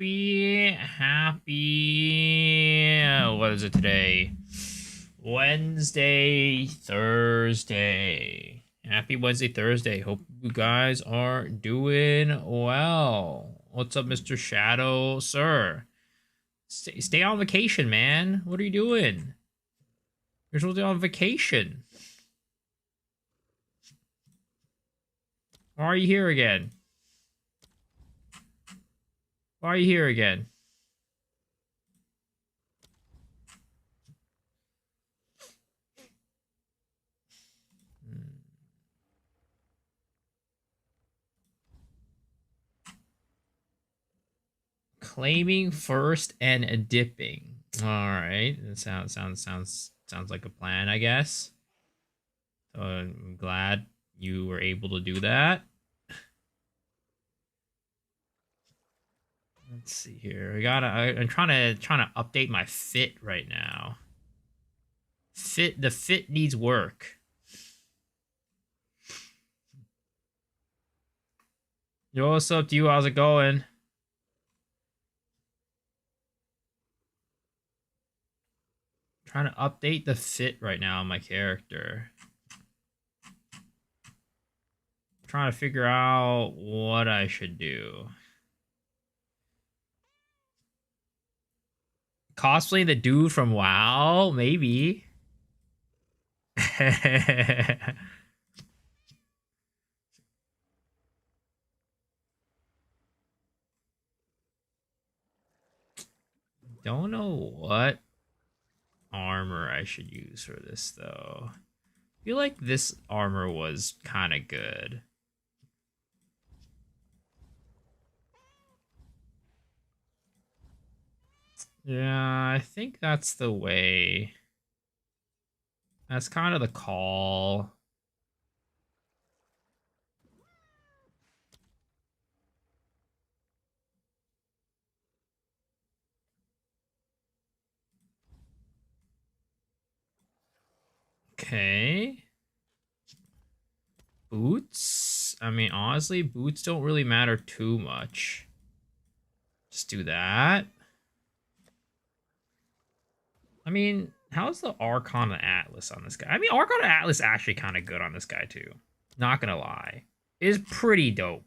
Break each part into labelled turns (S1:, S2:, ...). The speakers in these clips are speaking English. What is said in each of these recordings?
S1: Happy. What is it today? Wednesday, Thursday. Happy Wednesday, Thursday. Hope you guys are doing well. What's up, Mr. Shadow, sir? Stay on vacation, man. What are you doing? You're supposed to be on vacation. Why are you here again? Why are you here again? Claiming first and dipping. All right, that sounds like a plan, I guess. So I'm glad you were able to do that. Let's see here. I'm trying to update my fit right now. The fit needs work. Yo, what's up to you? How's it going? Trying to update the fit right now on my character. Trying to figure out what I should do. Cosplaying the dude from WoW? Maybe. Don't know what armor I should use for this, though. I feel like this armor was kind of good. Yeah, I think that's the way. That's kind of the call. Okay. Boots? I mean, honestly, boots don't really matter too much. Just do that. I mean, how's the Archon and Atlas on this guy? I mean, Archon and Atlas actually kind of good on this guy, too. Not gonna lie. Is pretty dope.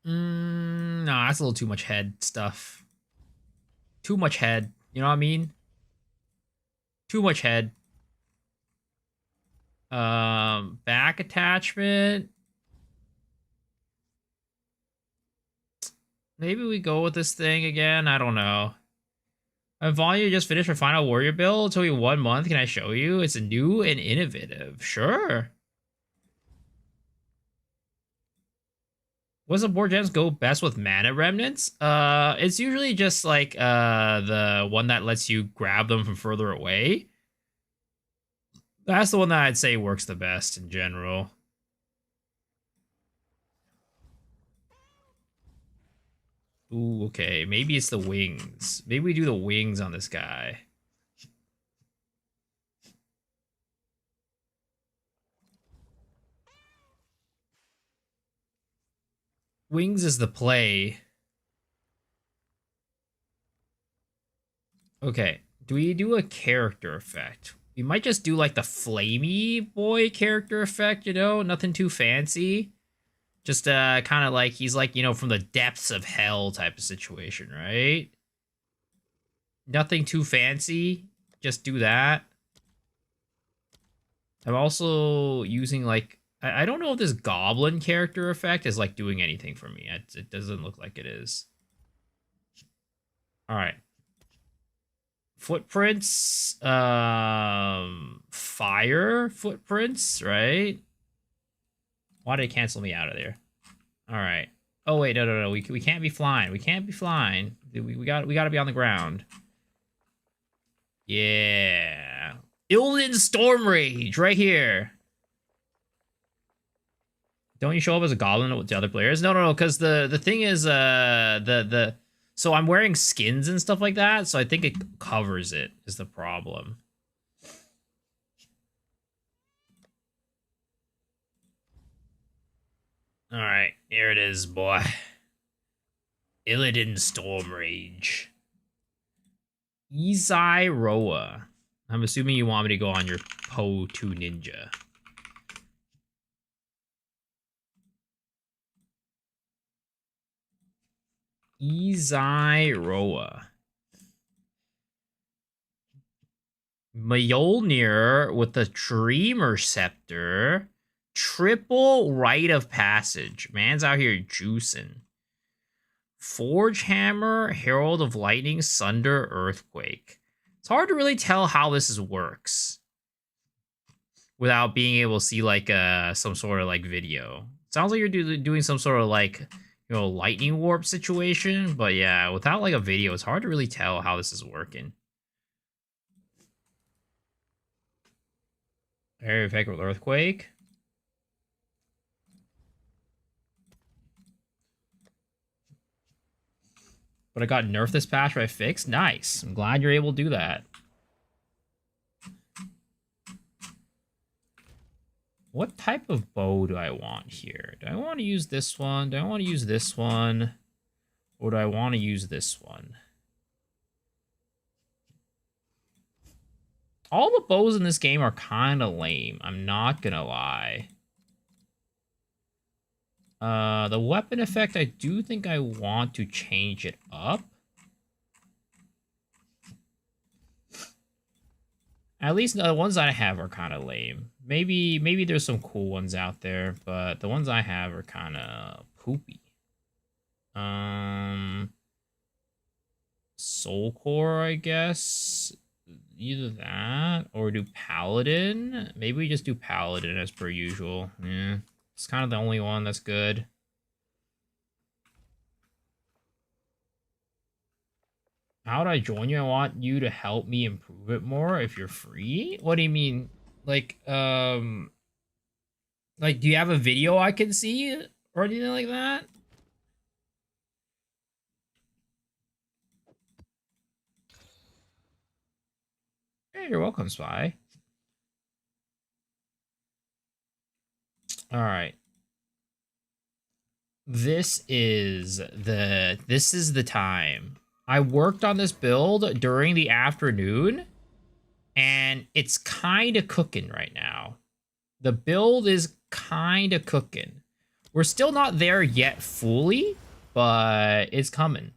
S1: Nah, that's a little too much head stuff. Too much head. You know what I mean? Too much head. Back attachment. Maybe we go with this thing again. I don't know. Volume just finished her final warrior build. It's only 1 month. Can I show you? It's new and innovative. Sure. What's the board gems go best with mana remnants? It's usually just like the one that lets you grab them from further away. That's the one that I'd say works the best in general. Ooh, okay. Maybe it's the wings. Maybe we do the wings on this guy. Wings is the play. Okay. Do we do a character effect? We might just do like the flamey boy character effect, you know? Nothing too fancy. Just kind of like he's like, you know, from the depths of hell type of situation, right? Nothing too fancy. Just do that. I'm also using like I don't know if this goblin character effect is like doing anything for me. It doesn't look like it is. All right. Footprints, fire footprints, right? Why did it cancel me out of there? All right. Oh wait, no. We can't be flying. We can't be flying. We got to be on the ground. Yeah. Illidan Storm Rage right here. Don't you show up as a goblin with the other players? No, because the thing is, So I'm wearing skins and stuff like that, so I think it covers it, is the problem. Alright, here it is, boy. Illidan Storm Rage. Izai Roa. I'm assuming you want me to go on your Po 2 Ninja. Izai Roa. Mjolnir with the Dreamer Scepter. Triple Rite of Passage. Man's out here juicing. Forge Hammer, Herald of Lightning, Sunder, Earthquake. It's hard to really tell how this works without being able to see like some sort of like video. Sounds like you're doing some sort of like, you know, lightning warp situation, but yeah, without like a video, it's hard to really tell how this is working. Area effect with Earthquake. But I got nerfed this patch by Fix. Nice. I'm glad you're able to do that. What type of bow do I want here? Do I want to use this one? Do I want to use this one? Or do I want to use this one? All the bows in this game are kind of lame. I'm not going to lie. The weapon effect, I do think I want to change it up. At least the ones I have are kind of lame. Maybe there's some cool ones out there, but the ones I have are kind of poopy. Soul Core, I guess. Either that or do Paladin. Maybe we just do Paladin as per usual. Yeah. It's kind of the only one that's good. How would I join you? I want you to help me improve it more if you're free. What do you mean? Like, do you have a video I can see or anything like that? Hey, you're welcome, Spy. All right. This is the time. I worked on this build during the afternoon, and it's kind of cooking right now. The build is kind of cooking. We're still not there yet fully, but it's coming.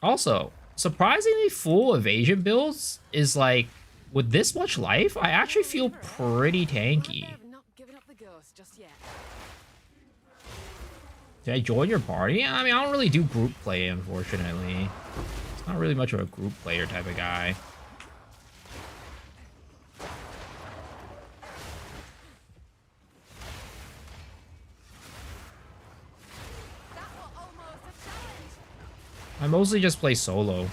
S1: Also, surprisingly full evasion builds is like, with this much life, I actually feel pretty tanky. Did I join your party? I mean, I don't really do group play, unfortunately. It's not really much of a group player type of guy. I mostly just play solo.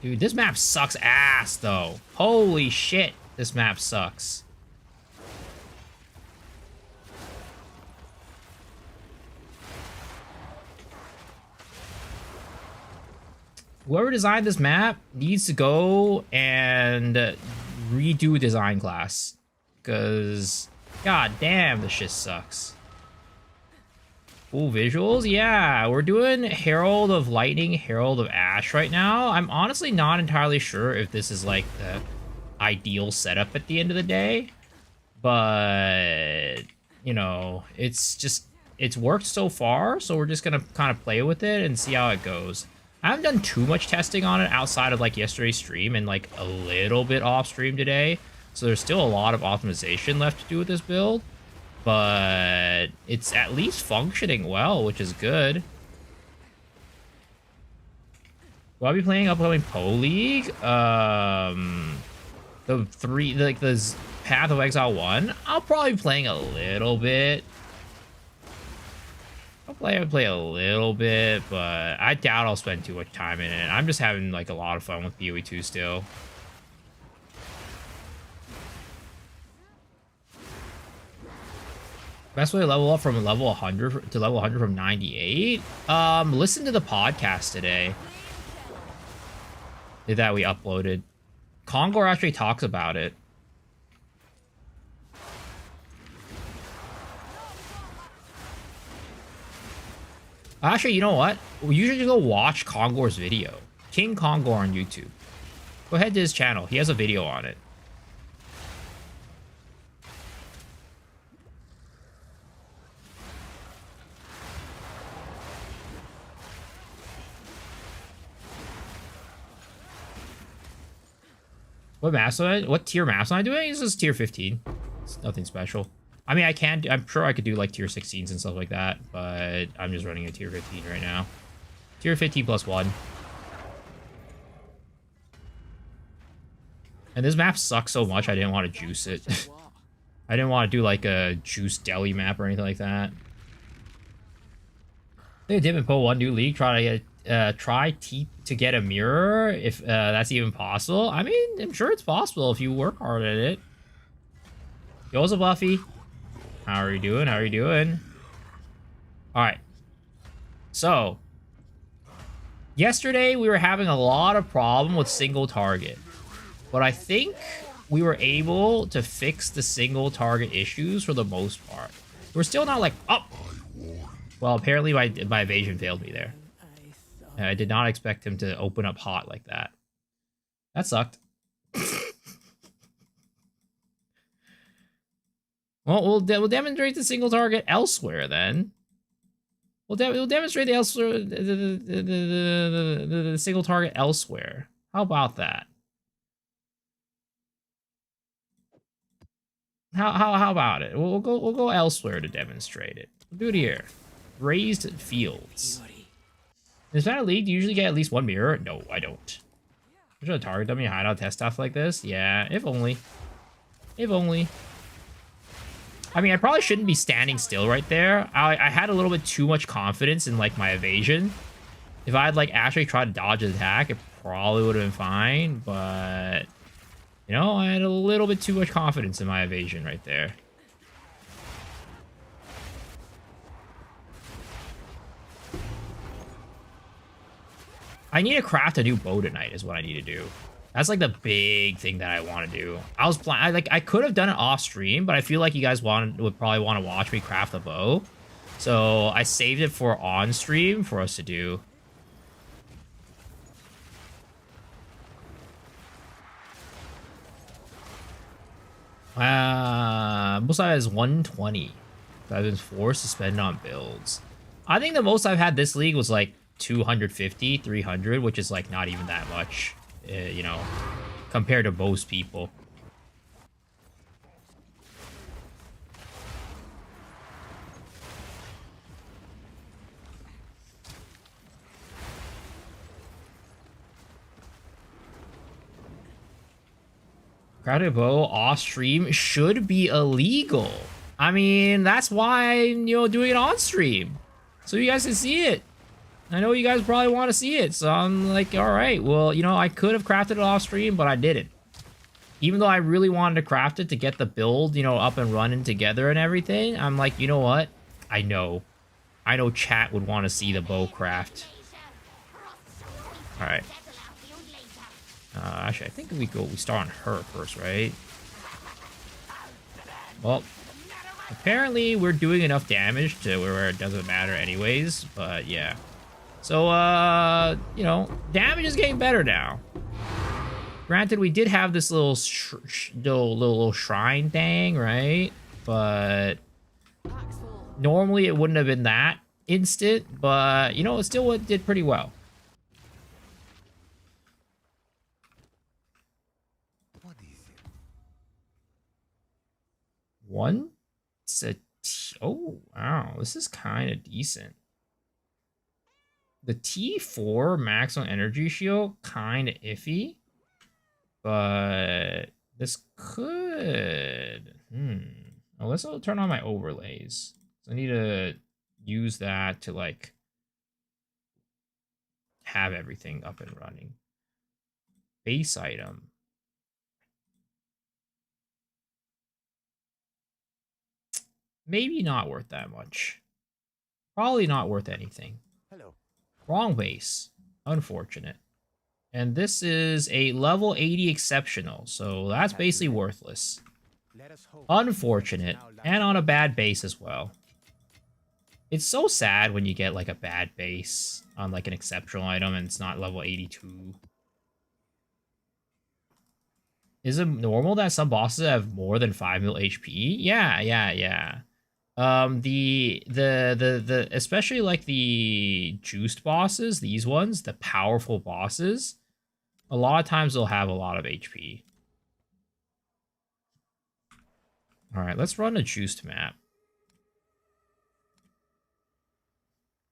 S1: Dude, this map sucks ass, though. Holy shit, this map sucks. Whoever designed this map needs to go and redo design class. Because, god damn, this shit sucks. Cool visuals? Yeah, we're doing Herald of Lightning, Herald of Ash right now. I'm honestly not entirely sure if this is like the ideal setup at the end of the day. But, you know, it's worked so far, so we're just going to kind of play with it and see how it goes. I haven't done too much testing on it outside of like yesterday's stream and like a little bit off stream today. So there's still a lot of optimization left to do with this build. But it's at least functioning well, which is good. Will I be playing upcoming Pro League? The Path of Exile 1? I'll probably be playing a little bit. I'll play a little bit, but I doubt I'll spend too much time in it. I'm just having like a lot of fun with PoE 2 still. Best way to level up from level 100 to level 100 from 98? Listen to the podcast today. That we uploaded. Kongor actually talks about it. Actually, you know what? You should just go watch Kongor's video. King Kongor on YouTube. Go ahead to his channel. He has a video on it. What maps am I? What tier maps am I doing? This is tier 15. It's nothing special. I mean, I'm sure I could do like tier 16s and stuff like that, but I'm just running a tier 15 right now. Tier 15 plus 1. And this map sucks so much, I didn't want to juice it. I didn't want to do like a juice deli map or anything like that. They dip and pull one new league, try to get a mirror if that's even possible. I mean, I'm sure it's possible if you work hard at it. Yo's a Buffy. How are you doing? How are you doing? All right. So, yesterday we were having a lot of problem with single target, but I think we were able to fix the single target issues for the most part. We're still not like up. Well, apparently my evasion failed me there. I did not expect him to open up hot like that. That sucked. Well, we'll demonstrate the single target elsewhere then. We'll demonstrate the single target elsewhere. How about that? How about it? We'll go elsewhere to demonstrate it. We'll do it here. Raised fields. Is that a league? Do you usually get at least one mirror? No, I don't. Should a target dummy hideout test stuff like this? Yeah, if only. If only. I mean, I probably shouldn't be standing still right there. I had a little bit too much confidence in, like, my evasion. If I had, like, actually tried to dodge an attack, it probably would have been fine. But, you know, I had a little bit too much confidence in my evasion right there. I need to craft a new bow tonight is what I need to do. That's like the big thing that I want to do. I could have done it off stream, but I feel like you guys would probably want to watch me craft the bow. So I saved it for on stream for us to do. Most I've had is 120. So I've been forced to spend on builds. I think the most I've had this league was like 250, 300, which is like not even that much, you know, compared to most people. Crowded bow off stream should be illegal. I mean, that's why I'm, you know, doing it on stream, so you guys can see it. I know you guys probably want to see it, so I'm like, all right, well, you know, I could have crafted it off stream, but I didn't. Even though I really wanted to craft it to get the build, you know, up and running together and everything, I'm like, you know what? I know chat would want to see the bow craft. All right. Actually, I think we start on her first, right? Well, apparently we're doing enough damage to where it doesn't matter anyways, but yeah. So, you know, damage is getting better now. Granted, we did have this little shrine thing, right? But normally it wouldn't have been that instant, but, you know, it still did pretty well.
S2: What is it?
S1: One? It's a... Oh, wow. This is kind of decent. The T4 maximum energy shield, kind of iffy. But this could... Oh, let's turn on my overlays. So I need to use that to, like, have everything up and running. Base item. Maybe not worth that much. Probably not worth anything.
S2: Hello.
S1: Wrong base. Unfortunate. And this is a level 80 exceptional, so that's basically worthless. Unfortunate, and on a bad base as well. It's so sad when you get like a bad base on like an exceptional item and it's not level 82. Is it normal that some bosses have more than 5 mil HP? Yeah. The especially like the juiced bosses, these ones, the powerful bosses, a lot of times they'll have a lot of HP. All right, let's run a juiced map.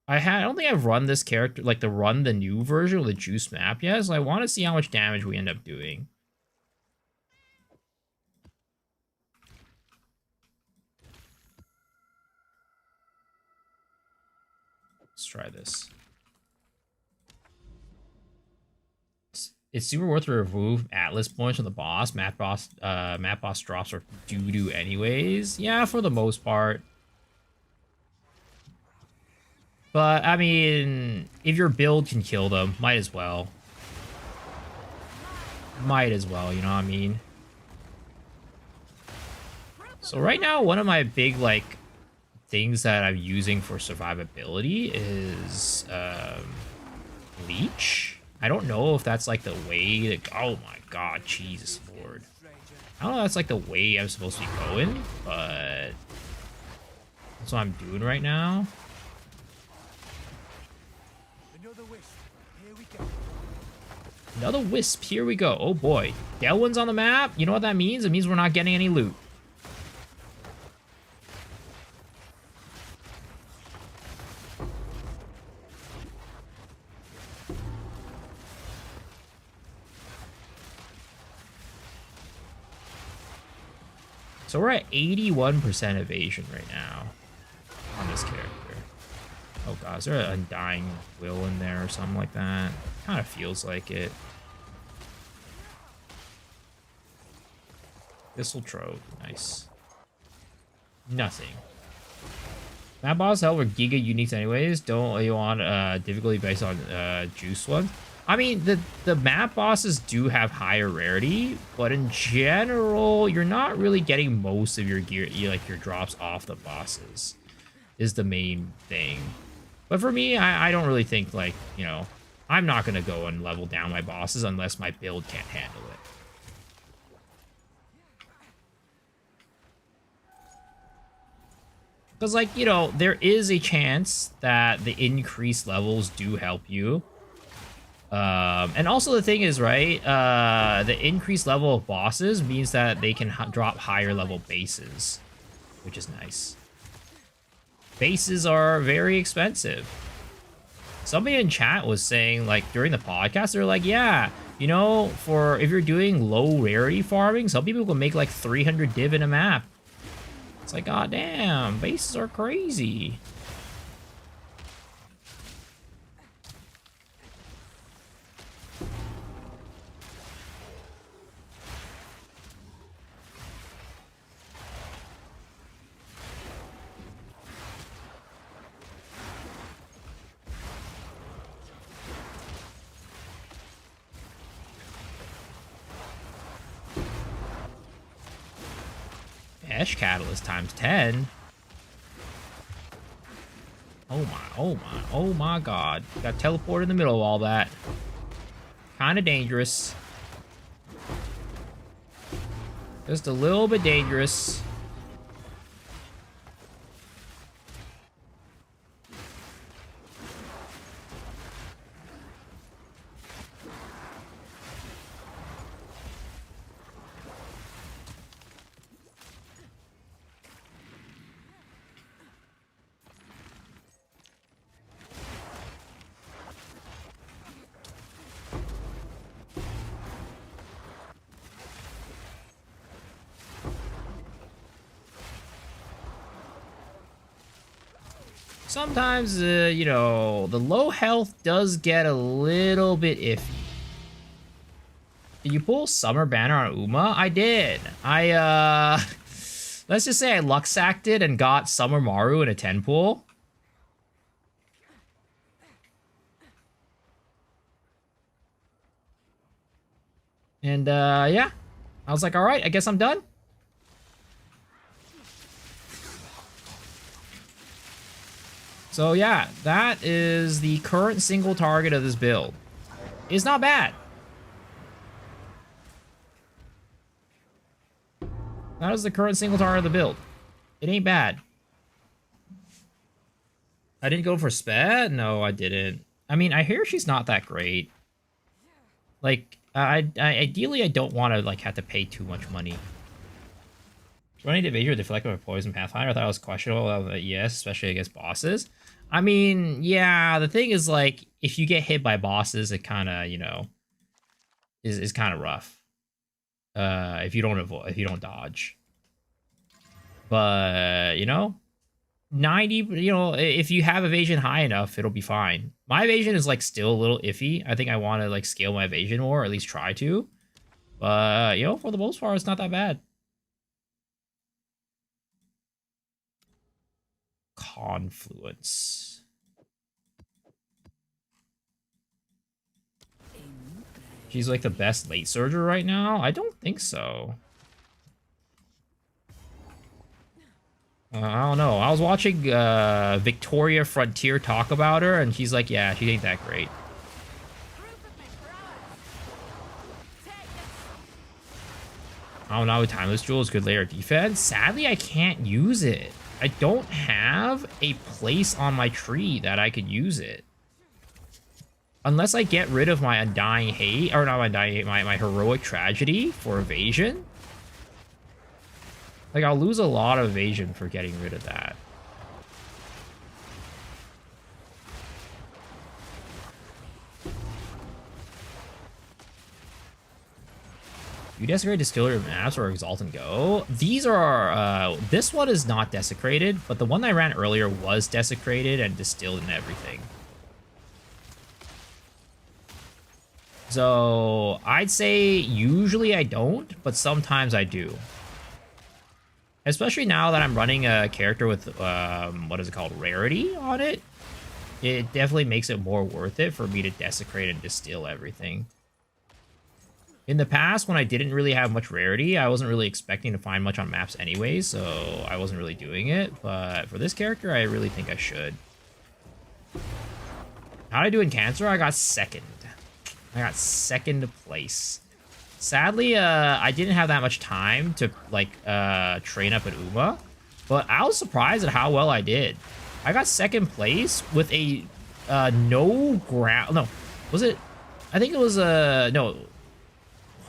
S1: I don't think I've run this character, like the new version with the juiced map yet, so I want to see how much damage we end up doing. Let's try this. It's super worth to remove Atlas points from the boss. Map boss drops are doo-doo anyways. Yeah, for the most part. But, I mean, if your build can kill them, might as well. Might as well, you know what I mean? So right now, one of my big, like, things that I'm using for survivability is Leech. I don't know if that's like the way that... Oh my god, Jesus Lord. I don't know if that's like the way I'm supposed to be going, but that's what I'm doing right now. Another wisp, here we go. Oh boy. Delwyn's on the map. You know what that means? It means we're not getting any loot. So we're at 81% evasion right now on this character. Oh god, is there an Undying Will in there or something like that? Kind of feels like it. Thistle Trove, nice. Nothing. Map boss hell were giga uniques anyways. Don't you want difficulty based on juice ones? I mean, the map bosses do have higher rarity, but in general, you're not really getting most of your gear, like your drops off the bosses, is the main thing. But for me, I don't really think, like, you know, I'm not gonna go and level down my bosses unless my build can't handle it. Because, like, you know, there is a chance that the increased levels do help you. And also the thing is, right, the increased level of bosses means that they can drop higher level bases, which is nice. Bases are very expensive. Somebody in chat was saying, like, during the podcast, they're like, yeah, you know, for if you're doing low rarity farming, some people can make like 300 div in a map. It's like, god damn, bases are crazy. Ash Catalyst times 10. Oh my god. Got teleported in the middle of all that. Kind of dangerous. Just a little bit dangerous. sometimes, you know, the low health does get a little bit iffy. Did you pull Summer Banner on Uma? I did. Let's just say I luck sacked it and got Summer Maru in a 10 pool. And, yeah. I was like, alright, I guess I'm done. So, yeah, that is the current single target of this build. It's not bad. That is the current single target of the build. It ain't bad. I didn't go for Sped? No, I didn't. I mean, I hear she's not that great. Like, ideally, I don't want to, like, have to pay too much money. Running evasion or deflect with poison Pathfinder, I thought it was questionable. Yes, especially against bosses. I mean, yeah, the thing is, like, if you get hit by bosses, it kind of, you know, is kind of rough. If you don't dodge. But, you know, 90, you know, if you have evasion high enough, it'll be fine. My evasion is, like, still a little iffy. I think I want to, like, scale my evasion more, or at least try to. But, you know, for the most part, it's not that bad. Confluence. She's like the best late surger right now? I don't think so. I don't know. I was watching Victoria Frontier talk about her, and she's like, yeah, she ain't that great. I don't know, Timeless Jewel is good layer defense. Sadly, I can't use it. I don't have a place on my tree that I could use it. Unless I get rid of my Undying Hate, or not my Undying Hate, my Heroic Tragedy for evasion. Like, I'll lose a lot of evasion for getting rid of that. You desecrate Distillery maps or Exalt and Go. These are, this one is not desecrated, but the one I ran earlier was desecrated and distilled and everything. So, I'd say usually I don't, but sometimes I do. Especially now that I'm running a character with, what is it called, Rarity on it. It definitely makes it more worth it for me to desecrate and distill everything. In the past, when I didn't really have much rarity, I wasn't really expecting to find much on maps anyway, so I wasn't really doing it. But for this character, I really think I should. How did I do in Cancer? I got second. I got second place. Sadly, I didn't have that much time to, like, train up at Uma. But I was surprised at how well I did. I got second place with a no ground... No, was it... I think it was no...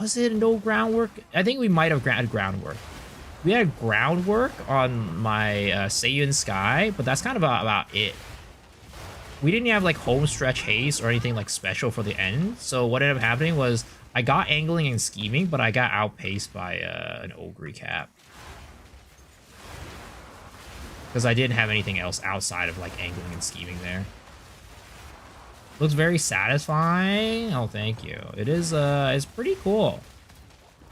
S1: Was it no groundwork? I think we might have had groundwork. We had groundwork on my Seiyun Sky, but that's kind of about it. We didn't have like home stretch haste or anything like special for the end. So what ended up happening was I got angling and scheming, but I got outpaced by an ogre cap. Because I didn't have anything else outside of like angling and scheming there. Looks very satisfying. Oh, thank you. It is, it's pretty cool.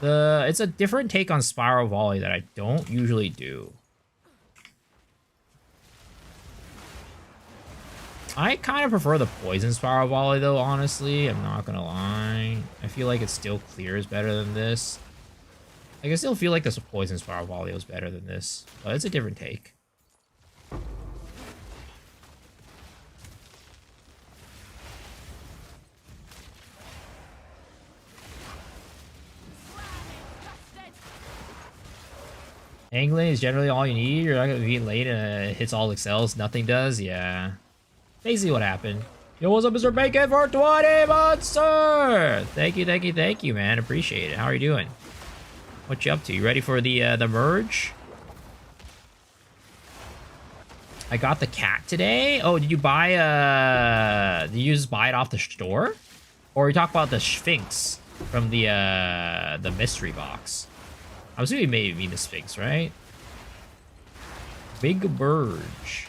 S1: It's a different take on Spiral Volley that I don't usually do. I kind of prefer the Poison Spiral Volley, though, honestly. I'm not gonna lie. I feel like it still clears better than this. Like, I still feel like this Poison Spiral Volley was better than this. But it's a different take. Angling is generally all you need. You're not gonna be late and it hits all excels. Nothing does. Yeah. Basically what happened. Yo, what's up, Mr. Bacon for 20 months, sir? Thank you, thank you, thank you, man. Appreciate it. How are you doing? What you up to? You ready for the merge? I got the cat today. Oh, did you buy did you just buy it off the store? Or you talk about the Sphinx from the mystery box? I'm assuming you may mean the Sphinx, right? Big Burge.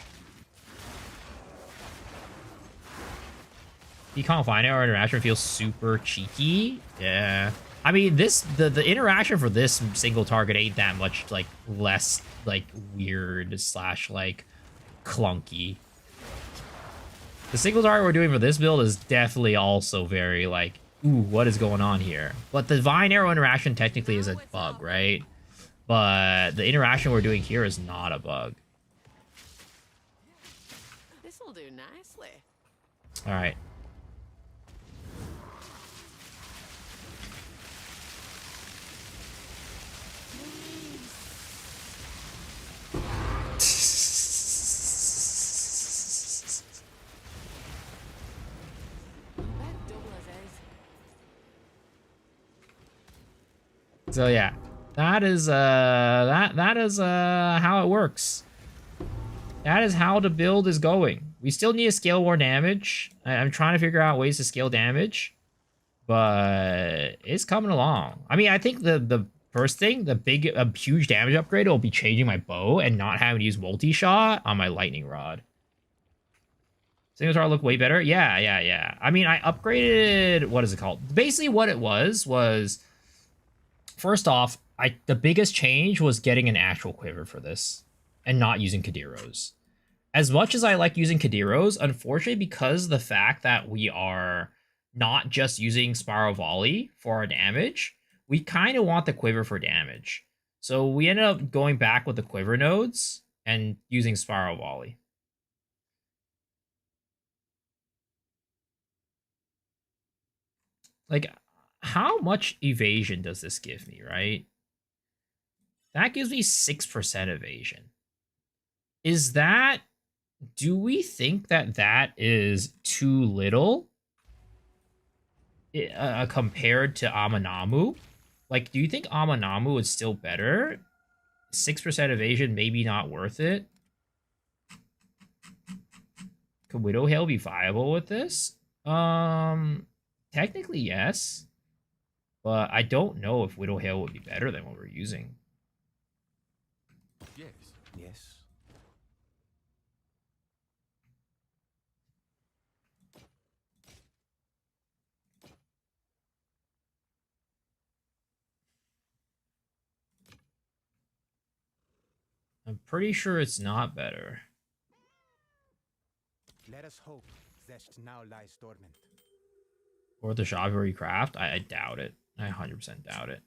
S1: Decon Fine Arrow interaction feels super cheeky. Yeah. I mean, the interaction for this single target ain't that much, like, less, like, weird slash, like, clunky. The single target we're doing for this build is definitely also very, like, ooh, what is going on here? But the Vine Arrow interaction technically is a bug, right? But the interaction we're doing here is not a bug.
S3: This'll do nicely.
S1: All right. So yeah, that is how it works. That is how the build is going. We still need to scale more damage. I'm trying to figure out ways to scale damage, but it's coming along. I mean, I think the first thing, a huge damage upgrade will be changing my bow and not having to use multi-shot on my lightning rod. Single target look way better. Yeah. I mean, I upgraded, what is it called? Basically what it was first off, the biggest change was getting an actual quiver for this and not using Kadiros. As much as I like using Kadiros, unfortunately, because of the fact that we are not just using Spiral Volley for our damage, we kind of want the quiver for damage. So we ended up going back with the quiver nodes and using Spiral Volley. Like, how much evasion does this give me, right? That gives me 6% evasion. Is that... do we think that that is too little compared to Amanamu? Like, do you think Amanamu is still better? 6% evasion, maybe not worth it. Could Widow Hail be viable with this? Technically, yes. But I don't know if Widow Hail would be better than what we're using.
S2: Yes. Yes.
S1: I'm pretty sure it's not better.
S2: Let us hope Zest now lies dormant.
S1: Or the Javari Craft? I doubt it. I 100% doubt it.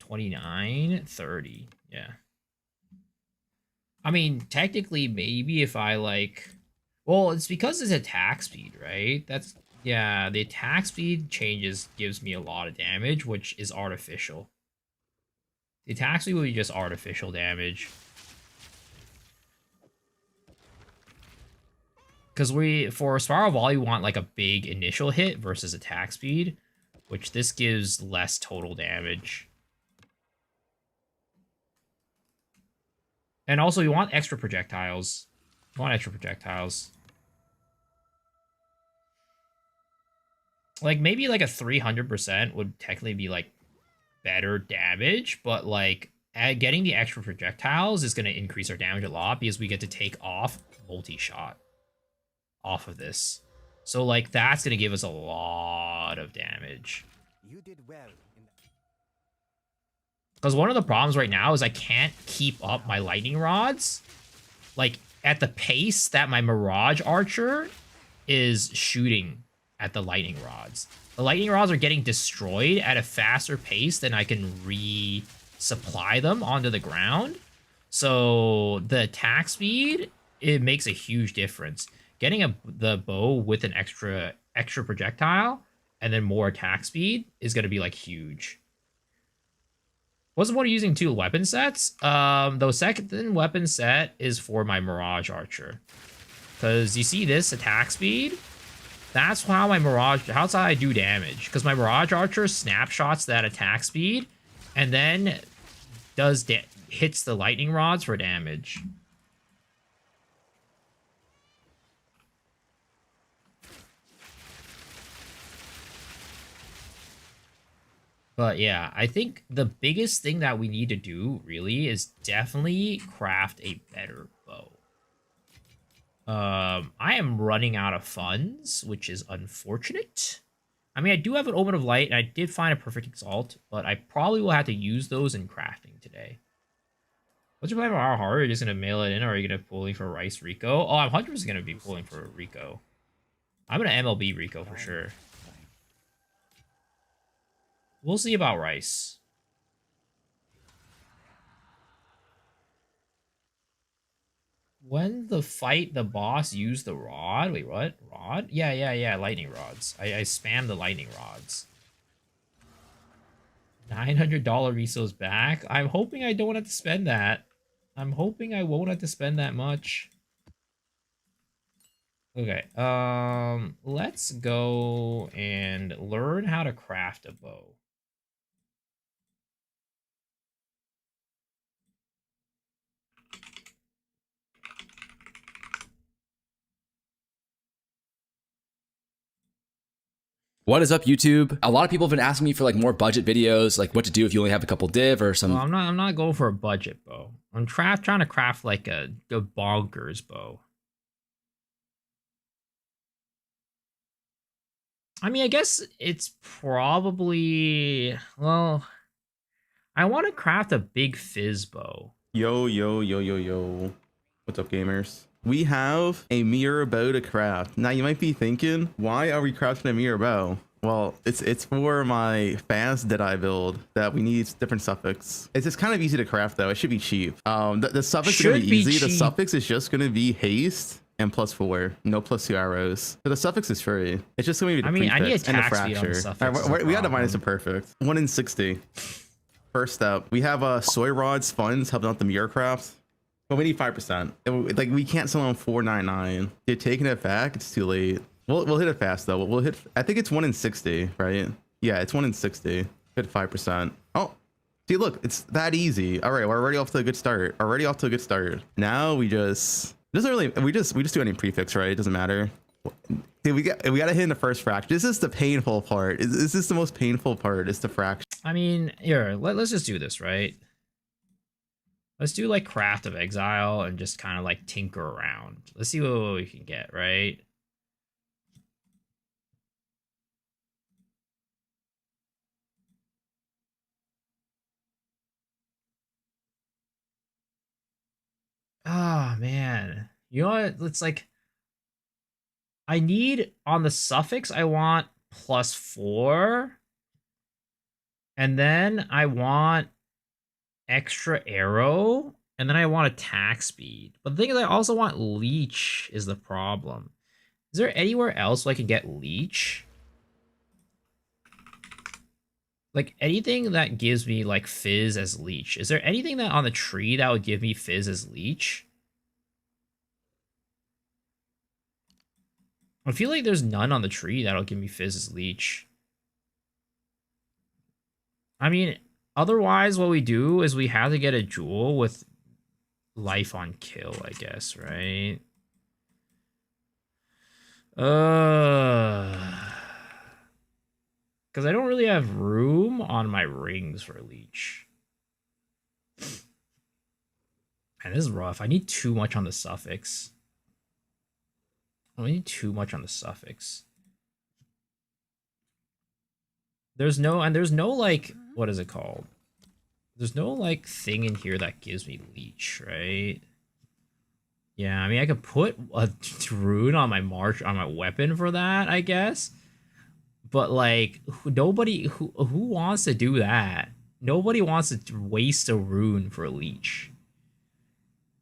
S1: $29.30. Yeah. I mean, technically, maybe if I like... well, it's because it's attack speed, right? That's... yeah, the attack speed changes gives me a lot of damage, which is artificial. The attack speed will be just artificial damage. Because for Spiral Volley, we want like a big initial hit versus attack speed, which this gives less total damage. And also, you want extra projectiles. You want extra projectiles. Like, maybe like a 300% would technically be like better damage, but like getting the extra projectiles is going to increase our damage a lot because we get to take off multi-shot off of this. So like that's going to give us a lot of damage.
S2: You did well.
S1: Because one of the problems right now is I can't keep up my lightning rods like at the pace that my Mirage Archer is shooting at the lightning rods. The lightning rods are getting destroyed at a faster pace than I can resupply them onto the ground. So the attack speed, it makes a huge difference. Getting the bow with an extra projectile and then more attack speed is going to be like huge. What's the point of using 2 weapon sets? The second weapon set is for my Mirage Archer. Because you see this attack speed? That's how my Mirage, how's how I do damage. Because my Mirage Archer snapshots that attack speed and then hits the lightning rods for damage. But yeah, I think the biggest thing that we need to do really is definitely craft a better bow. I am running out of funds, which is unfortunate. I mean, I do have an Omen of Light, and I did find a Perfect Exalt, but I probably will have to use those in crafting today. What's your plan for our heart? Are you just going to mail it in, or are you going to pulling for Rice Rico? Oh, I'm 100% going to be pulling for Rico. I'm going to MLB Rico for sure. We'll see about Rice. When the fight, the boss used the rod. Wait, what? Rod? Yeah. Lightning rods. I spammed the lightning rods. $900 resource back. I'm hoping I don't have to spend that. I'm hoping I won't have to spend that much. Okay, let's go and learn how to craft a bow.
S4: What is up, YouTube? A lot of people have been asking me for like more budget videos, like what to do if you only have a couple div or some.
S1: Well, I'm not going for a budget bow. I'm trying to craft like a bonkers bow. I mean, I guess it's probably, well, I want to craft a big fizz bow.
S5: Yo. What's up, gamers? We have a mirror bow to craft. Now you might be thinking, why are we crafting a mirror bow? Well, it's for my fast Deadeye build that we need different suffix. It's just kind of easy to craft though. It should be cheap. The suffix is gonna be easy. The suffix is just gonna be haste and +4, no +2 arrows. So the suffix is free. It's just gonna be the prefix
S1: I need a
S5: and the
S1: tax speed on the
S5: fracture.
S1: suffix.
S5: All right, we got to minus a perfect. 1 in 60. First step, we have soy rods funds helping out the mirror craft, but we need 5%. Like we can't sell on 499. You're taking it back. It's too late. We'll hit it fast though. We'll hit. I think it's 1 in 60, right? Yeah, it's 1 in 60. Hit 5%. Oh, see, look, it's that easy. All right, we're already off to a good start. Now we just do any prefix, right? It doesn't matter. Dude, we got to hit in the first fracture. This is the painful part. Is this the most painful part? It's the fracture.
S1: I mean, here, let's just do this, right? Let's do like Craft of Exile and just kind of like tinker around. Let's see what we can get, right? Oh, man. You know what? It's like, I need, on the suffix, I want +4. And then I want extra arrow. And then I want attack speed. But the thing is, I also want leech is the problem. Is there anywhere else where I can get leech? Like, anything that gives me, like, fizz as leech. Is there anything that on the tree that would give me fizz as leech? I feel like there's none on the tree that'll give me fizz as leech. I mean, otherwise, what we do is we have to get a jewel with life on kill, I guess, right? Because I don't really have room on my rings for leech. And this is rough. I need too much on the suffix. I need too much on the suffix. There's no like, what is it called? There's no like thing in here that gives me leech, right? Yeah, I mean I could put a rune on my weapon for that, I guess. But like nobody who wants to do that. Nobody wants to waste a rune for leech.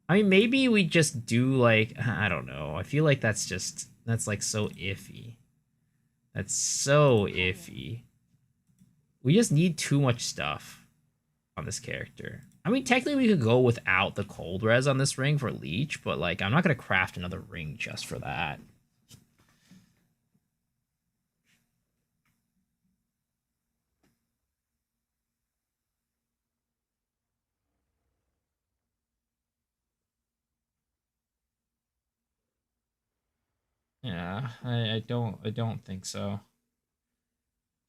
S1: I mean, maybe we just do like, I don't know. I feel like that's like so iffy. That's so iffy. We just need too much stuff on this character. I mean, technically we could go without the cold res on this ring for leech, but like I'm not going to craft another ring just for that. Yeah, I don't think so.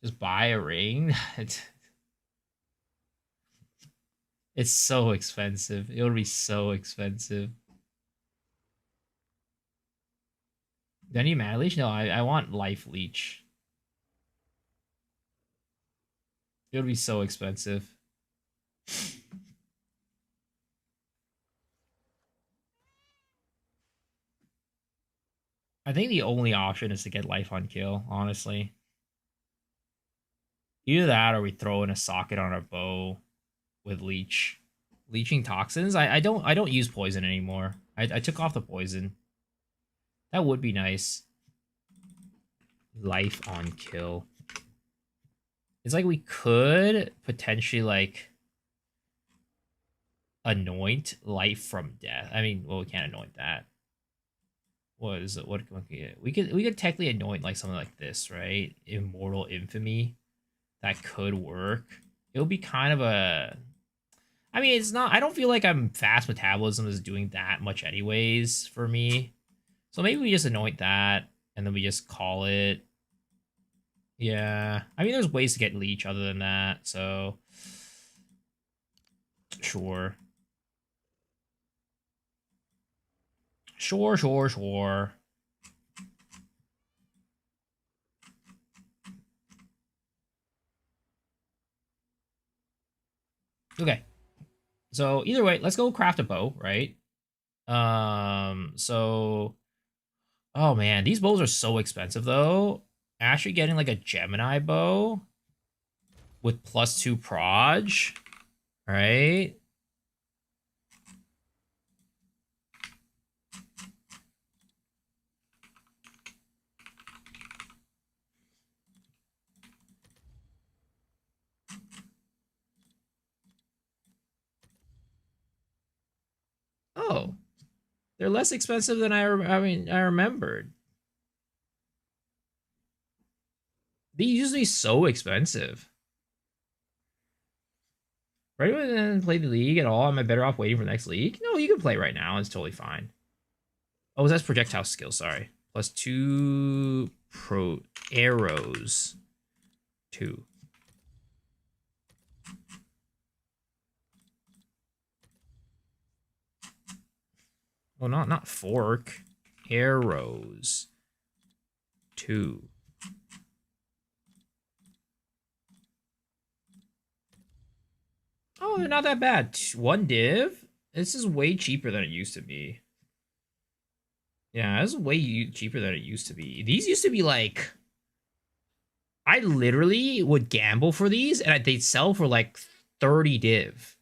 S1: Just buy a ring. It's so expensive. It would be so expensive. Do I need mana leech? No, I want life leech. It would be so expensive. I think the only option is to get life on kill, honestly. Either that or we throw in a socket on our bow with leech. Leeching toxins? I don't use poison anymore. I took off the poison. That would be nice. Life on kill. It's like we could potentially like anoint life from death. I mean, well, we can't anoint that. What is it? What can we get? We could technically anoint like something like this, right? Immortal infamy. That could work. It would be kind of a. I mean, it's not. I don't feel like I'm fast metabolism is doing that much anyways for me. So maybe we just anoint that and then we just call it. Yeah. I mean, there's ways to get leech other than that. So sure. Sure. Okay. So either way, let's go craft a bow, right? So oh man, these bows are so expensive though. Actually getting like a Gemini bow with +2 proj, right? Oh, they're less expensive than I remembered. They usually so expensive. Right when I play the league at all, am I better off waiting for the next league? No, you can play right now. It's totally fine. Oh, that's projectile skill. Sorry, +2 pro arrows. 2. Oh, not fork. Arrows. 2. Oh, they're not that bad. 1 div? This is way cheaper than it used to be. Yeah, this is way cheaper than it used to be. These used to be like... I literally would gamble for these, and they'd sell for like 30 div.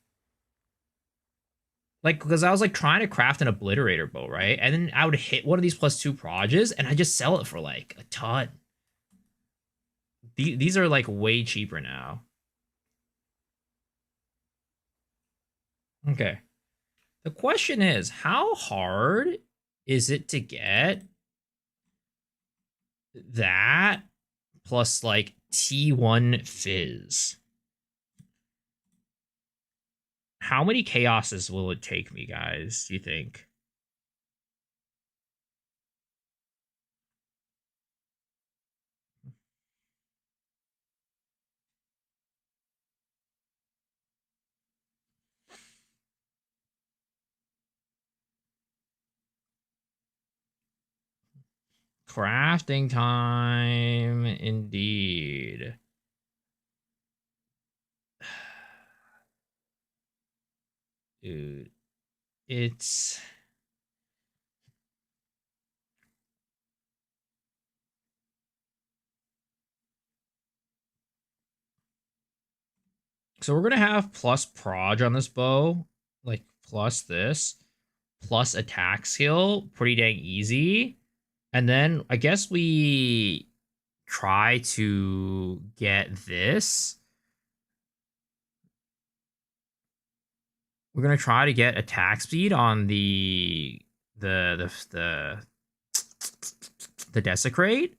S1: Like, because I was like trying to craft an obliterator bow, right? And then I would hit one of these +2 proges, and I just sell it for like a ton. These are like way cheaper now. Okay. The question is, how hard is it to get that plus like T1 Fizz? How many chaoses will it take me, guys, do you think? Crafting time, indeed. Dude, it's... So we're going to have plus proj on this bow, like plus this, plus attack skill, pretty dang easy. And then I guess we try to get this. We're gonna try to get attack speed on the desecrate.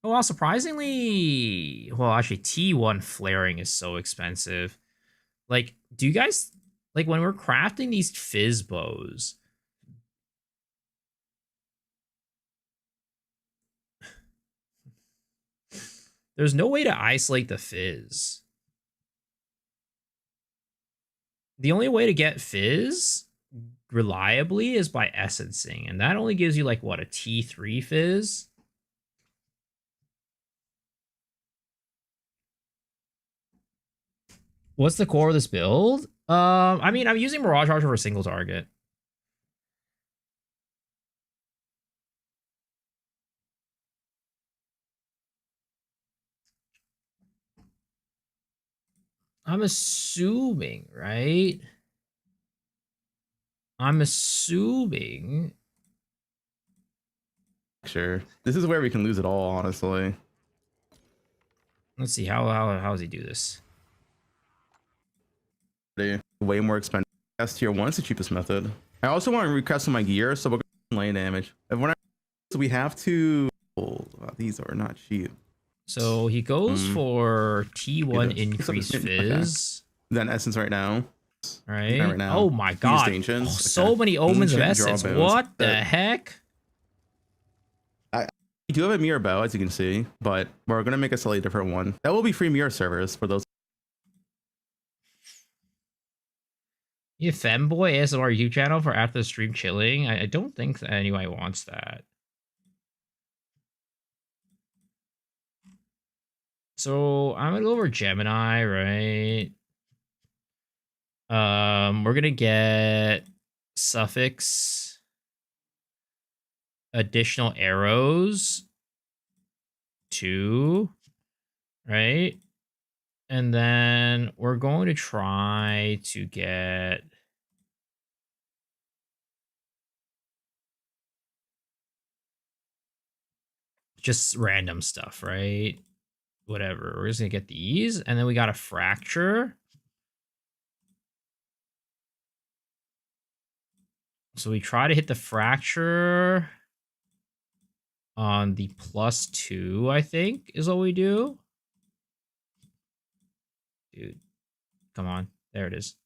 S1: Oh, well, surprisingly, well, actually, T1 flaring is so expensive. Like, do you guys like when we're crafting these fizz bows? There's no way to isolate the fizz. The only way to get Fizz reliably is by essencing, and that only gives you like what, a T3 Fizz? What's the core of this build? I mean, I'm using Mirage Archer for a single target. I'm assuming, right? I'm assuming.
S5: Sure. This is where we can lose it all, honestly.
S1: Let's see, how does he do this?
S5: Way more expensive. S tier 1's the cheapest method. I also want to recast my gear, so we're going lane damage. And when so we have to... Oh, these are not cheap.
S1: So he goes for T1 increase Fizz.
S5: Okay. Then Essence right now.
S1: Right?
S5: Right now.
S1: Oh my god. Oh, so many Omens of Essence. What the heck?
S5: We do have a mirror bow, as you can see, but we're going to make a slightly different one. That will be free mirror servers for those.
S1: You femboy ASMR YouTube channel for after the stream chilling? I don't think that anybody wants that. So I'm gonna go over Gemini, right? We're gonna get suffix additional arrows 2, right? And then we're going to try to get just random stuff, right? Whatever. We're just going to get these. And then we got a fracture. So we try to hit the fracture on the +2, I think, is what we do. Dude, come on. There it is.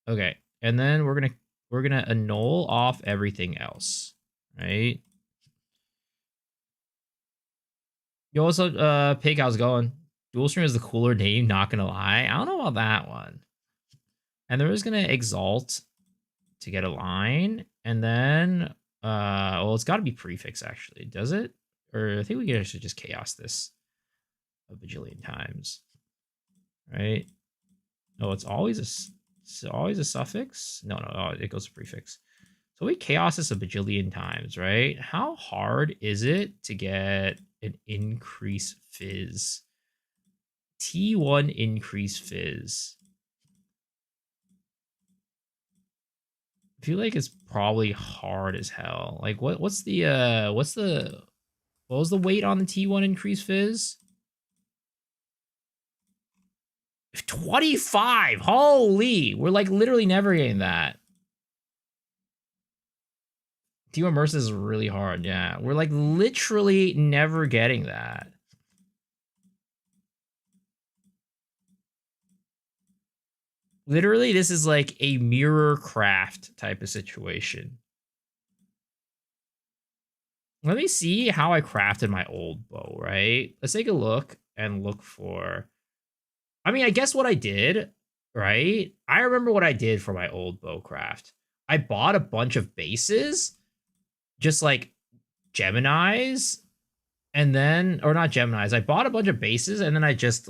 S1: Okay. And then we're gonna annul off everything else, right? Yo, what's up, Pig? How's it going? Dual stream is the cooler name, not gonna lie. I don't know about that one. And they're just gonna exalt to get a line, and then well, it's got to be prefix actually, does it? Or I think we can actually just chaos this a bajillion times, right? No, it's always a suffix. No, it goes to prefix. So we chaos this a bajillion times, right? How hard is it to get an increase fizz? T1 increase fizz. I feel like it's probably hard as hell. Like what was the weight on the T1 increase fizz? 25. Holy, we're like literally never getting that. T1 Mercy is really hard. Yeah, we're like literally never getting that. Literally, this is like a mirror craft type of situation. Let me see how I crafted my old bow, right? Let's take a look and look for... I mean, I guess what I did, right? I remember what I did for my old bow craft. I bought a bunch of bases, just like Geminis, and then... Or not Geminis. I bought a bunch of bases, and then I just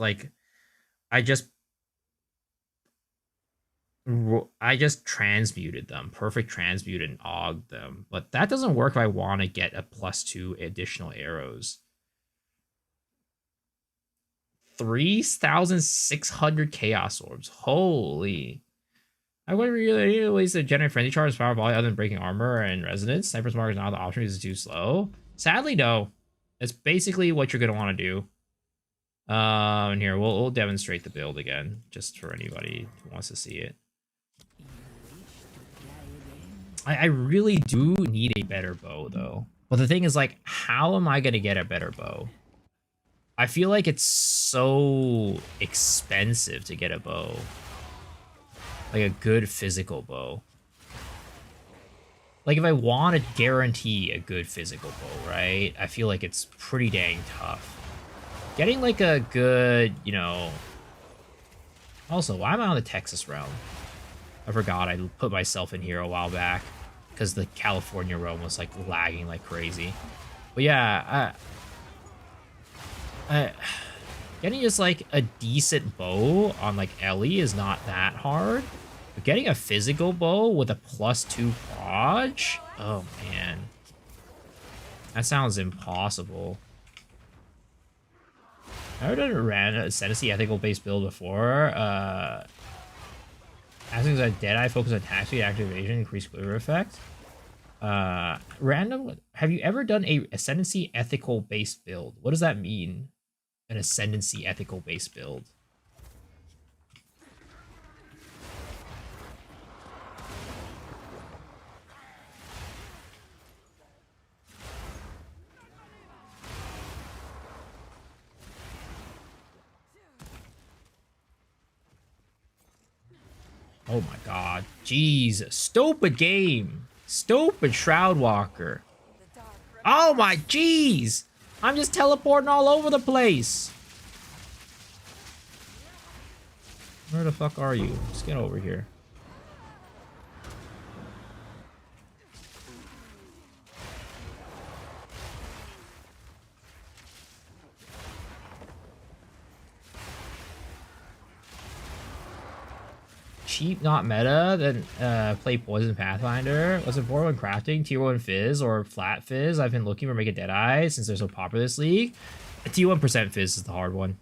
S1: transmuted them, perfect transmute, and ogged them. But that doesn't work if I want to get a +2 additional arrows. 3,600 chaos orbs. Holy. I wonder really ways to generate frenzy charge power volley other than breaking armor and resonance. Sniper's mark is not the option because it's too slow. Sadly, no. It's basically what you're gonna want to do. And here we'll demonstrate the build again, just for anybody who wants to see it. I really do need a better bow, though. But the thing is, like, how am I going to get a better bow? I feel like it's so expensive to get a bow. Like, a good physical bow. Like, if I want to guarantee a good physical bow, right? I feel like it's pretty dang tough. Getting, like, a good, you know... Also, why am I on the Texas realm? I forgot I put myself in here a while back because the California roam was like lagging like crazy. But yeah, getting just like a decent bow on like Ellie is not that hard. But getting a physical bow with a +2 proj? Oh man. That sounds impossible. I've never done a random ascendancy ethical based build before. Asking that Deadeye focus on attack speed, activation, increase clear effect. Random. Have you ever done a ascendancy ethical based build? What does that mean? An ascendancy ethical based build. Oh my god. Jeez. Stupid game. Stupid Shroudwalker. Oh my jeez. I'm just teleporting all over the place. Where the fuck are you? Just get over here. Cheap, not meta, then play Poison Pathfinder. Was it 4-1 crafting, tier 1 fizz, or flat fizz? I've been looking for Make a Deadeye since they're so popular this league. A tier 1% fizz is the hard one.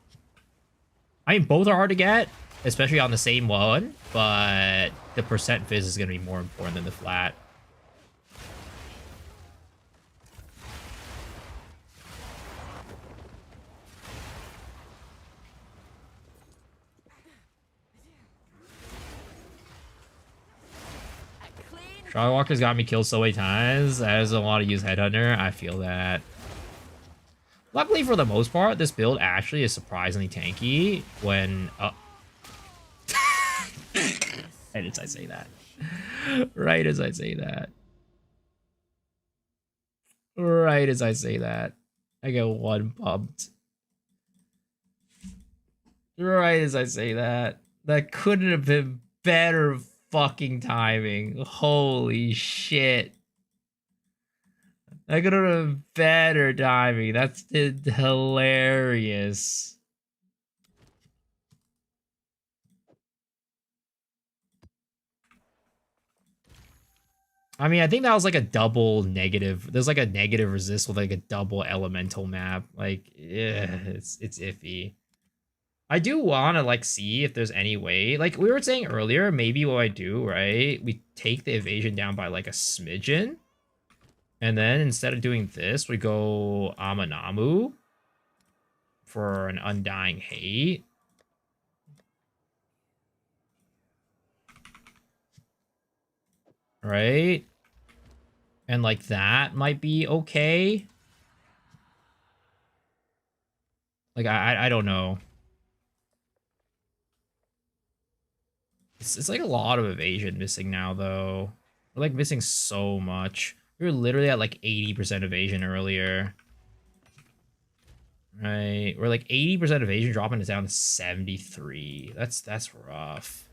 S1: I mean, both are hard to get, especially on the same one, but the percent fizz is going to be more important than the flat. Shroudwalker's got me killed so many times. I just don't want to use Headhunter. I feel that. Luckily, for the most part, this build actually is surprisingly tanky when... right as I say that. Right as I say that. Right as I say that. I get one pumped. Right as I say that. That couldn't have been better fucking timing. Holy shit. I could have better timing. That's hilarious. I mean, I think that was like a double negative. There's like a negative resist with like a double elemental map. Like, yeah, it's iffy. I do want to like see if there's any way, like we were saying earlier, maybe what I do, right? We take the evasion down by like a smidgen. And then instead of doing this, we go Amanamu for an Undying Hate. Right? And like that might be okay. Like I don't know. It's like a lot of evasion missing now, though. We're like missing so much. We were literally at like 80% evasion earlier. Right. We're like 80% evasion, dropping it down to 73. That's rough.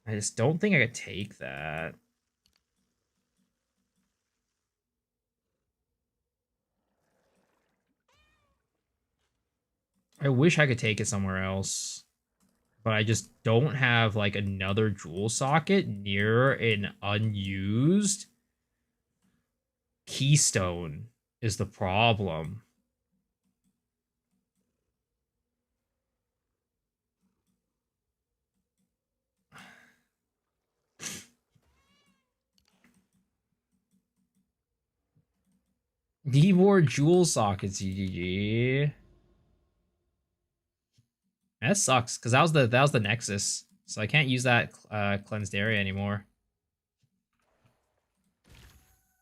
S1: I just don't think I could take that. I wish I could take it somewhere else. But I just don't have like another jewel socket near an unused keystone is the problem. Need more jewel sockets, GGG. That sucks, because that was the Nexus. So I can't use that cleansed area anymore.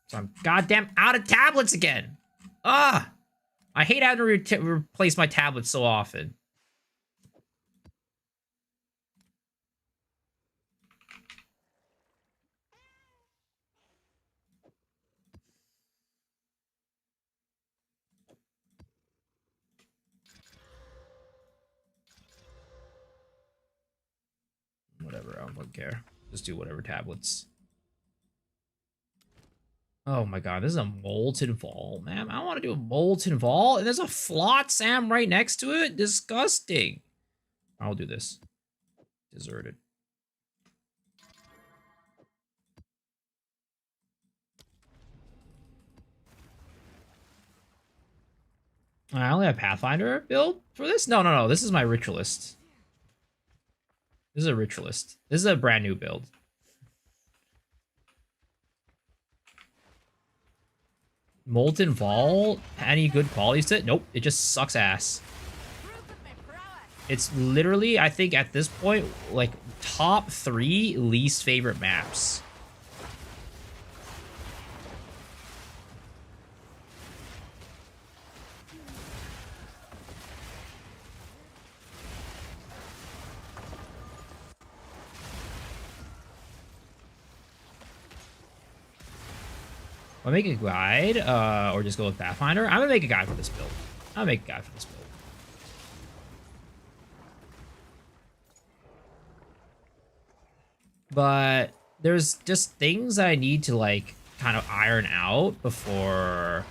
S1: So I'm goddamn out of tablets again. Ah! I hate having to replace my tablets so often. Whatever, I don't care. Just do whatever tablets. Oh my god, this is a molten vault, man. I don't want to do a molten vault, and there's a Flotsam right next to it. Disgusting. I'll do this. Deserted. I only have Pathfinder build for this? No. This is my Ritualist. This is a Ritualist. This is a brand new build. Molten Vault? Any good qualities to it? Nope. It just sucks ass. It's literally, I think at this point, like top 3 least favorite maps. I'll make a guide, or just go with Pathfinder. I'm gonna make a guide for this build. I'll make a guide for this build. But there's just things I need to like kind of iron out before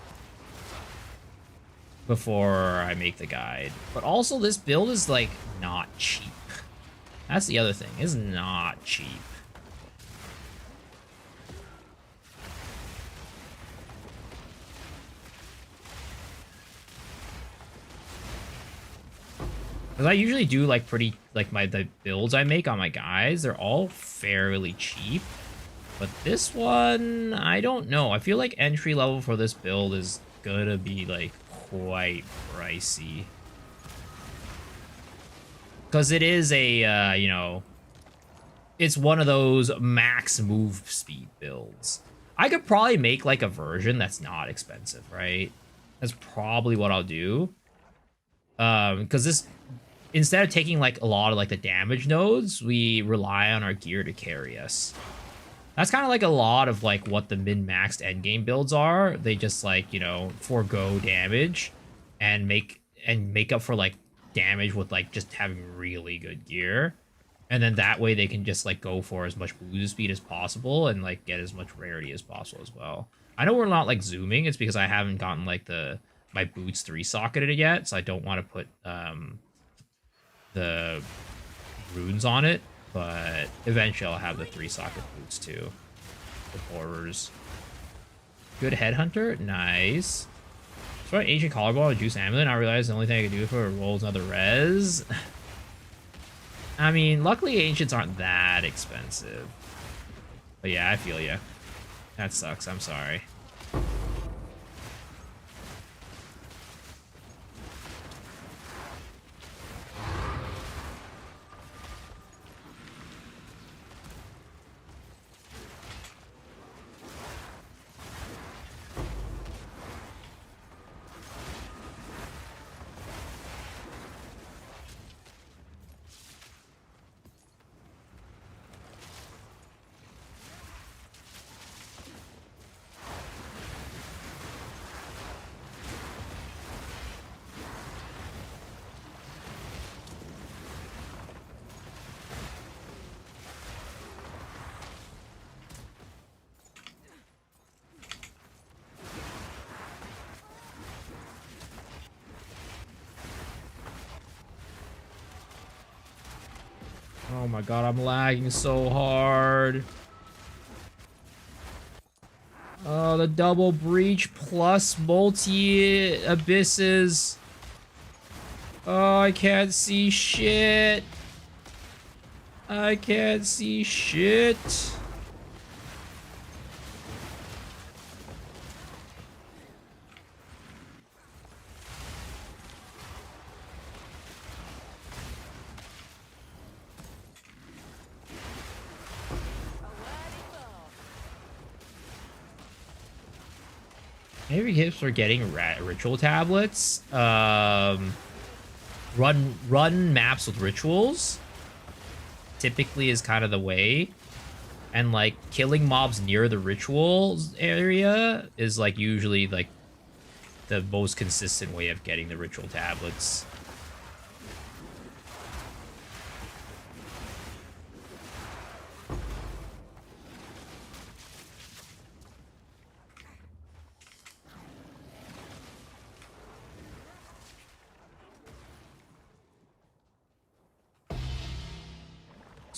S1: I make the guide. But also this build is like not cheap. That's the other thing. It's not cheap. Because I usually do like pretty, like the builds I make on my guys, they're all fairly cheap. But this one, I don't know. I feel like entry level for this build is gonna be like quite pricey. Because it is a, you know, it's one of those max move speed builds. I could probably make like a version that's not expensive, right? That's probably what I'll do. Because this, instead of taking like a lot of like the damage nodes, we rely on our gear to carry us. That's kind of like a lot of like what the min-maxed endgame builds are. They just like, you know, forego damage and make up for like damage with like just having really good gear. And then that way they can just like go for as much move speed as possible and like get as much rarity as possible as well. I know we're not like zooming. It's because I haven't gotten like my boots 3-socketed yet, so I don't want to put the runes on it, but eventually I'll have the 3-socket boots too. The horrors. Good headhunter, nice. So ancient collarbone and juice amulet. I realized the only thing I could do for it rolls another res. I mean, luckily ancients aren't that expensive. But yeah, I feel ya. That sucks. I'm sorry. Oh my god, I'm lagging so hard. Oh, the double breach plus multi abysses. Oh, I can't see shit. I can't see shit. Maybe tips for getting ritual tablets. Run maps with rituals. Typically is kind of the way. And like killing mobs near the rituals area is like usually like the most consistent way of getting the ritual tablets.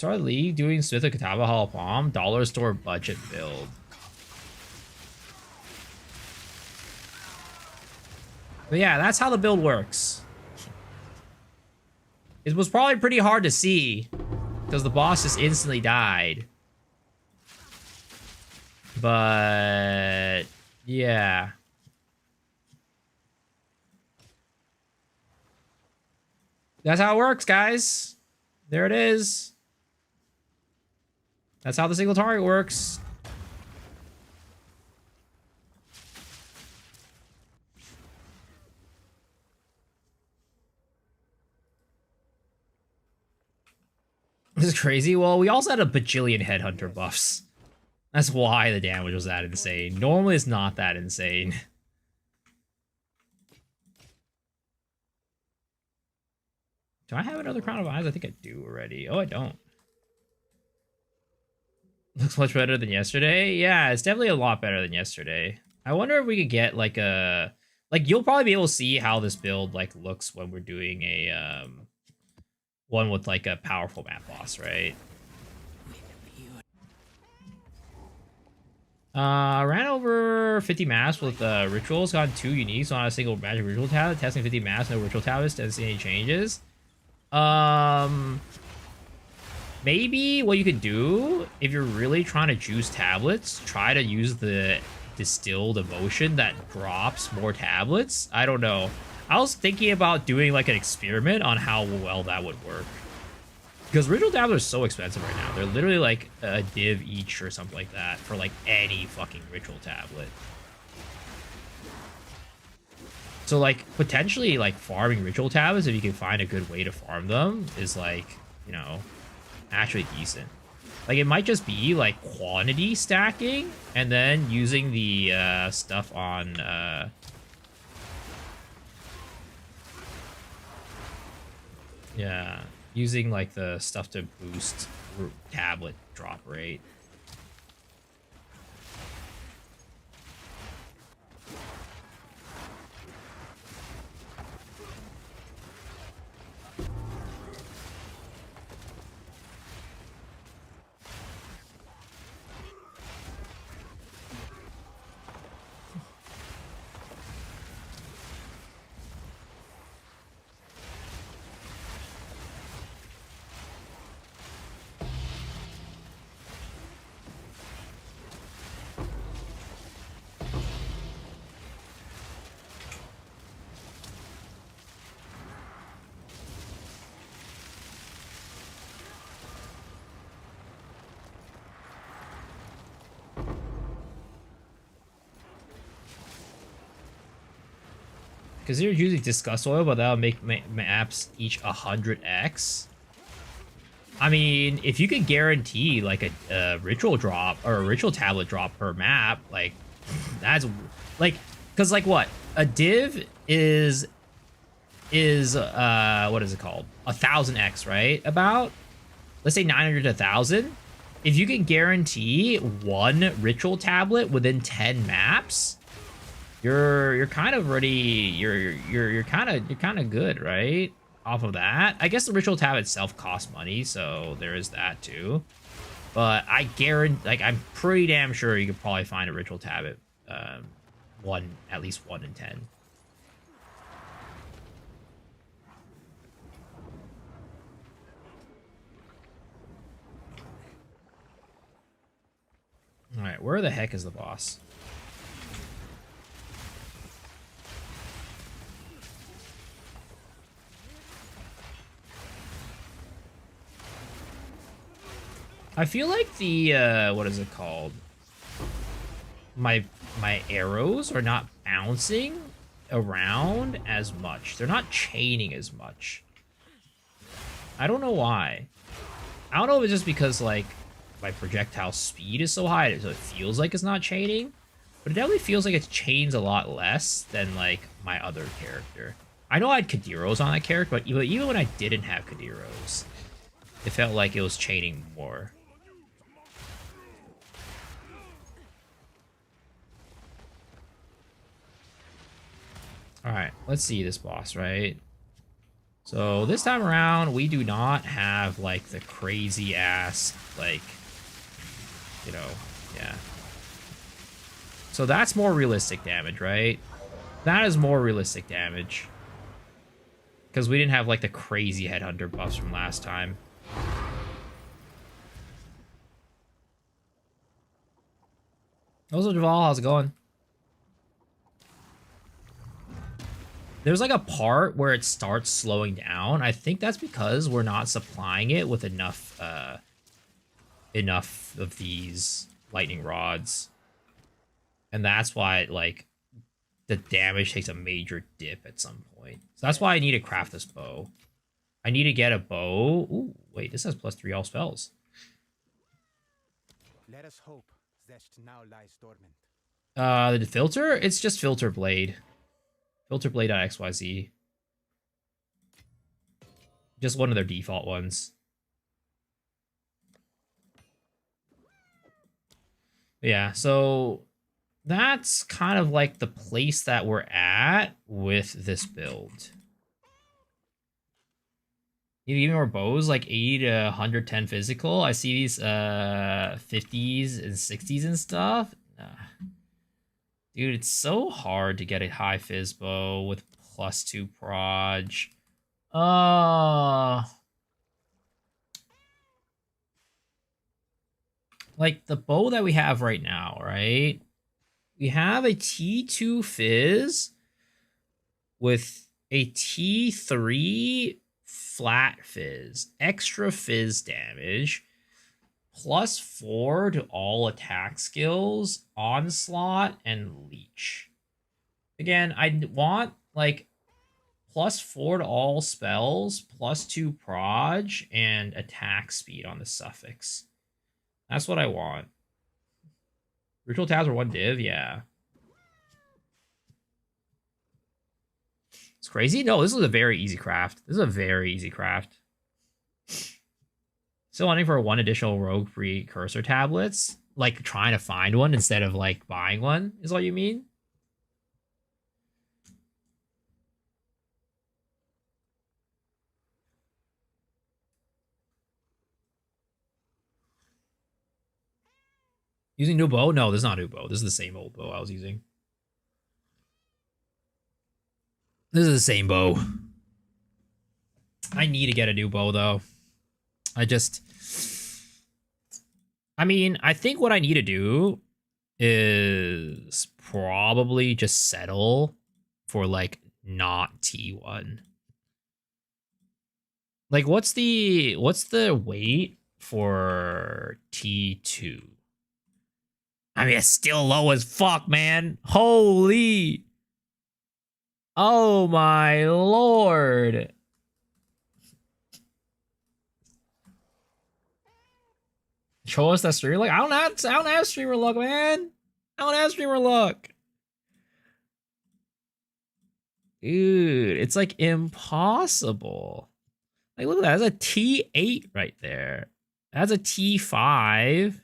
S1: Start league doing Smith of Kataba Hall Palm, dollar store budget build. But yeah, that's how the build works. It was probably pretty hard to see because the boss just instantly died. But yeah. That's how it works, guys. There it is. That's how the single target works. This is crazy. Well, we also had a bajillion headhunter buffs. That's why the damage was that insane. Normally, it's not that insane. Do I have another Crown of Eyes? I think I do already. Oh, I don't. Looks much better than yesterday. Yeah, it's definitely a lot better than yesterday. I wonder if we could get like a... Like, you'll probably be able to see how this build like looks when we're doing a... one with like a powerful map boss, right? Ran over 50 maps with rituals, got 2 uniques on a single magic ritual tablet, testing 50 maps, no ritual tablets, didn't see any changes. Maybe what you could do, if you're really trying to juice tablets, try to use the distilled emotion that drops more tablets. I don't know. I was thinking about doing like an experiment on how well that would work. Because ritual tablets are so expensive right now. They're literally like a div each or something like that for like any fucking ritual tablet. So like potentially like farming ritual tablets, if you can find a good way to farm them, is like, you know, actually decent. Like it might just be like quantity stacking and then using the stuff on yeah, using like the stuff to boost tablet drop rate. Because you're using Disgust Oil, but that'll make maps each 100x. I mean, if you could guarantee like a ritual drop or a ritual tablet drop per map, like that's like, because like what a div is what is it called? 1000x, right? About, let's say 900 to 1000. If you can guarantee one ritual tablet within 10 maps, you're kind of already you're kind of good, right? Off of that, I guess the ritual tab itself costs money, so there is that too. But I guarantee, like, I'm pretty damn sure you could probably find a ritual tab at at least 1 in 10. All right, where the heck is the boss? I feel like the what is it called? My arrows are not bouncing around as much. They're not chaining as much. I don't know why. I don't know if it's just because like my projectile speed is so high, so it feels like it's not chaining. But it definitely feels like it chains a lot less than like my other character. I know I had Kadiros on that character, but even when I didn't have Kadiros, it felt like it was chaining more. All right, let's see this boss, right? So this time around, we do not have like the crazy ass, like, you know, yeah. So that's more realistic damage, right? That is more realistic damage. Because we didn't have like the crazy headhunter buffs from last time. Also, Duval, how's it going? There's like a part where it starts slowing down. I think that's because we're not supplying it with enough enough of these lightning rods. And that's why like the damage takes a major dip at some point. So that's why I need to craft this bow. I need to get a bow. Ooh, wait, this has +3 all spells.
S2: Let us hope Zest now lies dormant.
S1: The filter? It's just filter blade. Filter blade.xyz. Just one of their default ones. Yeah, so that's kind of like the place that we're at with this build. You need more bows, like 80 to 110 physical. I see these 50s and 60s and stuff. Dude, it's so hard to get a high fizz bow with +2 proj. Like the bow that we have right now, right? We have a T2 fizz with a T3 flat fizz, extra fizz damage, +4 to all attack skills, onslaught, and leech. Again, I want like +4 to all spells, +2 proj, and attack speed on the suffix. That's what I want. Ritual tabs are 1 div, yeah. It's crazy. No, this is a very easy craft. This is a very easy craft. Still hunting for 1 additional rogue precursor tablets. Like trying to find one instead of like buying one is what you mean? Using new bow? No, this is not a new bow. This is the same old bow I was using. This is the same bow. I need to get a new bow though. I mean, I think what I need to do is probably just settle for like not T1. Like what's the weight for T2? I mean, it's still low as fuck, man. Holy. Oh my lord. Show us that streamer luck. I don't have streamer luck, man. I don't have streamer luck. Dude, it's like impossible. Like look at that. That's a T8 right there. That's a T5.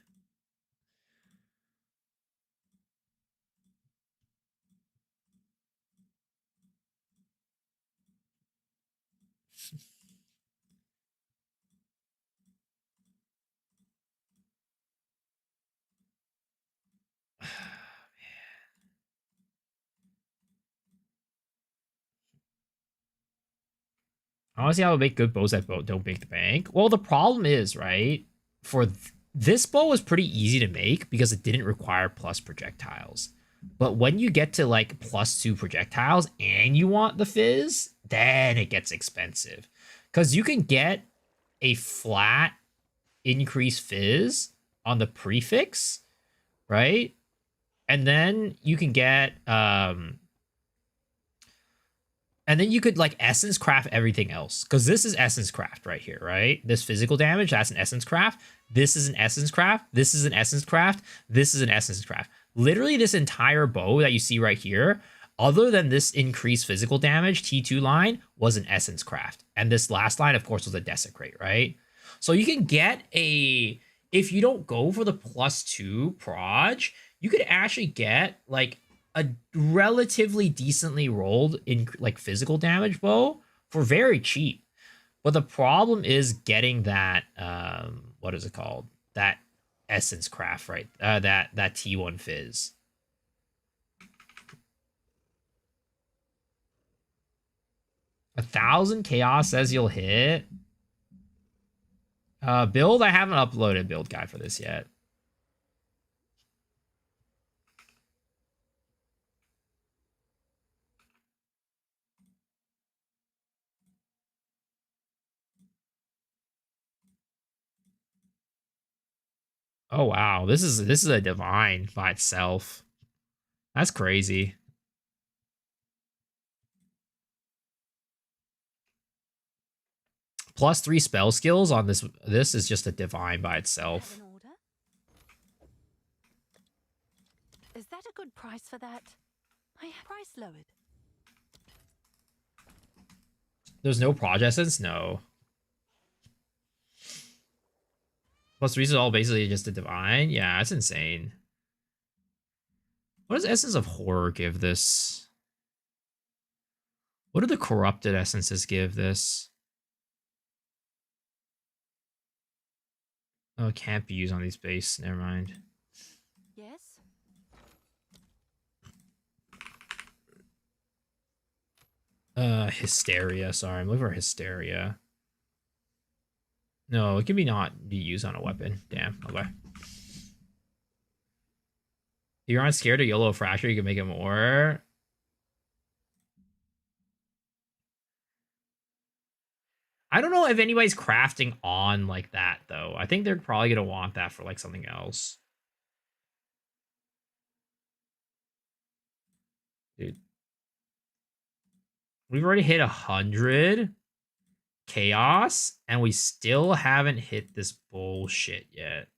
S1: Honestly, I would make good bows that don't make the bank. Well, the problem is, right, for this bow was pretty easy to make because it didn't require plus projectiles. But when you get to like +2 projectiles and you want the fizz, then it gets expensive. Because you can get a flat increase fizz on the prefix, right? And then you can get and then you could like essence craft everything else. Because this is essence craft right here, right? This physical damage, that's an essence craft. This is an essence craft. This is an essence craft. This is an essence craft. Literally this entire bow that you see right here, other than this increased physical damage, T2 line was an essence craft. And this last line, of course, was a desecrate, right? So you can get a, if you don't go for the +2 proj, you could actually get like a relatively decently rolled in like physical damage bow for very cheap. But the problem is getting that what is it called? That essence craft, right? That T1 fizz. A 1,000 chaos says you'll hit. Build, I haven't uploaded build guide for this yet. Oh wow, this is a divine by itself. That's crazy. +3 spell skills on this. This is just a divine by itself.
S6: Is that a good price for that? I price lowered.
S1: There's no Proj essence? No. +3 is all basically just a divine? Yeah, that's insane. What does Essence of Horror give this? What do the corrupted essences give this? Oh, it can't be used on these base. Never mind.
S6: Yes.
S1: Hysteria. Sorry, I'm looking for Hysteria. No, it can be not be used on a weapon. Damn. Okay. If you're not scared of YOLO Fracture, you can make it more. I don't know if anybody's crafting on like that, though. I think they're probably going to want that for like something else. Dude. We've already hit 100 chaos, and we still haven't hit this bullshit yet.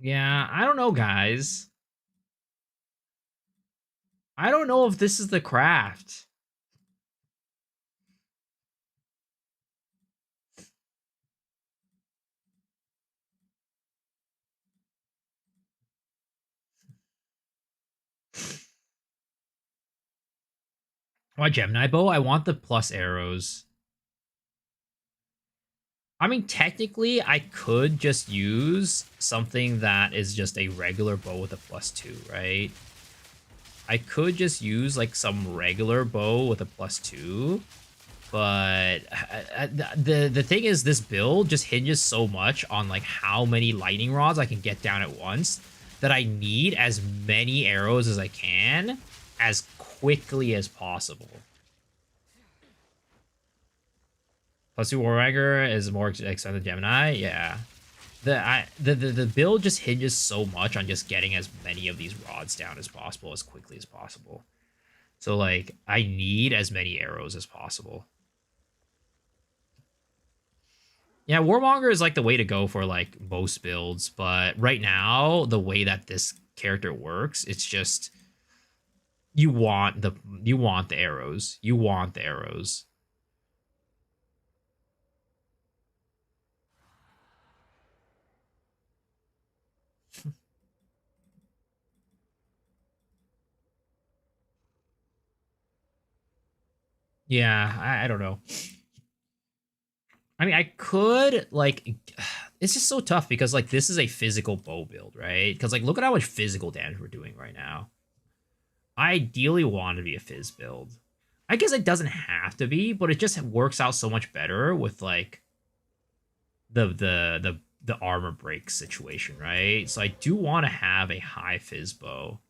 S1: Yeah, I don't know, guys. I don't know if this is the craft. Why Gemini bow? I want the plus arrows. I mean, technically, I could just use something that is just a regular bow with a +2, right? I could just use like some regular bow with a +2, but the thing is, this build just hinges so much on like how many lightning rods I can get down at once that I need as many arrows as I can as quickly as possible. +2 Warrior is more expensive than Gemini. Yeah. The build just hinges so much on just getting as many of these rods down as possible as quickly as possible. So like I need as many arrows as possible. Yeah, Warmonger is like the way to go for like most builds, but right now the way that this character works, it's just you want the arrows. You want the arrows. Yeah, I don't know. I mean, I could, like, it's just so tough because, like, this is a physical bow build, right? Because, like, look at how much physical damage we're doing right now. I ideally want to be a fizz build. I guess it doesn't have to be, but it just works out so much better with, like, the armor break situation, right? So I do want to have a high fizz bow.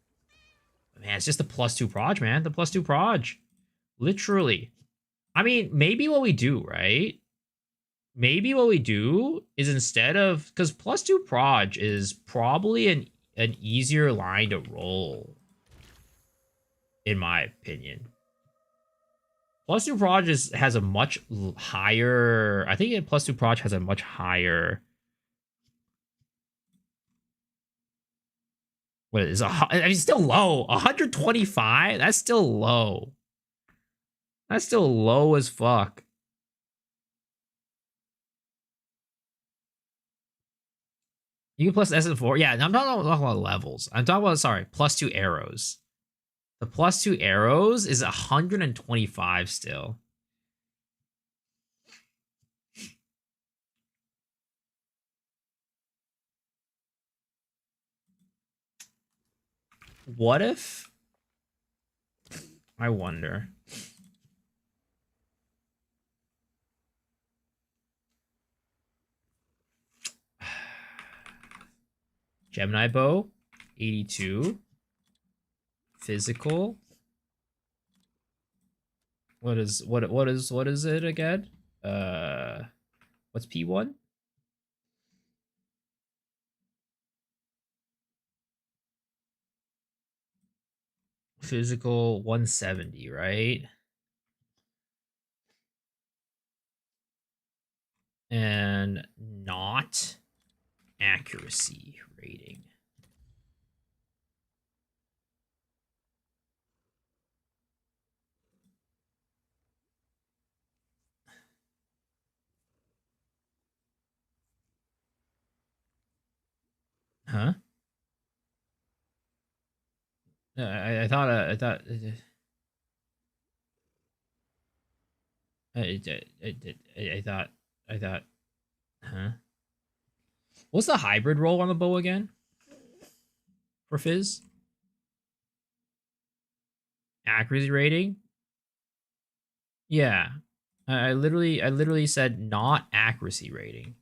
S1: Man, it's just the +2 proj, man. The +2 proj. Literally. I mean, maybe what we do, right? Maybe what we do is instead of... Because +2 proj is probably an easier line to roll. In my opinion. +2 proj has a much higher... I think +2 proj has a much higher... What is it? I mean, it's still low. 125? That's still low. That's still low as fuck. You can plus S4. Yeah, I'm not talking about levels. I'm talking about, sorry, +2 arrows. The +2 arrows is 125 still. What if? I wonder. Gemini bow, 82. Physical. What is it again? What's P1? Physical 170, right? And not accuracy rating. Huh? I thought I thought I thought huh? What's the hybrid roll on the bow again? For Fizz? Accuracy rating? Yeah. I literally said not accuracy rating.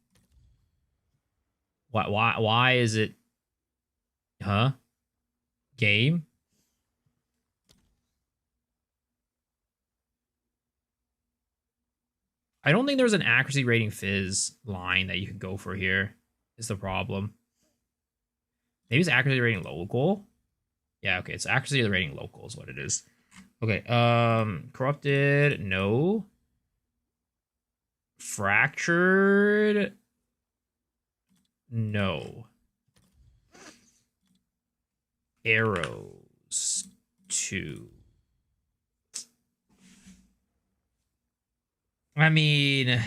S1: Why is it huh? Game? I don't think there's an accuracy rating Fizz line that you could go for here. Is the problem. Maybe it's accuracy rating local. Yeah, okay, it's accuracy rating local is what it is. Okay, corrupted, no. Fractured, no. Arrows, 2. I mean,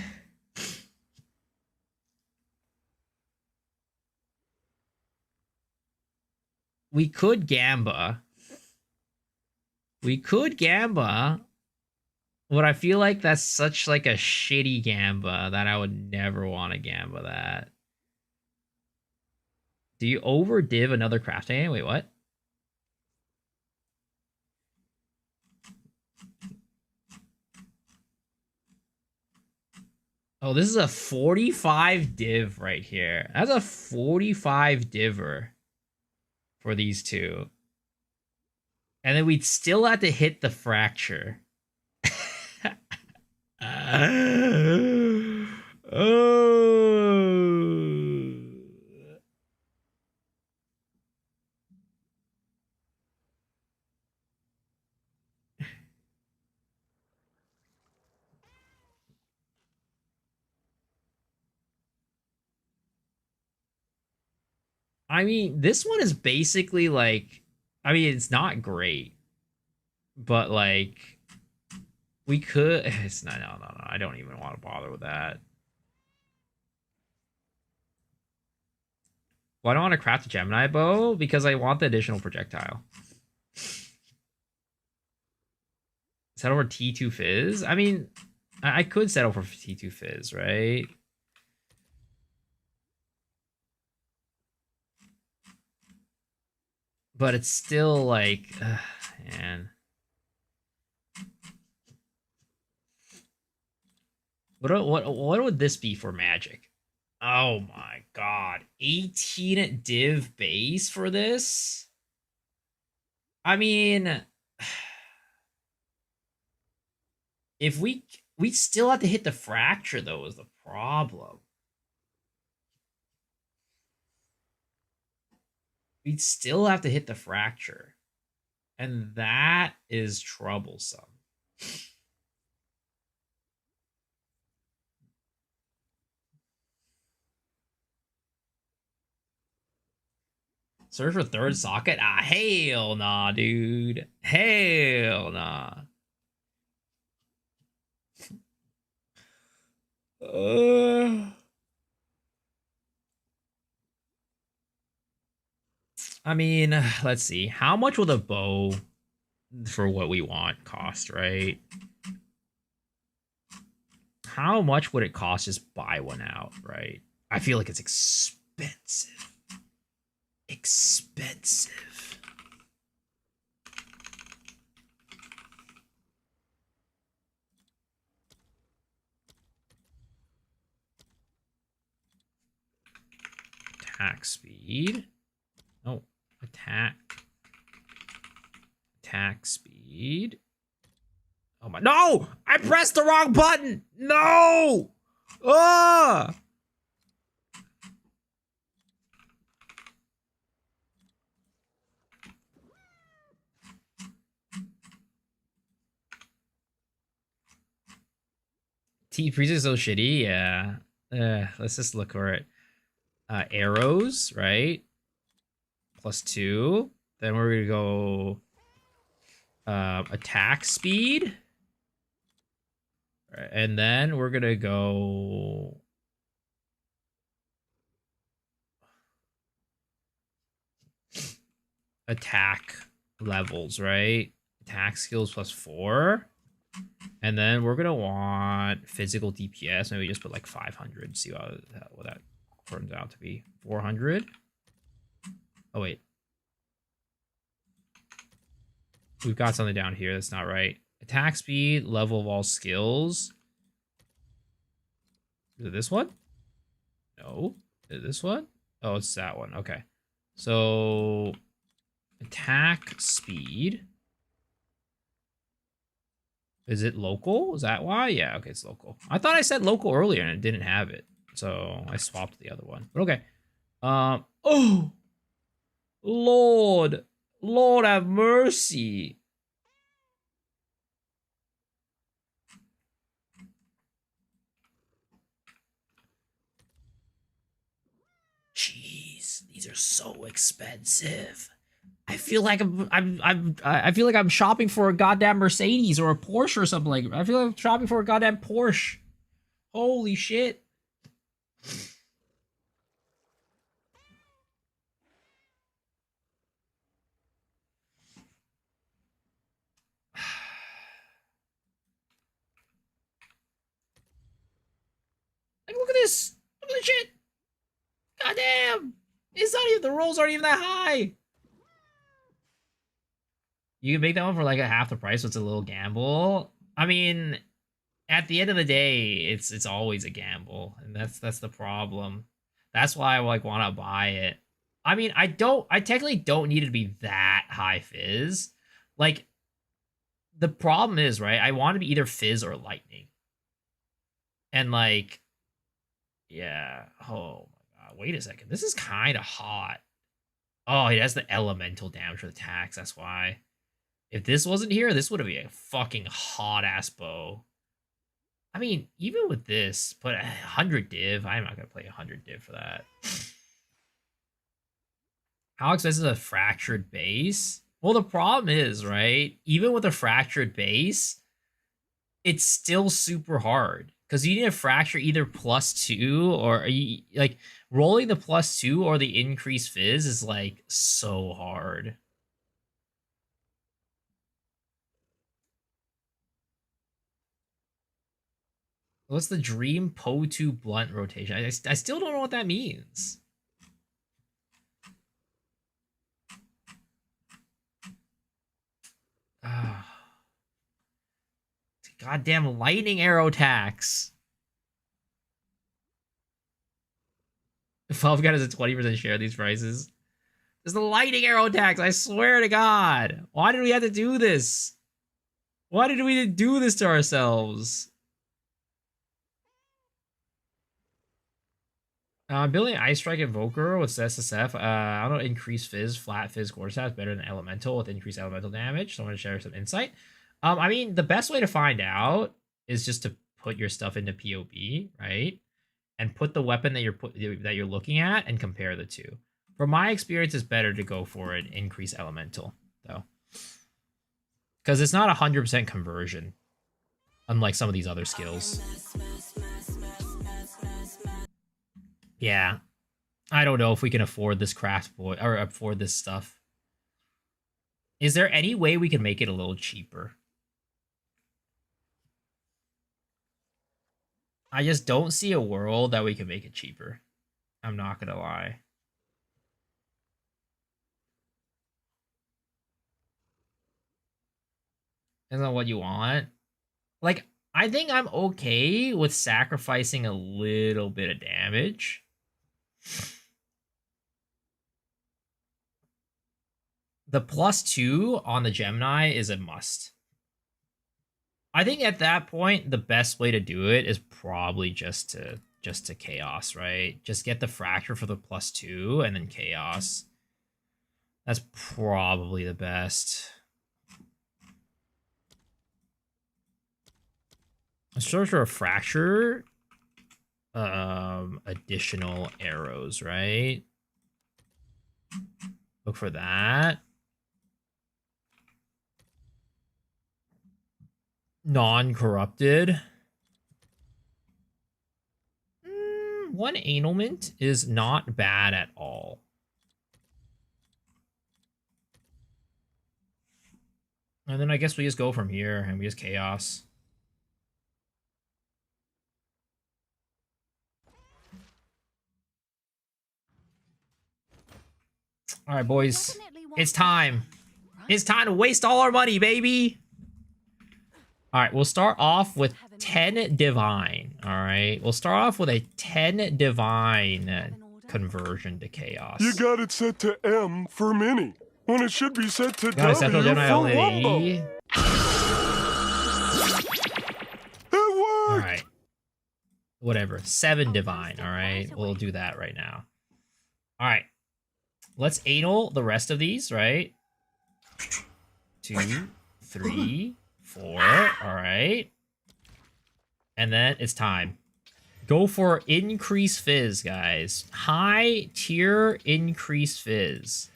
S1: we could Gamba. We could Gamba, but I feel like that's such like a shitty Gamba that I would never want to Gamba that. Do you over div another crafting? Wait, what? Oh, this is a 45 div right here. That's a 45 diver for these two. And then we'd still have to hit the fracture. Oh. I mean, this one is basically like, I mean, it's not great, but like, we could. It's not. No. I don't even want to bother with that. Well, I don't want to craft a Gemini bow because I want the additional projectile. Settle for T2 Fizz. I mean, I could settle for T2 Fizz, right? But it's still like, man. What would this be for Magic? Oh my god, 18 div base for this? I mean, if we still have to hit the fracture though is the problem. We'd still have to hit the fracture. And that is troublesome. Search for third socket? Ah, hell nah, dude. Hell nah. I mean, let's see. How much will the bow for what we want cost, right? How much would it cost just buy one out, right? I feel like it's expensive. Expensive. Attack speed. Oh, attack speed. Oh my, no! I pressed the wrong button! No! Ah! Prefix is so shitty, yeah. Let's just look for it. Arrows, right? +2. Then we're gonna go attack speed. And then we're gonna go attack levels, right? Attack skills +4. And then we're gonna want physical DPS. Maybe just put like 500. See what that turns out to be. 400. Oh wait, we've got something down here that's not right. Attack speed, level of all skills. Is it this one? No. Is it this one? Oh, it's that one. Okay. So attack speed. Is it local? Is that why? Yeah, okay, it's local. I thought I said local earlier and it didn't have it. So I swapped the other one. But okay. Oh! Lord. Lord have mercy. Jeez, these are so expensive. I feel like I feel like I'm shopping for a goddamn Mercedes or a Porsche or something like that. I feel like I'm shopping for a goddamn Porsche. Holy shit. Like, look at this. Look at this shit. Goddamn. It's not even, the rolls aren't even that high. You can make that one for like a half the price, so it's a little gamble. I mean, at the end of the day, it's always a gamble, and that's the problem. That's why I like want to buy it. I mean, I technically don't need it to be that high fizz. Like, the problem is, right, I want to be either fizz or lightning. And like, yeah, oh my god, wait a second. This is kind of hot. Oh, it has the elemental damage for the tax, that's why. If this wasn't here, this would have been a fucking hot-ass bow. I mean, even with this, put 100 div. I'm not going to play 100 div for that. How expensive is a fractured base? Well, the problem is, right, even with a fractured base, it's still super hard. Because you need a fracture either +2 or, like, rolling the +2 or the increased fizz is, like, so hard. What's the dream Po2 blunt rotation? I still don't know what that means. Goddamn lightning arrow tax. Valve got us a 20% share of these prices. There's the lightning arrow tax, I swear to God. Why did we have to do this? Why did we do this to ourselves? Building Ice Strike Invoker with SSF. I don't know, increase fizz, flat fizz quarter stats better than elemental with increased elemental damage. So I'm gonna share some insight. I mean, the best way to find out is just to put your stuff into POB, right? And put the weapon that you're looking at and compare the two. From my experience, it's better to go for an increased elemental, though. Because it's not 100% conversion, unlike some of these other skills. Yeah. I don't know if we can afford this craft boy or afford this stuff. Is there any way we can make it a little cheaper? I just don't see a world that we can make it cheaper. I'm not gonna lie. Isn't that what you want? Like, I think I'm okay with sacrificing a little bit of damage. The +2 on the Gemini is a must. I think at that point, the best way to do it is probably just to chaos, right? Just get the fracture for the +2 and then chaos. That's probably the best. Let's search for a fracture. Additional arrows, right? Look for that. Non-corrupted. One annulment is not bad at all. And then I guess we just go from here and we just chaos. All right, boys. It's time. It's time to waste all our money, baby. All right, we'll start off with 10 divine. All right, we'll start off with a 10 divine conversion to chaos.
S7: You got it set to M for mini, when it should be set to
S1: Got a Central
S7: W
S1: Gemini
S7: for
S1: only.
S7: Wumbo. It
S1: All
S7: worked!
S1: right. Whatever. 7 divine. All right, we'll do that right now. All right. Let's anal the rest of these, right? 2, 3, 4. All right. And then it's time. Go for increase fizz, guys. High tier increase fizz.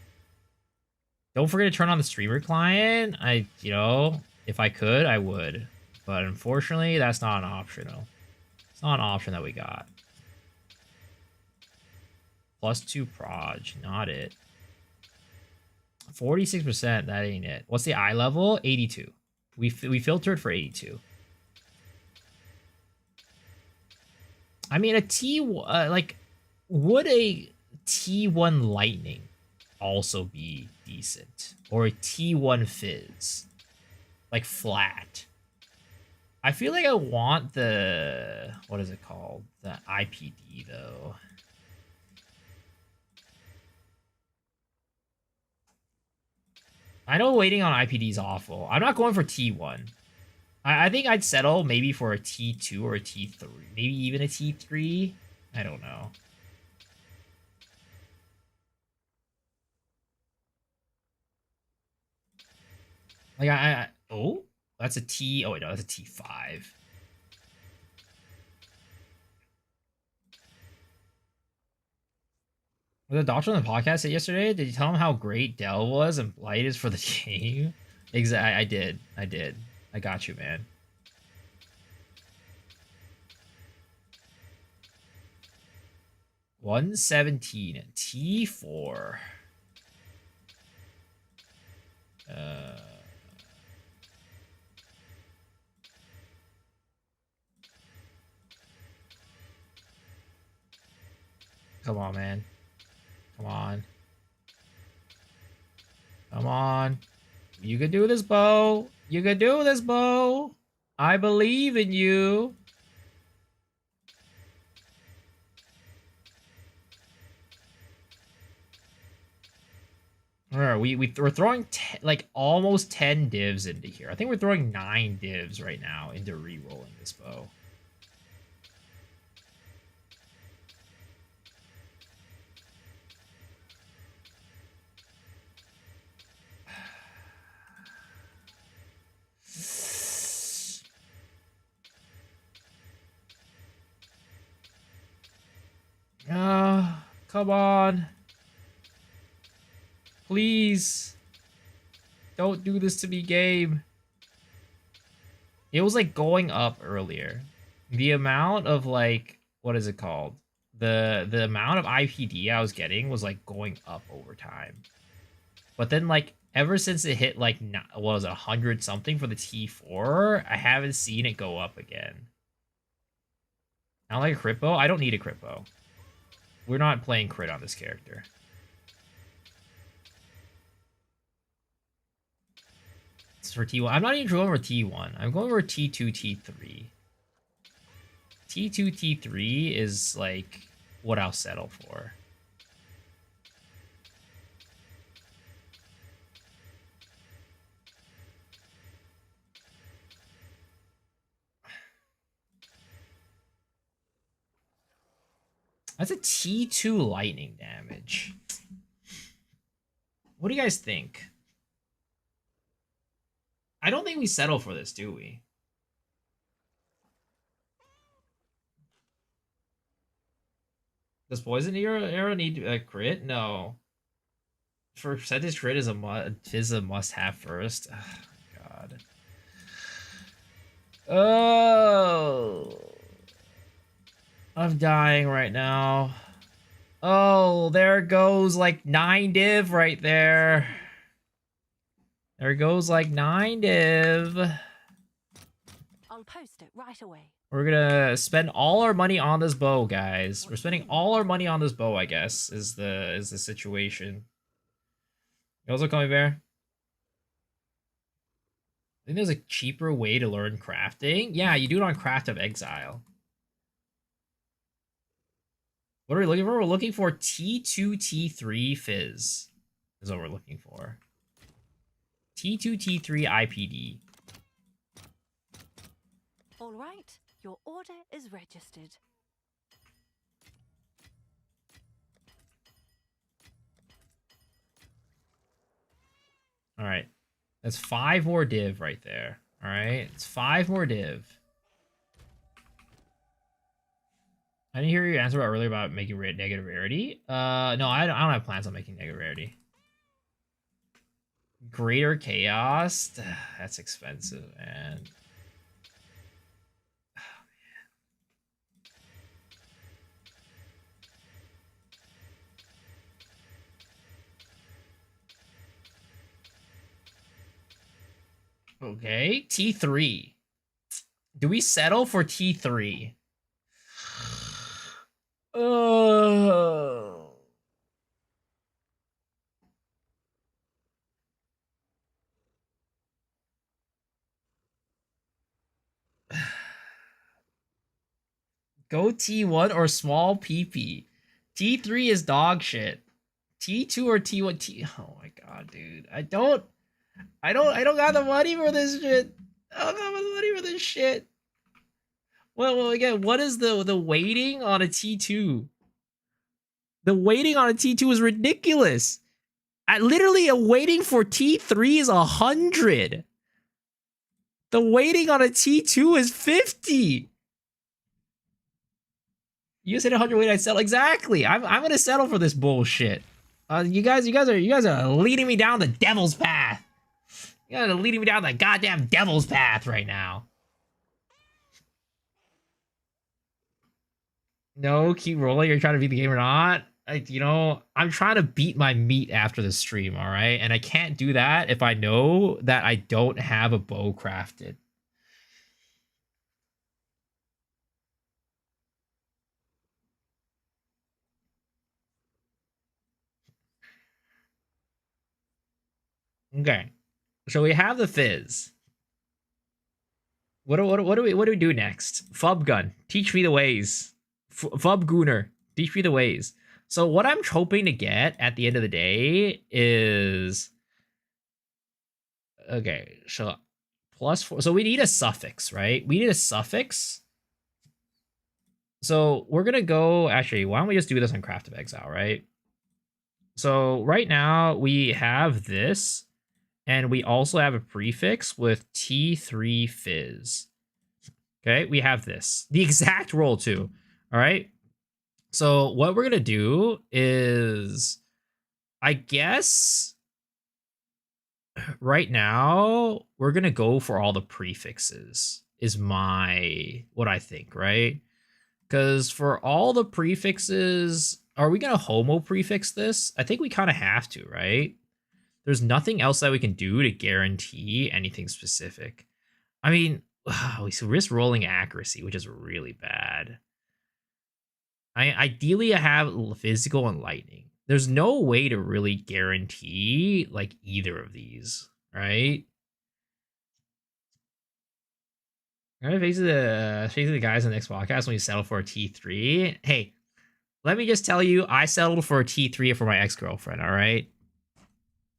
S1: Don't forget to turn on the streamer client. If I could, I would. But unfortunately, that's not an optional. It's not an option that we got. +2 proj, not it. 46%, that ain't it. What's the eye level? 82. We filtered for 82. I mean, would a T1 lightning also be decent? Or a T1 fizz? Like flat. I feel like I want the, what is it called? The IPD though. I know waiting on IPD is awful. I'm not going for T1. I think I'd settle maybe for a T2 or a T3. Maybe even a T3. I don't know. Like, oh, that's a T. Oh, wait, no, that's a T5. Was the doctor on the podcast said yesterday? Did you tell him how great Dell was and Blight is for the game? Exactly. I did. I got you, man. $117 T4. Come on, man. Come on. Come on. You can do this, Bo. You can do this, Bo. I believe in you. We're throwing like almost 10 divs into here. I think we're throwing 9 divs right now into re-rolling this bow. Come on. Please. Don't do this to me, game. It was like going up earlier. The amount of like, what is it called? the amount of IPD I was getting was like going up over time. But then like ever since it hit like what was it, 100 something for the T4, I haven't seen it go up again. I don't like a crit bow. I don't need a crit bow. We're not playing crit on this character. It's for T1. I'm not even going for T1. I'm going for T2, T3. T2, T3 is like what I'll settle for. That's a T2 lightning damage. What do you guys think? I don't think we settle for this, do we? Does Poison Arrow need a crit? No. For percentage crit is a must-have first. Oh, God. Oh. I'm dying right now. Oh, there goes like 9 div right there. There goes like 9 div.
S6: I'll post it right away.
S1: We're gonna spend all our money on this bow, guys. We're spending all our money on this bow, I guess, is the situation. You also call me Bear? I think there's a cheaper way to learn crafting. Yeah, you do it on Craft of Exile. What are we looking for? We're looking for T2, T3 Fizz. Is what we're looking for. T2, T3 IPD.
S6: All right, your order is registered.
S1: All right. That's 5 more div right there. All right. It's 5 more div. I didn't hear your answer earlier about making negative rarity. No, I don't have plans on making negative rarity. Greater Chaos. That's expensive, man. Okay, T3. Do we settle for T3? Oh. Go T1 or small PP. T3 is dog shit. T2 or T1 Oh my god, dude. I don't got the money for this shit. I don't got the money for this shit. Well, again, what is the waiting on a T2? The waiting on a T2 is ridiculous. Literally, a waiting for T3 is 100. The waiting on a T2 is 50. You said 100 wait, I settle. Exactly. I'm gonna settle for this bullshit. You guys are leading me down the devil's path. You guys are leading me down the goddamn devil's path right now. No, keep rolling. You're trying to beat the game or not? I'm trying to beat my meat after the stream, all right? And I can't do that if I know that I don't have a bow crafted. Okay. So we have the Fizz. What do we do next? Fub Gun. Teach me the ways. Fub Gooner. Teach me the ways. So what I'm hoping to get at the end of the day is, okay, so +4. So we need a suffix, right? We need a suffix. So we're gonna go, actually, why don't we just do this on Craft of Exile, right? So right now we have this, and we also have a prefix with T3 Fizz. Okay, we have this. The exact roll too, all right? So what we're going to do is, I guess, right now, we're going to go for all the prefixes, is what I think, right? Because for all the prefixes, are we going to homo prefix this? I think we kind of have to, right? There's nothing else that we can do to guarantee anything specific. I mean, we risk rolling accuracy, which is really bad. Ideally, I have physical and lightning. There's no way to really guarantee like either of these, right? I'm gonna face the guys on the next podcast when you settle for a T3. Hey, let me just tell you, I settled for a T3 for my ex-girlfriend, all right?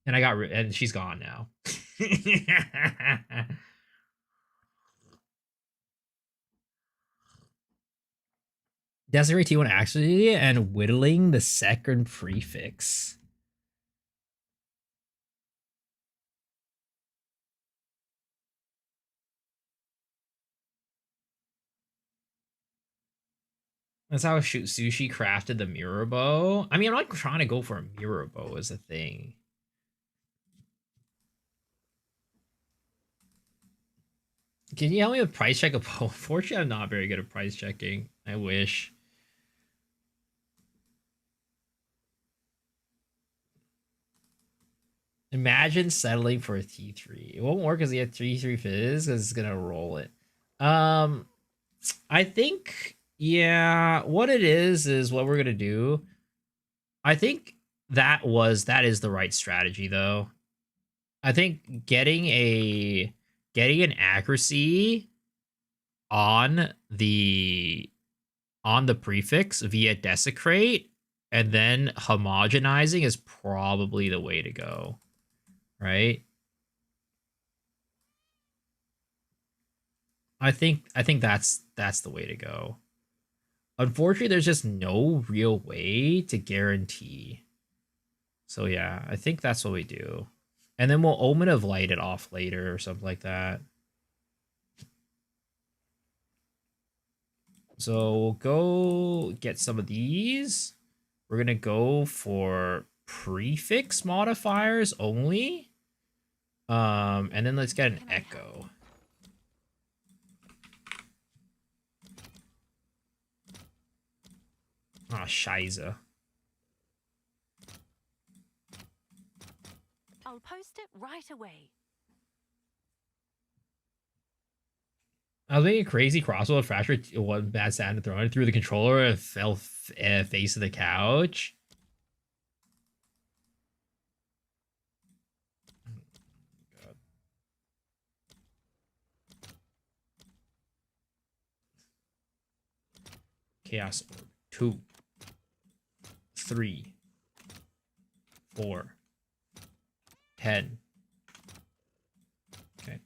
S1: And and she's gone now. Desiree T1 actually and whittling the second prefix. That's how Sushi crafted the mirror bow. I mean, I'm not trying to go for a mirror bow as a thing. Can you help me with price check a bow? Unfortunately, I'm not very good at price checking. I wish. Imagine settling for a T3. It won't work because you have T3 fizz because it's gonna roll it. I think, yeah, what it is what we're gonna do. I think that is the right strategy though. I think getting an accuracy on the prefix via desecrate and then homogenizing is probably the way to go. Right? I think that's the way to go. Unfortunately, there's just no real way to guarantee. So yeah, I think that's what we do. And then we'll Omen of Light it off later or something like that. So we'll go get some of these. We're going to go for prefix modifiers only. And then let's get an echo. Ah, Shiza.
S6: I'll post it right away.
S1: I was making a crazy crossbow with Fracture one bad sound thrown it through the controller and fell face of the couch. God. Chaos Orb. 2, 3, 4, 10. Okay,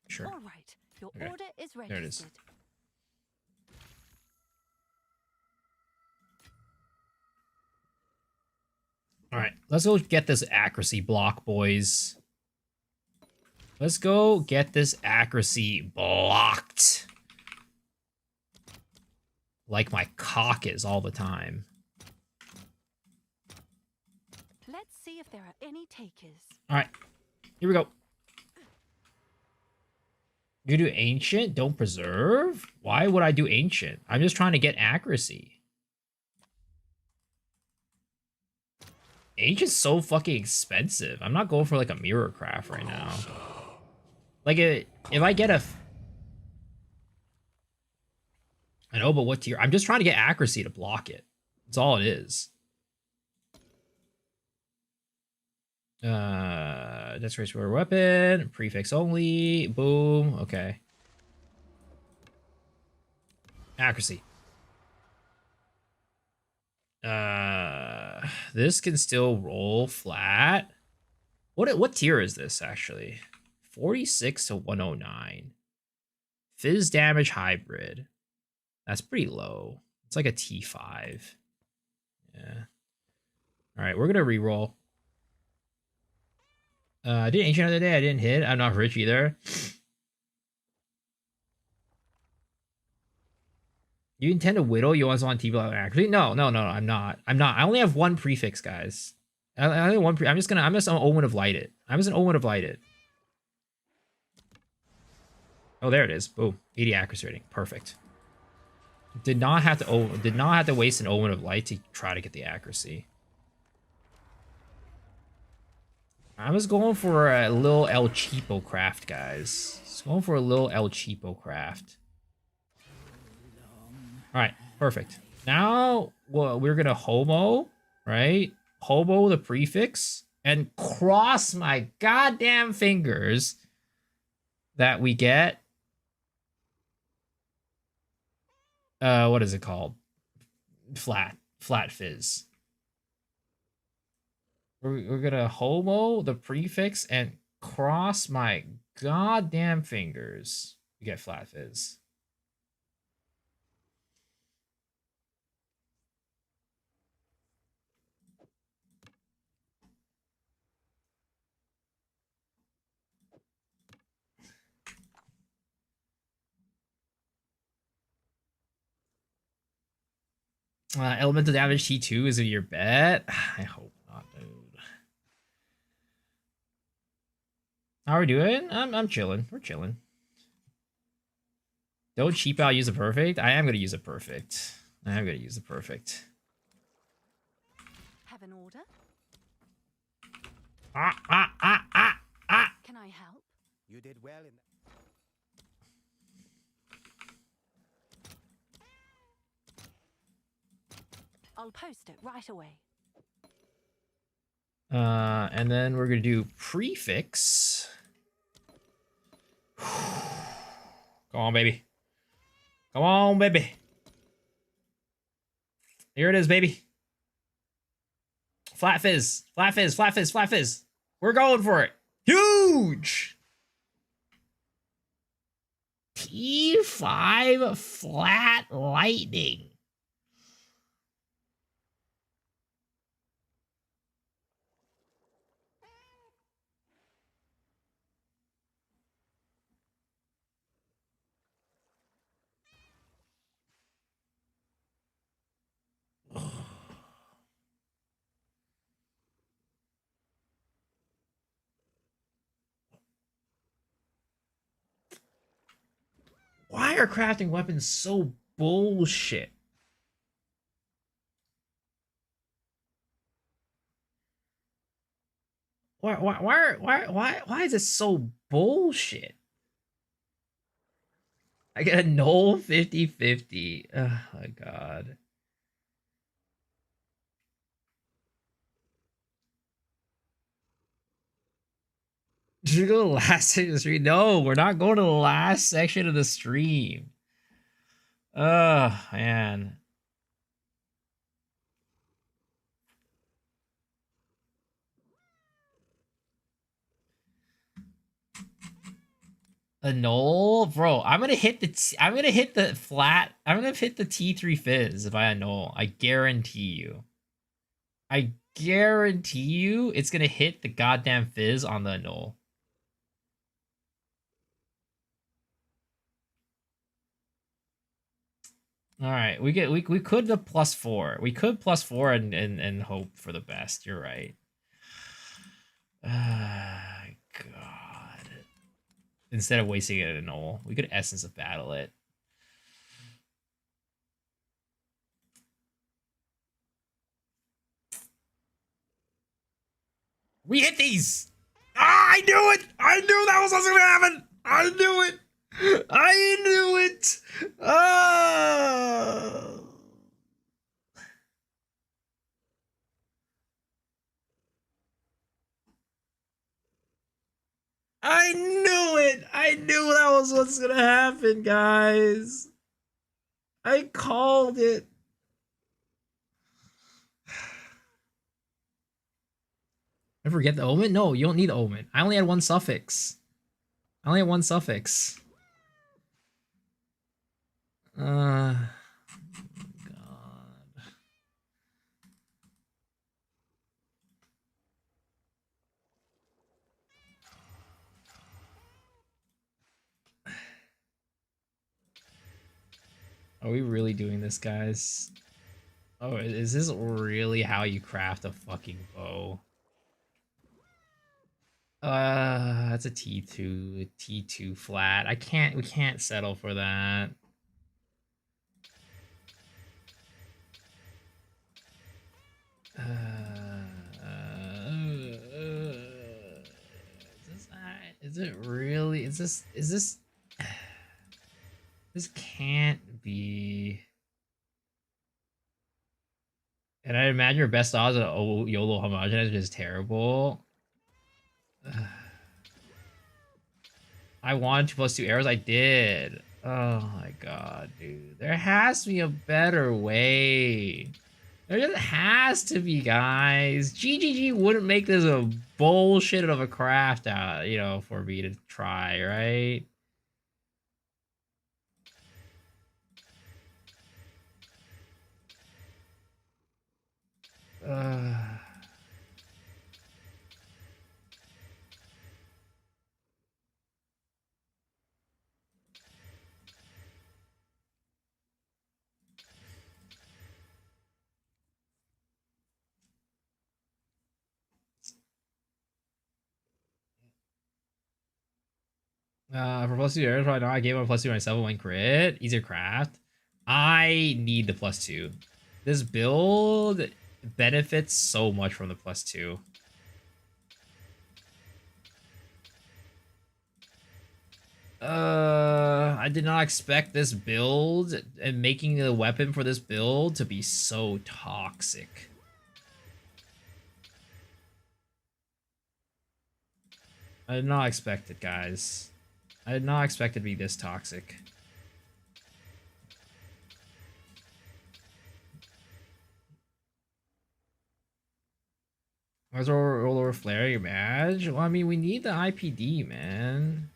S1: sure.
S6: All right, your
S1: Okay.
S6: order is registered.
S1: There it is. All right, let's go get this accuracy block, boys. Let's go get this accuracy blocked. Like my cock is all the time.
S6: Let's see if there are any takers.
S1: All right, here we go. You do ancient, don't preserve? Why would I do ancient? I'm just trying to get accuracy. Ancient's so fucking expensive. I'm not going for like a mirror craft right now. Like if I get a... I know, but what tier? I'm just trying to get accuracy to block it. That's all it is. That's rare weapon. Prefix only. Boom. Okay. Accuracy. This can still roll flat. What tier is this actually? 46 to 109. Fizz damage hybrid. That's pretty low. It's like a T5. Yeah. All right, we're gonna reroll. I did ancient the other day. I didn't hit. I'm not rich either. You intend to whittle? You also want TV accuracy? No, I'm not. I only have one prefix, guys. I only have one. I'm just an Omen of Light it. I'm just an Omen of Light it. Oh, there it is. Boom. 80 accuracy rating. Perfect. Did not have to waste an Omen of Light to try to get the accuracy. I was going for a little El Cheapo craft, guys. Just going for a little El Cheapo craft. All right, perfect. Now, well, we're gonna hobo, right? Hobo the prefix and cross my goddamn fingers that we get. What is it called? Flat fizz. We're gonna hobo the prefix and cross my goddamn fingers. We get flat fizz. Elemental damage T2 is it your bet? I hope not, dude. How are we doing? I'm chilling. We're chilling. Don't cheap out use a perfect. I am gonna use a perfect.
S6: Have an order? Can I help?
S2: You did well in
S6: I'll post it right away.
S1: And then we're gonna do prefix. Come on, baby. Come on, baby. Here it is, baby. Flat fizz. Flat fizz. Flat fizz. Flat fizz. We're going for it. Huge. T5 flat lightning. Why are crafting weapons so bullshit? Why is it so bullshit? I get a null 50-50. Oh my god. Should we go to the last section of the stream? No, we're not going to the last section of the stream. Oh, man. A null? Bro, I'm gonna hit the T3 fizz if I annul. I guarantee you. I guarantee you it's gonna hit the goddamn fizz on the annul. All right, we could the +4. We could +4 and hope for the best. You're right. God. Instead of wasting it at a null, we could Essence of Battle it. We hit these! Ah, I knew it! I knew that was what's gonna happen! I knew it! I knew it! Oh! I knew it! I knew that was what's gonna happen, guys! I called it! I forget the omen? No, you don't need the omen. I only had one suffix. God. Are we really doing this, guys? Oh, is this really how you craft a fucking bow? That's a T2 flat. We can't settle for that. Is it really? Is this? This can't be. And I imagine your best odds of YOLO homogenous is just terrible. I wanted 2+2 arrows. I did. Oh my god, dude. There has to be a better way. There just has to be, guys. GGG wouldn't make this a bullshit of a craft out, you know, for me to try, right? For +2 arrows right now, I gave him a +2 myself one crit. Easier craft. I need the +2. This build benefits so much from the +2. I did not expect this build and making the weapon for this build to be so toxic. I did not expect it, guys. I did not expect it to be this toxic. Where's our flaring badge? Well, I mean, we need the IPD, man.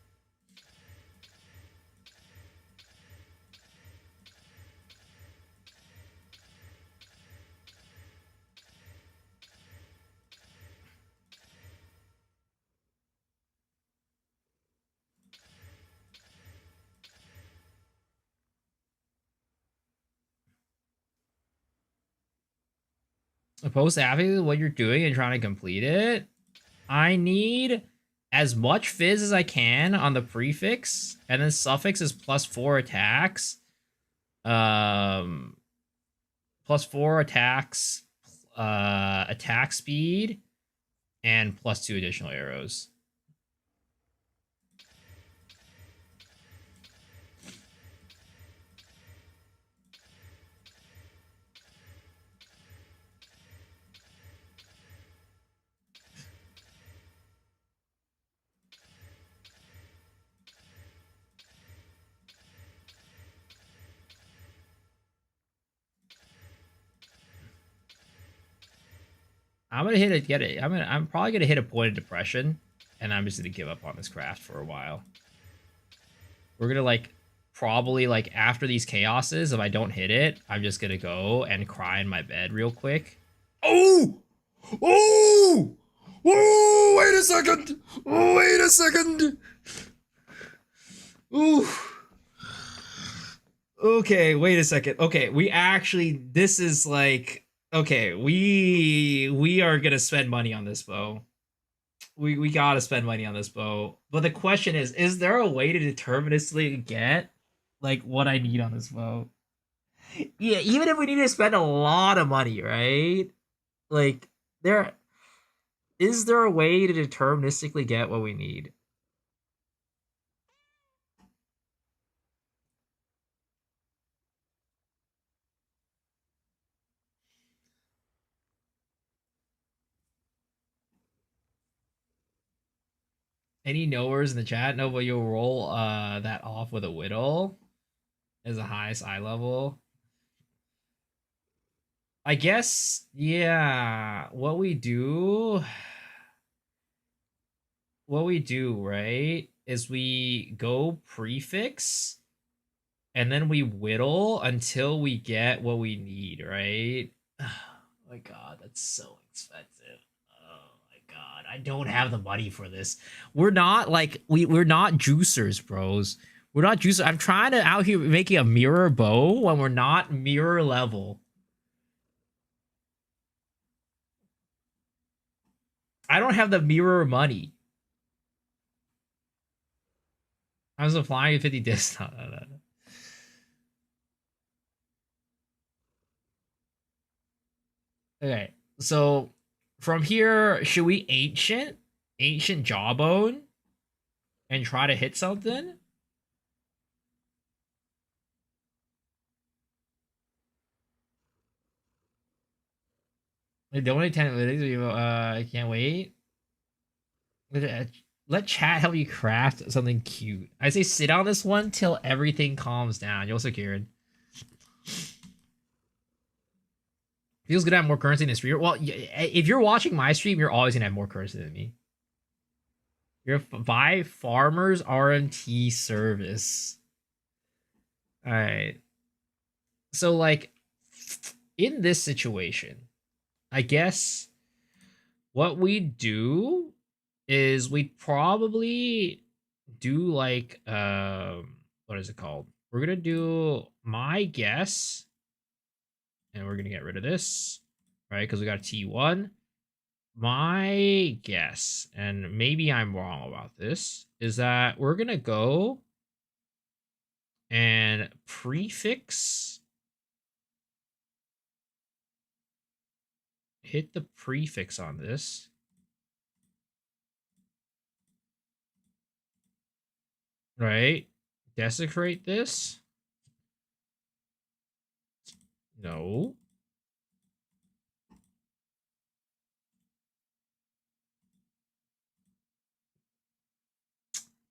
S1: Opposed to having what you're doing and trying to complete it, I need as much fizz as I can on the prefix, and then suffix is +4 attacks. +4 attacks, attack speed, and +2 additional arrows. I'm gonna I'm probably gonna hit a point of depression, and I'm just gonna give up on this craft for a while. We're gonna like probably like after these chaoses, if I don't hit it, I'm just gonna go and cry in my bed real quick.
S4: Oh! Oh! Oh! Wait a second! Wait a second!
S1: Ooh. Okay, wait a second. Okay, we actually, this is like, okay, we are gonna spend money on this bow. We gotta spend money on this bow. But the question is there a way to deterministically get like what I need on this bow? Yeah, even if we need to spend a lot of money, right? Like, is there a way to deterministically get what we need? Any knowers in the chat know, but you'll roll that off with a whittle as the highest eye level. I guess, yeah, what we do, right, is we go prefix and then we whittle until we get what we need, right? Oh my god, that's so expensive. Oh my god, I don't have the money for this. We're not like we're not juicers, bros. We're not juicers. I'm trying to out here making a mirror bow when we're not mirror level. I don't have the mirror money. I was applying 50 disc. No. Okay, so from here, should we ancient jawbone? and try to hit something. Like, only 10 minutes. I can't wait. Let chat help you craft something cute. I say sit on this one till everything calms down. You'll secure it. Feels good to have more currency in the stream. Well, if you're watching my stream, you're always gonna have more currency than me. You're buy farmers RMT service. All right. So like in this situation, I guess what we do is we probably do like what is it called? We're gonna do my guess, and we're gonna get rid of this, right? Because we got a T1. My guess, and maybe I'm wrong about this, is that we're gonna go and prefix, hit the prefix on this. Right? Desecrate this? No.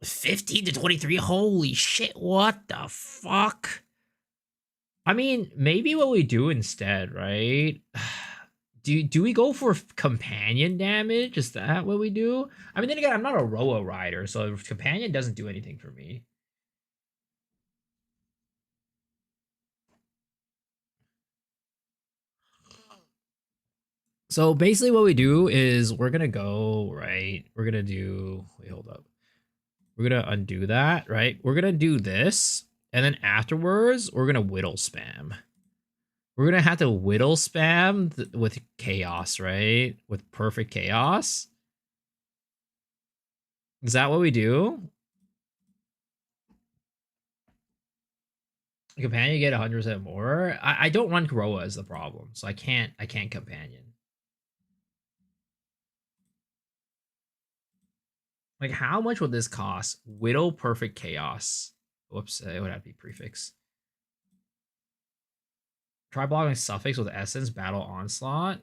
S1: $15 to $23. Holy shit, what the fuck? I mean, maybe what we do instead, right? Do we go for companion damage? Is that what we do? I mean, then again, I'm not a Roa rider, so companion doesn't do anything for me. So basically what we do is we're gonna go, right? We're gonna do, wait, hold up. We're gonna undo that, right? We're gonna do this, and then afterwards, we're gonna whittle spam. We're gonna have to whittle spam with chaos, right? With perfect chaos. Is that what we do? Companion get 100% more. I don't run Kuroa is the problem, so I can't companion. Like, how much would this cost? Whittle perfect chaos. Whoops, it would have to be prefix. Try blocking suffix with essence, battle onslaught.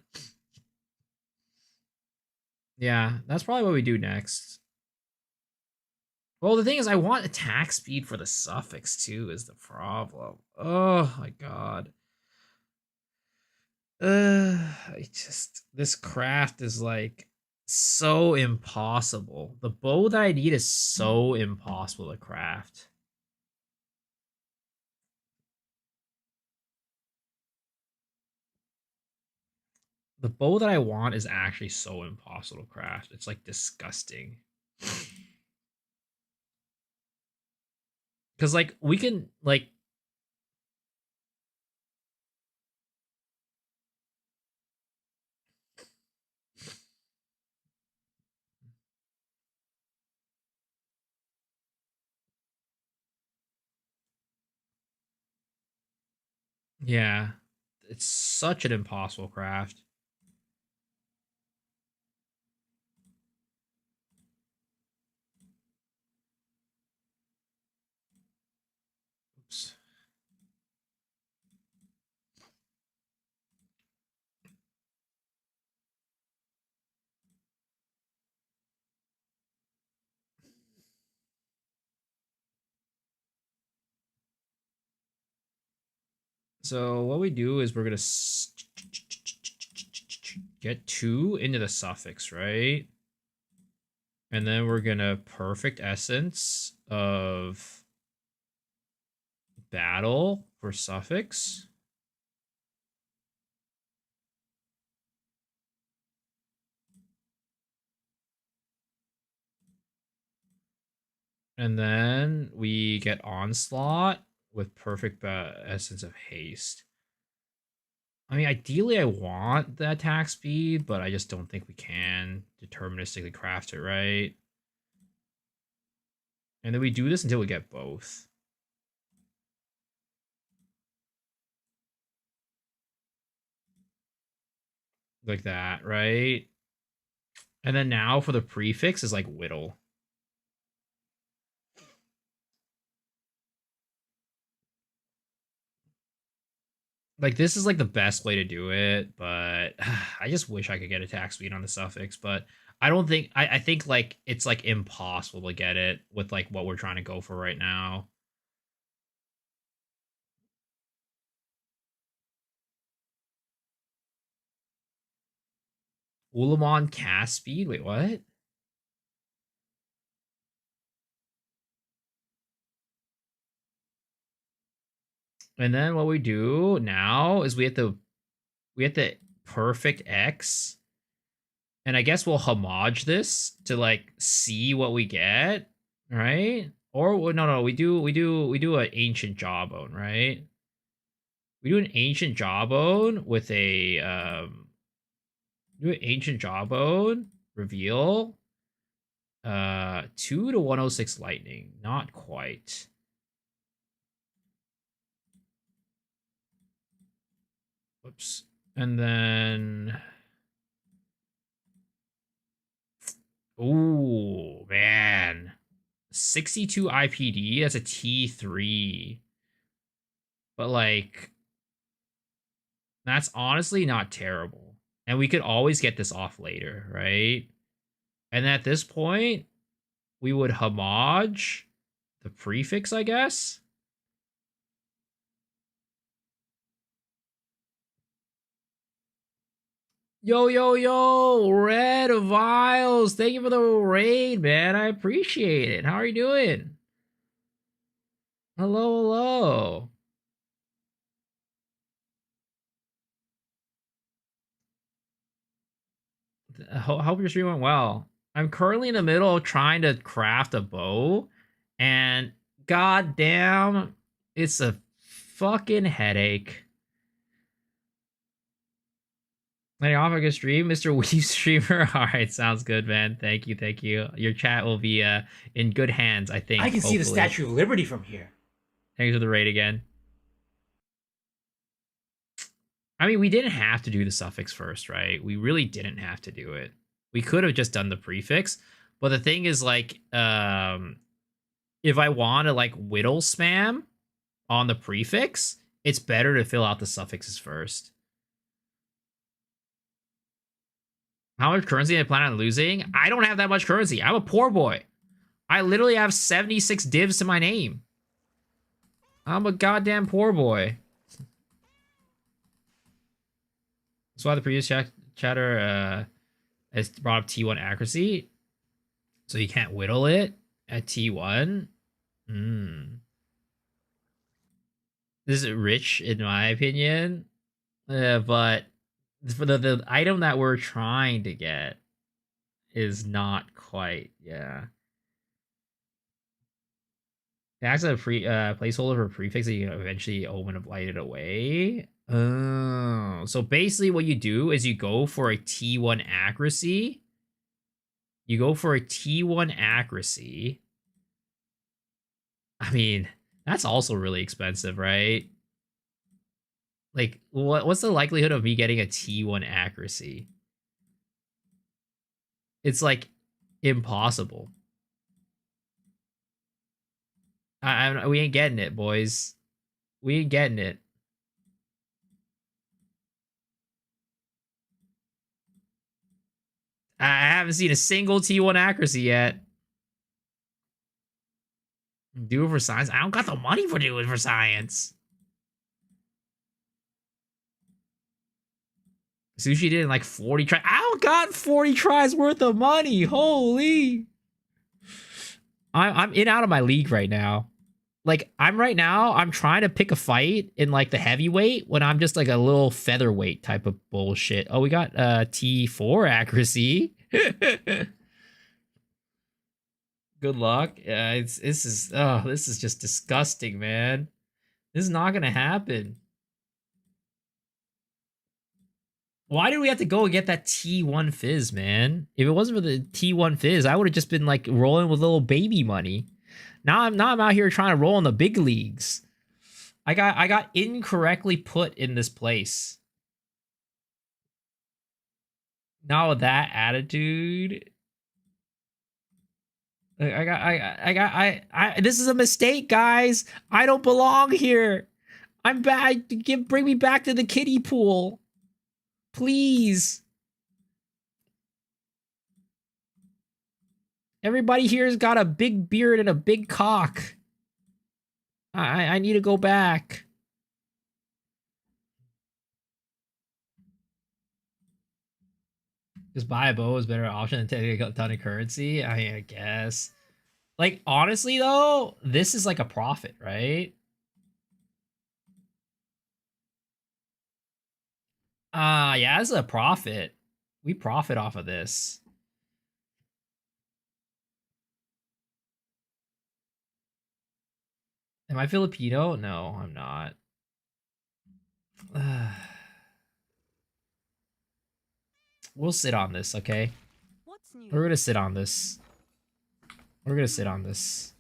S1: Yeah, that's probably what we do next. Well, the thing is, I want attack speed for the suffix too, is the problem. Oh my god. This craft is like so impossible. The bow that I need is so impossible to craft. The bow that I want is actually so impossible to craft. It's like disgusting. Because like we can like yeah, it's such an impossible craft. Oops. So what we do is we're gonna get 2 into the suffix, right? And then we're gonna perfect essence of battle for suffix. And then we get onslaught with perfect essence of haste. I mean, ideally I want the attack speed, but I just don't think we can deterministically craft it right. And then we do this until we get both. Like that, right? And then now for the prefix is like whittle. Like, this is like the best way to do it, but I just wish I could get attack speed on the suffix, but I don't think I think like it's like impossible to get it with like what we're trying to go for right now. Ulamon cast speed? Wait, what? And then what we do now is we have the perfect X. And I guess we'll homage this to like see what we get, right? Or no, we do an ancient jawbone, right? We do an ancient jawbone with a do an ancient jawbone reveal 2 to 106 lightning. Not quite. Whoops. And then ooh, man. 62 IPD, that's a T3. But like that's honestly not terrible. And we could always get this off later, right? And at this point, we would homage the prefix, I guess. Yo, Red Vials. Thank you for the raid, man. I appreciate it. How are you doing? Hello. I hope your stream went well. I'm currently in the middle of trying to craft a bow, and goddamn, it's a fucking headache. Letting off a good stream, Mr. Weave Streamer. All right, sounds good, man. Thank you. Your chat will be in good hands, I think.
S8: I can see the Statue of Liberty from here.
S1: Thanks for the raid again. I mean, we didn't have to do the suffix first, right? We really didn't have to do it. We could have just done the prefix. But the thing is, like, if I want to, like, whittle spam on the prefix, it's better to fill out the suffixes first. How much currency I plan on losing? I don't have that much currency. I'm a poor boy. I literally have 76 divs to my name. I'm a goddamn poor boy. That's why the previous chatter has brought up T1 accuracy. So you can't whittle it at T1. This is rich, in my opinion. But for the item that we're trying to get is not quite, yeah. That's a placeholder for prefix that you can eventually open and blight it away. Oh, so basically what you do is you go for a T1 accuracy. You go for a T1 accuracy. I mean, that's also really expensive, right? Like, what's the likelihood of me getting a T1 accuracy? It's like impossible. We ain't getting it, boys. We ain't getting it. I haven't seen a single T1 accuracy yet. Do it for science. I don't got the money for doing it for science. Sushi did in like 40 tries. I don't got 40 tries worth of money. Holy. I'm in out of my league right now. Like, I'm trying to pick a fight in like the heavyweight when I'm just like a little featherweight type of bullshit. Oh, we got T4 accuracy. Good luck. This is just disgusting, man. This is not gonna happen. Why did we have to go and get that T1 fizz, man? If it wasn't for the T1 fizz, I would have just been like rolling with little baby money. Now I'm out here trying to roll in the big leagues. I got incorrectly put in this place. Now with that attitude, this is a mistake, guys. I don't belong here. I'm bad. Bring me back to the kiddie pool. Please. Everybody here's got a big beard and a big cock. I need to go back. Just buy a bow is a better option than taking a ton of currency. I guess. Like, honestly, though, this is like a profit, right? Yeah, this is a profit. We profit off of this. Am I Filipino? No, I'm not. We'll sit on this, okay?
S6: What's new?
S1: We're gonna sit on this. We're gonna sit on this.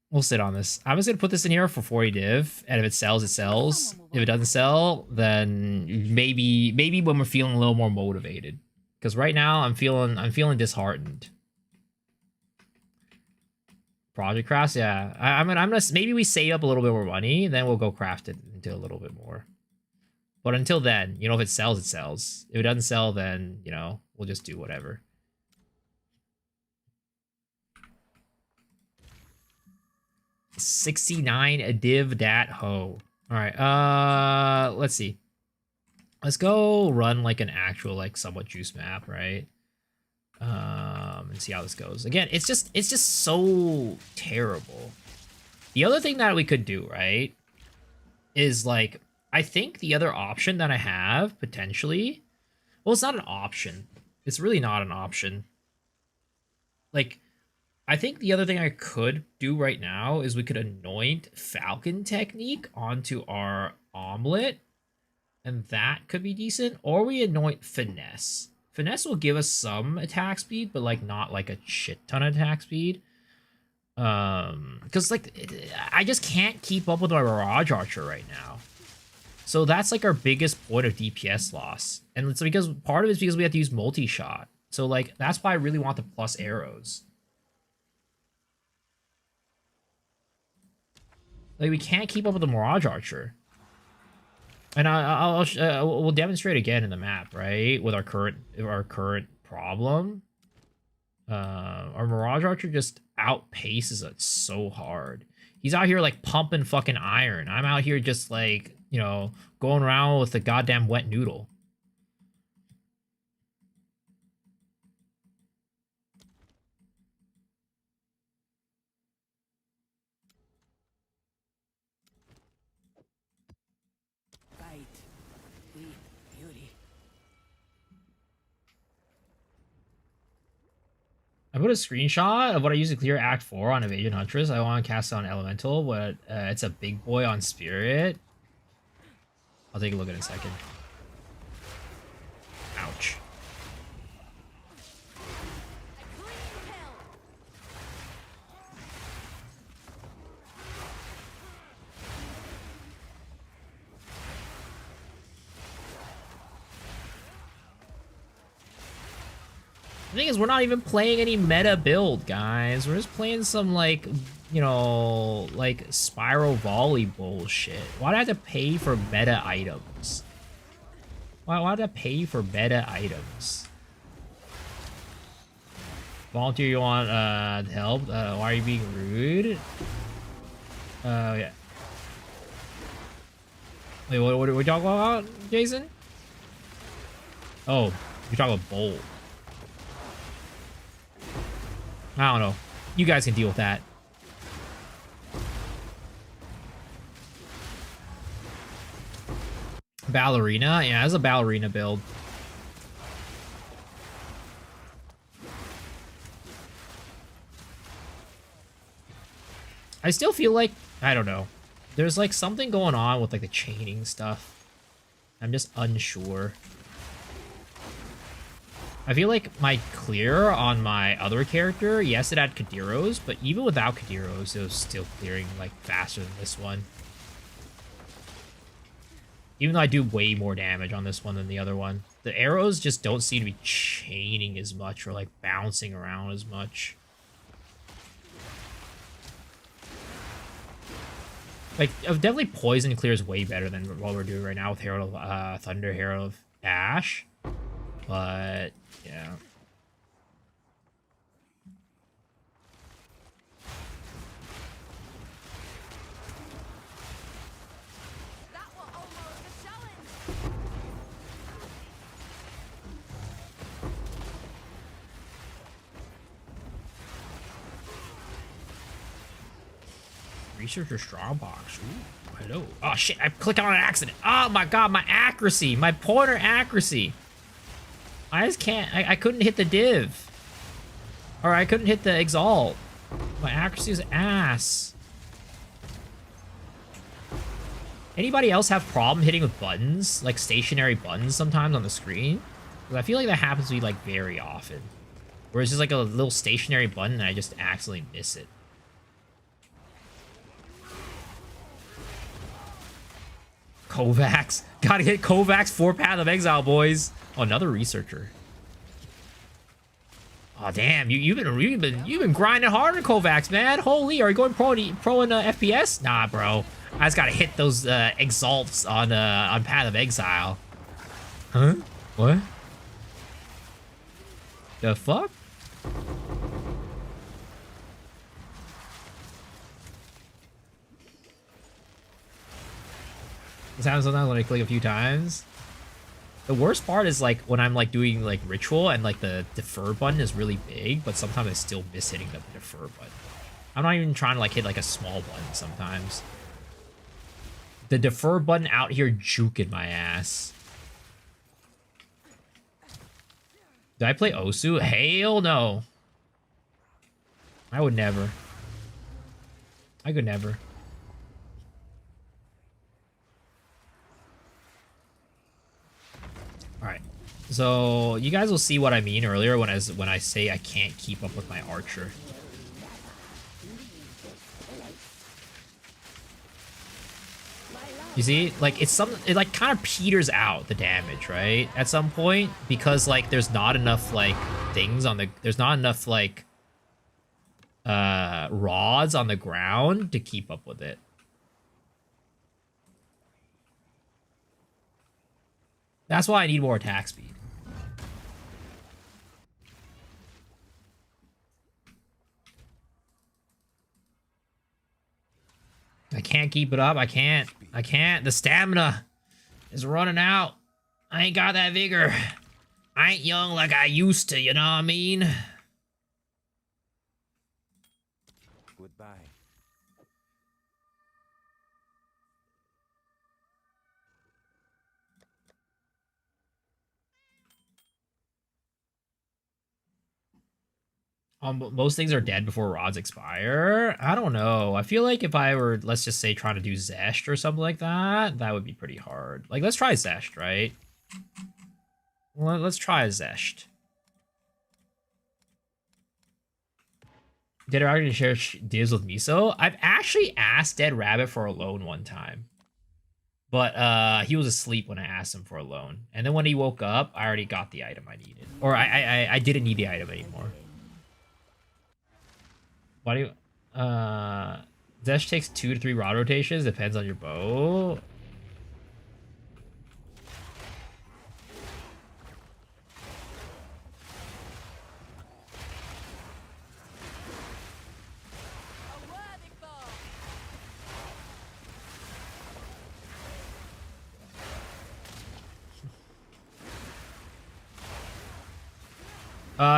S1: We'll sit on this. I'm just gonna put this in here for 40 div, and if it sells, it sells. If it doesn't sell, then maybe when we're feeling a little more motivated. Because right now I'm feeling disheartened. Project crafts, yeah. I'm gonna maybe we save up a little bit more money, then we'll go craft it into a little bit more. But until then, you know, if it sells, it sells. If it doesn't sell, then, you know, we'll just do whatever. $69 a div dat ho. All right, let's see. Let's go run like an actual like somewhat juice map, right? And see how this goes. Again, it's just so terrible. The other thing that we could do, right, is like, I think the other option that I have potentially, well, it's not an option. It's really not an option. Like, I think the other thing I could do right now is we could anoint Falcon Technique onto our omelet, and that could be decent. Or we anoint Finesse. Finesse will give us some attack speed, but like not like a shit ton of attack speed. Because like I just can't keep up with my Mirage Archer right now. So that's like our biggest point of DPS loss. And it's because part of it is because we have to use multi-shot. So like that's why I really want the plus arrows. Like we can't keep up with the Mirage Archer. And we'll demonstrate again in the map, right? With our current problem. Our Mirage Archer just outpaces it so hard. He's out here like pumping fucking iron. I'm out here just like, you know, going around with the goddamn wet noodle.
S3: Blight. Sweet beauty.
S1: I put a screenshot of what I use to clear Act 4 on Evasion Huntress. I want to cast it on Elemental, but it's a big boy on Spirit. I'll take a look at it in a second. Ouch. The thing is, we're not even playing any meta build, guys. We're just playing some, like, you know, like, spiral volley bullshit. Why do I have to pay for meta items? Why do I pay for meta items? Volunteer, you want help? Why are you being rude? Yeah. Wait, what are we talking about, Jason? Oh, you're talking about Bolt. I don't know. You guys can deal with that. Ballerina? Yeah, it's a ballerina build. I still feel like, I don't know. There's like something going on with like the chaining stuff. I'm just unsure. I feel like my clear on my other character, yes, it had Kadiros, but even without Kadiros, it was still clearing like faster than this one. Even though I do way more damage on this one than the other one. The arrows just don't seem to be chaining as much or like bouncing around as much. Like, definitely Poison clears way better than what we're doing right now with Herald of Thunder, Herald of Ash. But, yeah.
S6: That was almost a challenge.
S1: Researcher Strongbox. Ooh, hello. Oh, shit. I clicked on an accident. Oh, my God. My accuracy. My pointer accuracy. I just can't. I couldn't hit the div. Or I couldn't hit the exalt. My accuracy is ass. Anybody else have problem hitting with buttons? Like stationary buttons sometimes on the screen? Because I feel like that happens to me like very often. Where it's just like a little stationary button and I just accidentally miss it. Kovacs. Gotta get Kovacs 4 Path of Exile, boys. Oh, another researcher. Oh damn, you've been grinding hard on Kovacs, man. Holy, are you going pro in FPS? Nah, bro. I just gotta hit those exalts on Path of Exile. Huh? What? The fuck? This happens sometimes when I click a few times. The worst part is like when I'm like doing like ritual and like the defer button is really big, but sometimes I still miss hitting the defer button. I'm not even trying to like hit like a small button sometimes. The defer button out here juking my ass. Did I play Osu? Hell no. I would never. I could never. Alright. So you guys will see what I mean earlier when I say I can't keep up with my archer. You see, like it like kind of peters out the damage, right? At some point, because like there's not enough like things on the there's not enough like rods on the ground to keep up with it. That's why I need more attack speed. I can't keep it up. I can't. The stamina is running out. I ain't got that vigor. I ain't young like I used to, you know what I mean?
S2: Goodbye.
S1: Most things are dead before rods expire. I don't know. I feel like if I were, let's just say, trying to do Zest or something like that, that would be pretty hard. Like, let's try Zest, right? Well, let's try a Zest. Dead Rabbit to share deals with Miso. I've actually asked Dead Rabbit for a loan one time. But he was asleep when I asked him for a loan. And then when he woke up, I already got the item I needed. Or I didn't need the item anymore. Why do you... Zesh takes 2 to 3 rod rotations. Depends on your bow.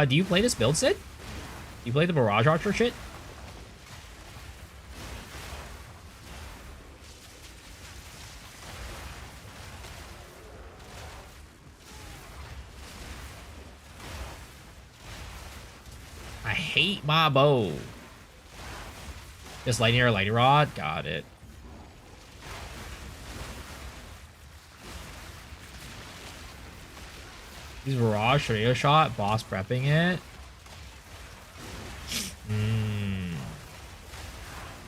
S1: Do you play this build, Sid? Do you play the Mirage Archer shit? I hate my bow. Just lightning or lightning rod? Got it. Use Mirage, tornado shot, boss prepping it.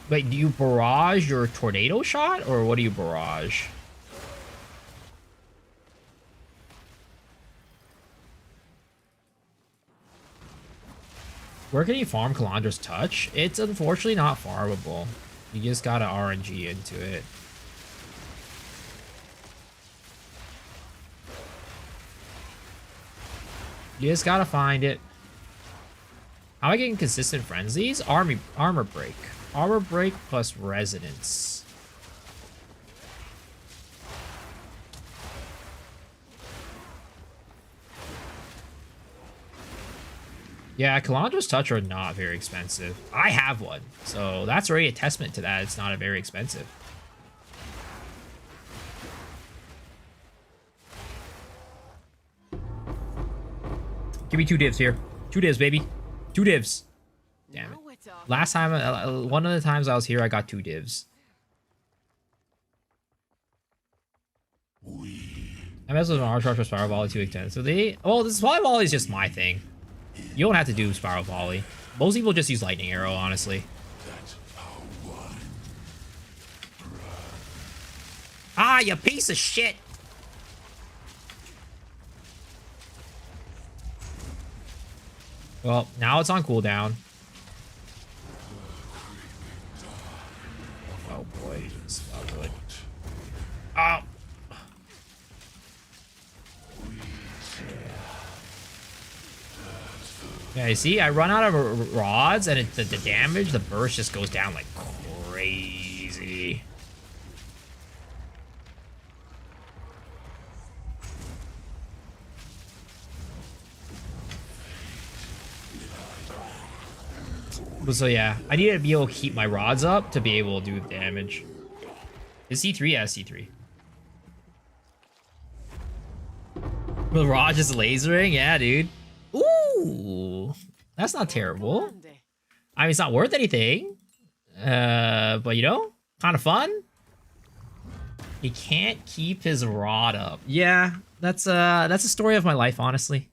S1: Wait, do you barrage your tornado shot, or what do you barrage? Where can you farm Kalandra's Touch? It's unfortunately not farmable. You just gotta RNG into it. You just gotta find it. How am I getting consistent frenzies? Armor break. Armor break plus resonance. Yeah, Calandra's Touch are not very expensive. I have one, so that's already a testament to that. It's not a very expensive. Give me 2 divs here. 2 divs, baby. 2 divs. Damn it. Last time, one of the times I was here, I got 2 divs. I mess with Mirage for Spiral Volley to extend. So well, this Spiral Volley is just my thing. You don't have to do Spiral Volley. Most people just use Lightning Arrow, honestly. Ah, you piece of shit! Well, now it's on cooldown. Oh boy, it's not good. Oh! Yeah, you see, I run out of rods, and the damage, the burst just goes down like crazy. But so yeah, I need to be able to keep my rods up to be able to do damage. Is C3? Yeah, C3. Mirage is lasering? Yeah, dude. Ooh, that's not terrible. I mean, it's not worth anything. But you know, kind of fun. He can't keep his rod up. Yeah, that's a story of my life, honestly.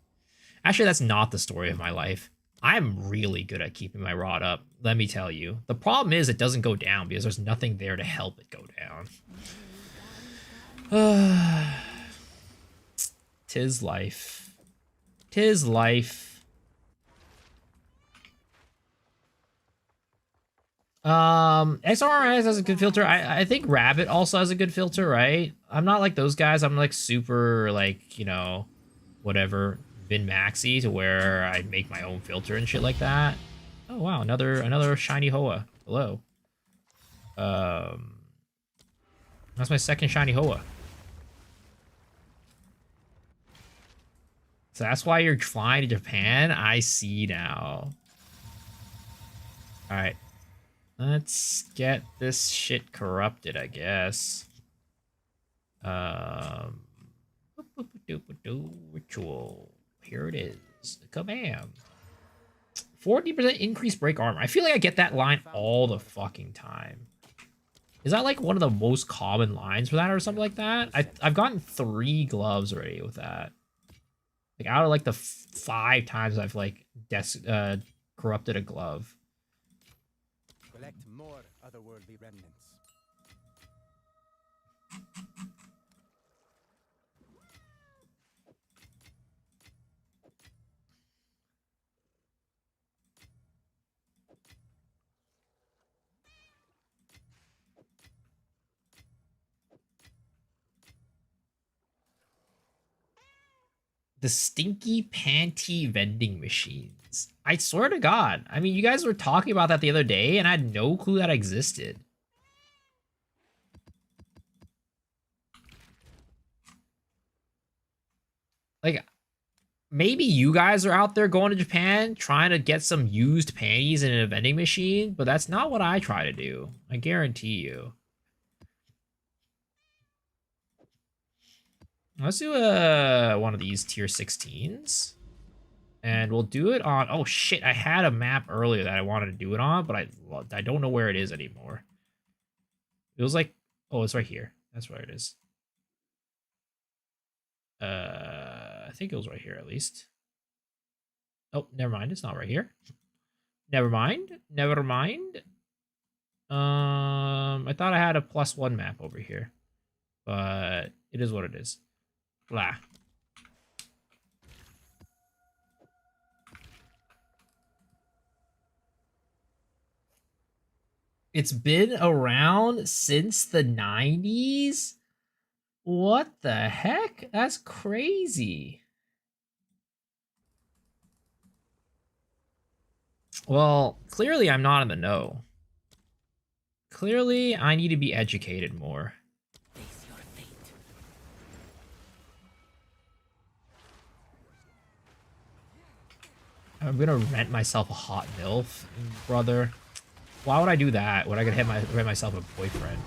S1: Actually, that's not the story of my life. I'm really good at keeping my rod up, let me tell you. The problem is it doesn't go down because there's nothing there to help it go down. 'Tis life. 'Tis life. XRS has a good filter. I think Rabbit also has a good filter, right? I'm not like those guys. I'm like super like, you know, whatever, Vin Maxi to where I make my own filter and shit like that. Oh wow, another shiny Hoa. Hello. That's my second shiny Hoa. So that's why you're flying to Japan? I see now. Alright. Let's get this shit corrupted, I guess. Ritual. Here it is. Kabam. 40% increased break armor. I feel like I get that line all the fucking time. Is that like one of the most common lines for that or something like that? I've gotten 3 gloves already with that. Like out of like the 5 times I've like corrupted a glove.
S2: Collect more otherworldly remnants.
S1: The stinky panty vending machines. I swear to God. I mean, you guys were talking about that the other day, and I had no clue that existed. Like, maybe you guys are out there going to Japan trying to get some used panties in a vending machine, but that's not what I try to do. I guarantee you. Let's do one of these tier 16s. And we'll do it on... Oh, shit. I had a map earlier that I wanted to do it on, but I don't know where it is anymore. It was like... Oh, it's right here. That's where it is. I think it was right here, at least. Oh, never mind. It's not right here. Never mind. Never mind. I thought I had a +1 map over here. But it is what it is. Blah. It's been around since the 90s? What the heck? That's crazy. Well, clearly I'm not in the know. Clearly, I need to be educated more.
S3: Face your fate.
S1: I'm gonna rent myself a hot MILF, brother. Why would I do that when I could rent myself a boyfriend?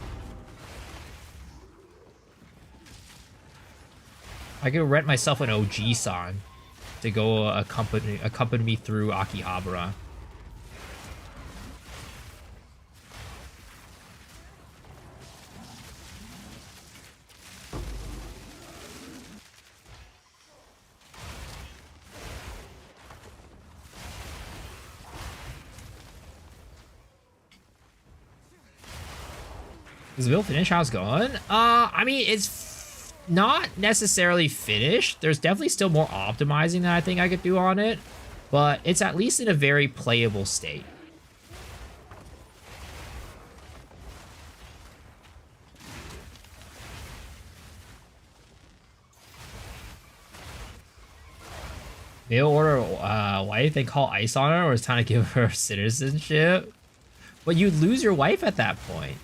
S1: I could rent myself an OG-san to go accompany me through Akihabara. Is the build finished? How's it going? I mean, it's not necessarily finished. There's definitely still more optimizing that I think I could do on it, but it's at least in a very playable state. Mail order wife, they call ice on her, or it's time to give her citizenship? But you'd lose your wife at that point.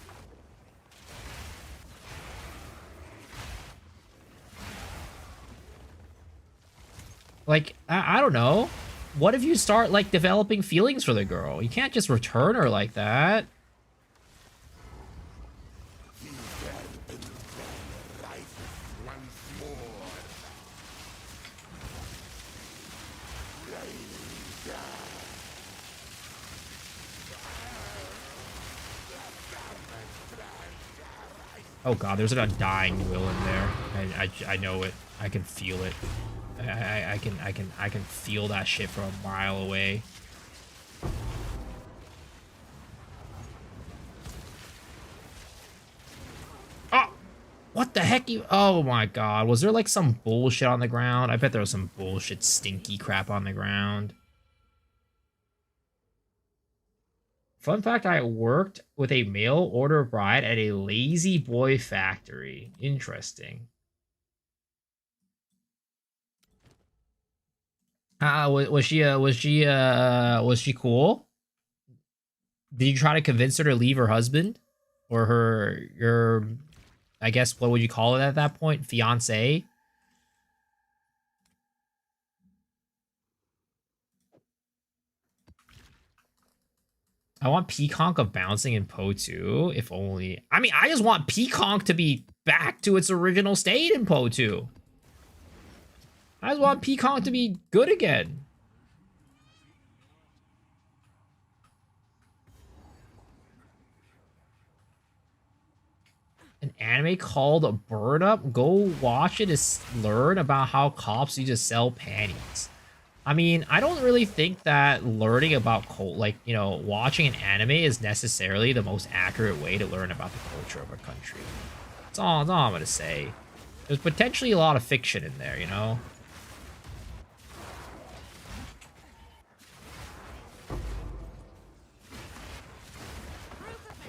S1: Like, I don't know. What if you start, like, developing feelings for the girl? You can't just return her like that. Oh god, there's a dying will in there. I know it. I can feel it. I can feel that shit from a mile away. Oh, what the heck? Oh my god, was there like some bullshit on the ground? I bet there was some bullshit stinky crap on the ground. Fun fact, I worked with a mail order bride at a lazy boy factory. Interesting. Was she cool? Did you try to convince her to leave her husband? Or your, I guess, what would you call it at that point? Fiance? I want Peaconk of bouncing in Poe 2, if only. I mean, I just want Peaconk to be back to its original state in Poe 2. I just want Peaconk to be good again. An anime called Burn Up? Go watch it to learn about how cops used to sell panties. I mean, I don't really think that learning about watching an anime is necessarily the most accurate way to learn about the culture of a country. That's all I'm gonna say. There's potentially a lot of fiction in there, you know?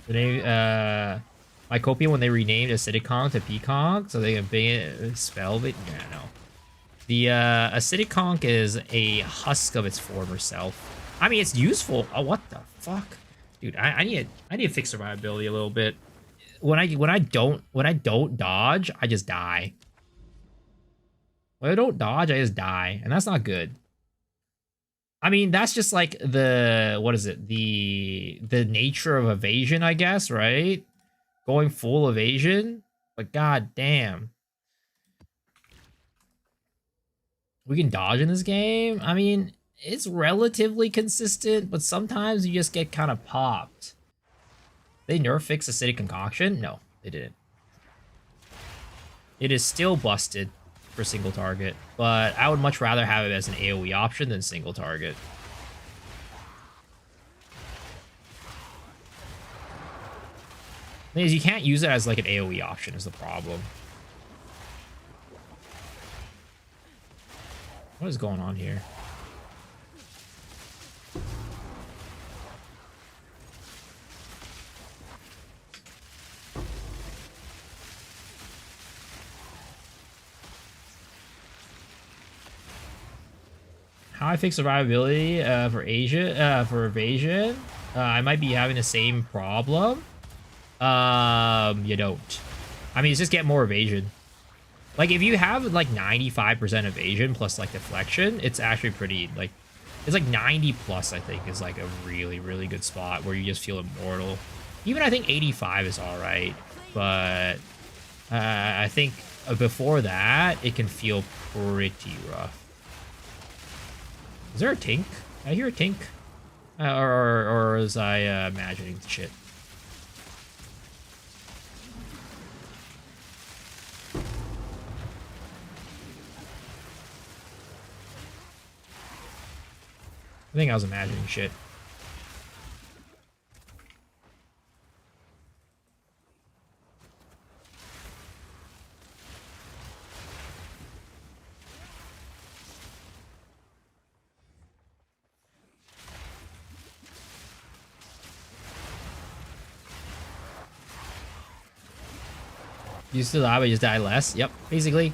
S1: The name, Mycopian, when they renamed Acidic Kong to Peaconk, so they can spell it. Yeah, no. The Acidic Conch is a husk of its former self. I mean, it's useful. Oh, what the fuck, dude? I need to fix survivability a little bit. When I don't dodge, I just die. When I don't dodge, I just die, and that's not good. I mean, that's just like what is it? The nature of evasion, I guess, right? Going full evasion, but god damn. We can dodge in this game. I mean, it's relatively consistent, but sometimes you just get kind of popped. They nerf fix Acidic Concoction? No, they didn't. It is still busted for single target, but I would much rather have it as an AoE option than single target. The thing is, you can't use it as like an AoE option is the problem. What is going on here? how I fix survivability for Asia for evasion. I might be having the same problem. You don't. I mean, it's just get more evasion. Like, if you have, like, 95% evasion plus, like, deflection, it's actually pretty, like, it's, like, 90 plus, I think, is, like, a really, really good spot where you just feel immortal. Even, I think, 85 is alright, but I think before that, it can feel pretty rough. Is there a tink? I hear a tink. Or was I imagining shit? I think I was imagining shit. You still die, but you just die less. Yep, basically.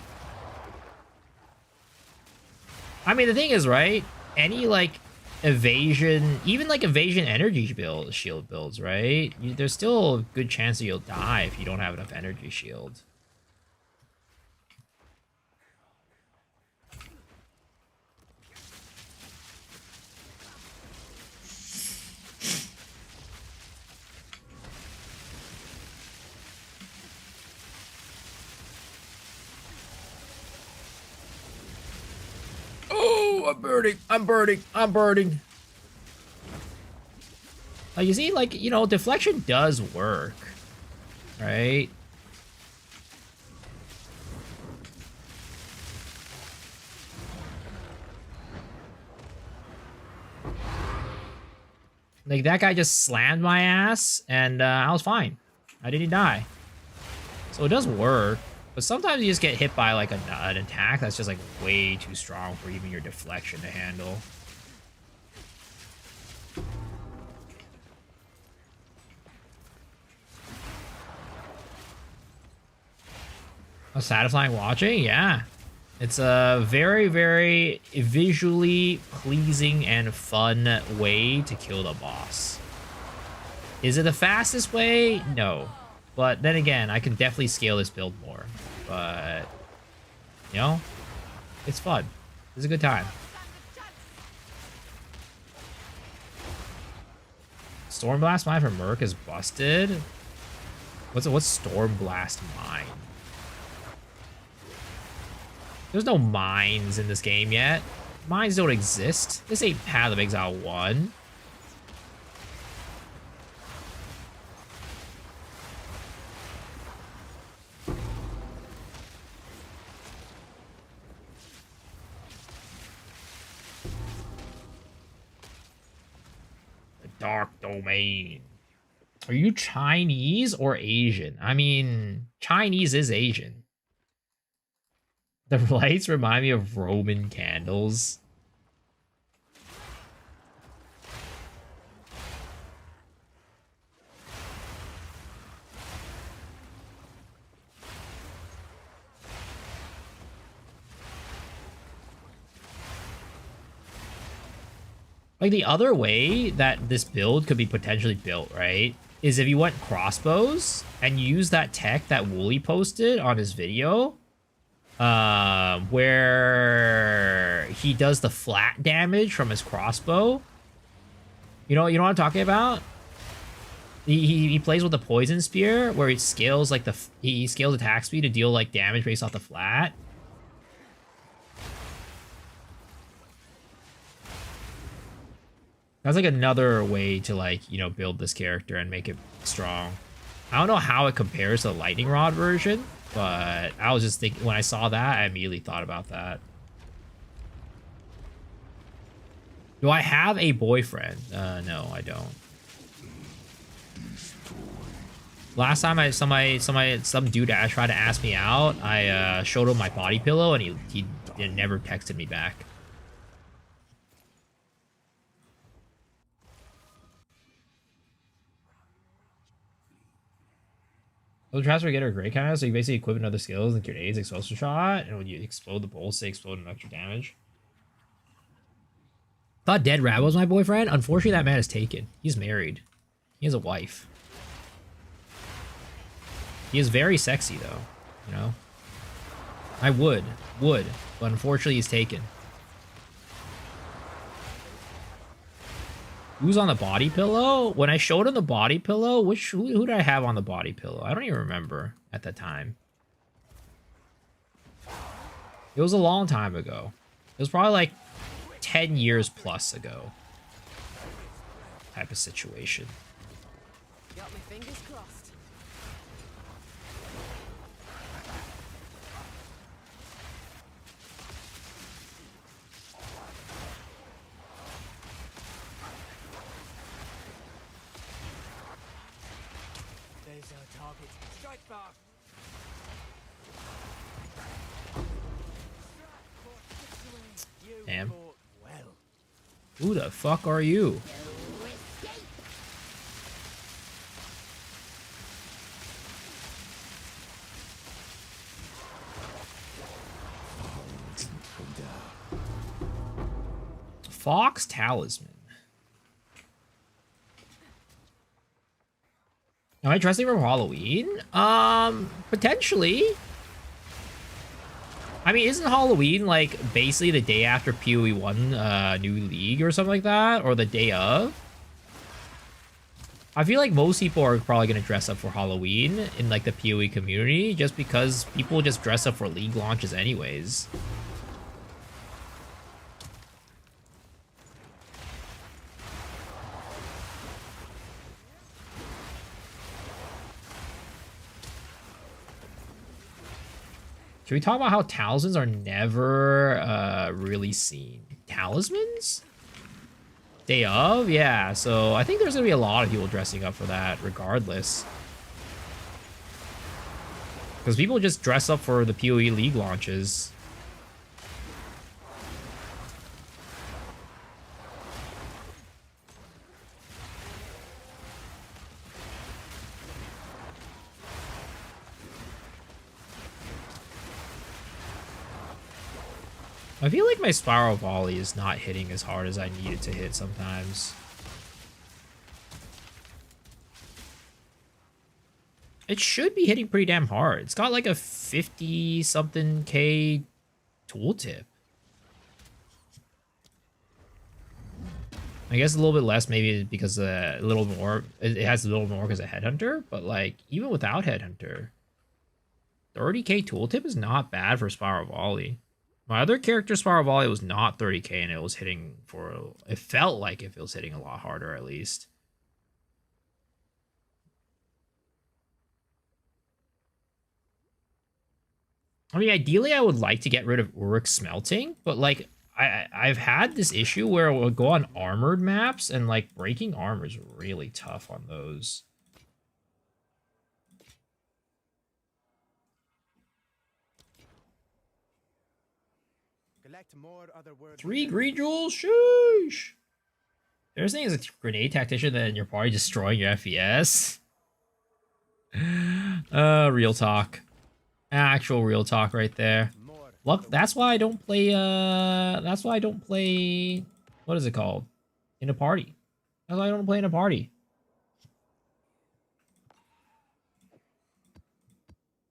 S1: I mean, the thing is, right? Any, like, evasion, even, like, evasion energy shield builds, right? There's still a good chance that you'll die if you don't have enough energy shield. Oh, I'm burning. I'm burning. I'm burning. Like, you see, like, you know, deflection does work, right? Like, that guy just slammed my ass, and I was fine. I didn't die. So it does work. But sometimes you just get hit by, like, an attack that's just, like, way too strong for even your deflection to handle. Satisfying watching? Yeah. It's a very, very visually pleasing and fun way to kill the boss. Is it the fastest way? No. But then again, I can definitely scale this build more. But, you know, it's fun. It's a good time. Stormblast Mine from Merc is busted. What's Stormblast Mine? There's no mines in this game yet. Mines don't exist. This ain't Path of Exile 1. The Dark Domain. Are you Chinese or Asian? I mean, Chinese is Asian. The lights remind me of Roman candles. Like, the other way that this build could be potentially built, right, is if you went crossbows and use that tech that Wooly posted on his video, where he does the flat damage from his crossbow. You know what I'm talking about? He plays with the poison spear, where he scales like he scales attack speed to deal like damage based off the flat. That's like another way to, like, you know, build this character and make it strong. I don't know how it compares to the lightning rod version, but I was just thinking, when I saw that, I immediately thought about that. Do I have a boyfriend? No, I don't. Last time some dude tried to ask me out, I showed him my body pillow, and he never texted me back. The transfer getter great kind of, so you basically equip another skills like your grenades, explosive shot, and when you explode the bolts, they explode an extra damage. Thought Dead Rabbit was my boyfriend. Unfortunately, that man is taken. He's married. He has a wife. He is very sexy, though. You know? I would. But unfortunately, he's taken. Who's on the body pillow? When I showed him the body pillow, who did I have on the body pillow? I don't even remember at the time. It was a long time ago. It was probably like 10 years plus ago. Type of situation.
S3: Got my fingers crossed. There's our target. Strike bar.
S1: Damn.
S3: Well.
S1: Who the fuck are you? Fox Talisman. Am I dressing for Halloween? Potentially. I mean, isn't Halloween like basically the day after PoE 1 new league or something like that? Or the day of? I feel like most people are probably going to dress up for Halloween in like the PoE community just because people just dress up for league launches anyways. Should we talk about how talismans are never really seen? Talismans? Day of? Yeah, so I think there's going to be a lot of people dressing up for that regardless. Because people just dress up for the PoE League launches. I feel like my spiral volley is not hitting as hard as I need it to hit sometimes. It should be hitting pretty damn hard. It's got like a 50-something K tooltip. I guess a little bit less maybe because a little more. It has a little more because of Headhunter, but like even without Headhunter, 30K tooltip is not bad for spiral volley. My other character, Spiral Volley, was not 30k, and it was hitting for... It felt like it was hitting a lot harder, at least. I mean, ideally, I would like to get rid of Uruk Smelting, but, like, I've had this issue where it will go on armored maps, and, like, breaking armor is really tough on those.
S2: More
S1: 3 green jewels? Sheesh! There's thing as a grenade tactician that you're probably destroying your FPS. Real talk. Actual real talk right there. Look, that's why I don't play, that's why I don't play, what is it called? In a party. That's why I don't play in a party.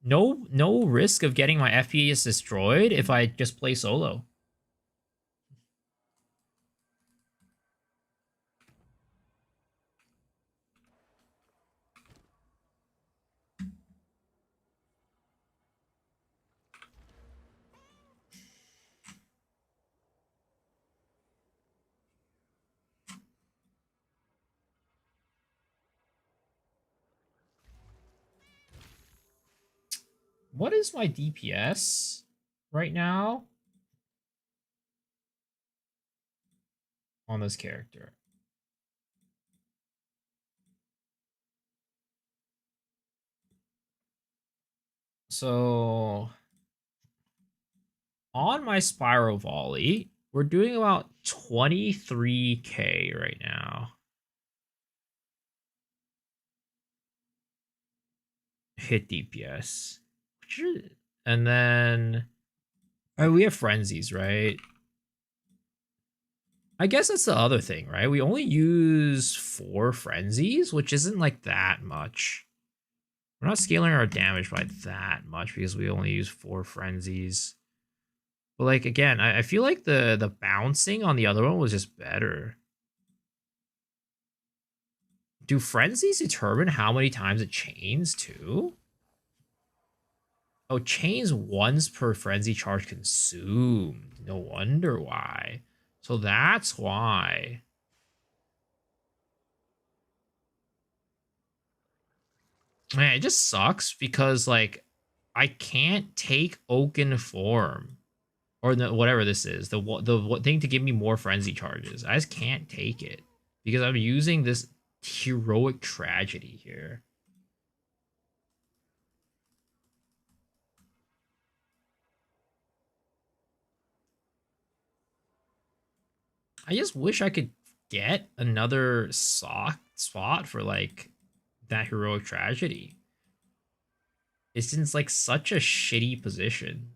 S1: No risk of getting my FPS destroyed if I just play solo. What is my DPS right now on this character? So on my Spiral Volley, we're doing about 23k right now. Hit DPS. And then we have frenzies, right? I guess that's the other thing, right? We only use 4 frenzies, which isn't like that much. We're not scaling our damage by that much because we only use 4 frenzies. But like again, I feel like the bouncing on the other one was just better. Do frenzies determine how many times it chains too? Oh, chains once per frenzy charge consumed. No wonder why. So that's why. Man, it just sucks because like I can't take Oaken form or whatever this is. The thing to give me more frenzy charges. I just can't take it because I'm using this heroic tragedy here. I just wish I could get another spot for like that heroic tragedy. It's in like such a shitty position.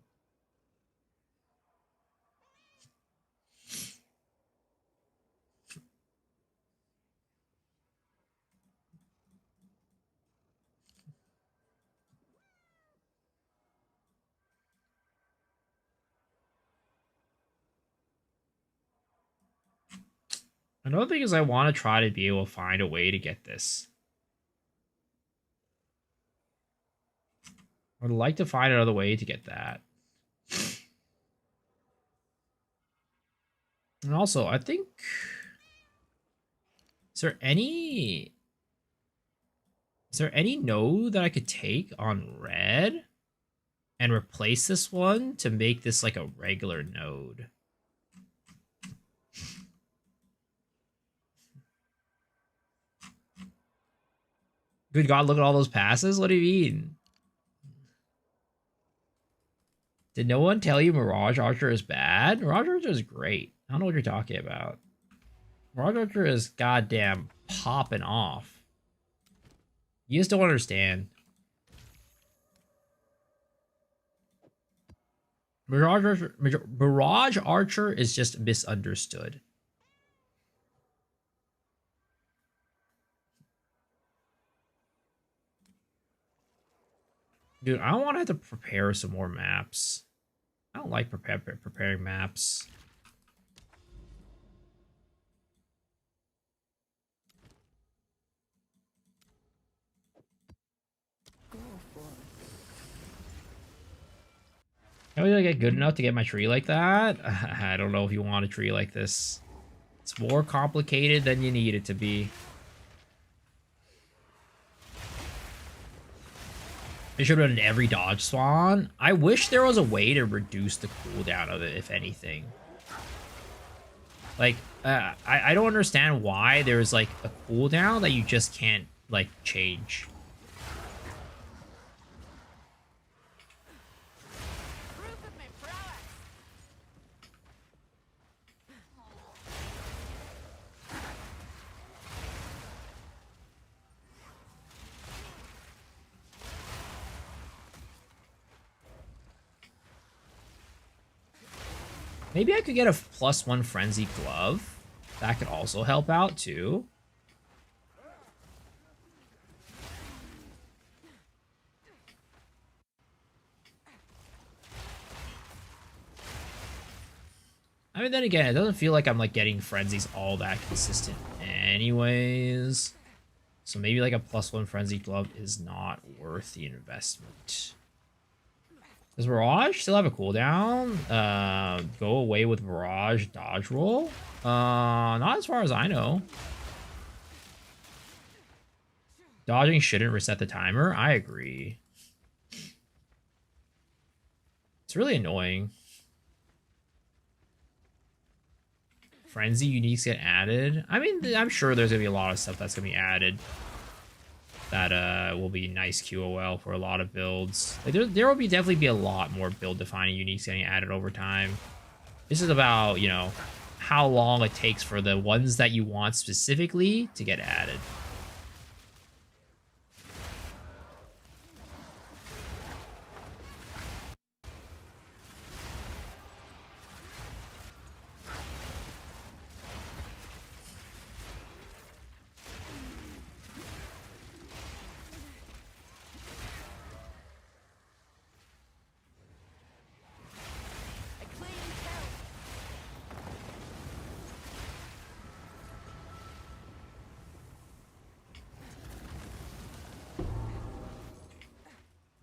S1: Another thing is I want to try to be able to find a way to get this. I'd like to find another way to get that. And also, I think... Is there any node that I could take on red and replace this one to make this like a regular node? Good God, look at all those passes. What do you mean? Did no one tell you Mirage Archer is bad? Mirage Archer is great. I don't know what you're talking about. Mirage Archer is goddamn popping off. You just don't understand. Mirage Archer is just misunderstood. Dude, I want to have to prepare some more maps. I don't like preparing maps. Can we get good enough to get my tree like that? I don't know if you want a tree like this. It's more complicated than you need it to be. It should have been every dodge spawn. I wish there was a way to reduce the cooldown of it, if anything. Like, I don't understand why there's like a cooldown that you just can't like change. Maybe I could get a +1 frenzy glove. That could also help out too. I mean, then again, it doesn't feel like I'm like getting frenzies all that consistent anyways. So maybe like a +1 frenzy glove is not worth the investment. Does Mirage still have a cooldown? Go away with Mirage dodge roll? Not as far as I know. Dodging shouldn't reset the timer. I agree. It's really annoying. Frenzy uniques get added. I mean, I'm sure there's gonna be a lot of stuff that's gonna be added that will be nice QOL for a lot of builds. Like there will definitely be a lot more build defining uniques getting added over time. This is about, you know, how long it takes for the ones that you want specifically to get added.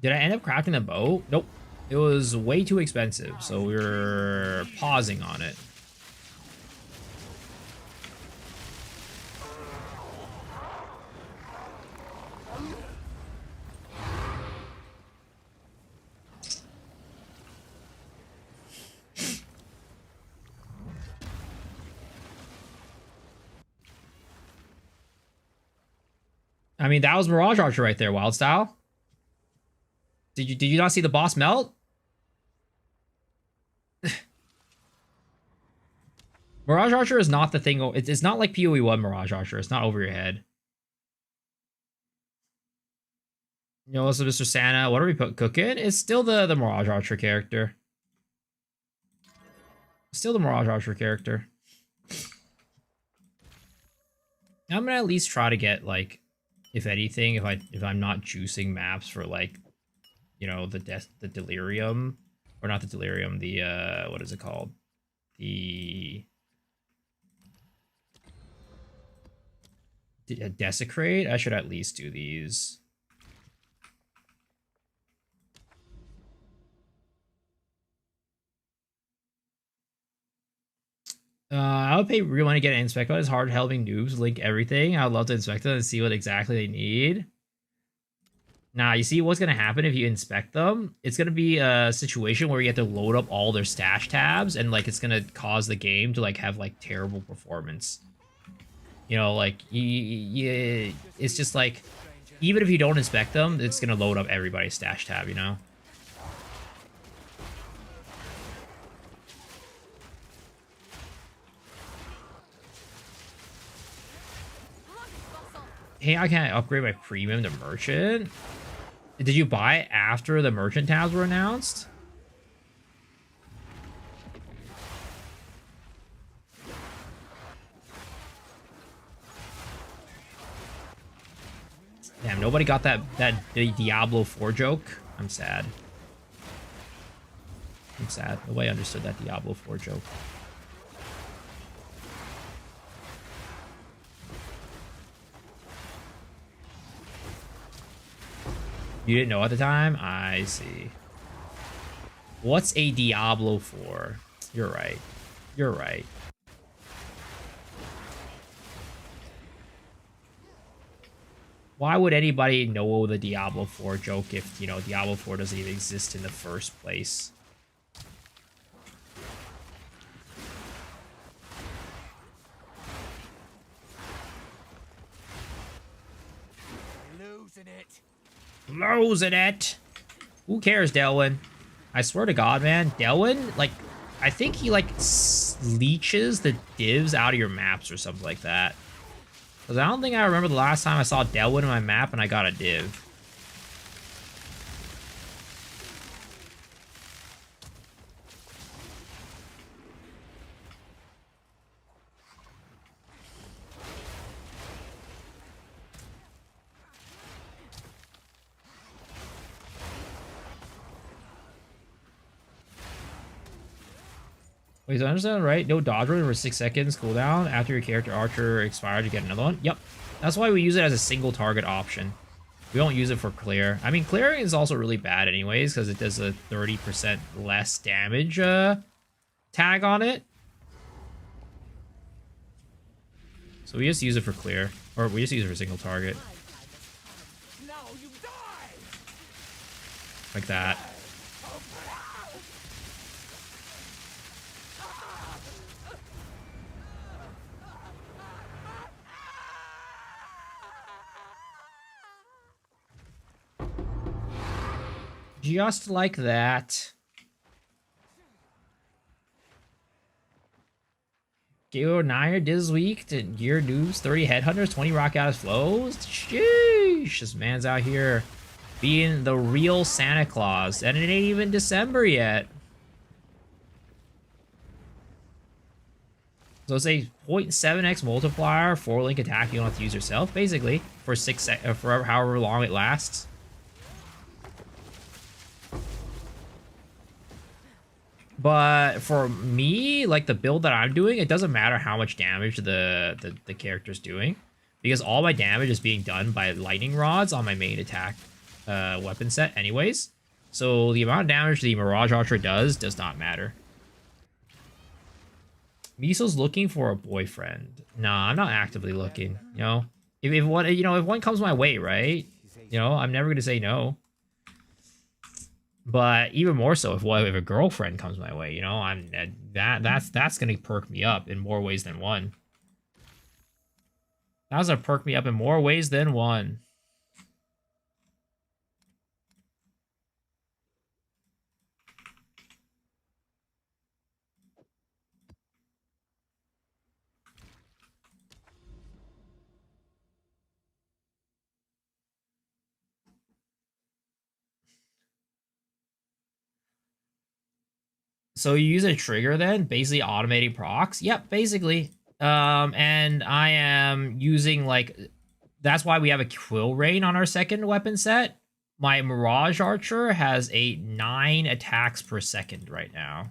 S1: Did I end up crafting the bow? Nope. It was way too expensive, so we were pausing on it. I mean, that was Mirage Archer right there, Wild Style. Did you not see the boss melt? Mirage Archer is not the thing. It's not like PoE 1 Mirage Archer. It's not over your head. You know, also Mr. Santa, what are we cooking? It's still the Mirage Archer character. Still the Mirage Archer character. I'm gonna at least try to get, like, if anything, if I'm not juicing maps for, like, you know, the delirium, or not the delirium, the what is it called? The desecrate. I should at least do these. I would pay real money to get an inspect. It's hard helping noobs link everything. I would love to inspect them and see what exactly they need. Now, you see what's going to happen if you inspect them? It's going to be a situation where you have to load up all their stash tabs, and, like, it's going to cause the game to, like, have, like, terrible performance. You know, like, it's just, like, even if you don't inspect them, it's going to load up everybody's stash tab, you know? Hey, I can't upgrade my premium to merchant. Did you buy it after the merchant tabs were announced? Damn, nobody got that Diablo 4 joke. I'm sad. I'm sad. Nobody understood that Diablo 4 joke. You didn't know at the time? I see. What's a Diablo 4? You're right. You're right. Why would anybody know the Diablo 4 joke if, you know, Diablo 4 doesn't even exist in the first place?
S3: Losing it.
S1: Losing it. Who cares, Delwyn? I swear to God, man, Delwyn, like, I think he, like, leeches the divs out of your maps or something like that. Because I don't think I remember the last time I saw Delwyn in my map and I got a div. Wait, so I understand, right? No dodge run for 6 seconds cooldown. After your character Archer expires, you get another one. Yep. That's why we use it as a single target option. We don't use it for clear. I mean, clearing is also really bad anyways, because it does a 30% less damage tag on it. So we just use it for clear. Or we just use it for single target.
S3: Now you die.
S1: Like that. Just like that. Gear 9 this week to Gear Noobs, 30 Headhunters, 20 Rock Out of Flows. Sheesh, this man's out here being the real Santa Claus. And it ain't even December yet. So it's a 0.7x multiplier, 4-link attack you don't have to use yourself, basically, for for however long it lasts. But for me, like the build that I'm doing, it doesn't matter how much damage the character's doing, because all my damage is being done by lightning rods on my main attack. weapon set anyways. So the amount of damage the Mirage Archer does not matter. Miso's looking for a boyfriend. Nah, I'm not actively looking, you know? If one, you know, if one comes my way, right? You know, I'm never gonna say no. But even more so if a girlfriend comes my way, you know, that's gonna perk me up in more ways than one. That's gonna perk me up in more ways than one. So you use a trigger then, basically automating procs? Yep, basically. And I am using like, that's why we have a Quill Rain on our second weapon set. My Mirage Archer has a 9 attacks per second right now.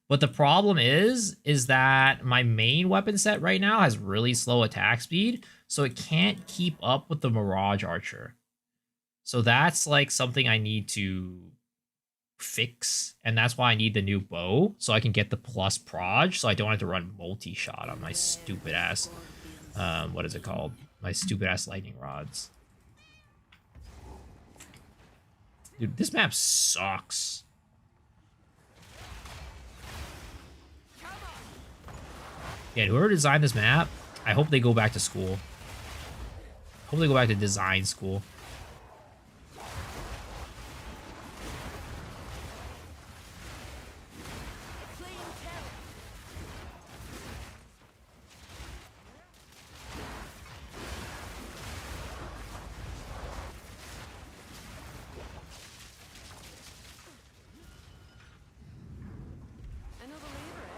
S1: But the problem is that my main weapon set right now has really slow attack speed, so it can't keep up with the Mirage Archer. So that's like something I need to fix, and that's why I need the new bow, so I can get the plus proj, so I don't have to run multi-shot on my stupid ass, what is it called? My stupid ass lightning rods. Dude, this map sucks. Yeah, whoever designed this map, I hope they go back to school. I hope they go back to design school.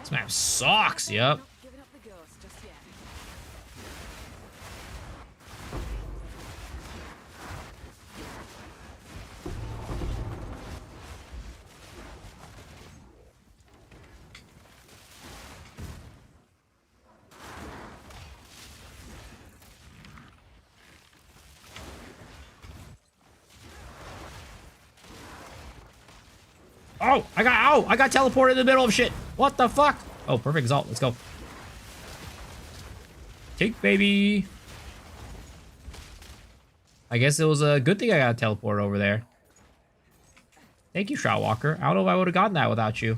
S1: This map sucks, yep. Oh, I got teleported in the middle of shit. What the fuck? Oh, perfect exalt. Let's go. Take, baby. I guess it was a good thing I got teleported over there. Thank you, Shroudwalker. I don't know if I would have gotten that without you.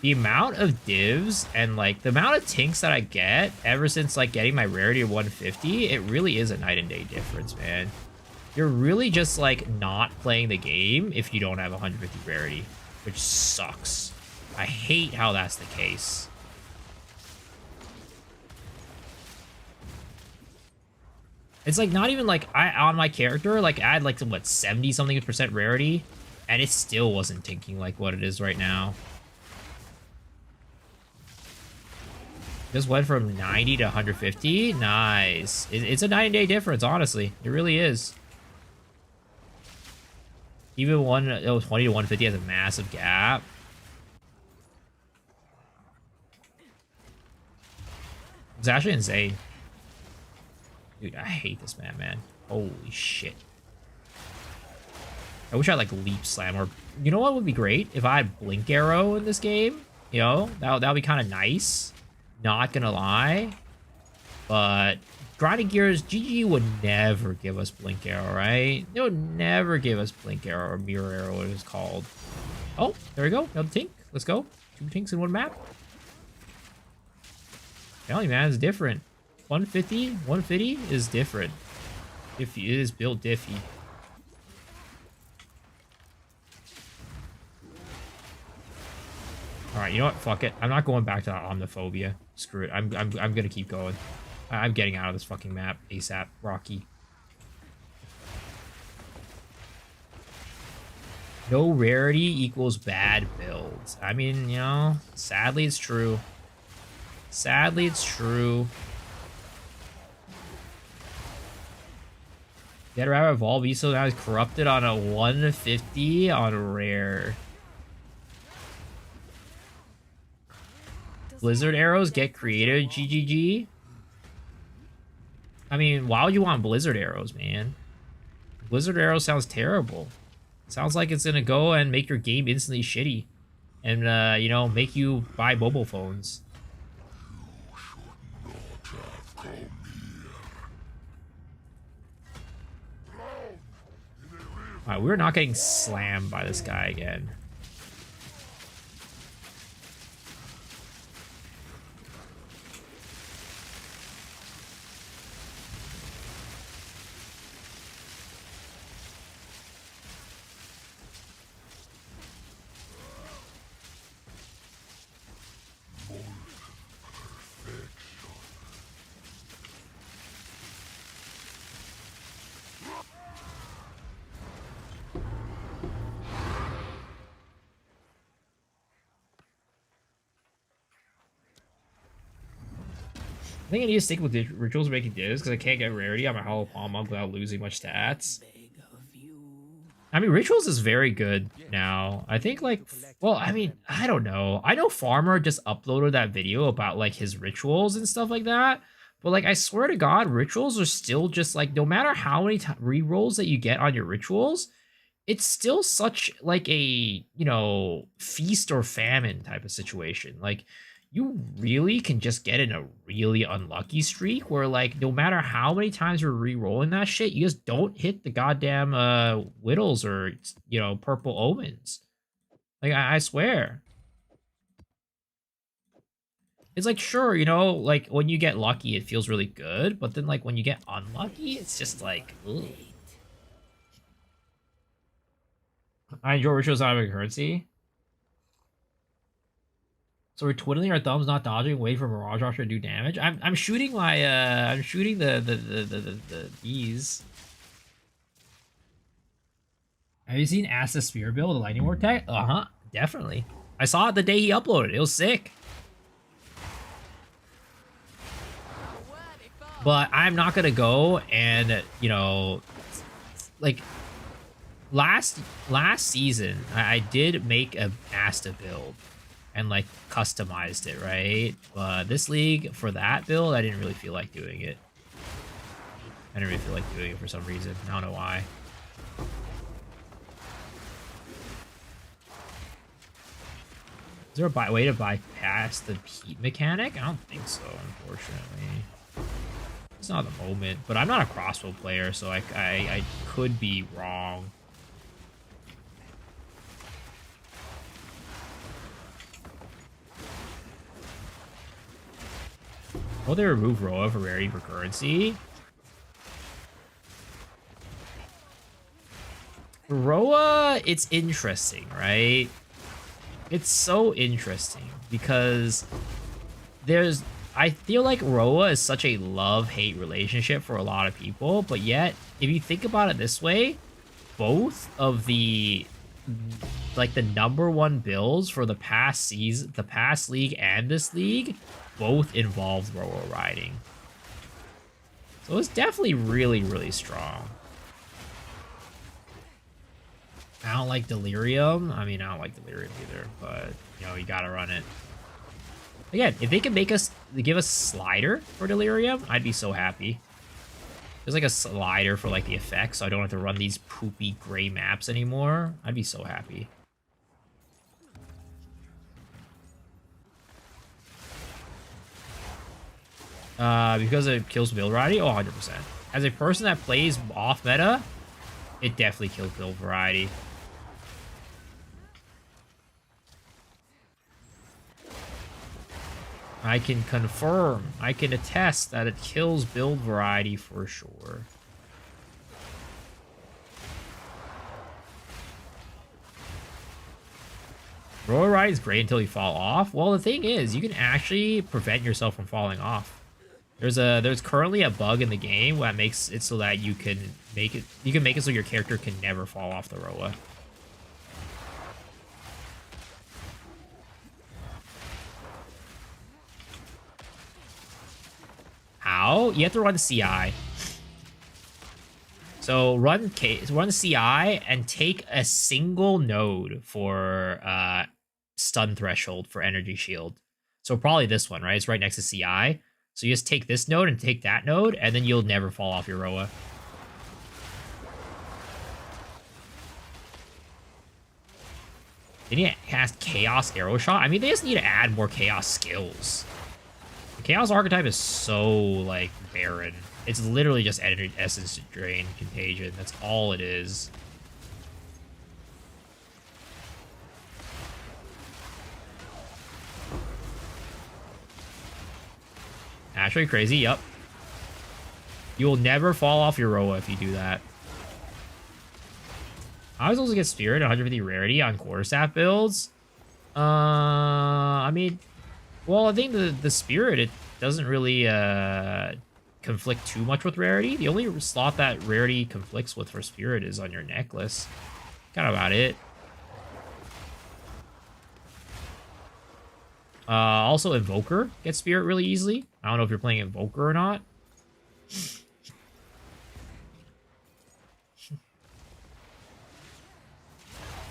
S1: The amount of divs and like the amount of tinks that I get ever since like getting my rarity of 150, it really is a night and day difference, man. You're really just like not playing the game if you don't have 150 rarity, which sucks. I hate how that's the case. It's like not even like on my character, like I had like some, what, 70 something % rarity, and it still wasn't tinking like what it is right now. Just went from 90 to 150. Nice. It's a 9-day difference, honestly. It really is. Even 20 to 150 has a massive gap. It's actually insane. Dude, I hate this map, man. Holy shit. I wish I had like leap slam, or you know what would be great? If I had blink arrow in this game. You know, that would be kind of nice. Not gonna lie, but Grinding Gears, GG would never give us Blink Arrow, right? They would never give us Blink Arrow or Mirror Arrow, what it is called. Oh, there we go. Another tink. Let's go. 2 tinks in one map. Telling you, man, it's different. 150 is different. It is built diffy. All right, you know what? Fuck it. I'm not going back to Omniphobia. Screw it. I'm gonna keep going. I'm getting out of this fucking map ASAP. Rocky. No rarity equals bad builds. I mean, you know, sadly it's true. Sadly it's true. Get around Evolve so now is corrupted on a 150 on rare. Blizzard arrows get created, GGG. I mean, why would you want Blizzard arrows, man? Blizzard arrows sounds terrible. Sounds like it's gonna go and make your game instantly shitty. And, you know, make you buy mobile phones. Alright, we're not getting slammed by this guy again. I think I need to stick with the rituals making divs because I can't get rarity on my hollow palm mug without losing much stats. I mean, rituals is very good now. I think, like, well, I mean, I don't know. I know Farmer just uploaded that video about, like, his rituals and stuff like that. But, like, I swear to God, rituals are still just, like, no matter how many rerolls that you get on your rituals, it's still such, like, a, you know, feast or famine type of situation. Like, you really can just get in a really unlucky streak where, like, no matter how many times you're re-rolling that shit, you just don't hit the goddamn Whittles or, you know, Purple Omens. Like, I swear. It's like, sure, you know, like, when you get lucky, it feels really good, but then, like, when you get unlucky, it's just like, ugh. I enjoy rituals out of a currency. So we're twiddling our thumbs, not dodging, waiting for Mirage Rusher to do damage. I'm shooting my I'm shooting the bees. Have you seen Asa Spear build, the Lightning Ward tech? Definitely. I saw it the day he uploaded. It was sick. But I'm not gonna go and, you know, like last season I did make a Asta build and, like, customized it, right? But this league, for that build, I didn't really feel like doing it. I didn't really feel like doing it for some reason. I don't know why. Is there a way to bypass the heat mechanic? I don't think so, unfortunately. It's not the moment, but I'm not a crossbow player, so I could be wrong. Oh, they remove Roa for rarity for currency. Roa, it's interesting, right? It's so interesting because I feel like Roa is such a love-hate relationship for a lot of people, but yet, if you think about it this way, both of the, like, the #1 builds for the past season, the past league and this league, both involved Roa riding. So it's definitely really, really strong. I don't like Delirium. I mean, I don't like Delirium either, but, you know, you gotta run it. Again, if they could give us slider for Delirium, I'd be so happy. There's like a slider for, like, the effects, so I don't have to run these poopy gray maps anymore. I'd be so happy. Because it kills build variety? Oh, 100%. As a person that plays off meta, it definitely kills build variety. I can confirm, I can attest that it kills build variety for sure. Roll ride is great until you fall off. Well, the thing is, you can actually prevent yourself from falling off. There's currently a bug in the game that makes it so that you can make it so your character can never fall off the Roa. How? You have to run CI. So run CI and take a single node for stun threshold for energy shield. So So probably this one, right? It's right next to CI. So you just take this node and take that node, and then you'll never fall off your Roa. They need to cast Chaos Arrow Shot. I mean, they just need to add more Chaos skills. The Chaos archetype is so, like, barren. It's literally just Essence Drain Contagion. That's all it is. Actually crazy, yup. You will never fall off your Roa if you do that. I was supposed to get Spirit 150 rarity on quarterstaff builds. I mean, well, I think the Spirit, it doesn't really conflict too much with rarity. The only slot that rarity conflicts with for Spirit is on your necklace. Kind of about it. Also, Invoker gets Spirit really easily. I don't know if you're playing Invoker or not.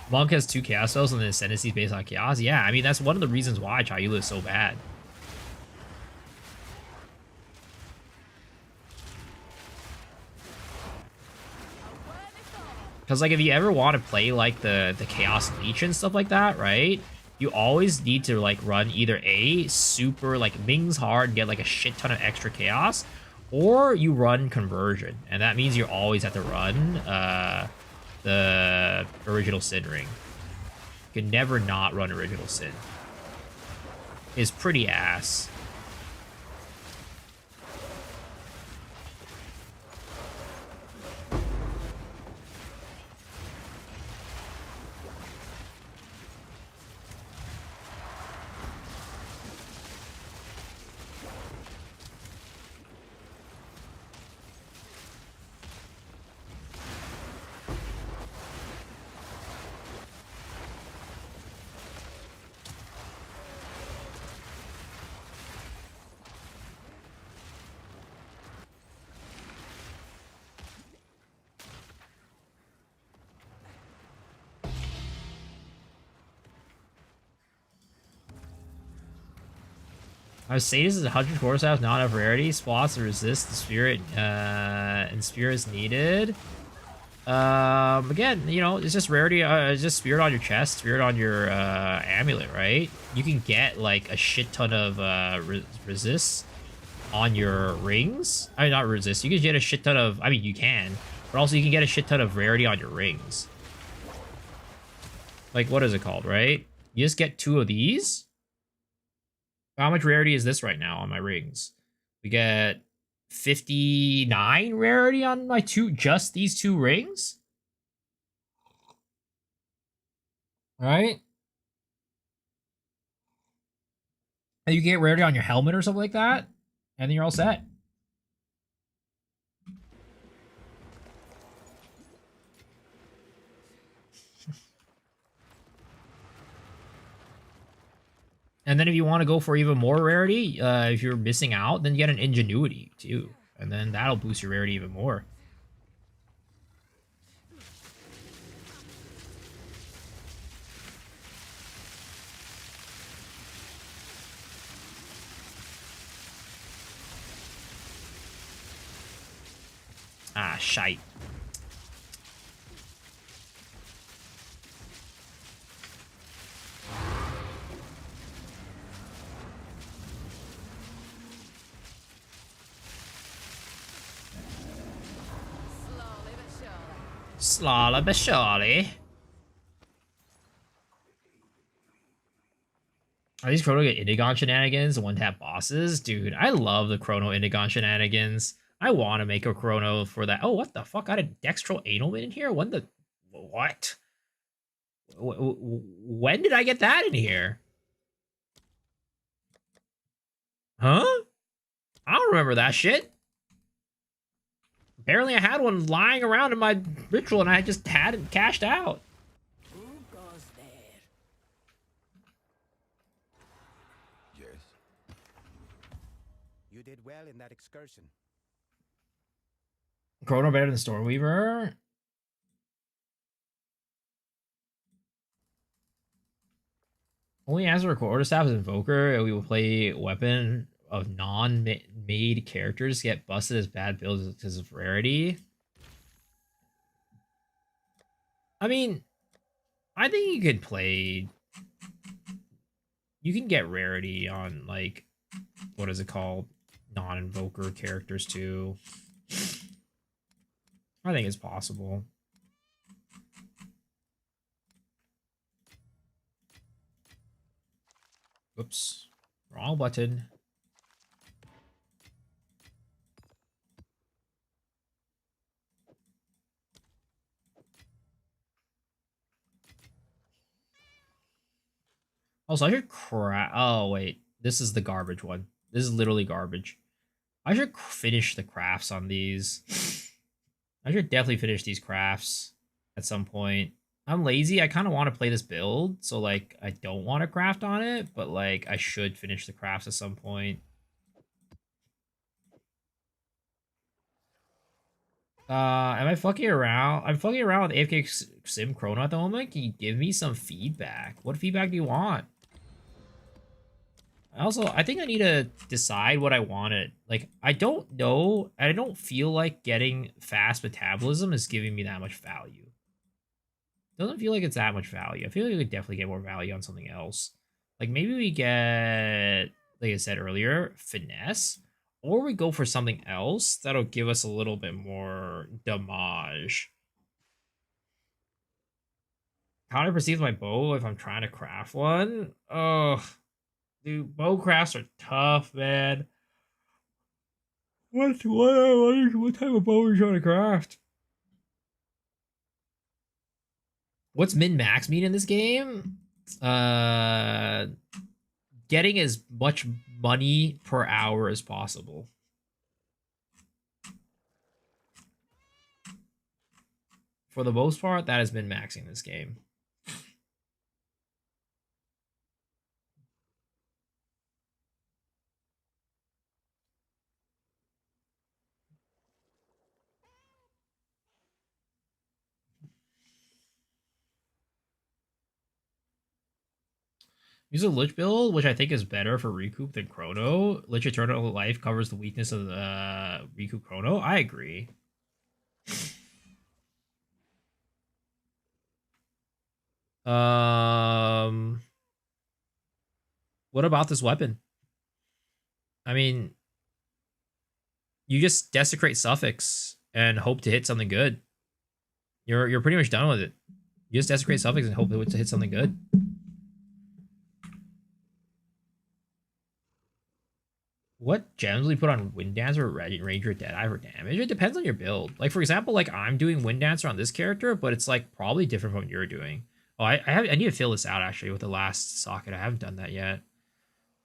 S1: Monk has 2 Chaos spells and the Ascendancy is based on Chaos. Yeah, I mean, that's one of the reasons why Chayula is so bad. Because, like, if you ever want to play, like, the Chaos Leech and stuff like that, right? You always need to, like, run either A, super, like, Ming's hard, get, like, a shit ton of extra Chaos, or you run Conversion. And that means you always have to run, the Original Sin Ring. You can never not run Original Sin. It's pretty ass. I would say this is 100 quarterstaff, not enough rarity. Spots to resist the spirit, and spirit is needed. Again, you know, it's just rarity, it's just spirit on your chest, spirit on your amulet, right? You can get like a shit ton of resists on your rings. I mean, not resist. You can get a shit ton of. I mean, you can, but also you can get a shit ton of rarity on your rings. Like, what is it called, right? You just get 2 of these. How much rarity is this right now on my rings? We get 59 rarity on my just these 2 rings. Right? And you get rarity on your helmet or something like that, and then you're all set. And then if you want to go for even more rarity, if you're missing out, then you get an Ingenuity too. And then that'll boost your rarity even more. Ah, shite. Slowly but surely. Are these Chrono Indigon shenanigans one-tap bosses? Dude, I love the Chrono Indigon shenanigans. I want to make a Chrono for that. Oh, what the fuck? I had a Dextral Analman in here? When the... What? When did I get that in here? Huh? I don't remember that shit. Apparently I had one lying around in my ritual and I just hadn't cashed out.
S3: Who goes there?
S2: Yes. You did well in that excursion.
S1: Chrono better than Stormweaver? Only as a quarterstaff as Invoker, we will play weapon of non-made characters get busted as bad builds because of rarity. I mean, I think you could play. You can get rarity on like, what is it called? Non-invoker characters too. I think it's possible. Oops, wrong button. Also, I should oh wait, this is the garbage one. This is literally garbage. I should finish the crafts on these. I should definitely finish these crafts at some point. I'm lazy. I kind of want to play this build, so like I don't want to craft on it, but like I should finish the crafts at some point. Am I fucking around? I'm fucking around with AFK Sim Chrono at the moment. Can you give me some feedback? What feedback do you want? Also, I think I need to decide what I wanted. Like, I don't know. I don't feel like getting fast metabolism is giving me that much value. Doesn't feel like it's that much value. I feel like we could definitely get more value on something else. Like, maybe we get, like I said earlier, finesse. Or we go for something else that'll give us a little bit more damage. How do I perceive my bow if I'm trying to craft one? Ugh. Dude, bow crafts are tough, man. What type of bow are you trying to craft? What's min-max mean in this game? Getting as much money per hour as possible. For the most part, that has been maxing this game. Use a Lich build, which I think is better for Recoup than Chrono. Lich Eternal Life covers the weakness of the Recoup Chrono. I agree. What about this weapon? I mean, you just desecrate suffix and hope to hit something good. You're pretty much done with it. You just desecrate suffix and hope to hit something good. What gems will you put on Wind Dancer or Ranger Deadeye for damage? It depends on your build. Like, for example, like I'm doing Wind Dancer on this character, but it's like probably different from what you're doing. Oh, I need to fill this out actually with the last socket. I haven't done that yet.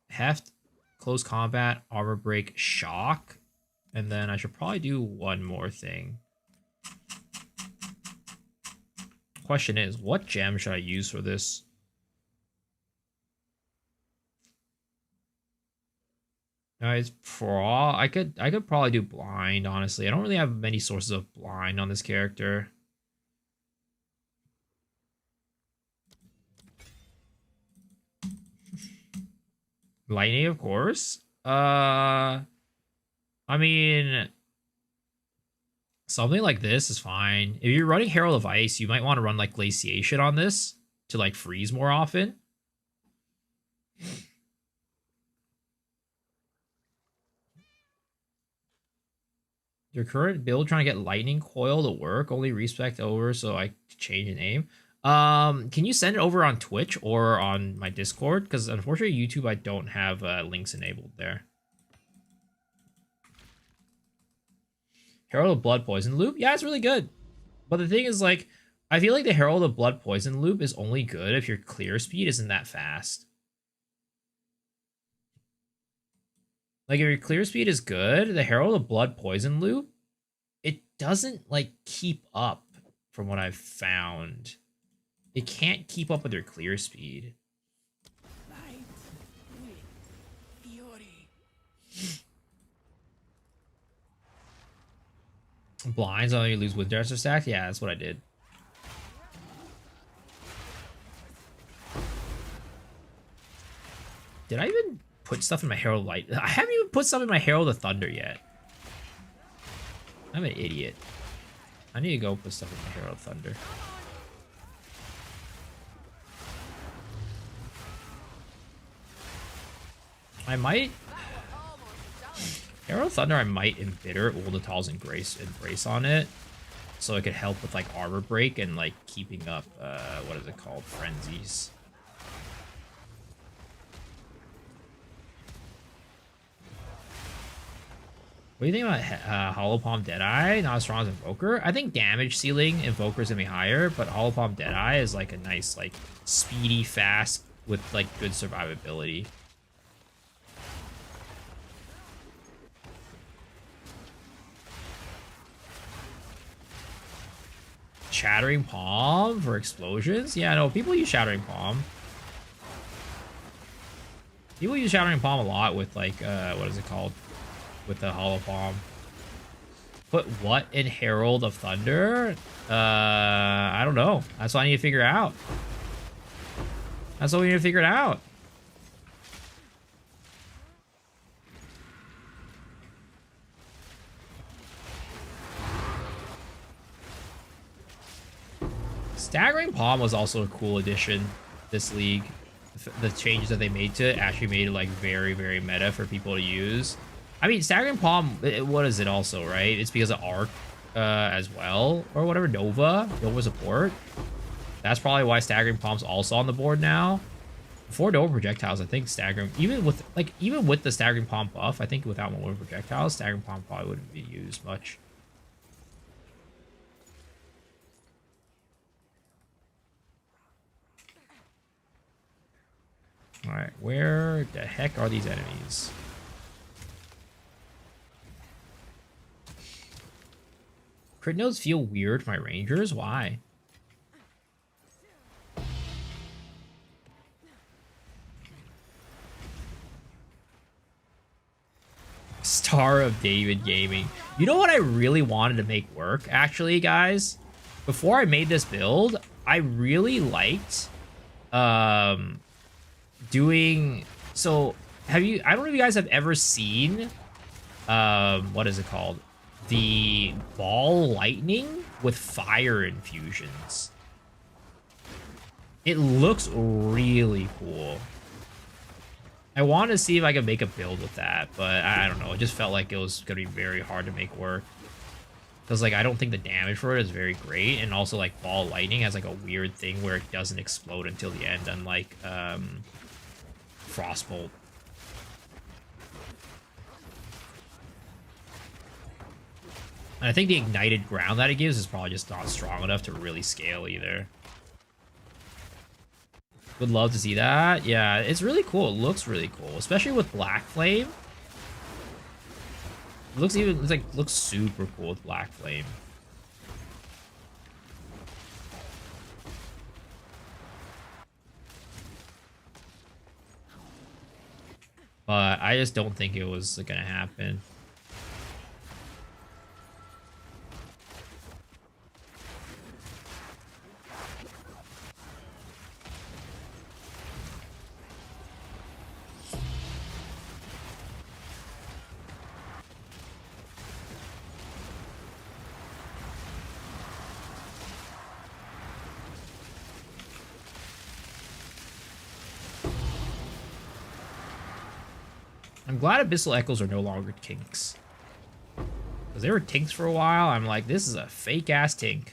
S1: Heft, close combat, armor break, shock, and then I should probably do one more thing. Question is, what gem should I use for this? Guys, I could probably do blind, honestly. I don't really have many sources of blind on this character. Lightning, of course. I mean, something like this is fine. If you're running Herald of Ice, you might want to run like Glaciation on this to like freeze more often. Your current build trying to get Lightning Coil to work, only respect over, so I change the name. Can you send it over on Twitch or on my Discord? Because unfortunately, YouTube, I don't have links enabled there. Herald of Blood Poison loop? Yeah, it's really good. But the thing is, like, I feel like the Herald of Blood Poison loop is only good if your clear speed isn't that fast. Like, if your clear speed is good, the Herald of Blood Poison loop, it doesn't, like, keep up from what I've found. It can't keep up with your clear speed.
S3: Blight with fury.
S1: Blinds on you lose Wind Dancer stack? Yeah, that's what I did. Did I even put stuff in my Herald Light? I haven't even put stuff in my Herald of Thunder yet. I'm an idiot. I need to go put stuff in my Herald of Thunder. I might... Herald of Thunder, I might embitter Uldatal's Embrace on it. So it could help with, like, armor break and, like, keeping up, what is it called? Frenzies. What do you think about Hollow Palm Deadeye? Not as strong as Invoker. I think damage ceiling Invoker's gonna be higher, but Hollow Palm Deadeye is like a nice, like, speedy, fast with like good survivability. Shattering Palm for explosions? Yeah, no, people use Shattering Palm. People use Shattering Palm a lot with like what is it called? With the Hollow Palm. Put what in Herald of Thunder? I don't know. That's what I need to figure out. That's what we need to figure it out. Staggering Palm was also a cool addition this league. The changes that they made to it actually made it like very, very meta for people to use. I mean, Staggering Palm, what is it also, right? It's because of Arc as well, or whatever, Nova support. That's probably why Staggering Palm's also on the board now. Before Nova Projectiles, I think Staggering, even with the Staggering Palm buff, I think without Nova Projectiles, Staggering Palm probably wouldn't be used much. Alright, where the heck are these enemies? Crit nodes feel weird for my rangers? Why? Star of David Gaming. You know what I really wanted to make work, actually, guys? Before I made this build, I really liked doing... So, I don't know if you guys have ever seen... what is it called? The ball lightning with fire infusions. It looks really cool. I want to see if I can make a build with that, but I don't know. It just felt like it was going to be very hard to make work. Because, like, I don't think the damage for it is very great. And also, like, ball lightning has, like, a weird thing where it doesn't explode until the end, unlike Frostbolt. And I think the ignited ground that it gives is probably just not strong enough to really scale either. Would love to see that. Yeah, it's really cool. It looks really cool, especially with Black Flame. It looks super cool with Black Flame. But I just don't think it was gonna happen. I'm glad Abyssal Echoes are no longer tinks. Because they were tinks for a while. I'm like, this is a fake-ass tink.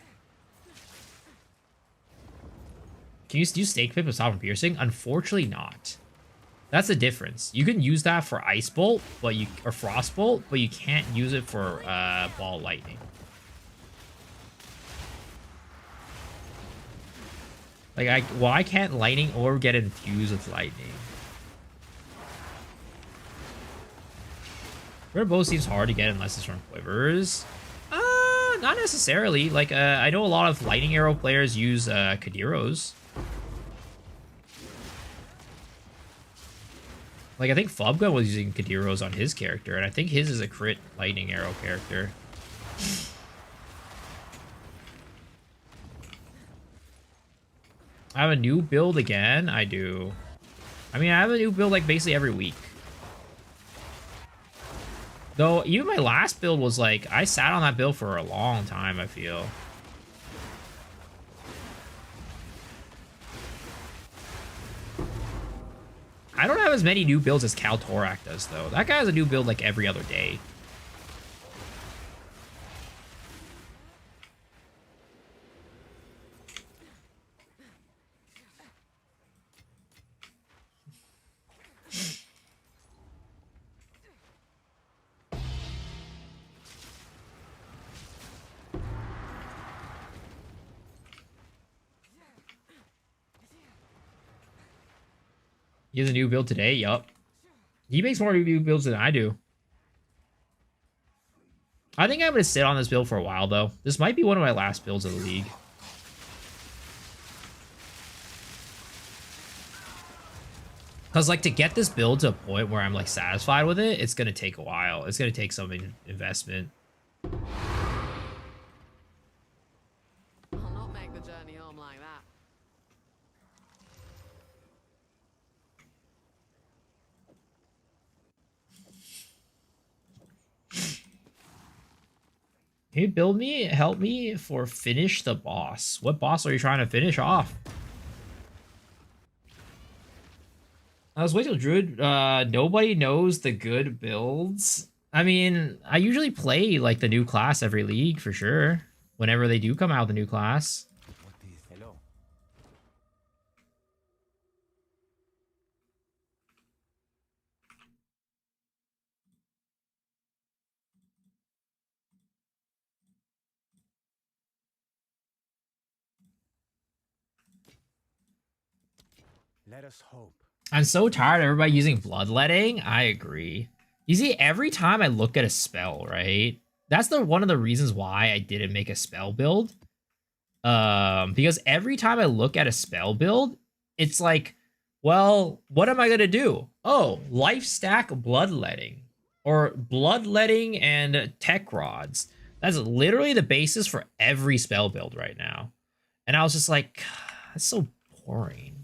S1: Can you use Snake Pip with Sovereign Piercing? Unfortunately not. That's the difference. You can use that for Ice Bolt, or Frost Bolt, but you can't use it for Ball Lightning. Like, why can't Lightning or get infused with Lightning? Rare Bow seems hard to get unless it's from Quivers. Not necessarily. Like, I know a lot of Lightning Arrow players use Kadiros. Like, I think Fubgun was using Kadiros on his character, and I think his is a crit Lightning Arrow character. I have a new build again. I do. I mean, I have a new build like basically every week. Though, even my last build was like, I sat on that build for a long time, I feel. I don't have as many new builds as Cal Torak does, though. That guy has a new build like every other day. He has a new build today? Yup. He makes more new builds than I do. I think I'm going to sit on this build for a while, though. This might be one of my last builds of the league. Because, like, to get this build to a point where I'm, like, satisfied with it, it's going to take a while. It's going to take some investment.
S9: I'll not make the journey home like that.
S1: Can you build me, help me for finish the boss? What boss are you trying to finish off? I was waiting till Druid. Nobody knows the good builds. I mean, I usually play like the new class every league for sure. Whenever they do come out with a new class.
S2: Hello. Let us hope.
S1: I'm so tired of everybody using bloodletting. I agree. You see, every time I look at a spell, right? That's one of the reasons why I didn't make a spell build. Because every time I look at a spell build, it's like, well, what am I gonna do? Oh, life stack bloodletting. Or bloodletting and tech rods. That's literally the basis for every spell build right now. And I was just like, that's so boring.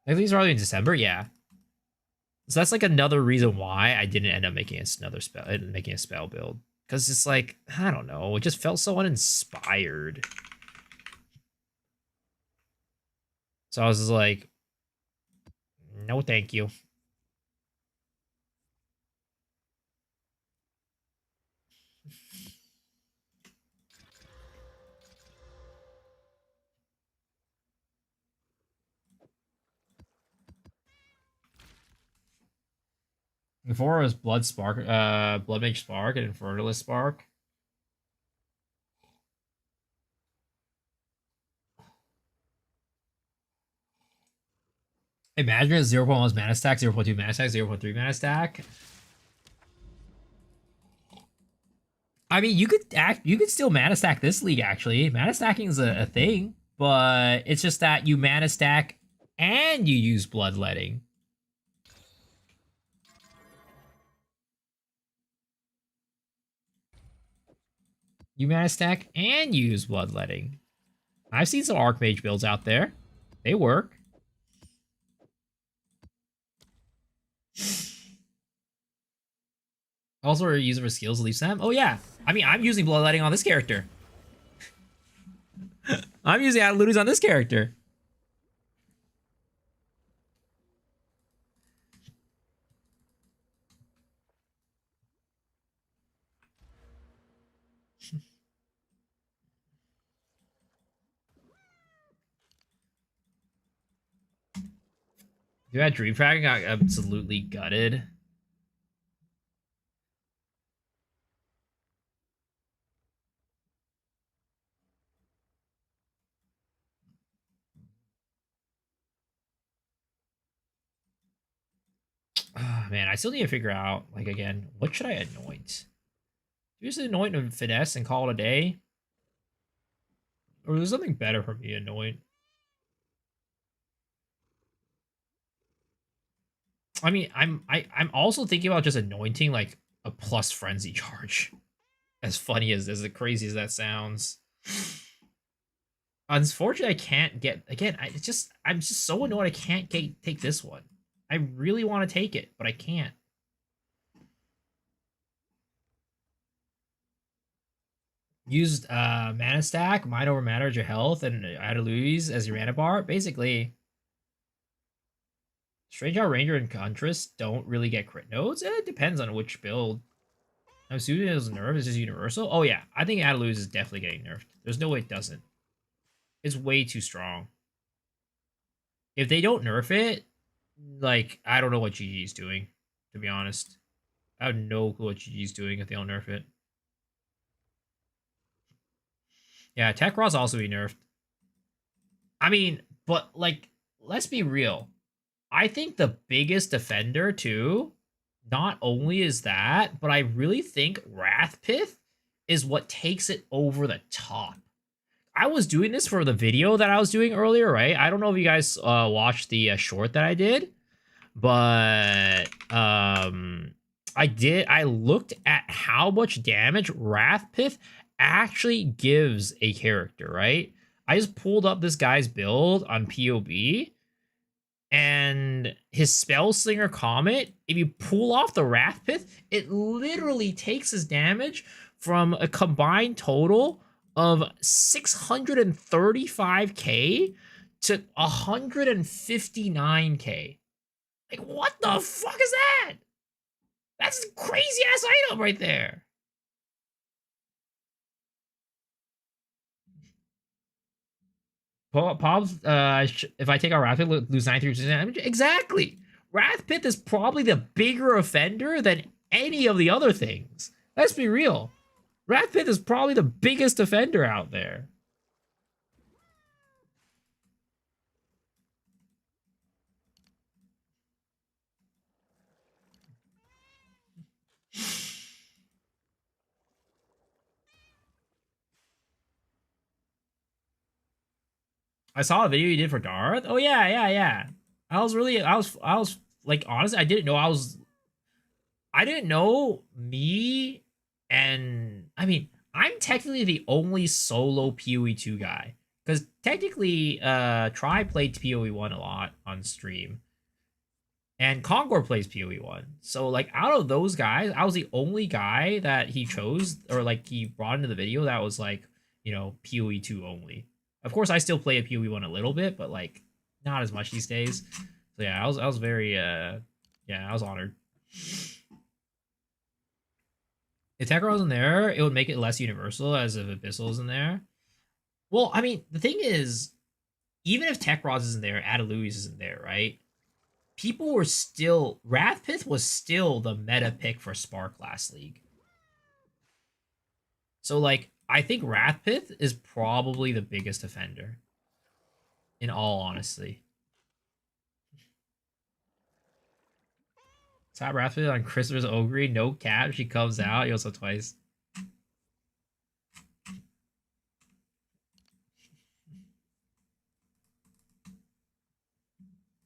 S1: Like, these are already in December, yeah. So that's like another reason why I didn't end up making another spell, making a spell build, because it's like, I don't know, it just felt so uninspired. So I was just like, no, thank you. Before it was Blood Spark, Blood Mage Spark and Ritualist Spark. Imagine a 0.1 mana stack, 0.2 mana stack, 0.3 mana stack. I mean, you could still mana stack this league, actually. Mana stacking is a thing, but it's just that you mana stack and you use bloodletting. You mana stack and you use bloodletting. I've seen some Archmage builds out there. They work. Also, are you using for skills to leave Sam? Oh yeah. I mean, I'm using bloodletting on this character. I'm using Adludes on this character. Dude, that Dream Dragon got absolutely gutted. Oh, man, I still need to figure out, like, again, what should I anoint? Do you just anoint and finesse and call it a day? Or is there something better for me to anoint? I mean, I'm also thinking about just anointing like a plus frenzy charge. As funny as crazy as that sounds. Unfortunately, I can't get again. I'm just so annoyed I can't take this one. I really want to take it, but I can't. Used mana stack, mind over matter as your health, and Adeliz as your mana bar. Basically, Strange Out Ranger and Contrast don't really get crit nodes. It depends on which build. I'm assuming it was nerfed. Is this universal? Oh yeah, I think Adeliz is definitely getting nerfed. There's no way it doesn't. It's way too strong. If they don't nerf it, like, I don't know what GG's doing, to be honest. I have no clue what GG's doing if they don't nerf it. Yeah, Tech Raw's also be nerfed. I mean, but, like, let's be real. I think the biggest offender, too, not only is that, but I really think Wrathpith is what takes it over the top. I was doing this for the video that I was doing earlier, right? I don't know if you guys watched the short that I did, but I looked at how much damage Wrathpith actually gives a character, right? I just pulled up this guy's build on POB, and his Spellslinger Comet, if you pull off the Wrathpith, it literally takes his damage from a combined total of 635k to 159k. Like, what the fuck is that? That's a crazy ass item right there. Pobs, if I take out Wrathpith, lose 93% damage. Exactly. Wrathpith is probably the bigger offender than any of the other things. Let's be real. Wrathpith is probably the biggest offender out there. I saw a video you did for Darth. Oh yeah. I was like, honestly, I didn't know me, and I mean, I'm technically the only solo PoE 2 guy. Because technically, Tri played PoE 1 a lot on stream. And Kongor plays PoE 1. So, like, out of those guys, I was the only guy that he chose, or, like, he brought into the video that was, like, you know, PoE 2 only. Of course, I still play a PoE 1 a little bit, but, like, not as much these days. So, yeah, I was very, I was honored. If Tekra was in there, it would make it less universal, as if Abyssal is in there. Well, I mean, the thing is, even if Tekros isn't there, Adeliz isn't there, right? People were still... Wrathpith was still the meta pick for Spark last league. So, like, I think Wrathpith is probably the biggest offender. In all honesty. Top Wrathpith on Christopher's Ogre, no cap. She comes out. He also twice.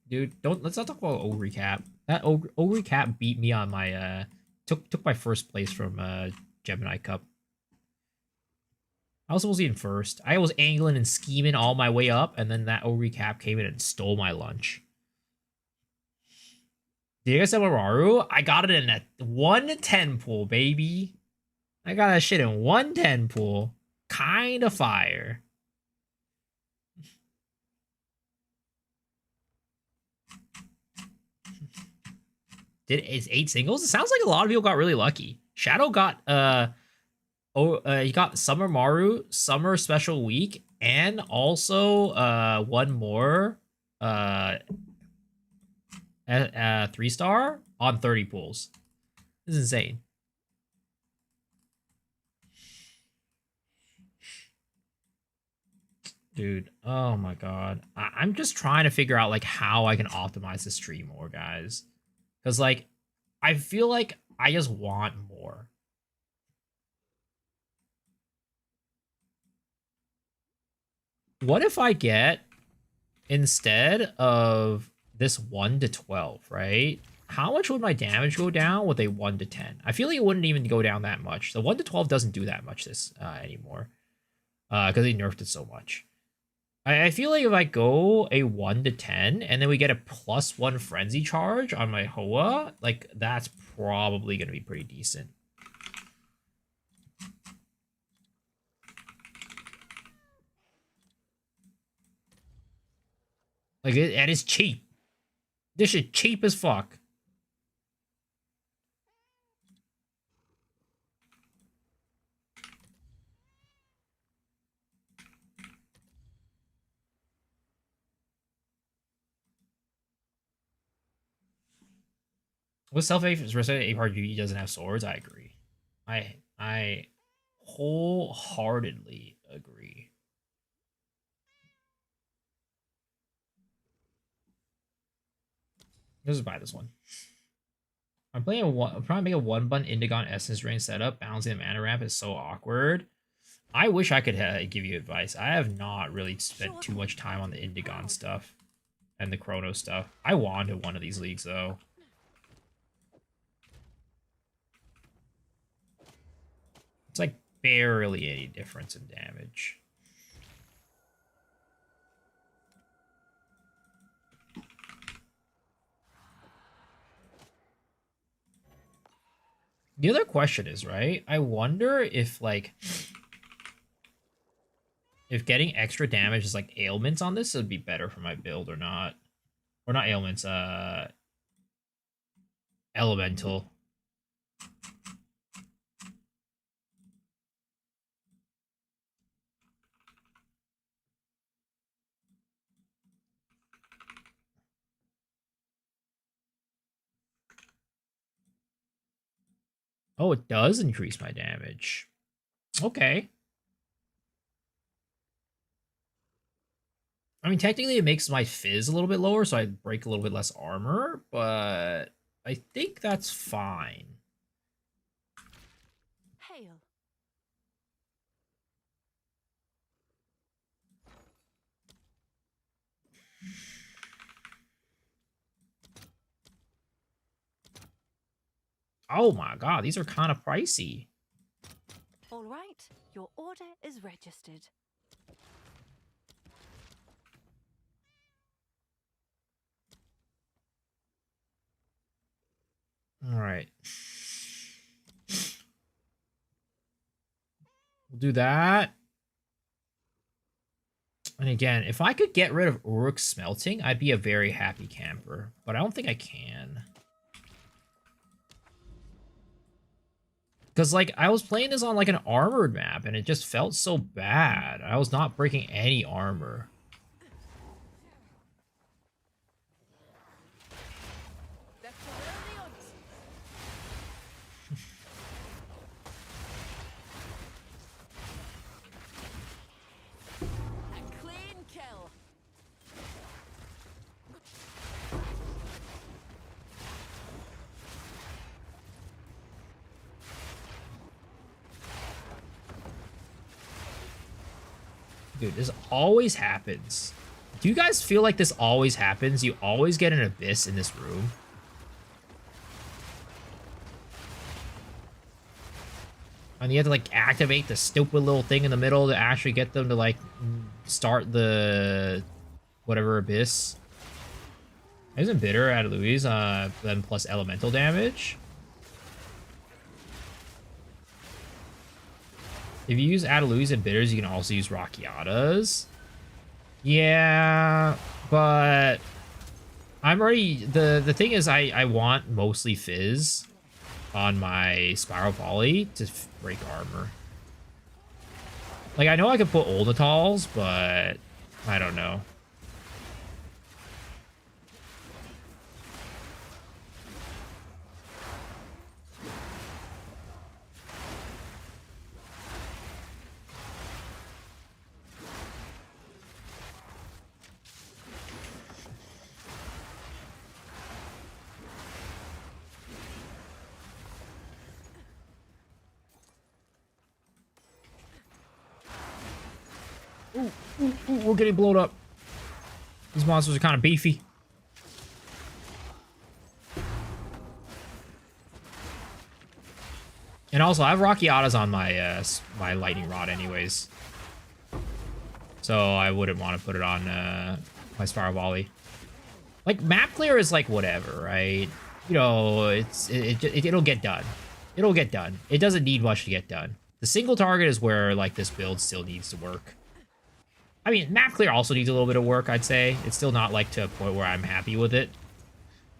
S1: Dude, let's not talk about Ogre Cap. That Ogre Cap beat me on my took my first place from Gemini Cup. I was supposed to be in first. I was angling and scheming all my way up, and then that Ogre Cap came in and stole my lunch. Did you guys have Maru? I got it in a 110 pool, baby. I got that shit in 110 pool. Kinda fire. It's 8 singles? It sounds like a lot of people got really lucky. Shadow got he got Summer Maru, Summer Special Week, and also one more 3-star on 30 pools. This is insane. Dude, oh my god. I'm just trying to figure out, like, how I can optimize the stream more, guys. Because, like, I feel like I just want more. What if I get, instead of this 1 to 12, right? How much would my damage go down with a 1 to 10? I feel like it wouldn't even go down that much. The 1 to 12 doesn't do that much this anymore. Because they nerfed it so much. I feel like if I go a 1 to 10 and then we get a +1 frenzy charge on my Hoa, like that's probably gonna be pretty decent. Like and it's cheap. This shit cheap as fuck. With self-respect, doesn't have swords. I agree. I wholeheartedly agree. Let's just buy this one. I'm trying to make a 1-button Indigon Essence Drain setup. Balancing the mana ramp is so awkward. I wish I could give you advice. I have not really spent too much time on the Indigon stuff and the Chrono stuff. I wanted one of these leagues though. It's like barely any difference in damage. The other question is, right? I wonder if like if getting extra damage is like ailments on this would be better for my build or not. Or not ailments, elemental. Oh, it does increase my damage. Okay. I mean, technically it makes my fizz a little bit lower, so I break a little bit less armor, but I think that's fine.
S6: Hail.
S1: Oh my god, these are kind of pricey.
S6: All right, your order is registered.
S1: All right. We'll do that. And again, if I could get rid of Uruk's smelting, I'd be a very happy camper. But I don't think I can. Because, like, I was playing this on, like, an armored map, and it just felt so bad. I was not breaking any armor. Dude, this always happens. Do you guys feel like this always happens? You always get an abyss in this room. And you have to, like, activate the stupid little thing in the middle to actually get them to, like, start the whatever abyss. Isn't bitter at Louise, then plus elemental damage? If you use Adeluis and Bitters, you can also use Rockiatas. Yeah, but I'm already... The thing is, I want mostly Fizz on my Spiral Volley to break armor. Like, I know I could put Olnatals, but I don't know. Ooh, we're getting blown up. These monsters are kind of beefy. And also, I have Rockiatas on my my lightning rod anyways. So I wouldn't want to put it on my Spiral Volley. Like, map clear is like whatever, right? You know, it'll get done. It'll get done. It doesn't need much to get done. The single target is where, like, this build still needs to work. I mean, map clear also needs a little bit of work, I'd say. It's still not, like, to a point where I'm happy with it.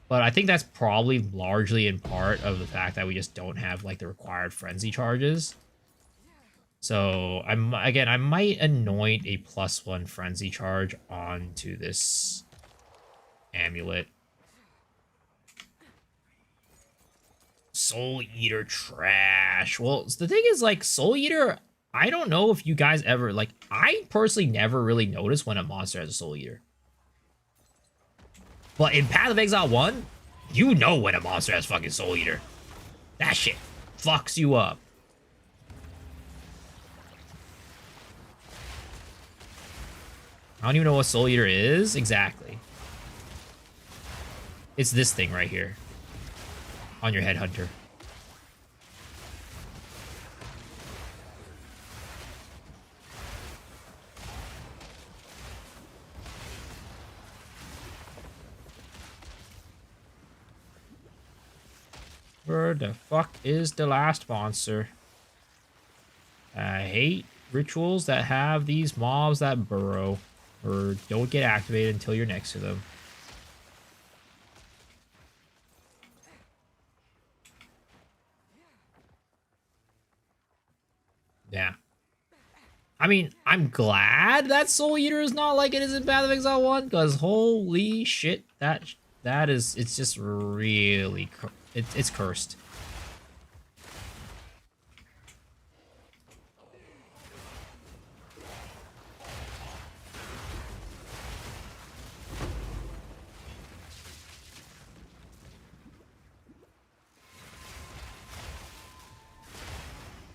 S1: But I think that's probably largely in part of the fact that we just don't have, like, the required frenzy charges. So, I might anoint a +1 frenzy charge onto this amulet. Soul Eater trash. Well, the thing is, like, Soul Eater, I don't know if you guys ever, like, I personally never really noticed when a monster has a Soul Eater. But in Path of Exile 1, you know when a monster has fucking Soul Eater. That shit fucks you up. I don't even know what Soul Eater is exactly. It's this thing right here. On your Headhunter. Where the fuck is the last monster? I hate rituals that have these mobs that burrow or don't get activated until you're next to them. Yeah. I mean, I'm glad that Soul Eater is not like it is in Path of Exile 1, because holy shit, that is, it's just really, it's cursed.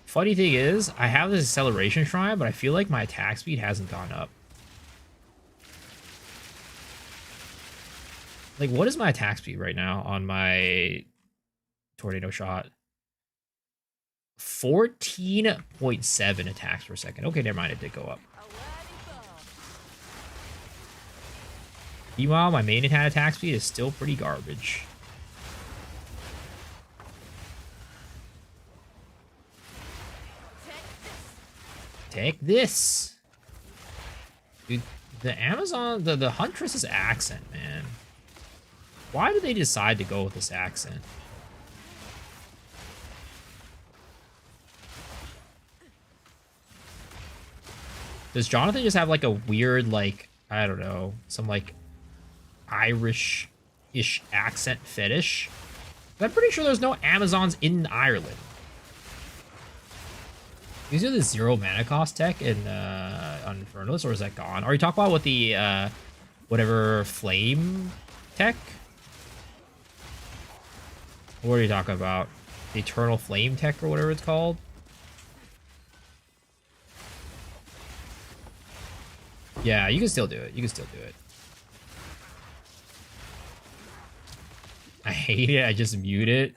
S1: Funny thing is, I have this acceleration shrine, but I feel like my attack speed hasn't gone up. Like, what is my attack speed right now on my tornado shot? 14.7 attacks per second. Okay, never mind, it did go up. Meanwhile, my main attack speed is still pretty garbage. Take this. Dude, the Amazon, the Huntress's accent, man. Why did they decide to go with this accent? Does Jonathan just have like a weird, like, I don't know, some like Irish-ish accent fetish? I'm pretty sure there's no Amazons in Ireland. These are the 0 mana cost tech in on Infernalist, or is that gone? Are you talking about with the whatever flame tech? What are you talking about? The Eternal Flame tech or whatever it's called? Yeah, you can still do it. You can still do it. I hate it. I just mute it.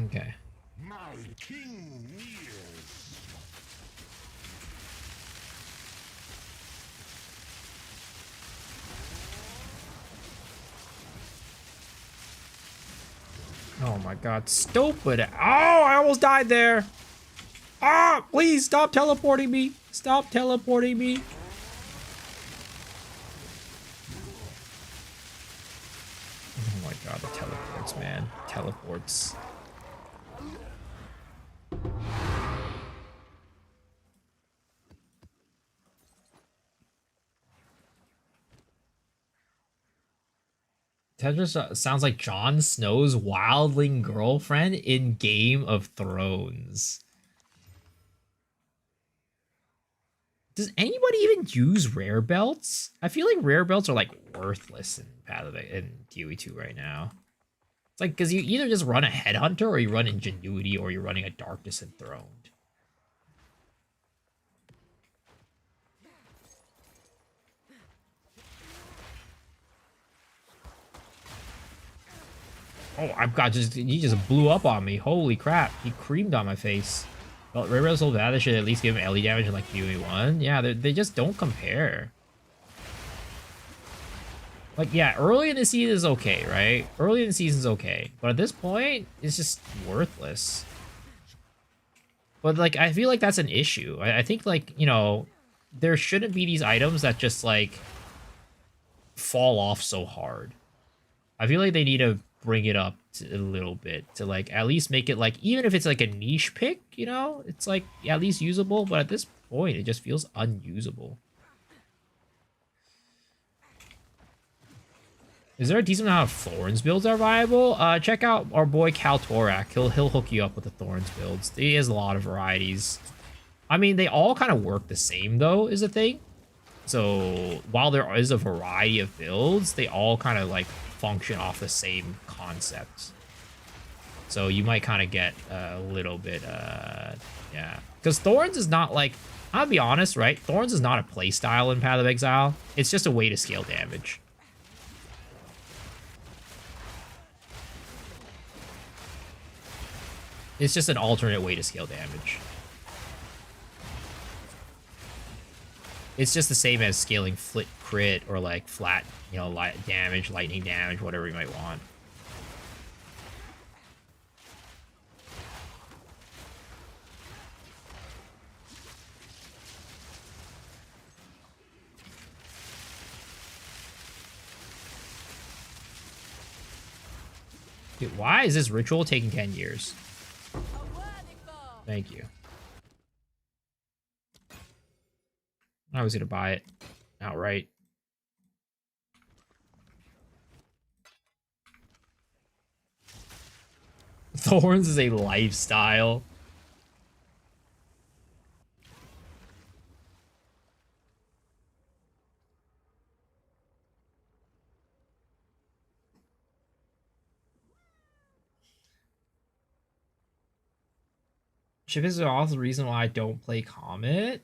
S1: Okay.
S7: My king nears.
S1: Oh my god, stupid. Oh, I almost died there. Ah, please stop teleporting me. Stop teleporting me. Oh my god, the teleports, man. Teleports. That just sounds like Jon Snow's wildling girlfriend in Game of Thrones. Does anybody even use rare belts? I feel like rare belts are like worthless in DOE 2 right now. It's like, because you either just run a Headhunter or you run Ingenuity or you're running a Darkness Enthroned. Oh, I've got he just blew up on me. Holy crap. He creamed on my face. Well, Rayrail's so bad, they should at least give him LE damage and like PoE1. Yeah, they just don't compare. Like, yeah, early in the season is okay, right? Early in the season is okay. But at this point, it's just worthless. But, like, I feel like that's an issue. I think, like, you know, there shouldn't be these items that just, like, fall off so hard. I feel like they need to bring it up a little bit to, like, at least make it, like, even if it's, like, a niche pick, you know? It's, like, at least usable. But at this point, it just feels unusable. Is there a decent amount of Thorns builds are viable? Check out our boy Cal Torak. He'll hook you up with the Thorns builds. He has a lot of varieties. I mean, they all kind of work the same, though, is the thing. So, while there is a variety of builds, they all kind of, like, function off the same concept. So, you might kind of get a little bit, yeah. Because Thorns is not, like, I'll be honest, right? Thorns is not a playstyle in Path of Exile. It's just a way to scale damage. It's just an alternate way to scale damage. It's just the same as scaling flit crit or like flat, you know, light damage, lightning damage, whatever you might want. Dude, why is this ritual taking 10 years? Thank you. I was gonna buy it outright. Thorns is a lifestyle. Ship is also the reason why I don't play Comet.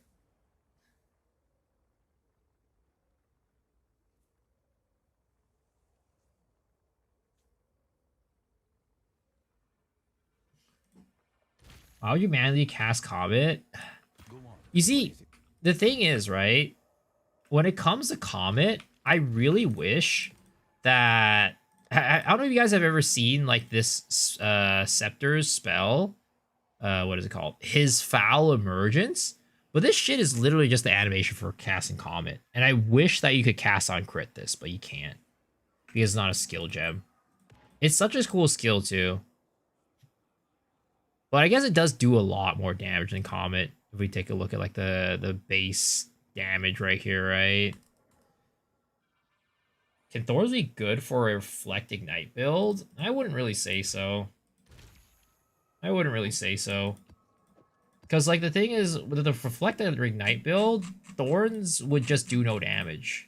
S1: Why would you manually cast Comet? You see, the thing is, right? When it comes to Comet, I really wish that... I don't know if you guys have ever seen, like, this Scepter's spell. What is it called? His Foul Emergence. But this shit is literally just the animation for casting Comet. And I wish that you could cast on crit this, but you can't. Because it's not a skill gem. It's such a cool skill, too. But I guess it does do a lot more damage than Comet. If we take a look at like the base damage right here, right? Can Thorns be good for a Reflect Ignite build? I wouldn't really say so. I wouldn't really say so. Because like the thing is, with the Reflect Ignite build, Thorns would just do no damage.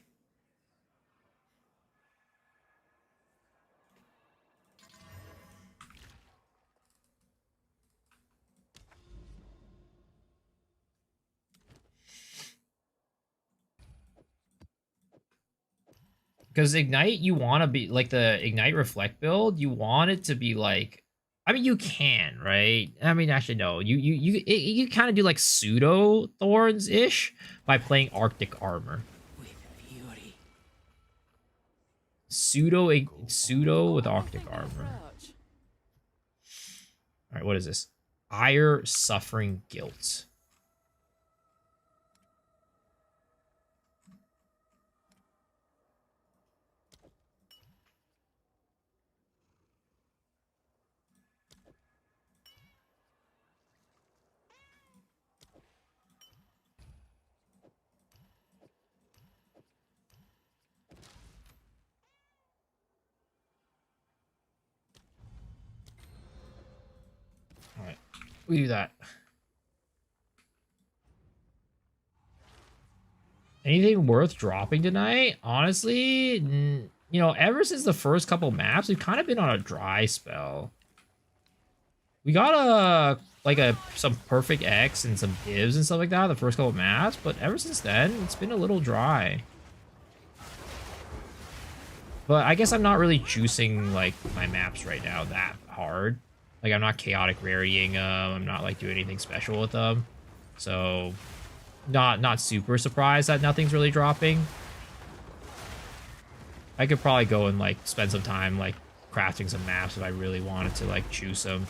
S1: Because Ignite, you want to be, like, the Ignite Reflect build, you want it to be, like... I mean, you can, right? I mean, actually, no. You kind of do, like, pseudo-Thorns-ish by playing Arctic Armor.
S3: With fury.
S1: Pseudo with Arctic Armor. Alright, what is this? Ire Suffering Guilt. Alright, we do that. Anything worth dropping tonight? Honestly, you know, ever since the first couple maps, we've kind of been on a dry spell. We got some Perfect X and some divs and stuff like that the first couple maps, but ever since then, it's been a little dry. But I guess I'm not really juicing like my maps right now that hard. Like I'm not chaotic raretying them. I'm not like doing anything special with them. So not super surprised that nothing's really dropping. I could probably go and like spend some time like crafting some maps if I really wanted to like juice them.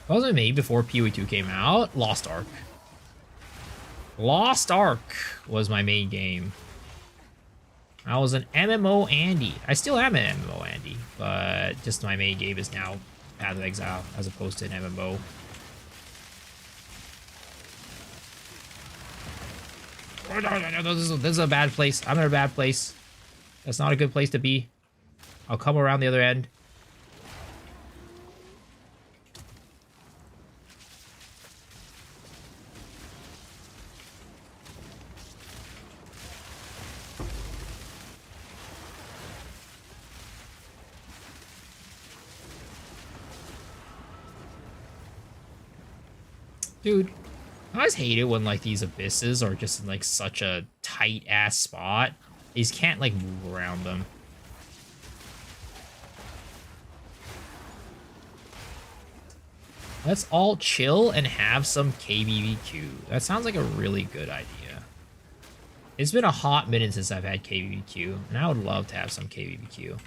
S1: What was it made before PoE 2 came out? Lost Ark. Lost Ark was my main game. I was an MMO Andy. I still am an MMO Andy, but just my main game is now Path of Exile as opposed to an MMO. Oh, no, this is a bad place. I'm in a bad place. That's not a good place to be. I'll come around the other end. Dude, I always hate it when like these abysses are just in like such a tight ass spot. You just can't like move around them. Let's all chill and have some KBBQ. That sounds like a really good idea. It's been a hot minute since I've had KBBQ, and I would love to have some KBBQ.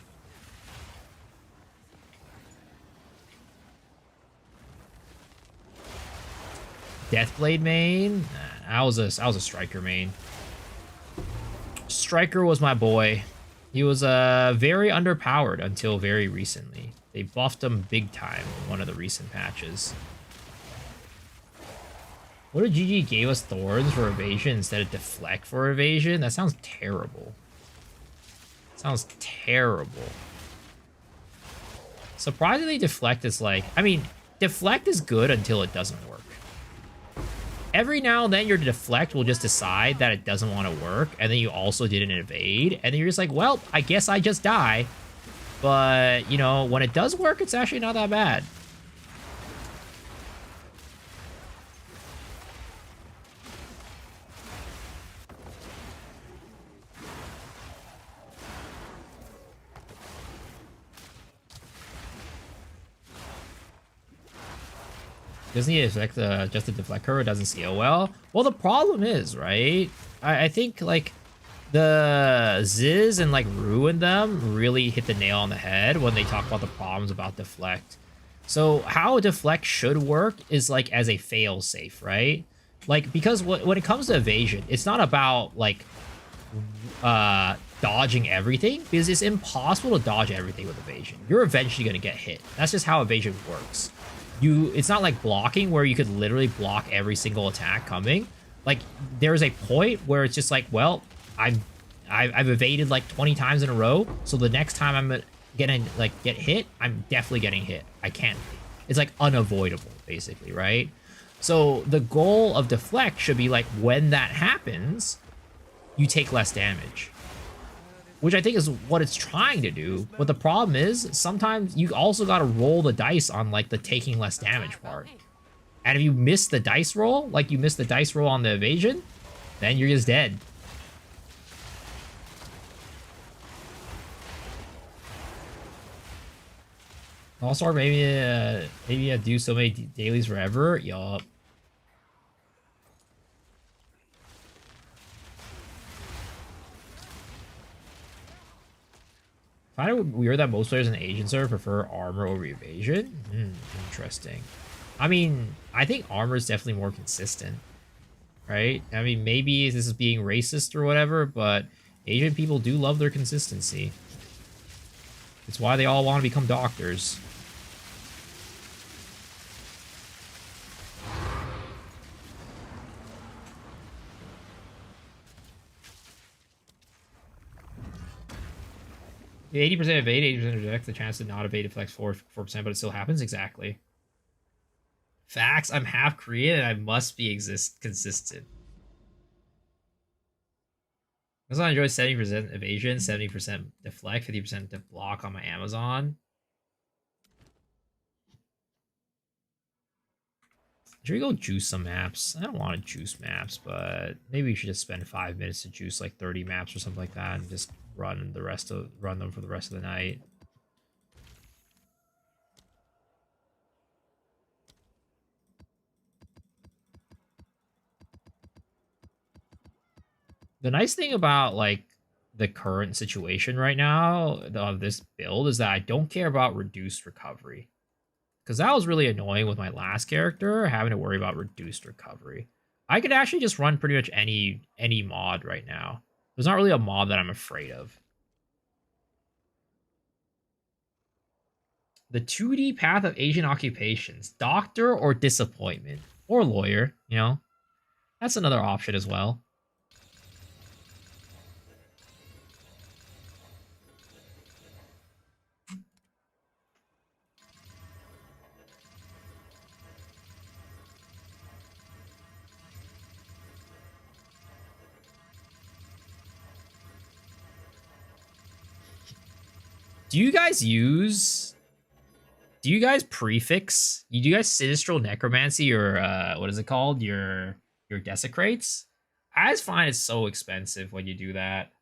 S1: Deathblade main? Nah, I was a Striker main. Striker was my boy. He was very underpowered until very recently. They buffed him big time in one of the recent patches. What if GG gave us Thorns for evasion instead of Deflect for evasion? That sounds terrible. Sounds terrible. Surprisingly, Deflect is like... I mean, Deflect is good until it doesn't work. Every now and then your Deflect will just decide that it doesn't want to work, and then you also didn't evade, and then you're just like, well, I guess I just die. But, you know, when it does work, it's actually not that bad. Doesn't he affect just the deflect curve? It doesn't scale well. Well, the problem is, right? I think like the Ziz and like Ruin them really hit the nail on the head when they talk about the problems about deflect. So how deflect should work is like as a fail safe, right? Like because when it comes to evasion, it's not about like dodging everything, because it's impossible to dodge everything with evasion. You're eventually going to get hit. That's just how evasion works. It's not like blocking where you could literally block every single attack coming. Like there's a point where it's just like, well, I've evaded like 20 times in a row, so the next time I'm gonna like get hit, I'm definitely getting hit. I can't. It's like unavoidable, basically, right? So the goal of deflect should be like when that happens, you take less damage, which I think is what it's trying to do. But the problem is sometimes you also got to roll the dice on like the taking less damage part. And if you miss the dice roll, like you miss the dice roll on the evasion, then you're just dead. Also, maybe I do so many dailies forever. Yup. I find it weird that most players in the Asian server prefer armor over evasion. Interesting. I mean, I think armor is definitely more consistent, right? I mean, maybe this is being racist or whatever, but Asian people do love their consistency. It's why they all want to become doctors. The 80% evade, 80% reject, the chance to not evade deflects 4%, but it still happens. Exactly. Facts, I'm half Korean and I must be consistent. That's why I enjoy 70% evasion, 70% deflect, 50% to block on my Amazon. Should we go juice some maps? I don't want to juice maps, but maybe we should just spend 5 minutes to juice like 30 maps or something like that, and just run them for the rest of the night. The nice thing about like the current situation right now of this build is that I don't care about reduced recovery. Because that was really annoying with my last character, having to worry about reduced recovery. I could actually just run pretty much any mod right now. There's not really a mod that I'm afraid of. The 2D path of Asian occupations. Doctor or disappointment. Or lawyer, you know. That's another option as well. Do you guys prefix? Do you guys Sinistral Necromancy or what is it called? Your Desecrates? I just find it so expensive when you do that.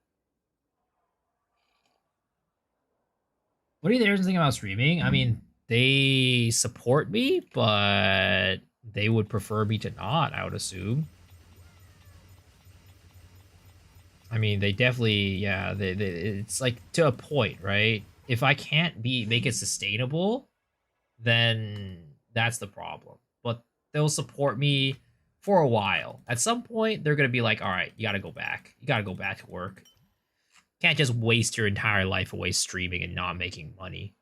S1: What do you think about streaming? I mean, they support me, but they would prefer me to not, I would assume. I mean, they definitely, yeah, it's like to a point, right? If I can't make it sustainable, then that's the problem. But they'll support me for a while. At some point, they're going to be like, all right, you got to go back. You got to go back to work. Can't just waste your entire life away streaming and not making money.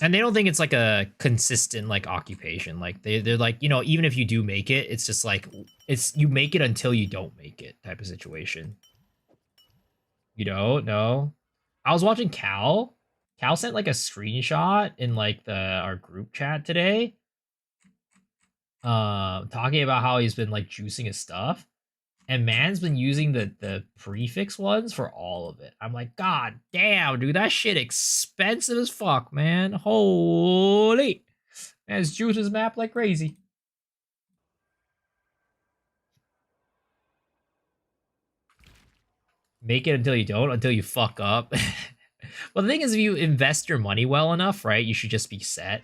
S1: And they don't think it's like a consistent like occupation. Like they're like, you know, even if you do make it, it's just like you make it until you don't make it type of situation. You know, no. I was watching Cal. Cal sent like a screenshot in like our group chat today. Talking about how he's been like juicing his stuff. And man's been using the prefix ones for all of it. I'm like, God damn, dude, that shit expensive as fuck, man. Holy. Man's juiced his map like crazy. Make it until you don't, until you fuck up. Well, the thing is, if you invest your money well enough, right, you should just be set.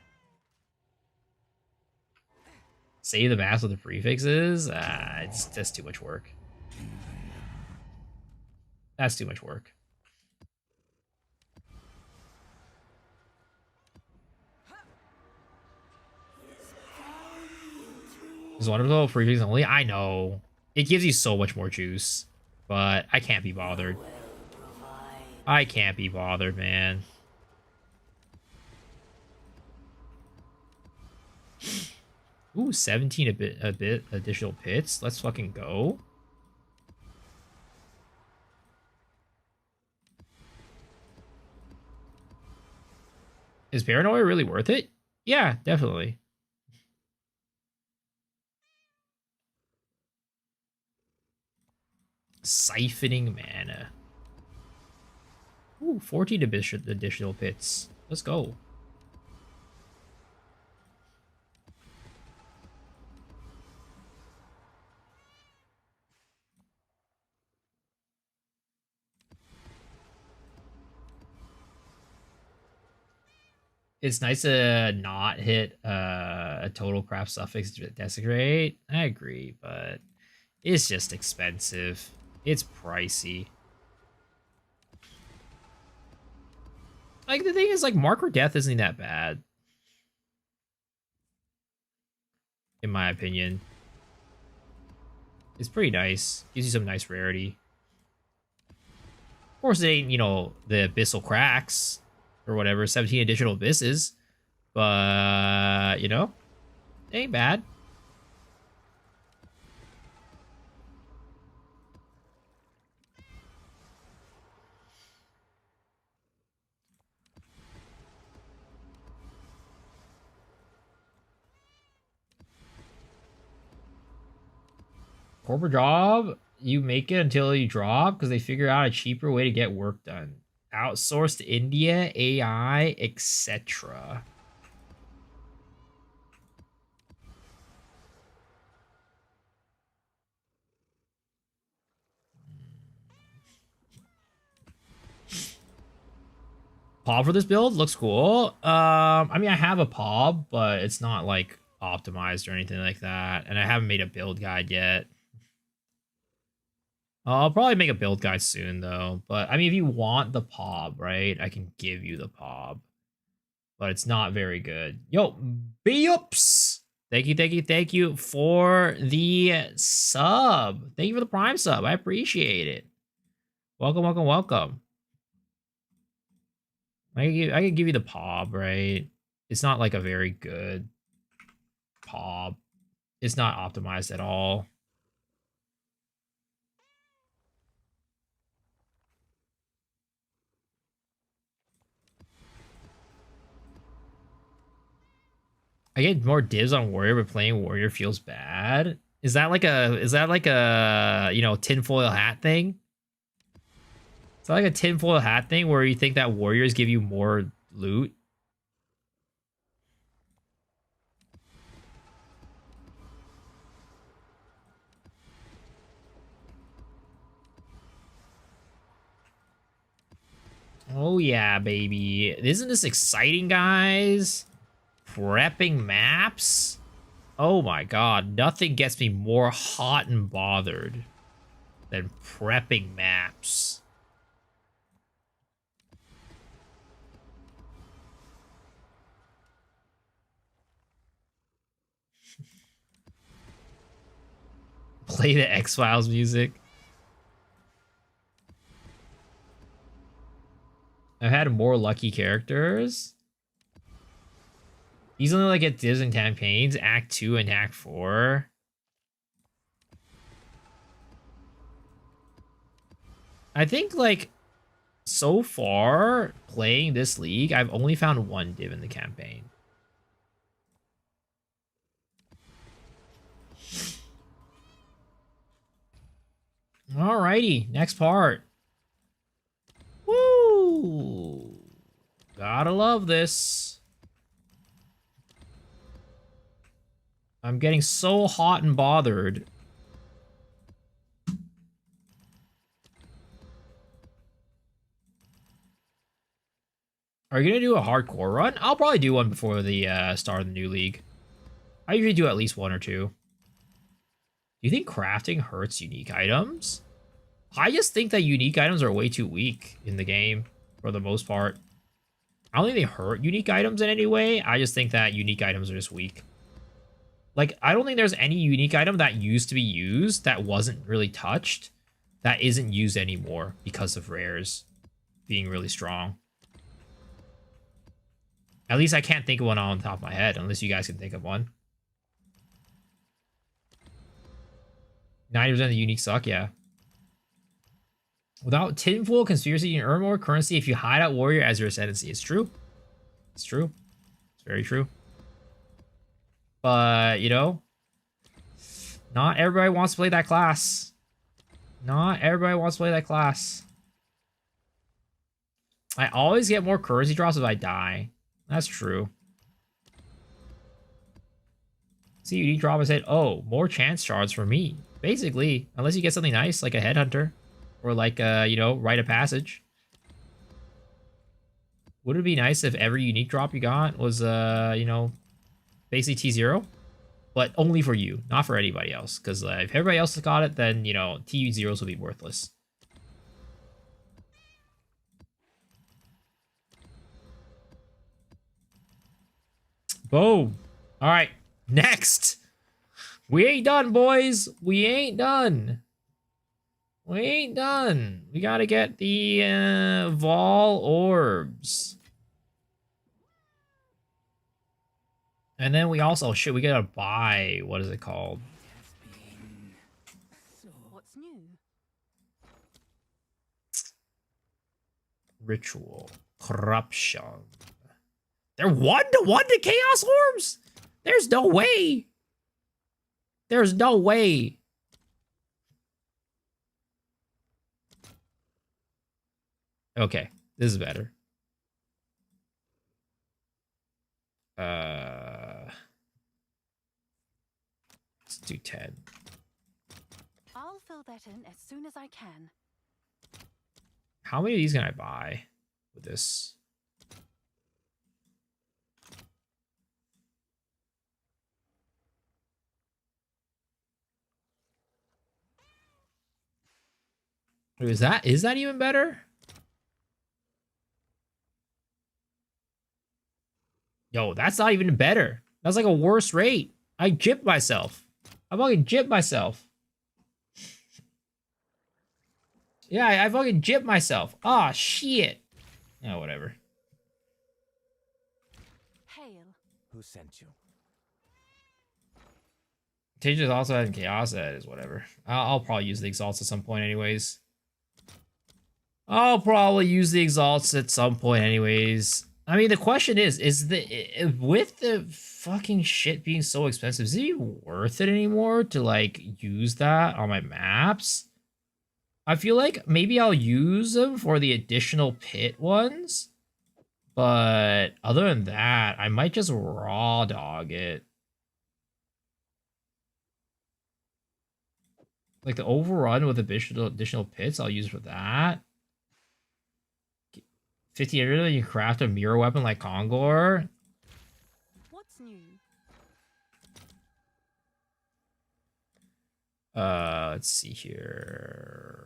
S1: Save the maps with the prefixes? That's too much work. That's too much work. Is wonderful prefix only? I know. It gives you so much more juice. But I can't be bothered. I can't be bothered, man. Ooh, 17 a bit additional pits. Let's fucking go. Is Paranoia really worth it? Yeah, definitely. Siphoning mana. Ooh, 14 additional pits. Let's go. It's nice to not hit a total craft suffix to desecrate. I agree, but it's just expensive. It's pricey. Like, the thing is, like, Marker Death isn't that bad. In my opinion. It's pretty nice. Gives you some nice rarity. Of course, it ain't, you know, the Abyssal Cracks or whatever, 17 additional abysses. But, you know, it ain't bad. Corporate job, you make it until you drop because they figure out a cheaper way to get work done. Outsourced to India, AI, etc. Pob for this build looks cool. I mean, I have a Pob, but it's not like optimized or anything like that, and I haven't made a build guide yet. I'll probably make a build guide soon, though. But I mean, if you want the Pob, right, I can give you the Pob, but it's not very good. Yo, Beops! Thank you for the sub. Thank you for the Prime sub. I appreciate it. Welcome. I can give you the Pob, right? It's not like a very good Pob. It's not optimized at all. I get more dibs on Warrior, but playing Warrior feels bad. Is that like a you know, tinfoil hat thing? Is that like a tinfoil hat thing where you think that Warriors give you more loot? Oh yeah, baby. Isn't this exciting, guys? Prepping maps? Oh my god, nothing gets me more hot and bothered than prepping maps. Play the X-Files music. I've had more lucky characters. These only like get divs in campaigns, Act 2 and Act 4. I think like so far playing this league, I've only found one div in the campaign. Alrighty, next part. Woo! Gotta love this. I'm getting so hot and bothered. Are you gonna do a hardcore run? I'll probably do one before the start of the new league. I usually do at least one or two. Do you think crafting hurts unique items? I just think that unique items are way too weak in the game for the most part. I don't think they hurt unique items in any way. I just think that unique items are just weak. Like, I don't think there's any unique item that used to be used that wasn't really touched that isn't used anymore because of rares being really strong. At least I can't think of one on the top of my head, unless you guys can think of one. 90% of the unique suck, yeah. Without tinfoil conspiracy, you can earn more currency if you hide out warrior as your ascendancy. It's true. It's true. It's very true. But, you know, not everybody wants to play that class. Not everybody wants to play that class. I always get more currency drops if I die. That's true. See, unique drop, I said, oh, more chance shards for me. Basically, unless you get something nice, like a headhunter. Or like, you know, rite of passage. Would it be nice if every unique drop you got was, you know, basically T0? But only for you, not for anybody else. Because if everybody else has got it, then, you know, T0s will be worthless. Boom. All right, next. We ain't done, boys. We ain't done. We ain't done. We gotta get the Vol orbs. And then we also, shit, we gotta buy, what is it called?
S6: What's new?
S1: Ritual. Corruption. They're 1-to-1 to Chaos Orbs? There's no way. There's no way. Okay, this is better. Let's do 10.
S6: I'll fill that in as soon as I can.
S1: How many of these can I buy with this? Wait, is that even better? Yo, that's not even better. That's like a worse rate. I gypped myself. I fucking gypped myself. Yeah, I fucking gypped myself. Ah, shit. Oh, whatever.
S6: Hail.
S2: Who sent you?
S1: Tejas also had Chaos Ed is whatever. I'll probably use the Exalts at some point anyways. I'll probably use the Exalts at some point anyways. I mean, the question is with the fucking shit being so expensive, is it even worth it anymore to, like, use that on my maps? I feel like maybe I'll use them for the additional pit ones. But other than that, I might just raw dog it. Like the overrun with additional pits, I'll use for that. 50 area, you craft a mirror weapon like Kongor.
S6: What's new?
S1: Let's see here.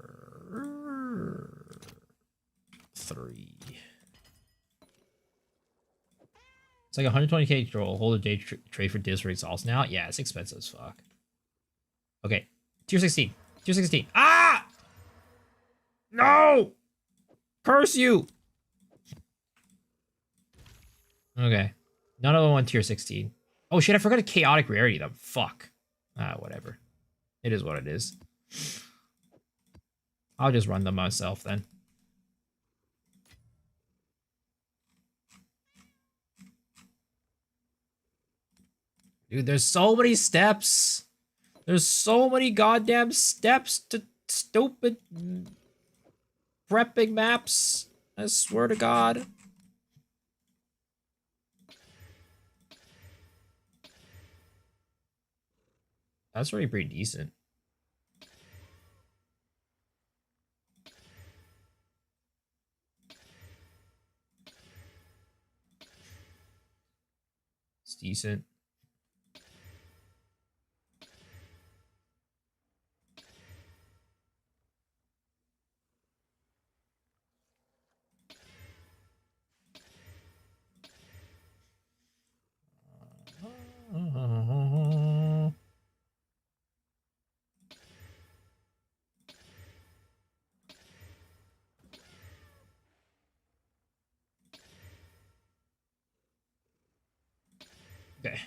S1: 3. It's like 120k troll. Hold a day trade for dis for exhaust now. Yeah, it's expensive as fuck. Okay, tier 16. Tier 16. Ah! No! Curse you! Okay. None of them went tier 16. Oh shit, I forgot a chaotic rarity them. Fuck. Ah, whatever. It is what it is. I'll just run them myself then. Dude, there's so many steps. There's so many goddamn steps to stupid prepping maps. I swear to God. That's already pretty decent. It's decent. Okay.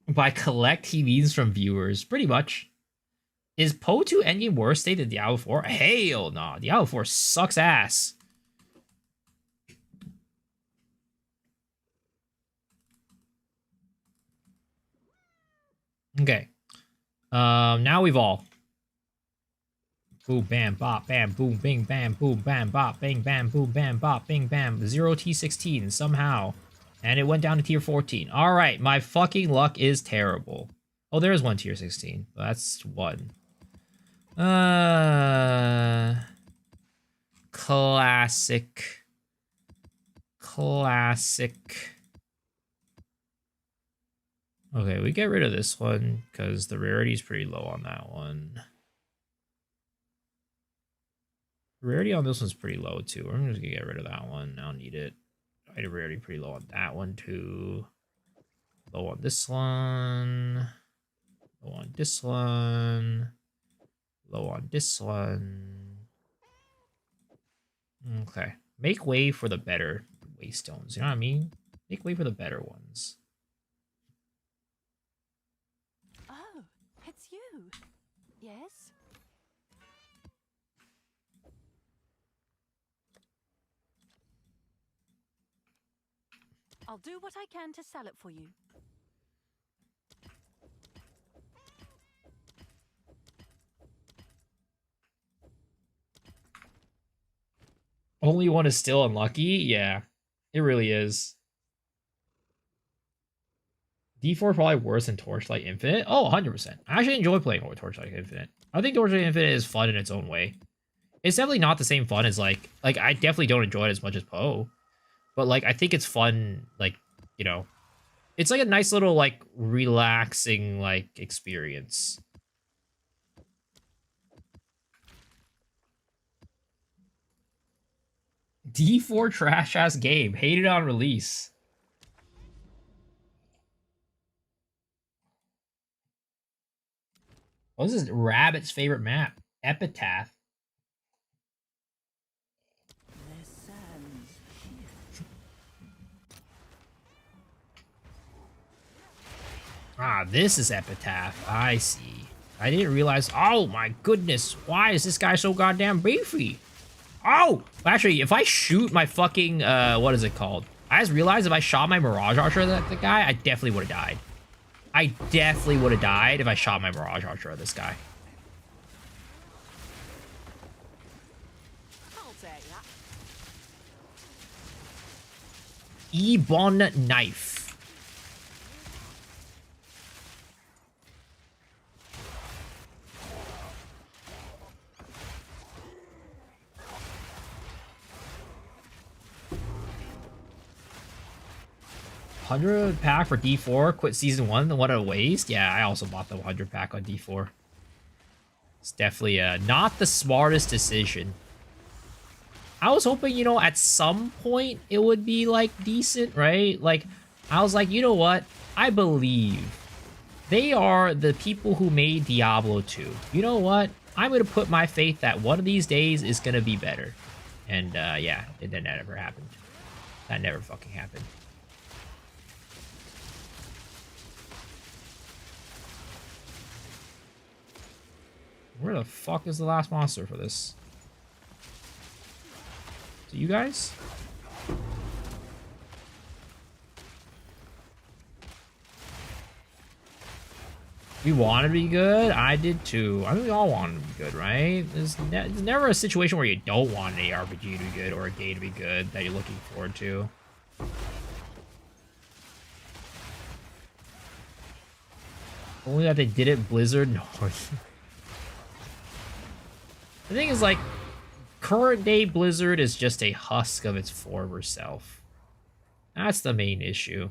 S1: By collect, he means from viewers, pretty much. Is Poe 2 endgame worse state than Diablo 4? Hell no. Diablo 4 sucks ass. Okay. Now we've all. Boom, bam, bop, bam, boom, bing, bam, boom, bam, bop, bing, bam, boom, bam, bop, bing, bam. 0 T16 somehow. And it went down to tier 14. All right, my fucking luck is terrible. Oh, there is one tier 16. That's one. Classic. Classic. Okay, we get rid of this one because the rarity is pretty low on that one. Rarity on this one's pretty low too. I'm just gonna get rid of that one. I don't need it. Item rarity pretty low on that one too. Low on this one. Low on this one. Low on this one. Okay. Make way for the better waystones. You know what I mean? Make way for the better ones.
S6: Oh, it's you. Yes? I'll do what I can to sell it for you.
S1: only one is still unlucky. Yeah, it really is. D4 probably worse than Torchlight Infinite. Oh, 100%. I actually enjoy playing with Torchlight Infinite. I think Torchlight Infinite is fun in its own way. It's definitely not the same fun as like I definitely don't enjoy it as much as Poe. But like I think it's fun, like, you know, it's like a nice little like relaxing like experience. D4 trash ass game. Hated on release. Oh, this is Rabbit's favorite map. Epitaph. Ah, this is Epitaph. I see. I didn't realize. Oh my goodness. Why is this guy so goddamn beefy? Oh! Actually, if I shoot my fucking, what is it called? I just realized if I shot my Mirage Archer at the guy, I definitely would have died. I definitely would have died if I shot my Mirage Archer at this guy.
S9: I'll take that.
S1: Ebon Knife. $100 pack for D4. Quit season 1. What a waste. Yeah, I also bought the 100 pack on D4. It's definitely not the smartest decision. I was hoping, you know, at some point it would be like decent, right? Like, I was like, you know what? I believe they are the people who made Diablo 2. You know what? I'm going to put my faith that one of these days is going to be better. And yeah, that never happened. That never fucking happened. Where the fuck is the last monster for this? So you guys? We wanted to be good? I did too. I mean, we all wanted to be good, right? There's never a situation where you don't want an ARPG to be good or a game to be good that you're looking forward to. Only that they did it Blizzard North. The thing is, like, current day Blizzard is just a husk of its former self. That's the main issue.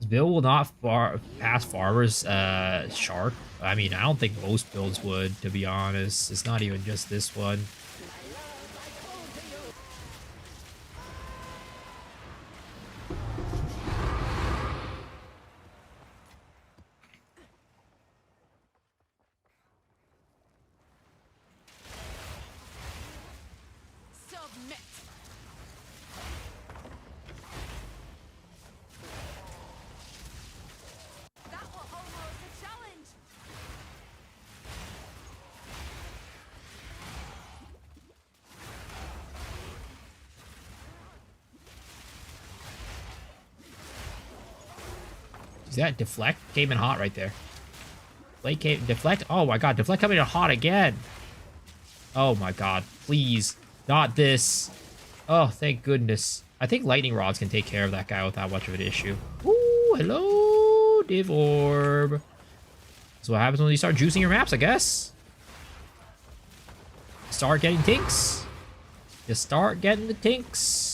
S1: This build will not pass Farmer's Shark. I mean, I don't think most builds would, to be honest. It's not even just this one.
S9: Submit. That was almost a challenge.
S1: Is that deflect? Came in hot right there. Blade came deflect. Oh my god, deflect coming in hot again. Oh my god, please. Not this. Oh, thank goodness. I think lightning rods can take care of that guy without much of an issue. Ooh, hello, Div Orb. That's what happens when you start juicing your maps, I guess. Start getting tinks. You start getting the tinks.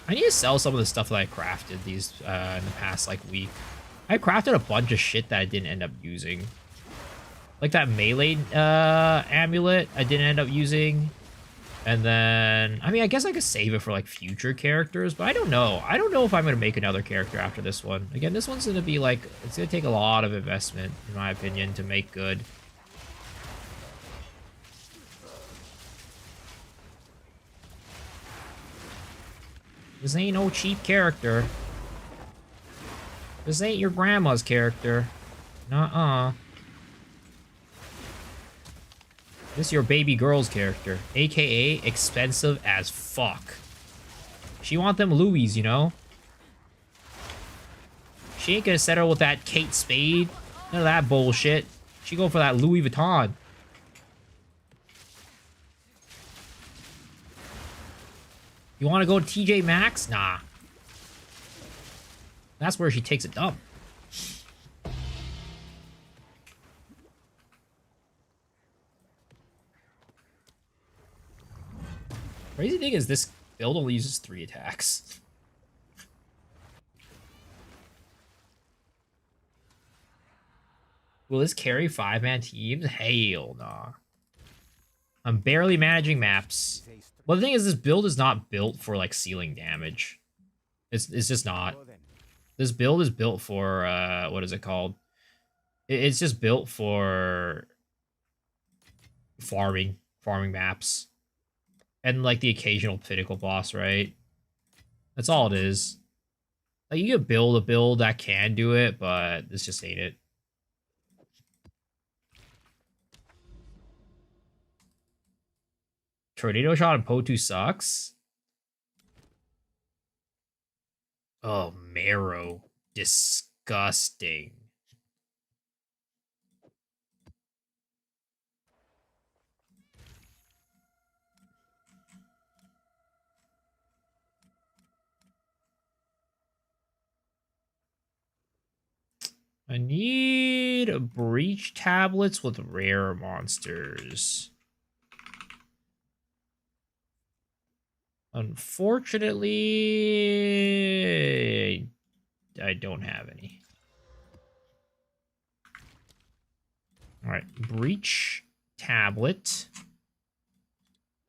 S1: I need to sell some of the stuff that I crafted these in the past like week. I crafted a bunch of shit that I didn't end up using. Like that melee amulet I didn't end up using. And then, I mean, I guess I could save it for like future characters, but I don't know. I don't know if I'm going to make another character after this one. Again, this one's going to be like, it's going to take a lot of investment, in my opinion, to make good. This ain't no cheap character. This ain't your grandma's character. Nuh-uh. This is your baby girl's character, aka expensive as fuck. She want them Louis, you know? She ain't gonna settle with that Kate Spade. None of that bullshit. She go for that Louis Vuitton. You wanna go to TJ Maxx? Nah. That's where she takes a dump. Crazy thing is this build only uses 3 attacks. Will this carry 5-man teams? Hell nah. I'm barely managing maps. Well, the thing is, this build is not built for like ceiling damage. It's just not. This build is built for what is it called? It's just built for farming maps. And, like, the occasional pinnacle boss, right? That's all it is. Like, you could build a build that can do it, but this just ain't it. Tornado Shot and Po2 sucks? Oh, Marrow. Disgusting. I need breach tablets with rare monsters. Unfortunately, I don't have any. All right, breach tablet,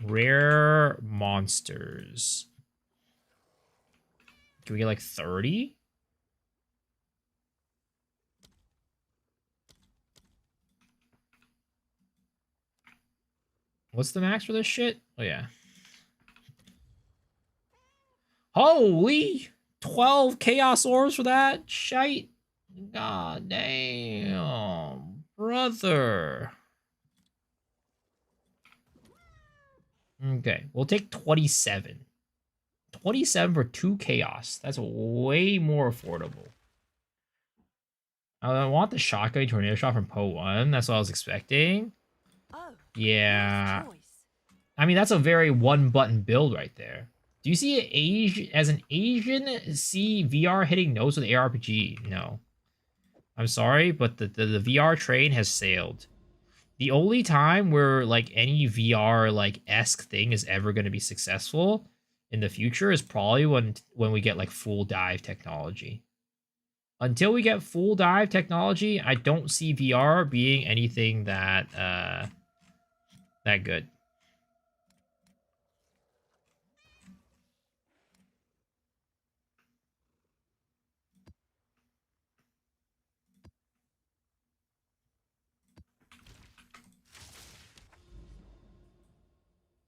S1: rare monsters. Can we get like 30? What's the max for this shit? Oh, yeah. Holy! 12 Chaos Orbs for that shite? God damn. Brother. Okay, we'll take 27. 27 for 2 Chaos. That's way more affordable. I want the Shotgun Tornado Shot from Po 1. That's what I was expecting. Yeah. I mean, that's a very one-button build right there. Do you see as an Asian see VR hitting notes with ARPG? No. I'm sorry, but the VR train has sailed. The only time where, like, any VR, like, esque thing is ever going to be successful in the future is probably when we get, like, full dive technology. Until we get full dive technology, I don't see VR being anything that good.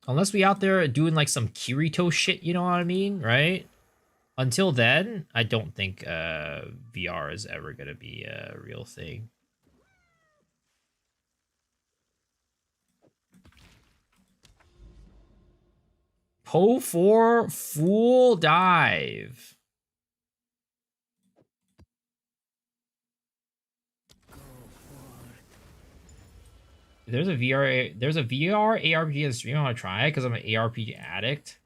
S1: Unless we out there doing like some Kirito shit, you know what I mean, right? Until then, I don't think VR is ever gonna be a real thing. Po 4 full dive. There's a VR ARPG in the stream. I want to try it because I'm an ARPG addict.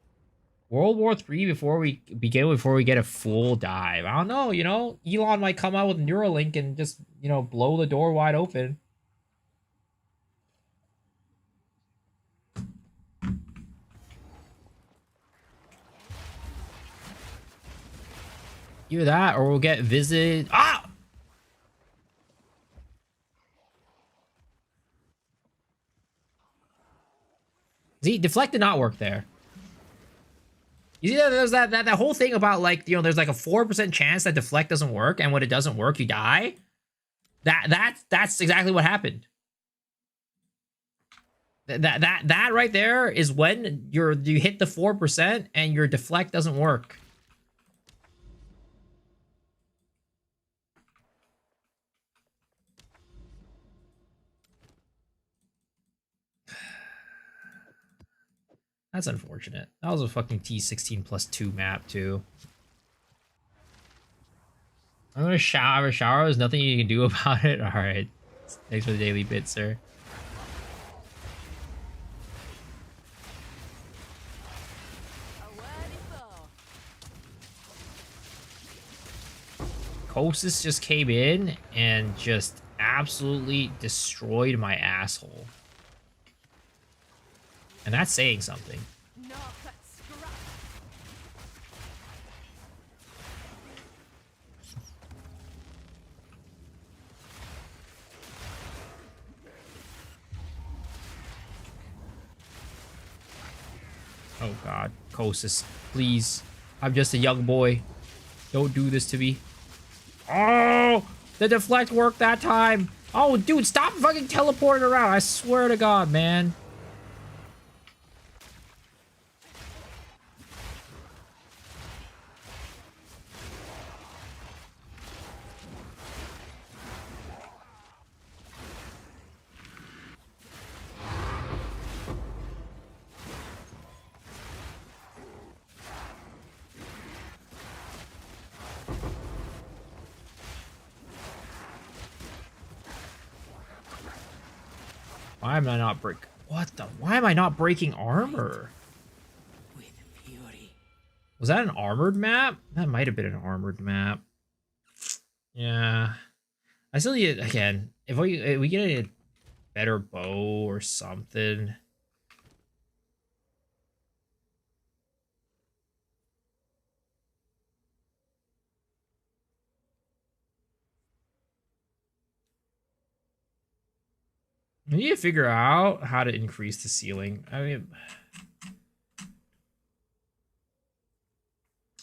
S1: World War 3 before we get a full dive. I don't know, you know, Elon might come out with Neuralink and just, you know, blow the door wide open. Either that or we'll get visited. Ah! See, deflect did not work there. You see, there's that whole thing about, like, you know, there's like a 4% chance that deflect doesn't work, and when it doesn't work, you die. That's exactly what happened. That right there is when you hit the 4% and your deflect doesn't work. That's unfortunate. That was a fucking T16 plus 2 map, too. I'm gonna shower. There's nothing you can do about it. Alright. Thanks for the daily bit, sir. Kosis just came in and just absolutely destroyed my asshole. And that's saying something. Oh god, Kosis, please. I'm just a young boy. Don't do this to me. Oh, the deflect worked that time. Oh, dude, stop fucking teleporting around. I swear to God, man. Why am I not break? What the? Why am I not breaking armor?
S3: With fury.
S1: Was that an armored map? That might have been an armored map. Yeah. I still need it again. If we get a better bow or something. We need to figure out how to increase the ceiling. I mean,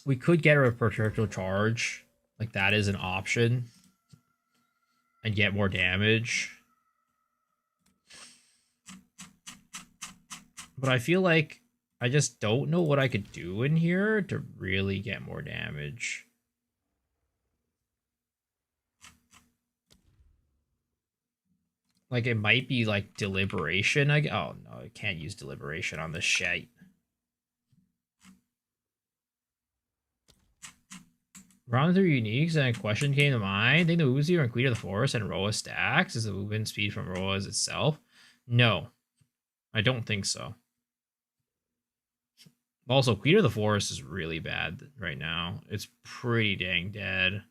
S1: we could get a projectile charge. Like, that is an option. And get more damage. But I feel like I just don't know what I could do in here to really get more damage. Like, it might be, like, deliberation. Oh, no, I can't use deliberation on this shite. Round through uniques, and a question came to mind. Think the Uzi or Queen of the Forest and Roa stacks is the movement speed from Roa's itself? No, I don't think so. Also, Queen of the Forest is really bad right now. It's pretty dang dead.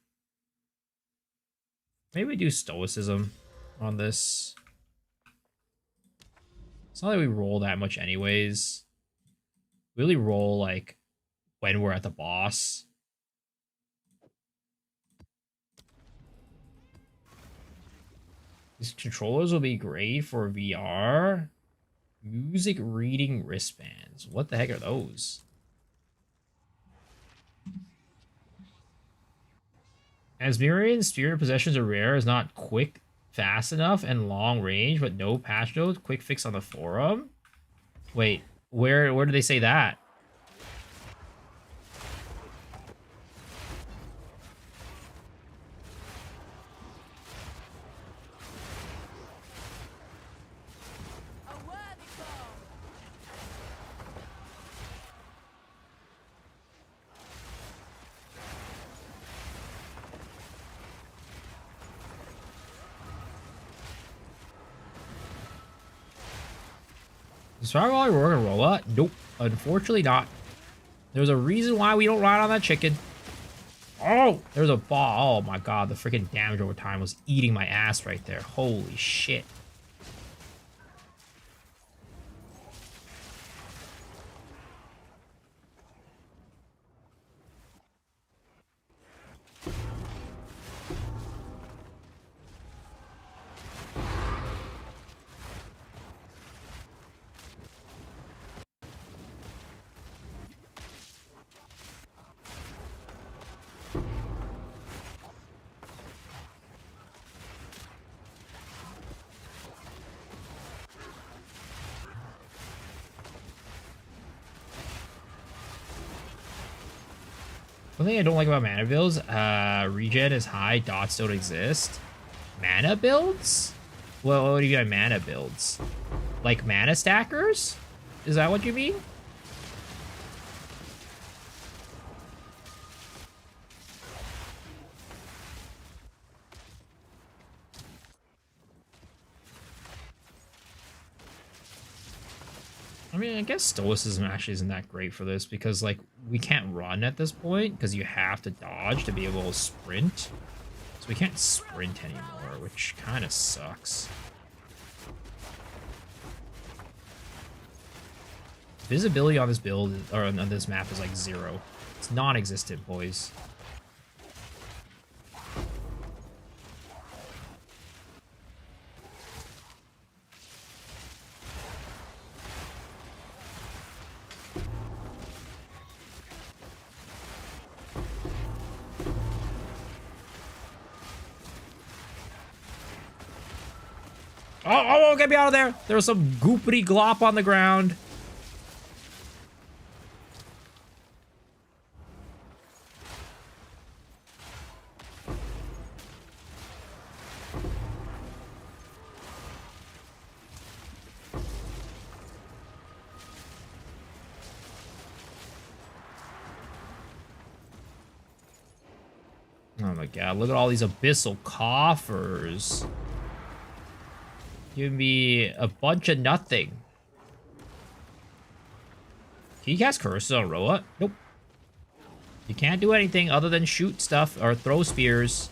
S1: Maybe we do Stoicism on this. It's not like we roll that much anyways. We really roll like when we're at the boss. These controllers will be great for VR. Music reading wristbands. What the heck are those? As Mirian spirit possessions are rare, is not quick, fast enough, and long range, but no patch notes. Quick fix on the forum. Wait, where do they say that? Survival while you're working Rolla? Nope. Unfortunately not. There's a reason why we don't ride on that chicken. Oh! There's a ball. Oh my god, the freaking damage over time was eating my ass right there. Holy shit. One thing I don't like about mana builds, regen is high, dots don't exist. Mana builds? Well, what do you mean by mana builds? Like mana stackers? Is that what you mean? mean, I guess Stoicism actually isn't that great for this because, like, we can't run at this point because you have to dodge to be able to sprint. So we can't sprint anymore, which kind of sucks. Visibility on this build, or on this map, is like 0. It's non-existent, boys. Oh, get me out of there! There was some goopity glop on the ground. Oh my god, look at all these abyssal coffers. Give me a bunch of nothing. Can you cast curses on Roa? Nope. You can't do anything other than shoot stuff or throw spears.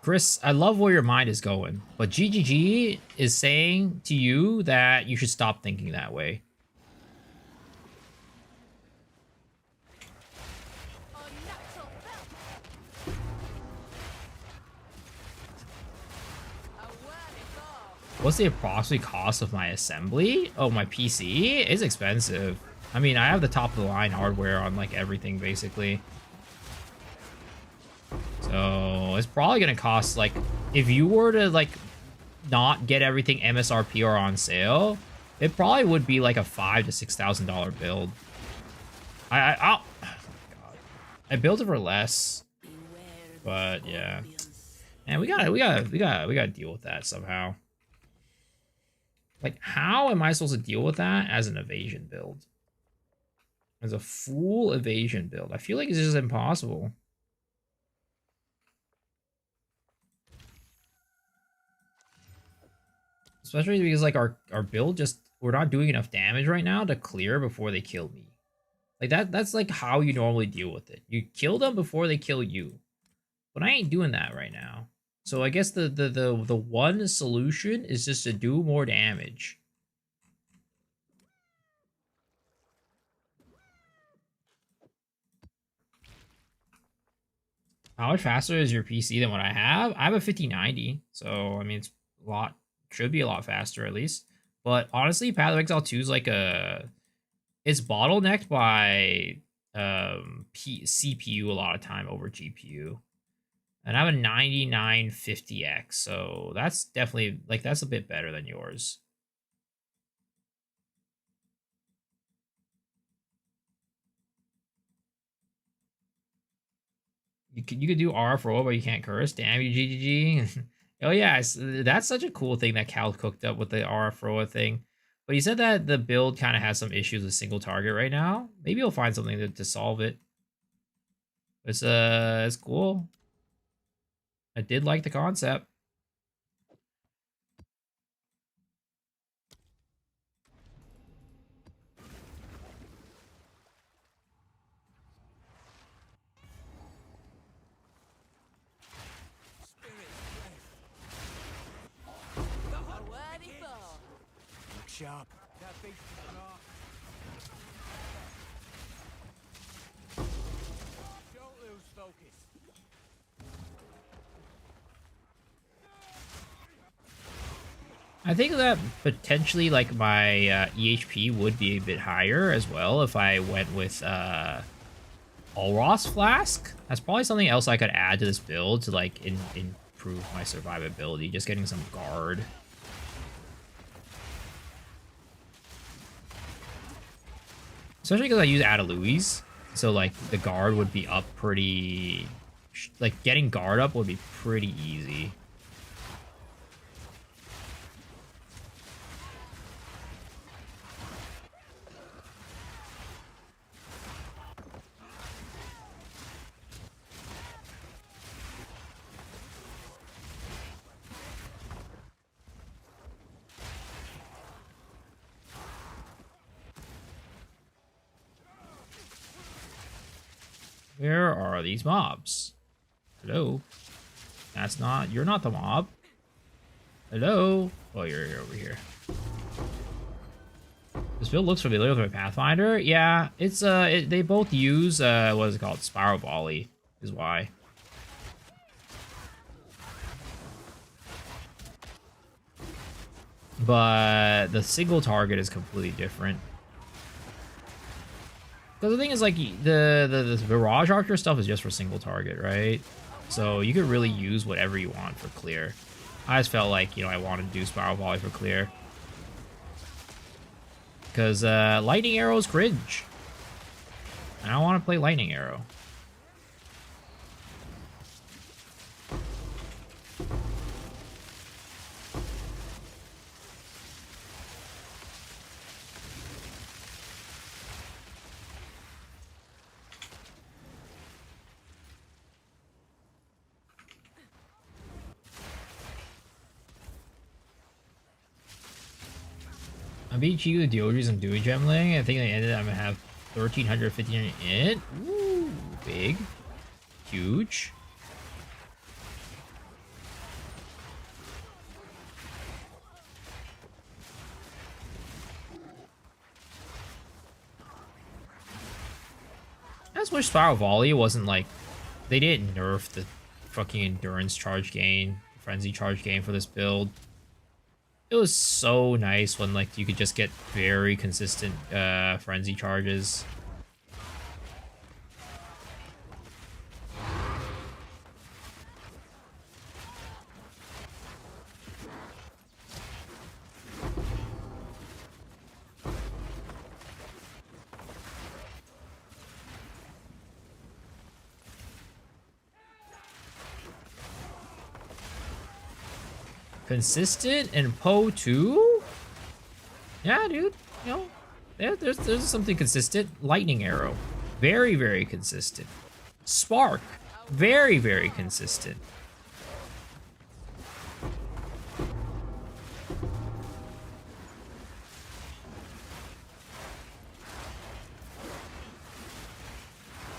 S1: Chris, I love where your mind is going, but GGG is saying to you that you should stop thinking that way. What's the approximate cost of my assembly? Oh, my PC? It's expensive. I mean, I have the top of the line hardware on like everything basically. So it's probably gonna cost, like, if you were to like not get everything MSRP or on sale, it probably would be like a $5,000 to $6,000 build. Oh my God. I built it for less, but yeah, and we gotta deal with that somehow. Like, how am I supposed to deal with that as an evasion build? As a full evasion build, I feel like it's just impossible. Especially because, like, our build just, we're not doing enough damage right now to clear before they kill me. Like, that's like how you normally deal with it. You kill them before they kill you. But I ain't doing that right now. So I guess the one solution is just to do more damage. How much faster is your PC than what I have? I have a 5090, so I mean it's a lot. Should be a lot faster at least. But honestly, Path of Exile 2 is like it's bottlenecked by CPU a lot of time over GPU. And I have a 9950X, so that's definitely, like, that's a bit better than yours. You could do RF roll, but you can't curse. Damn you, GGG. Oh yeah, that's such a cool thing that Cal cooked up with the RF Roa thing. But he said that the build kind of has some issues with single target right now. Maybe he'll find something to solve it. It's cool. I did like the concept.
S2: Sharp. That beast is not. Don't lose focus.
S1: I think that potentially, like, my EHP would be a bit higher as well if I went with Ulros Flask. That's probably something else I could add to this build to, like, improve my survivability. Just getting some guard. Especially because I use Adaluis, so like the guard would be up pretty like getting guard up would be pretty easy. Where are these mobs? Hello? That's not... You're not the mob. Hello? Oh, you're over here. This build looks familiar with my Pathfinder. Yeah, it's... they both use... what is it called? Spiral volley is why. But the single target is completely different. Because the thing is, like, the Mirage Archer stuff is just for single target, right? So you could really use whatever you want for clear. I just felt like, you know, I wanted to do Spiral Volley for clear. Because Lightning Arrow is cringe. I don't want to play Lightning Arrow. I beat Chi with Deodries and Dewey Gemling. I think they ended. I'm gonna have 1,300, 1,500 in it. Ooh, big, huge. I just wish Spiral Volley wasn't like they didn't nerf the fucking endurance charge gain, frenzy charge gain for this build. It was so nice when like you could just get very consistent frenzy charges. Consistent and Poe too? Yeah, dude. You know, there's something consistent. Lightning Arrow, very, very consistent. Spark, very, very consistent.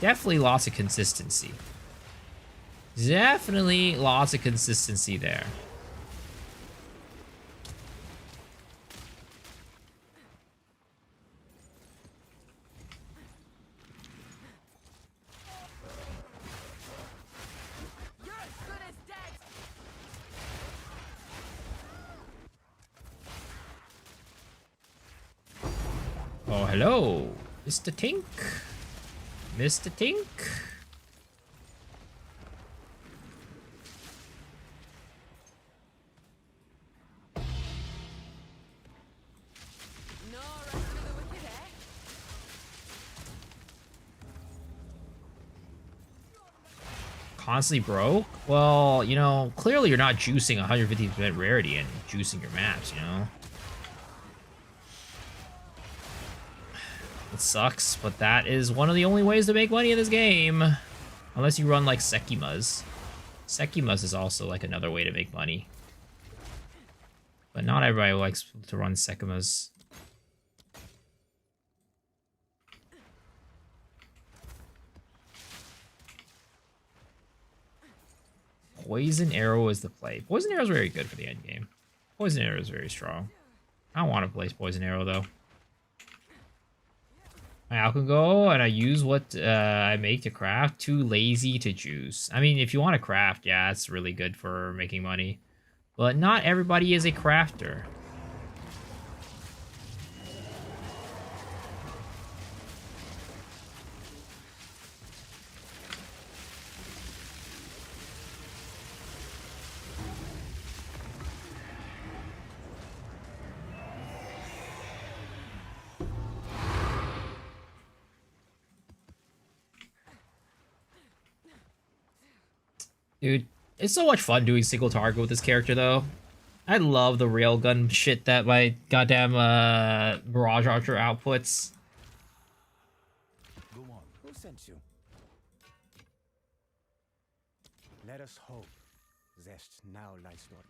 S1: Definitely lots of consistency. Definitely lots of consistency there. Oh, hello, Mr. Tink. Mr. Tink.
S9: No rest of the wicked, eh?
S1: Constantly broke? Well, you know, clearly you're not juicing 150% rarity and juicing your maps, you know? It sucks, but that is one of the only ways to make money in this game. Unless you run like Sekimas. Sekimas is also like another way to make money. But not everybody likes to run Sekimas. Poison Arrow is the play. Poison Arrow is very good for the end game. Poison Arrow is very strong. I don't want to play Poison Arrow though. My Alchego, and I use what I make to craft. Too lazy to juice. I mean, if you want to craft, yeah, it's really good for making money. But not everybody is a crafter. Dude, it's so much fun doing single target with this character, though. I love the railgun shit that my goddamn Mirage Archer outputs.
S2: Go on. Who sent you? Let us hope Zest now lies dormant.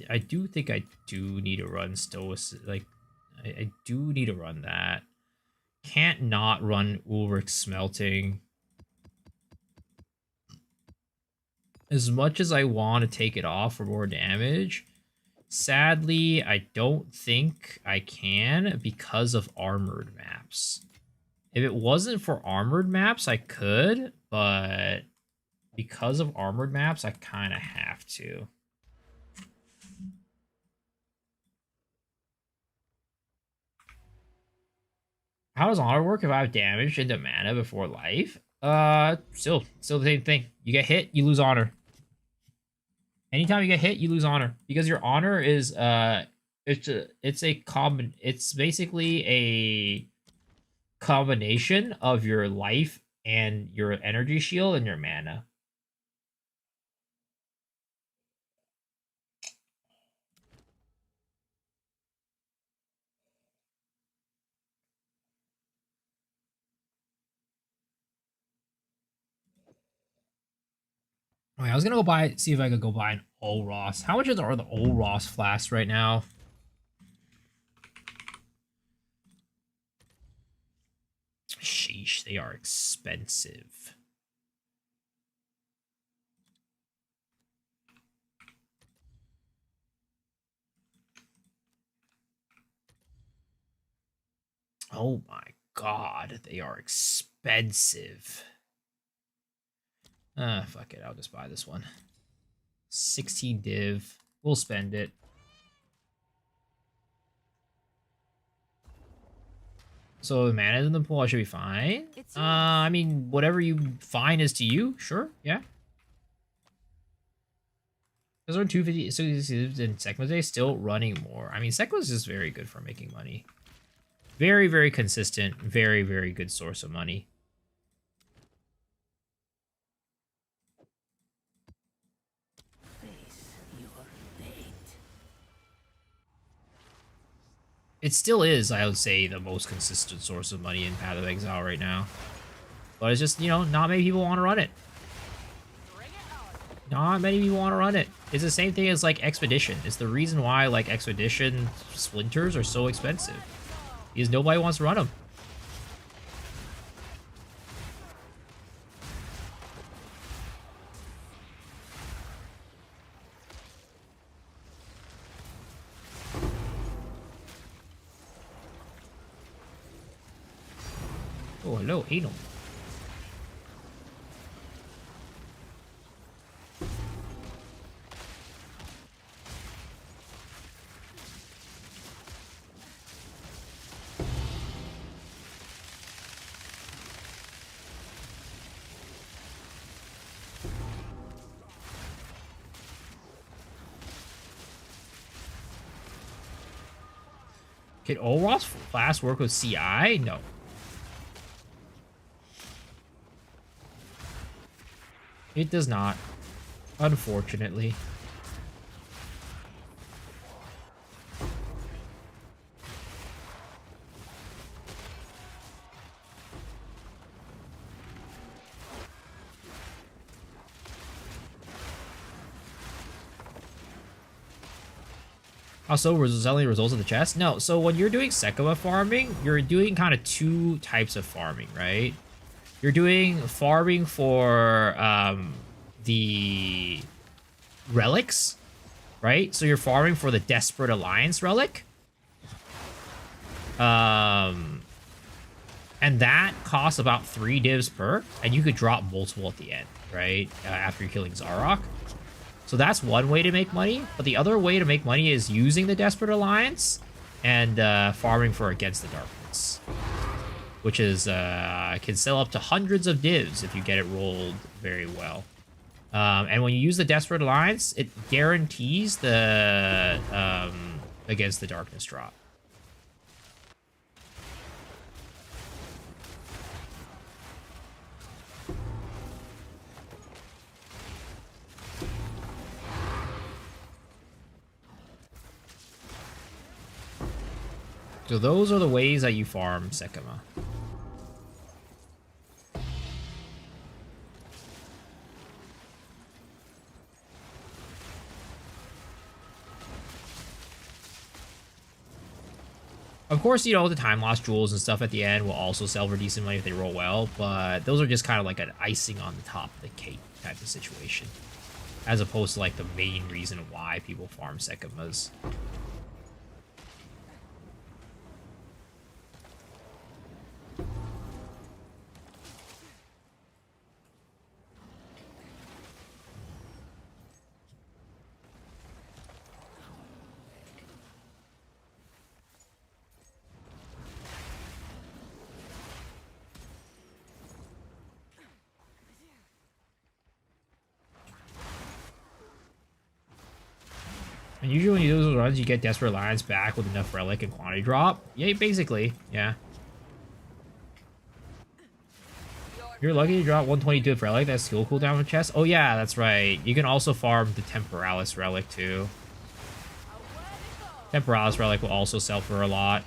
S1: I do think I do need to run Stoic. Like, I do need to run that. Can't not run Ulrich Smelting. As much as I want to take it off for more damage, sadly, I don't think I can because of armored maps. If it wasn't for armored maps, I could, but because of armored maps, I kind of have to. How does honor work if I have damage into mana before life? Still the same thing. You get hit, you lose honor. Anytime you get hit, you lose honor because your honor is it's basically a combination of your life and your energy shield and your mana. Wait, I was gonna see if I could go buy an Old Ross. How much are the Old Ross flasks right now? Sheesh, they are expensive. Oh my god, they are expensive. Fuck it, I'll just buy this one. 16 div. We'll spend it. So the mana's in the pool, I should be fine. I mean, whatever you find is to you, sure, yeah. Those are 250 so and Sekma's still running more. I mean, Sekma's is very good for making money. Very, very consistent, very, very good source of money. It still is, I would say, the most consistent source of money in Path of Exile right now. But it's just, you know, not many people want to run it. Not many people want to run it. It's the same thing as, like, Expedition. It's the reason why, like, Expedition Splinters are so expensive. Because nobody wants to run them. Oh, hello, anal. Can Olros flask work with CI? No. It does not, unfortunately. Also, selling results of the chest? No, so when you're doing Sekima farming, you're doing kind of two types of farming, right? You're doing farming for the relics, right? So you're farming for the Desperate Alliance relic. And that costs about 3 divs per, and you could drop multiple at the end, right? After you're killing Zarok. So that's one way to make money, but the other way to make money is using the Desperate Alliance and farming for Against the Darkness, which is can sell up to hundreds of divs if you get it rolled very well. And when you use the Desperate Alliance, it guarantees the against the darkness drop. So those are the ways that you farm Sekima. Of course, you know, the time loss jewels and stuff at the end will also sell for decent money if they roll well, but those are just kind of like an icing on the top of the cake type of situation, as opposed to like the main reason why people farm Sekimas. And usually when you do those runs, you get Desperate Alliance back with enough relic and quantity drop. Yeah, basically, yeah. You're lucky to drop 122 of relic. That's skill cooldown with chest. Oh yeah, that's right. You can also farm the Temporalis relic too. Temporalis relic will also sell for a lot.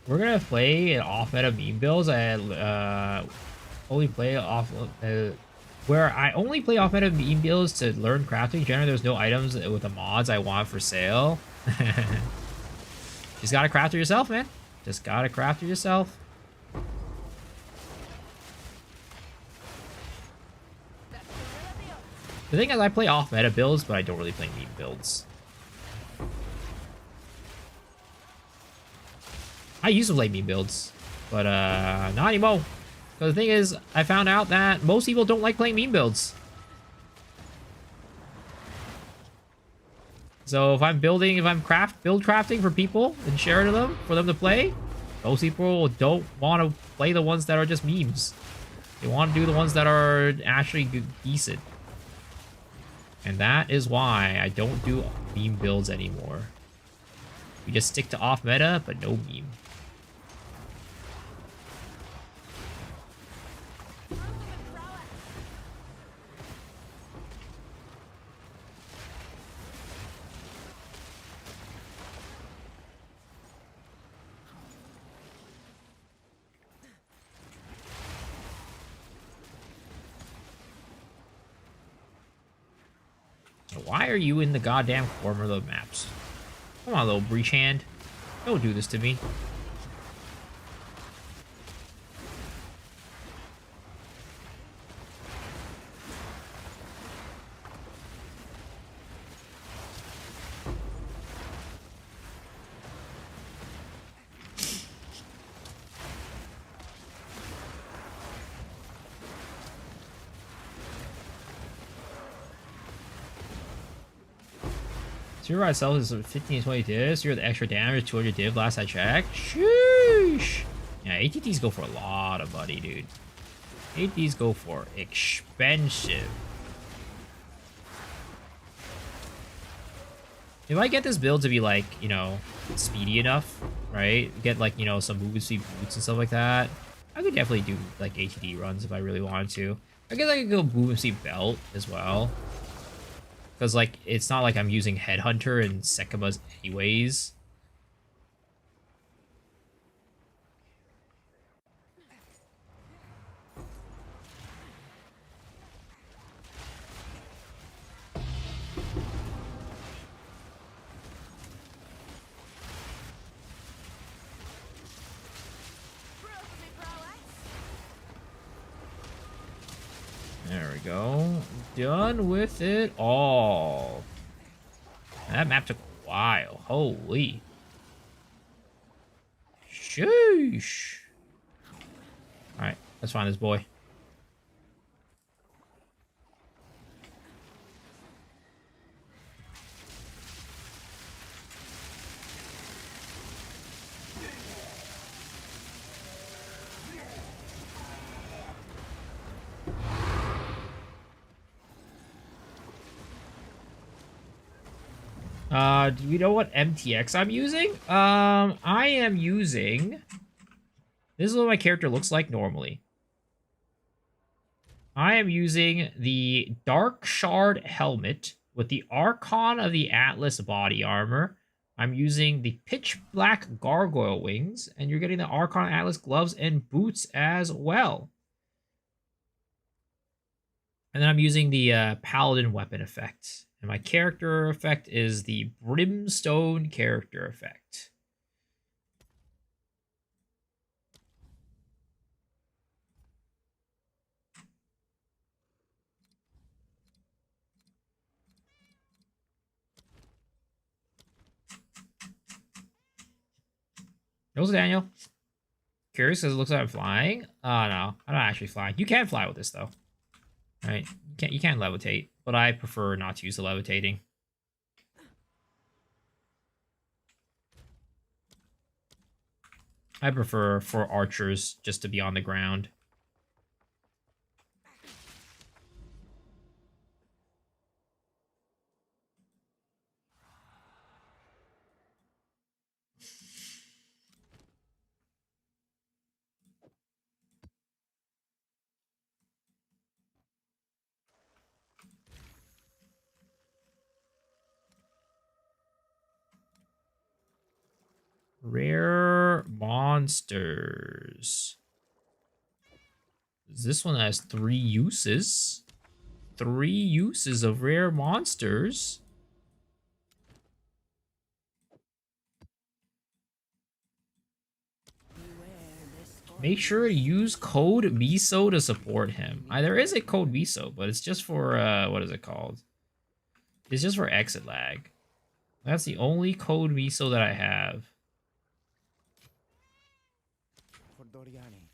S1: We're gonna play off-meta meme builds. I only play off where I only play off-meta meme builds to learn crafting. Generally, there's no items with the mods I want for sale. Just gotta craft it yourself, man. Just gotta craft it yourself. The thing is, I play off-meta builds, but I don't really play meme builds. I used to play meme builds, but not anymore. Because the thing is, I found out that most people don't like playing meme builds. So if I'm building, if I'm build crafting for people and share to them for them to play, most people don't want to play the ones that are just memes. They want to do the ones that are actually decent. And that is why I don't do meme builds anymore. We just stick to off meta, but no meme. Why are you in the goddamn corner of the maps? Come on, little breach hand. Don't do this to me. Zero rod itself is 15 to 20 divs. You're the extra damage, 200 div last I checked. Sheesh. Yeah, ATTs go for a lot of money, dude. ATTs go for expensive. If I get this build to be like, you know, speedy enough, right? Get like, you know, some movement speed boots and stuff like that. I could definitely do like ATT runs if I really wanted to. I guess I could go movement speed belt as well. Because, like, it's not like I'm using Headhunter and Sekimas anyways. we go. Done with it all. That map took a while. Holy. Sheesh. Alright, let's find this boy. Do you know what MTX I'm using? I am using... This is what my character looks like normally. I am using the Dark Shard helmet with the Archon of the Atlas body armor. I'm using the Pitch Black Gargoyle wings, and you're getting the Archon Atlas gloves and boots as well. And then I'm using the Paladin weapon effect. And my character effect is the Brimstone character effect. Here's Daniel. Curious because it looks like I'm flying. Oh no, I'm not actually flying. You can fly with this though. All right, you can't levitate, but I prefer not to use the levitating. I prefer for archers just to be on the ground. Rare monsters. This one has 3 uses. 3 uses of rare monsters. Make sure to use code MISO to support him. There is a code MISO, but it's just for, what is it called? It's just for exit lag. That's the only code MISO that I have.
S2: For Doriani.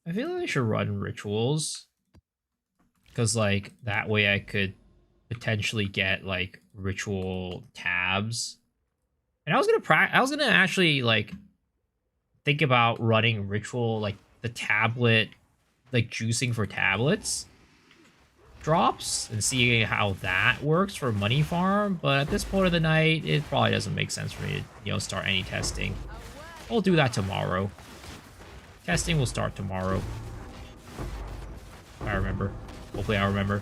S1: I feel like I should run rituals. Because, like, that way I could potentially get, like, ritual tabs. And I was gonna actually, like, think about running ritual, like, the tablet, like, juicing for tablets drops and see how that works for money farm. But at this point of the night, it probably doesn't make sense for me to, you know, start any testing. I'll do that tomorrow. Testing will start tomorrow. If I remember. Hopefully I remember.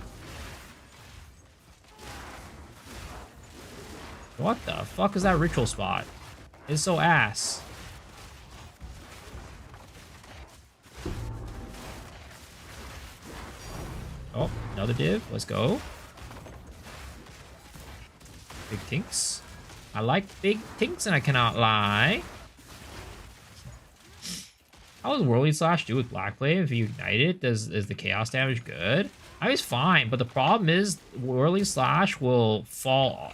S1: What the fuck is that ritual spot? It's so ass. Oh, another div. Let's go. Big tinks. I like big tinks and I cannot lie. How does Whirly Slash do with Black Blade? If you ignite it, is the chaos damage good? I mean, it's fine, but the problem is Whirly Slash will fall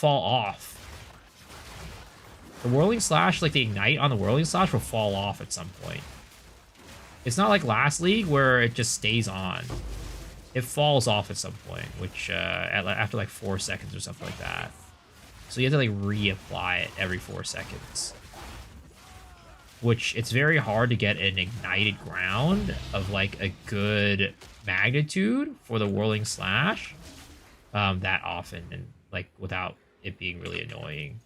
S1: off. The Whirling Slash, like the ignite on the Whirling Slash, will fall off at some point. It's not like last league where it just stays on. It falls off at some point, which after like 4 seconds or something like that. So you have to like reapply it every 4 seconds. Which it's very hard to get an ignited ground of like a good magnitude for the Whirling Slash that often, and like without it being really annoying.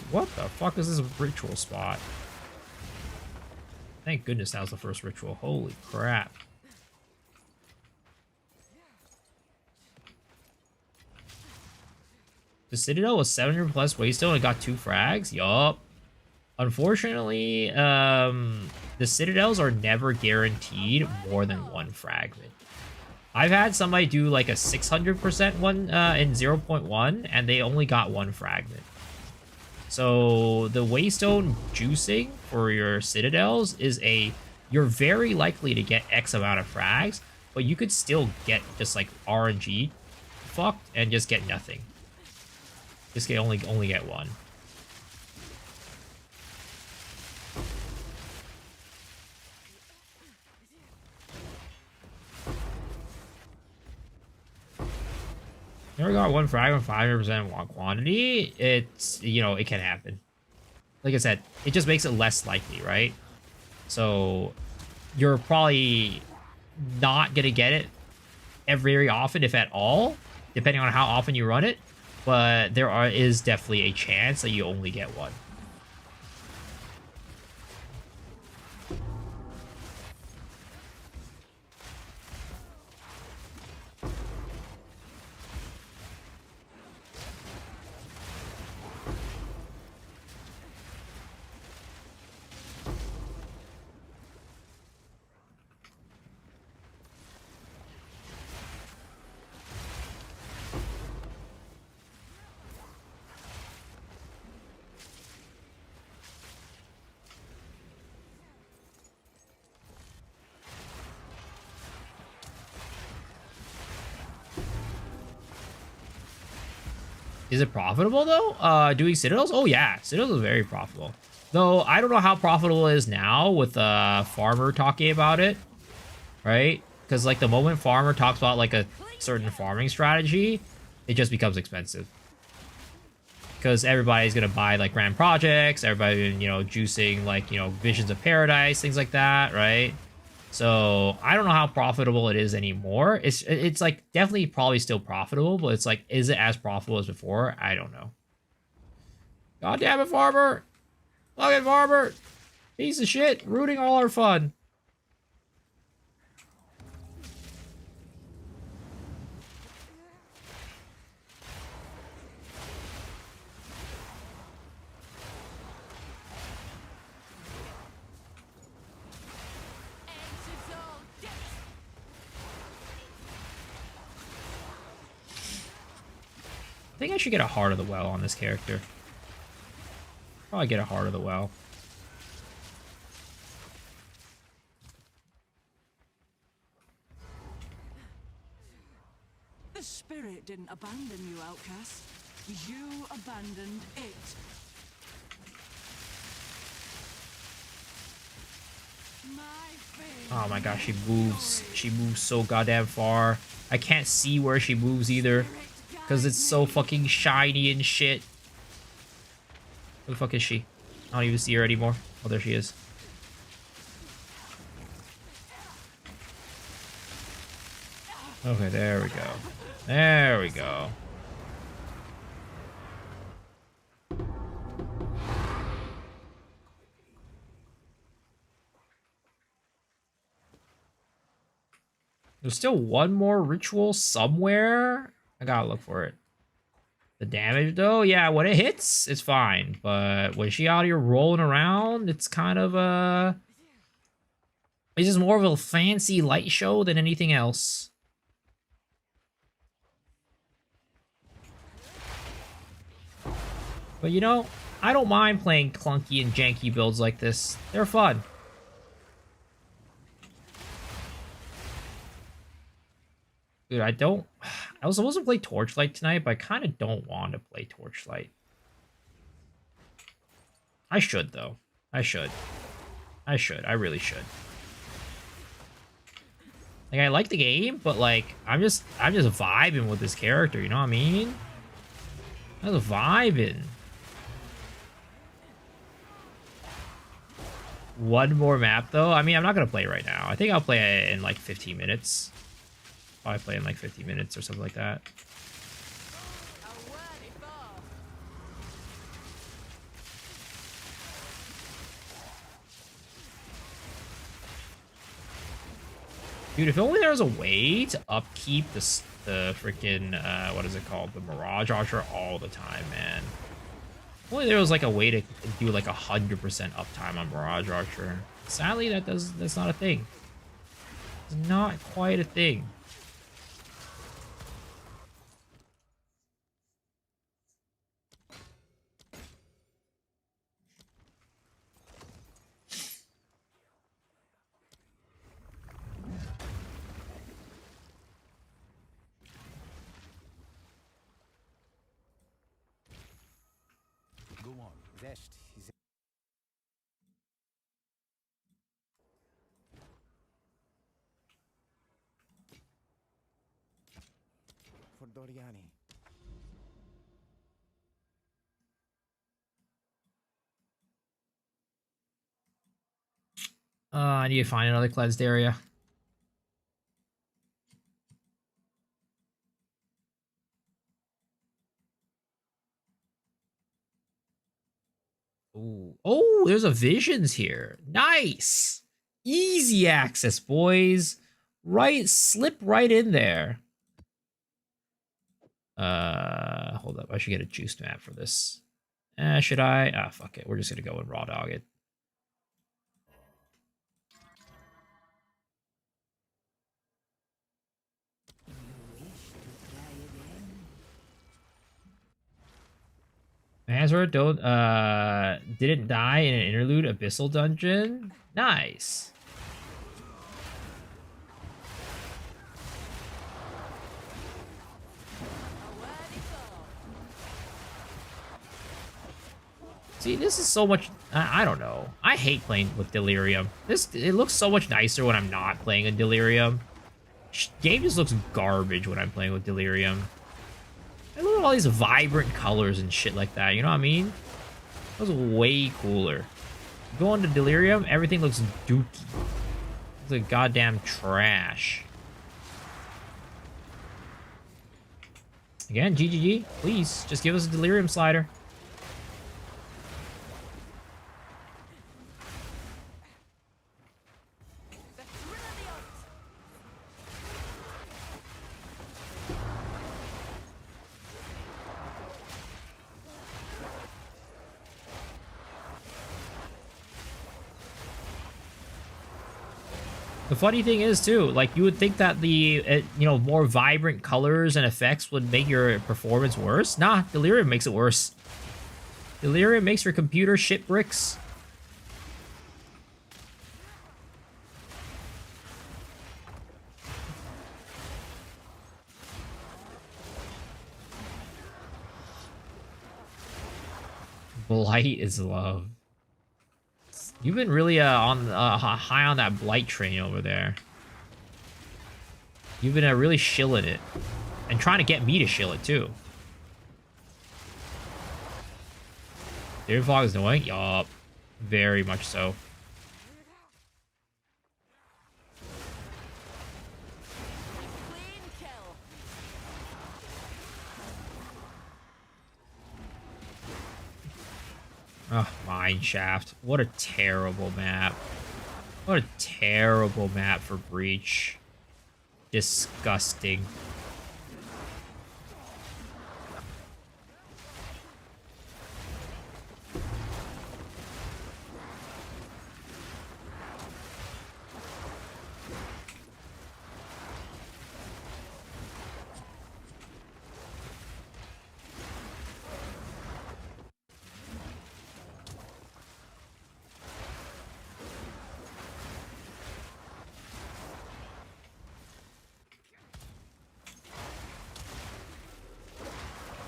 S1: What the fuck is this ritual spot? Thank goodness that was the first ritual. Holy crap. The Citadel was 700 plus Waystone and got 2 frags? Yup. Unfortunately, the Citadels are never guaranteed more than 1 fragment. I've had somebody do like a 600% one in 0.1, and they only got 1 fragment. So the Waystone juicing for your Citadels is you're very likely to get X amount of frags, but you could still get just like RNG fucked and just get nothing. Just get only get 1. Never got 1 frag on 500% quantity. It's, you know, it can happen. Like I said, it just makes it less likely, right? So you're probably not gonna get it very often, if at all, depending on how often you run it. But there is definitely a chance that you only get 1. Is it profitable though? Doing Citadels? Oh yeah, Citadels is very profitable. Though I don't know how profitable it is now with Farmer talking about it, right? Because like the moment Farmer talks about like a certain farming strategy, it just becomes expensive. Because everybody's gonna buy like grand projects, everybody, you know, juicing like, you know, Visions of Paradise, things like that, right? So I don't know how profitable it is anymore. It's like definitely probably still profitable, but it's like, is it as profitable as before? I don't know. God damn it, Farmer! Fucking Farmer! Piece of shit, rooting all our fun. I think I should get a Heart of the Well on this character. Probably get a Heart of the Well.
S3: The spirit didn't abandon you, outcast. You abandoned it.
S1: Oh my gosh, she moves. She moves so goddamn far. I can't see where she moves either. Because it's so fucking shiny and shit. Where the fuck is she? I don't even see her anymore. Oh, there she is. Okay, there we go. There we go. There's still one more ritual somewhere. I gotta look for it. The damage, though, yeah, when it hits, it's fine. But when she out here rolling around, it's kind of it's just more of a fancy light show than anything else. But you know, I don't mind playing clunky and janky builds like this. They're fun. Dude, I was supposed to play Torchlight tonight, but I kind of don't want to play Torchlight. I should, though. I should. I really should. Like, I like the game, but, like, I'm just vibing with this character, you know what I mean? I'm just vibing. One more map, though? I mean, I'm not going to play right now. I think I'll play it in, like, 15 minutes. Probably play in like 50 minutes or something like that. Dude, if only there was a way to upkeep the freaking what is it called? The Mirage Archer all the time, man. If only there was like a way to do like 100% uptime on Mirage Archer. Sadly, that's not a thing. It's not quite a thing.
S2: Go on, zest is for Doriani.
S1: I need to find another cleansed area. Ooh. Oh, there's a visions here. Nice. Easy access, boys. Right, slip right in there. Hold up. I should get a juiced map for this. Should I? Ah, fuck it. We're just gonna go and raw dog it. Mazra didn't die in an interlude abyssal dungeon. Nice. See, this is so much. I don't know. I hate playing with Delirium. It looks so much nicer when I'm not playing a Delirium. Game just looks garbage when I'm playing with Delirium. I look at all these vibrant colors and shit like that. You know what I mean? That was way cooler. Go into Delirium, everything looks dookie. It's like goddamn trash. Again, GGG. Please, just give us a Delirium slider. The funny thing is, too, like, you would think that the, more vibrant colors and effects would make your performance worse. Nah, Delirium makes it worse. Delirium makes your computer shit bricks. Blight is love. You've been really high on that Blight train over there. You've been really shilling it. And trying to get me to shill it, too. David Fog is annoying? Yup. Very much so. Oh, Mine Shaft. What a terrible map. What a terrible map for Breach. Disgusting.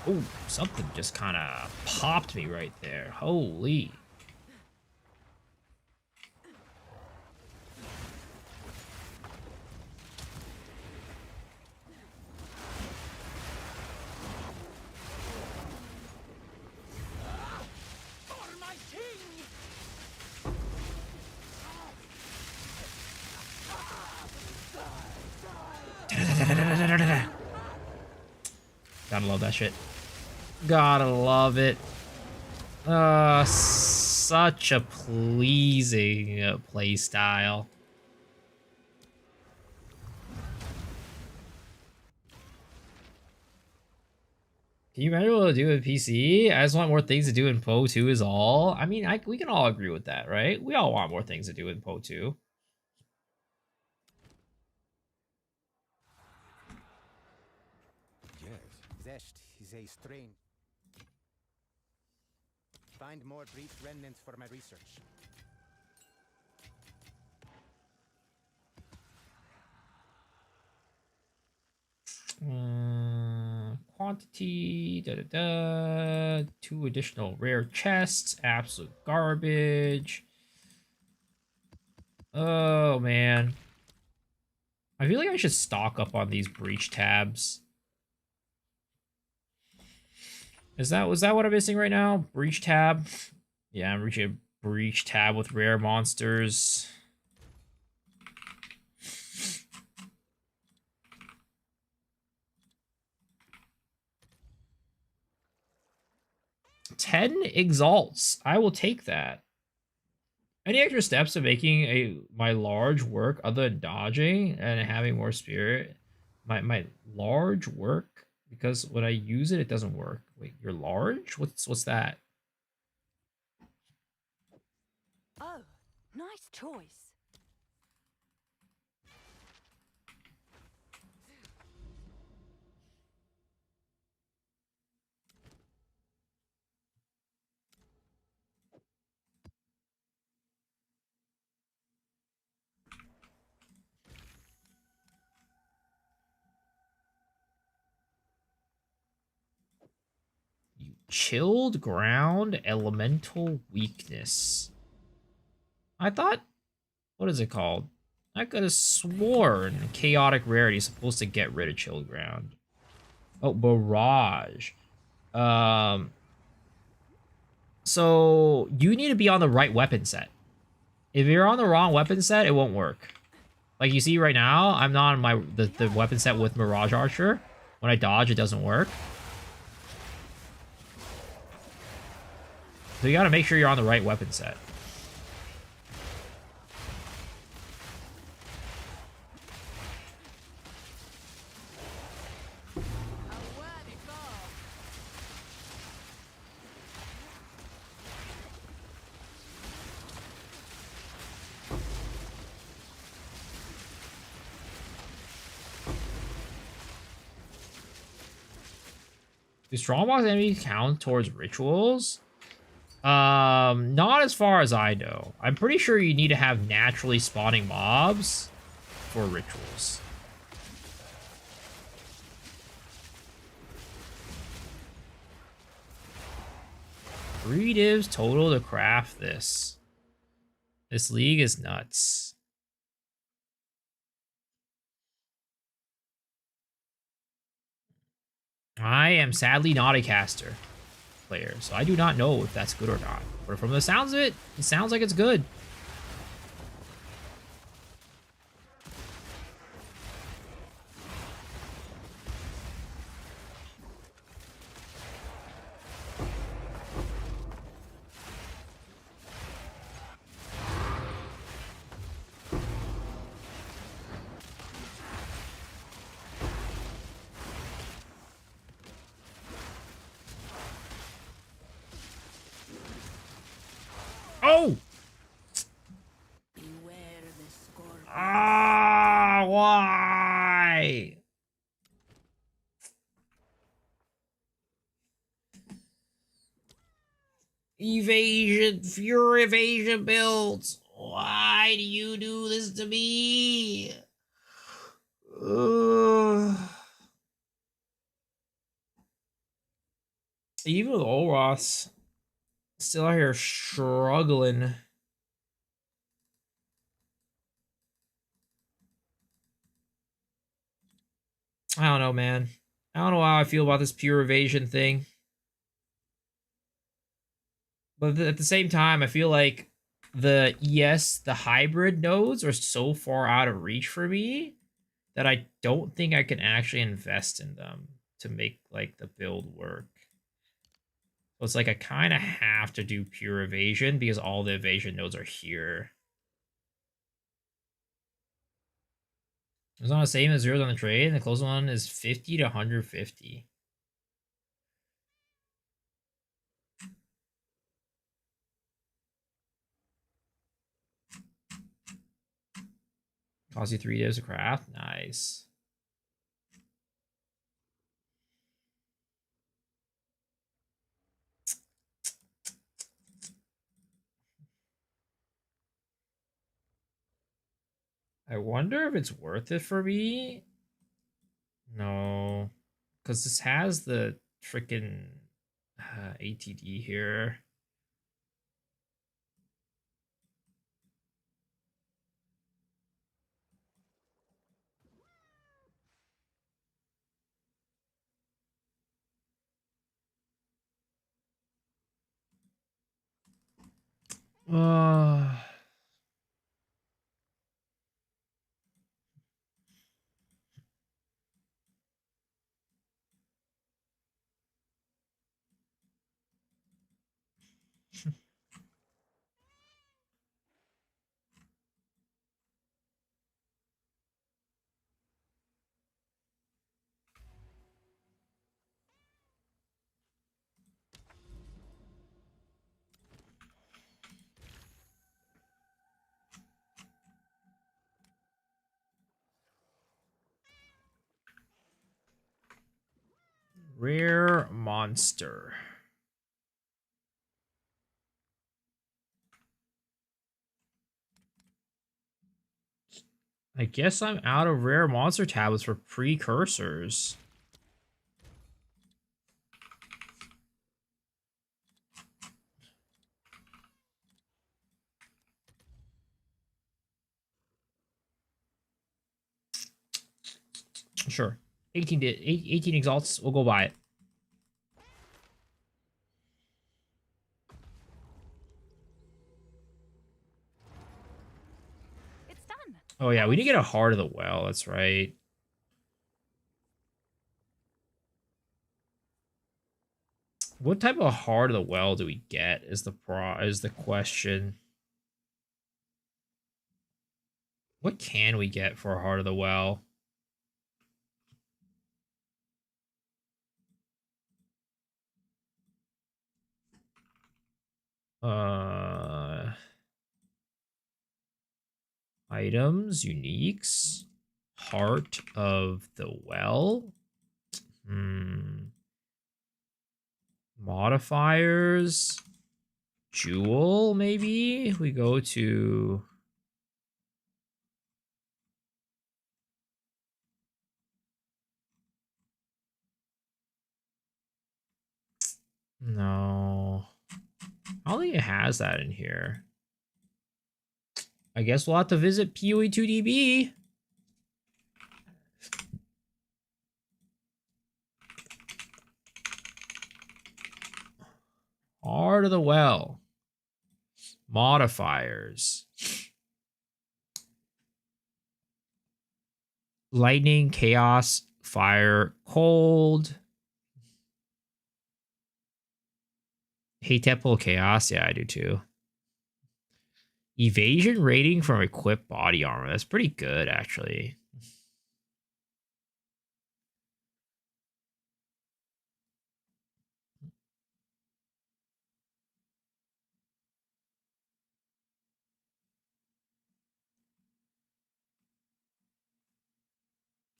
S1: Oh, something just kind of popped me right there. Holy. Gotta love that shit. Gotta love it. Such a pleasing play style. Can you imagine what to do with PC? I just want more things to do in Poe 2 is all. I mean, we can all agree with that, right? We all want more things to do in Poe 2.
S2: Yes, Zest is a strain. Find more breach remnants for my research.
S1: Quantity, 2 additional rare chests, absolute garbage. Oh man, I feel like I should stock up on these breach tabs. Was that what I'm missing right now? Breach tab. Yeah, I'm reaching a breach tab with rare monsters. $10 exalts. I will take that. Any extra steps to making my large work other than dodging and having more spirit? My large work, because when I use it, it doesn't work. Wait, you're large? What's that?
S6: Oh, nice choice.
S1: You chilled ground elemental weakness. I thought, what is it called? I could have sworn chaotic rarity is supposed to get rid of chilled ground. Oh, Mirage. So you need to be on the right weapon set. If you're on the wrong weapon set, it won't work. Like you see right now, I'm not on the weapon set with Mirage Archer. When I dodge, it doesn't work. So you gotta make sure you're on the right weapon set. Do strongbox enemies count towards rituals? Not as far as I know. I'm pretty sure you need to have naturally spawning mobs for rituals. 3 divs total to craft this. This league is nuts. I am sadly not a caster player, so I do not know if that's good or not. But from the sounds of it, it sounds like it's good. Oh! Ah, why? Evasion, pure evasion builds. Why do you do this to me? Even with Olros, still out here struggling. I don't know, man. I don't know how I feel about this pure evasion thing. But at the same time, I feel like the hybrid nodes are so far out of reach for me that I don't think I can actually invest in them to make like the build work. So it's like I kind of have to do pure evasion because all the evasion nodes are here. It's not the same as zeros on the trade, and the close one is 50 to 150. Cost you 3 days to craft. Nice. I wonder if it's worth it for me. No, because this has the freaking ATD here. Uh, rare monster. I guess I'm out of rare monster tablets for precursors. Sure. 18 exalts. We'll go buy it.
S6: It's done.
S1: Oh yeah, we need to get a Heart of the Well. That's right. What type of Heart of the Well do we get? Is the question. What can we get for a Heart of the Well? Items, uniques, Heart of the Well. Modifiers, Jewel, maybe? We go to... No. I don't think it has that in here. I guess we'll have to visit PoE2DB. Heart of the Well. Modifiers. Lightning, Chaos, Fire, Cold. Hate Temple, Chaos. Yeah, I do too. Evasion rating from equipped body armor. That's pretty good, actually.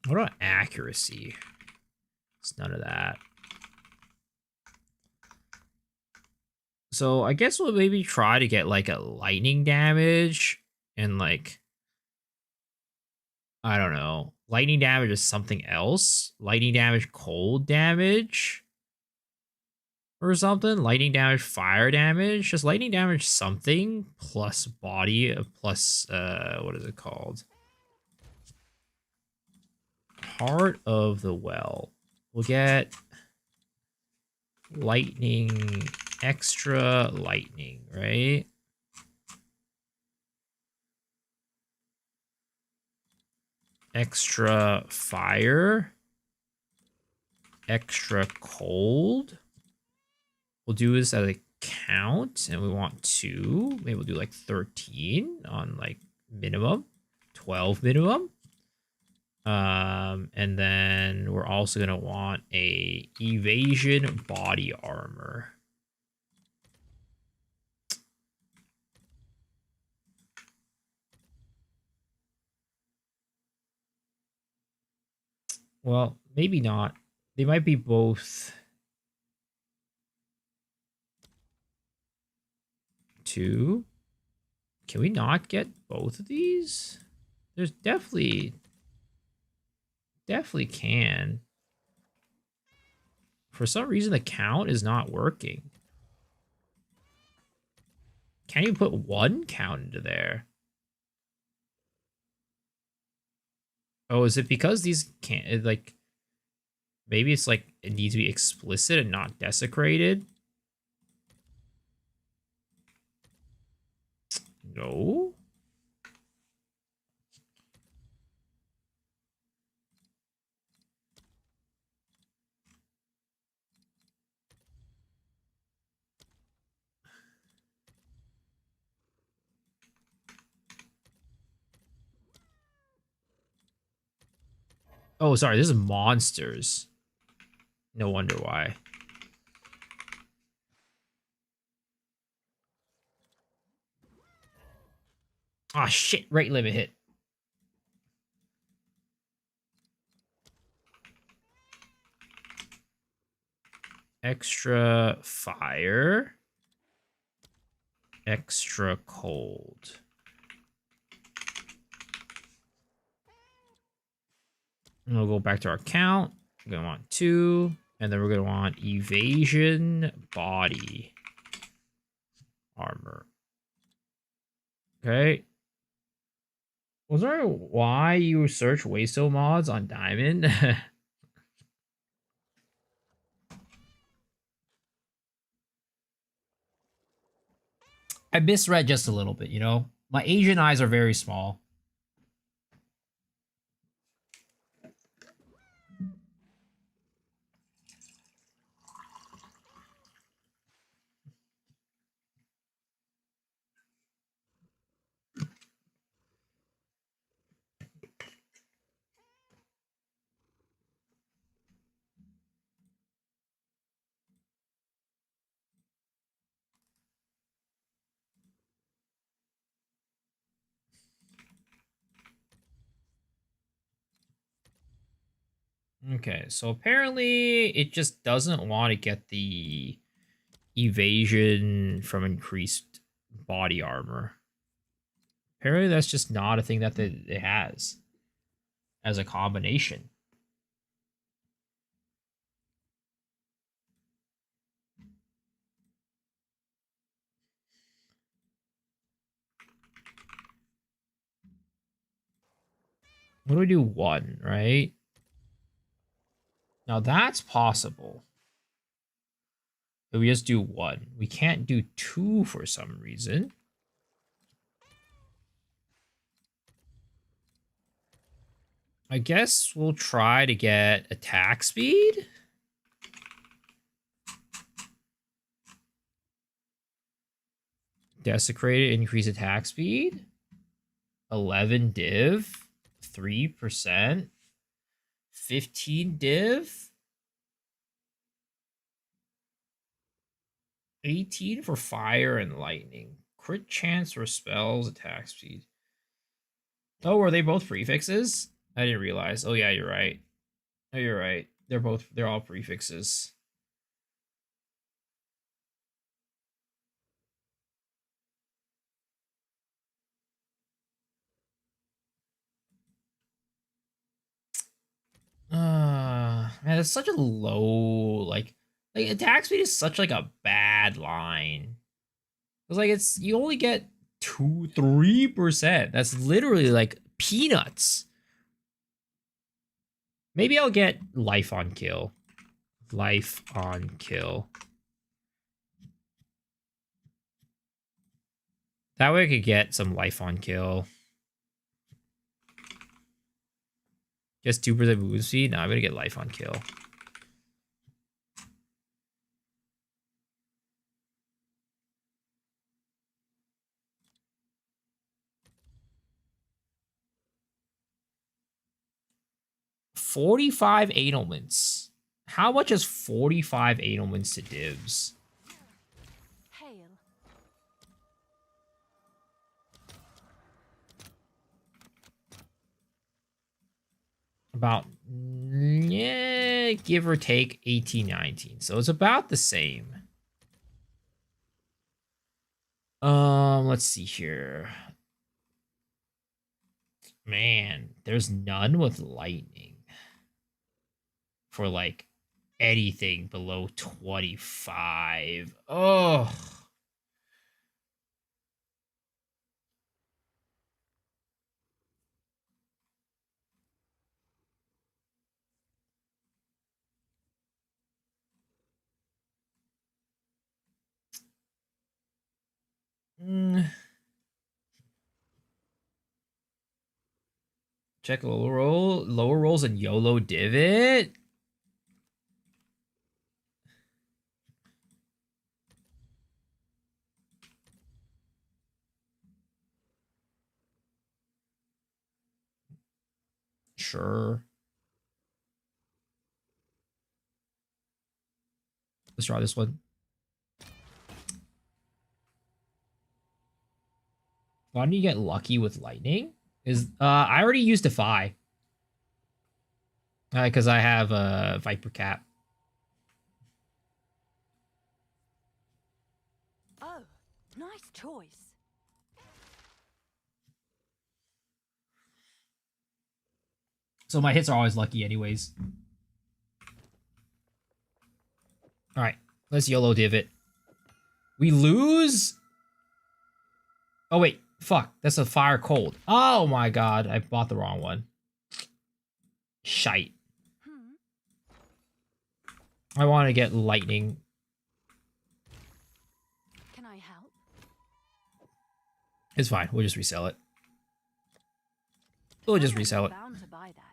S1: What about accuracy? It's none of that. So I guess we'll maybe try to get like a lightning damage and like, I don't know. Lightning damage is something else. Lightning damage, cold damage or something. Lightning damage, fire damage. Just lightning damage something plus body plus, what is it called? Heart of the Well. We'll get lightning, extra lightning, right? Extra fire. Extra cold. We'll do this as a count, and we want 2. Maybe we'll do like 13 on like minimum. 12 minimum. And then we're also gonna want a evasion body armor. Well, maybe not. They might be both 2. Can we not get both of these? There's definitely can. For some reason, the count is not working. Can't you put 1 count into there? Oh, is it because these can't, like, maybe it's like it needs to be explicit and not desecrated? No? Oh, sorry, this is monsters. No wonder why. Ah, shit, rate limit hit. Extra fire. Extra cold. And we'll go back to our count. We're going to want 2. And then we're going to want evasion body armor. Okay. Was there why you search Wasto mods on Diamond? I misread just a little bit, you know? My Asian eyes are very small. Okay, so apparently it just doesn't want to get the evasion from increased body armor. Apparently that's just not a thing that it has as a combination. What do we do? 1, right? Now that's possible. But we just do 1. We can't do 2 for some reason. I guess we'll try to get attack speed. Desecrated, increase attack speed. 11 div. 3%. 15 div. 18 for fire and lightning. Crit chance for spells, attack speed. Oh, were they both prefixes? I didn't realize. Oh yeah, you're right. Oh, you're right. They're all prefixes. Man, it's such a low, like attack speed is such like a bad line. It's like you only get 3%. That's literally like peanuts. Maybe I'll get life on kill. Life on kill. That way I could get some life on kill. Just 2% movement speed? No, I'm gonna get life on kill. $45 ailments. How much is 45 ailments to divs?
S6: Hail.
S1: About give or take 18, 19. So it's about the same. Let's see here. Man, there's none with lightning for like anything below 25. Oh. Check lower rolls and YOLO divot. Sure. Let's try this one. Why do you get lucky with lightning? I already used Defy. Because I have a Viper Cap.
S6: Oh, nice choice.
S1: So my hits are always lucky anyways. Alright, let's YOLO divot. We lose? Oh wait, fuck. That's a fire cold. Oh my god, I bought the wrong one. Shite. I want to get lightning.
S6: Can I help?
S1: It's fine. We'll just resell it. We'll just resell it.
S6: Bound to buy that.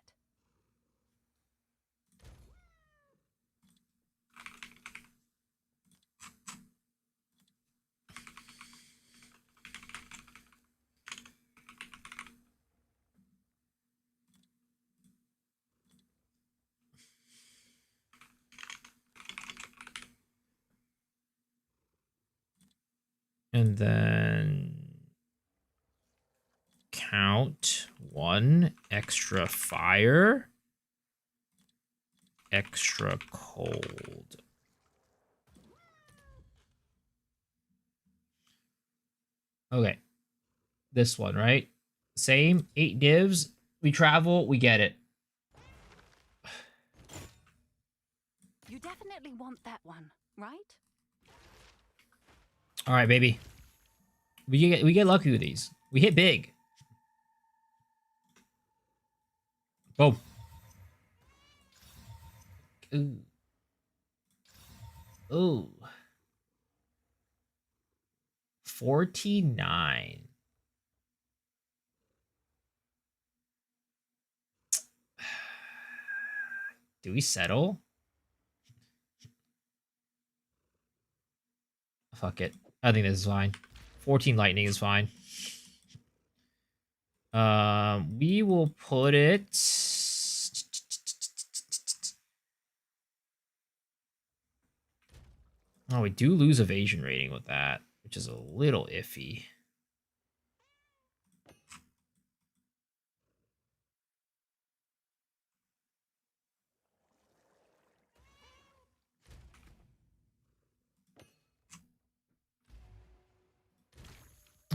S1: And then count 1 extra fire, extra cold. Okay. This one, right? Same, 8 divs. We travel, we get it.
S6: You definitely want that one, right?
S1: All right, baby. We get lucky with these. We hit big. Boom. Ooh. Ooh. 49. Do we settle? Fuck it. I think this is fine. 14 lightning is fine. We will put it. Oh, we do lose evasion rating with that, which is a little iffy.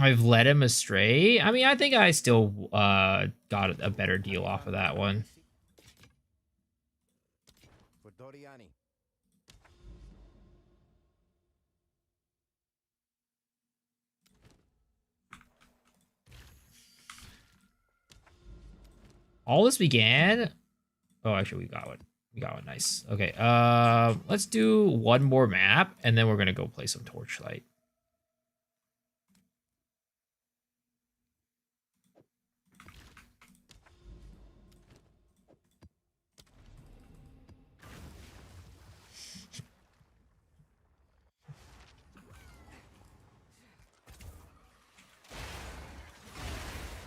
S1: I've led him astray. I mean, I think I still got a better deal off of that one. All this began. Oh, actually, we got one. We got one. Nice. Okay. Let's do one more map, and then we're gonna go play some Torchlight.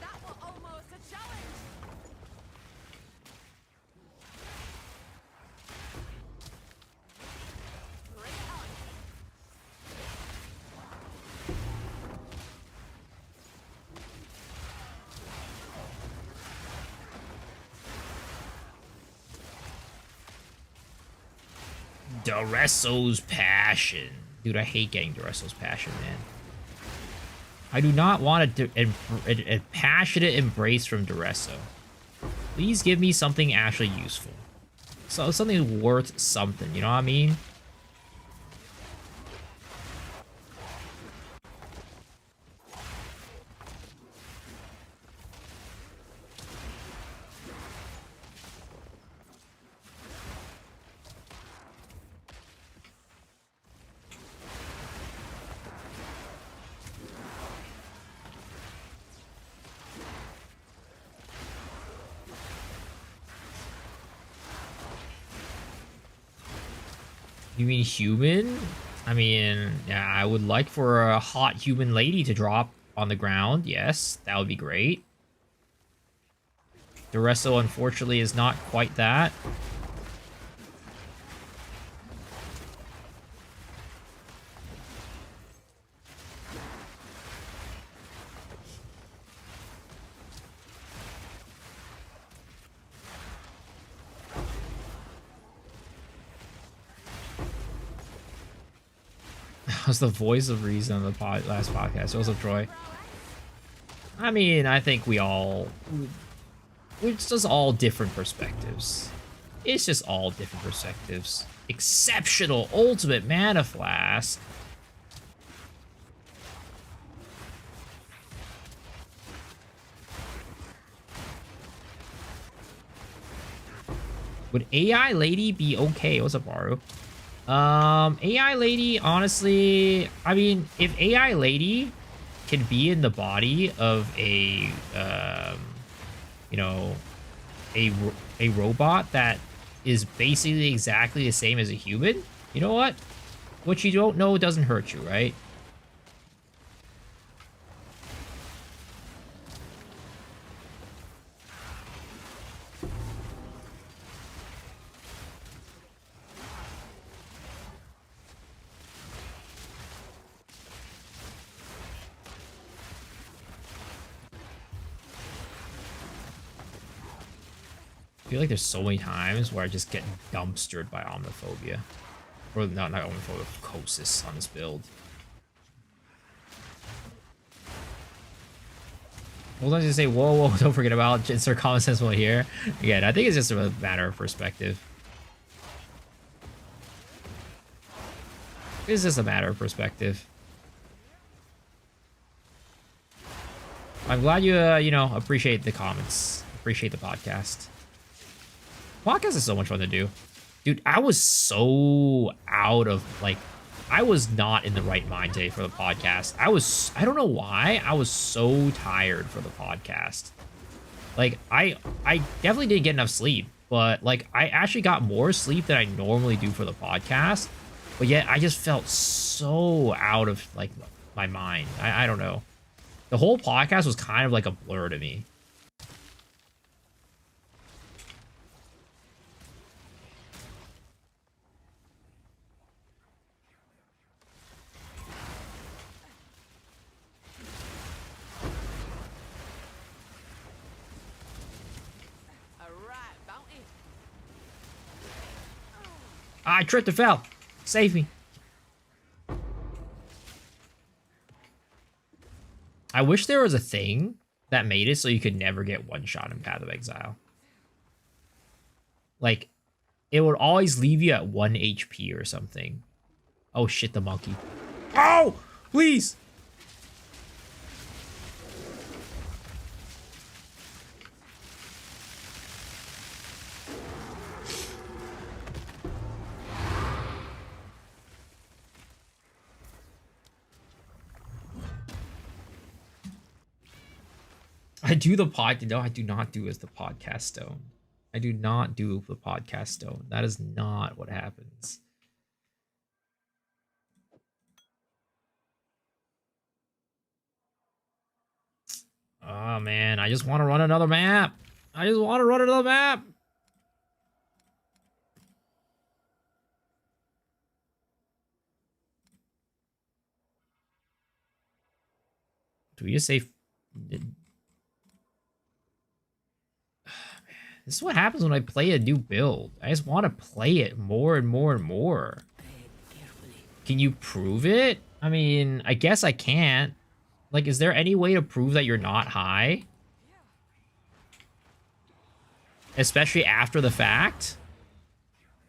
S9: That was almost a challenge. Bring it on.
S1: Duresso's Passion. Dude, I hate getting Duresso's Passion, man. I do not want a passionate embrace from Duresso. Please give me something actually useful. So something worth something, you know what I mean? You mean human? I mean, yeah, I would like for a hot human lady to drop on the ground. Yes, that would be great. Duresso, unfortunately, is not quite that. That was the voice of reason on the last podcast. Also, Troy. I mean, I think it's just all different perspectives. It's just all different perspectives. Exceptional ultimate mana flask. Would AI Lady be okay? What's up, Baru? AI Lady, honestly, I mean, if AI Lady can be in the body of a, you know, a robot that is basically exactly the same as a human, you know what? What you don't know doesn't hurt you, right? I feel like there's so many times where I just get dumpstered by Omniphobia. Or not Omniphobia, Kosis on this build. Hold on to say, whoa, don't forget about insert common sense while here. Again, I think it's just a matter of perspective. It's just a matter of perspective. I'm glad you, you know, appreciate the comments. Appreciate the podcast. Podcast is so much fun to do. Dude, I was so out of, like, I was not in the right mind today for the podcast. I don't know why, I was so tired for the podcast. Like, I definitely didn't get enough sleep, but, like, I actually got more sleep than I normally do for the podcast. But yet, I just felt so out of, like, my mind. I don't know. The whole podcast was kind of like a blur to me. I tripped and fell. Save me. I wish there was a thing that made it so you could never get one shot in Path of Exile. Like, it would always leave you at 1 HP or something. Oh shit, the monkey. Oh! Please! I do the pod. No, I do not do as the podcast stone. I do not do the podcast stone. That is not what happens. Oh man, I just want to run another map. I just want to run another map. Do we just say? This is what happens when I play a new build. I just want to play it more and more and more. Can you prove it? I mean, I guess I can't. Like, is there any way to prove that you're not high? Especially after the fact?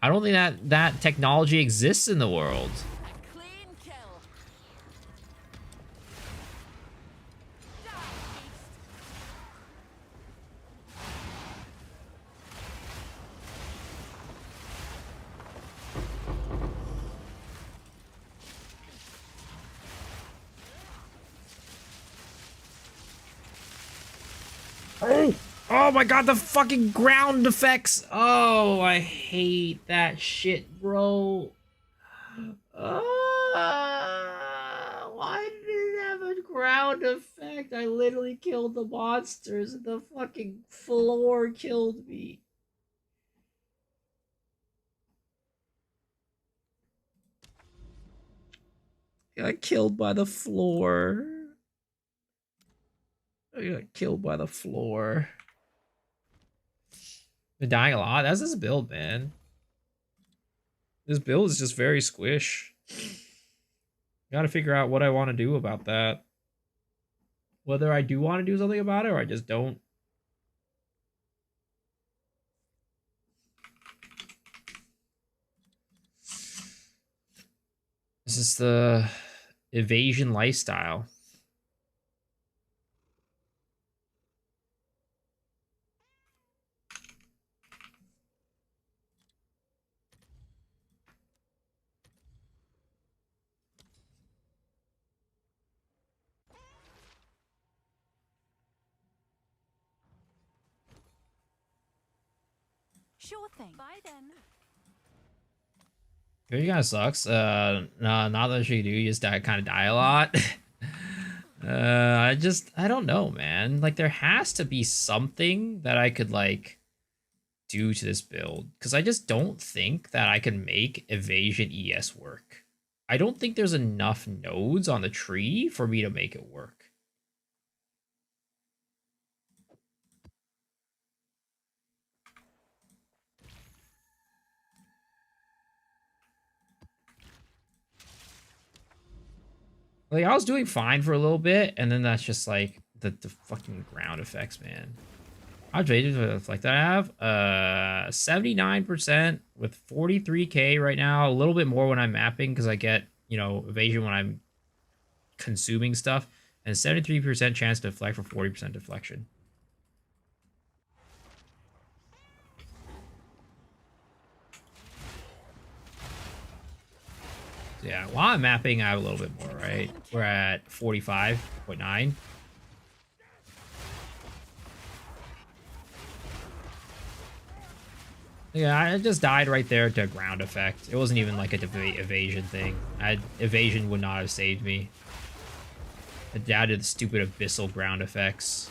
S1: I don't think that technology exists in the world.
S9: A clean kill.
S1: Oh my god, the fucking ground effects. Oh, I hate that shit, bro. Why did it have a ground effect? I literally killed the monsters and the fucking floor killed me. I got killed by the floor. I got killed by the floor. Been dying a lot. That's this build, man. This build is just very squish. Gotta figure out what I want to do about that. Whether I do want to do something about it or I just don't. This is the evasion lifestyle.
S6: Sure thing. Bye then.
S1: It kind of sucks. No, not that you do. You just kind of die a lot. I don't know, man. Like, there has to be something that I could, like, do to this build. Because I just don't think that I can make evasion ES work. I don't think there's enough nodes on the tree for me to make it work. Like, I was doing fine for a little bit, and then that's just like the fucking ground effects, man. How much like that I have? 79% with 43k right now. A little bit more when I'm mapping because I get, you know, evasion when I'm consuming stuff, and 73% chance to deflect for 40% deflection. Yeah, while I'm mapping, I have a little bit more, right? We're at 45.9. Yeah, I just died right there to ground effect. It wasn't even like a evasion thing. Evasion would not have saved me. I died to the stupid abyssal ground effects.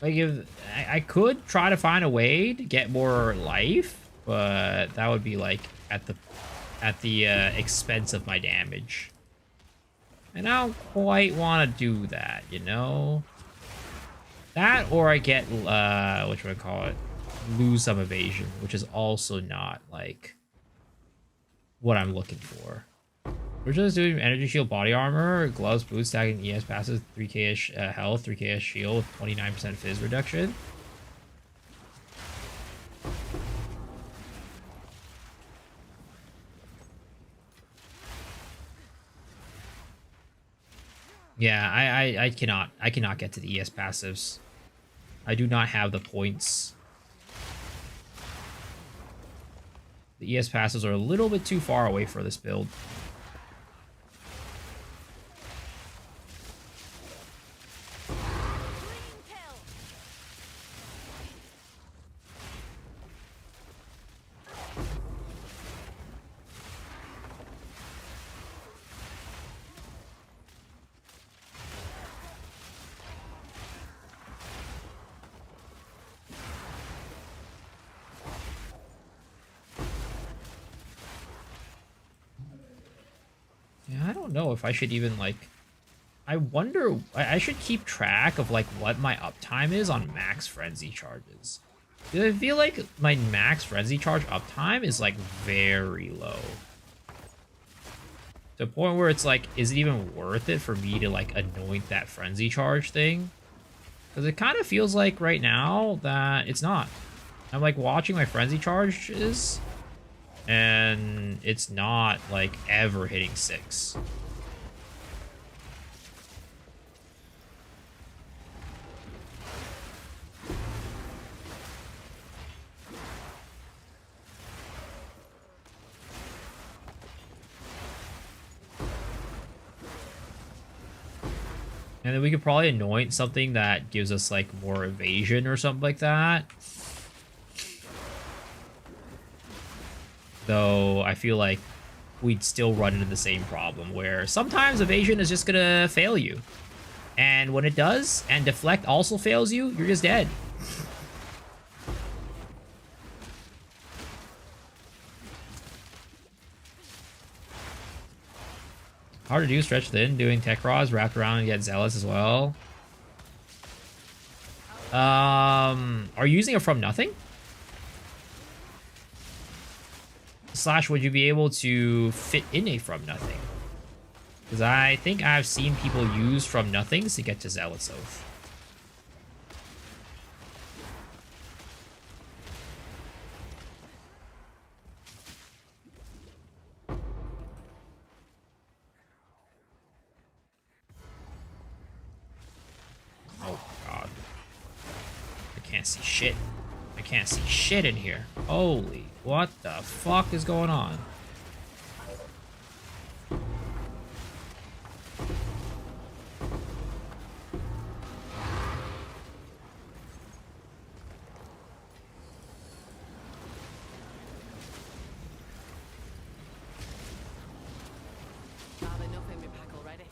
S1: Like, if I could try to find a way to get more life, but that would be like at the expense of my damage, and I don't quite want to do that, you know. That, or I get what would I call it, lose some evasion, which is also not like what I'm looking for. We're just doing energy shield, body armor, gloves, boots, stacking ES passes, 3k-ish health, 3k-ish shield, 29% fizz reduction. Yeah, I cannot get to the ES passives. I do not have the points. The ES passes are a little bit too far away for this build. Yeah, I don't know if I should even, like... I wonder... I should keep track of, like, what my uptime is on max frenzy charges. I feel like my max frenzy charge uptime is, like, very low. To a point where it's like, is it even worth it for me to, like, anoint that frenzy charge thing? Because it kind of feels like right now that it's not. I'm, like, watching my frenzy charges... and it's not, like, ever hitting 6. And then we could probably anoint something that gives us, like, more evasion or something like that. Though I feel like we'd still run into the same problem where sometimes evasion is just gonna fail you. And when it does, and deflect also fails you, you're just dead. Hard to do, stretch thin, doing tech raws, wrapped around and get zealous as well. Are you using it from nothing? Slash, would you be able to fit in a from nothing? Because I think I've seen people use from nothings to get to Zealot's Oath. Oh god. I can't see shit. I can't see shit in here. Holy, what the fuck is going on?
S9: Have enough in my pack already.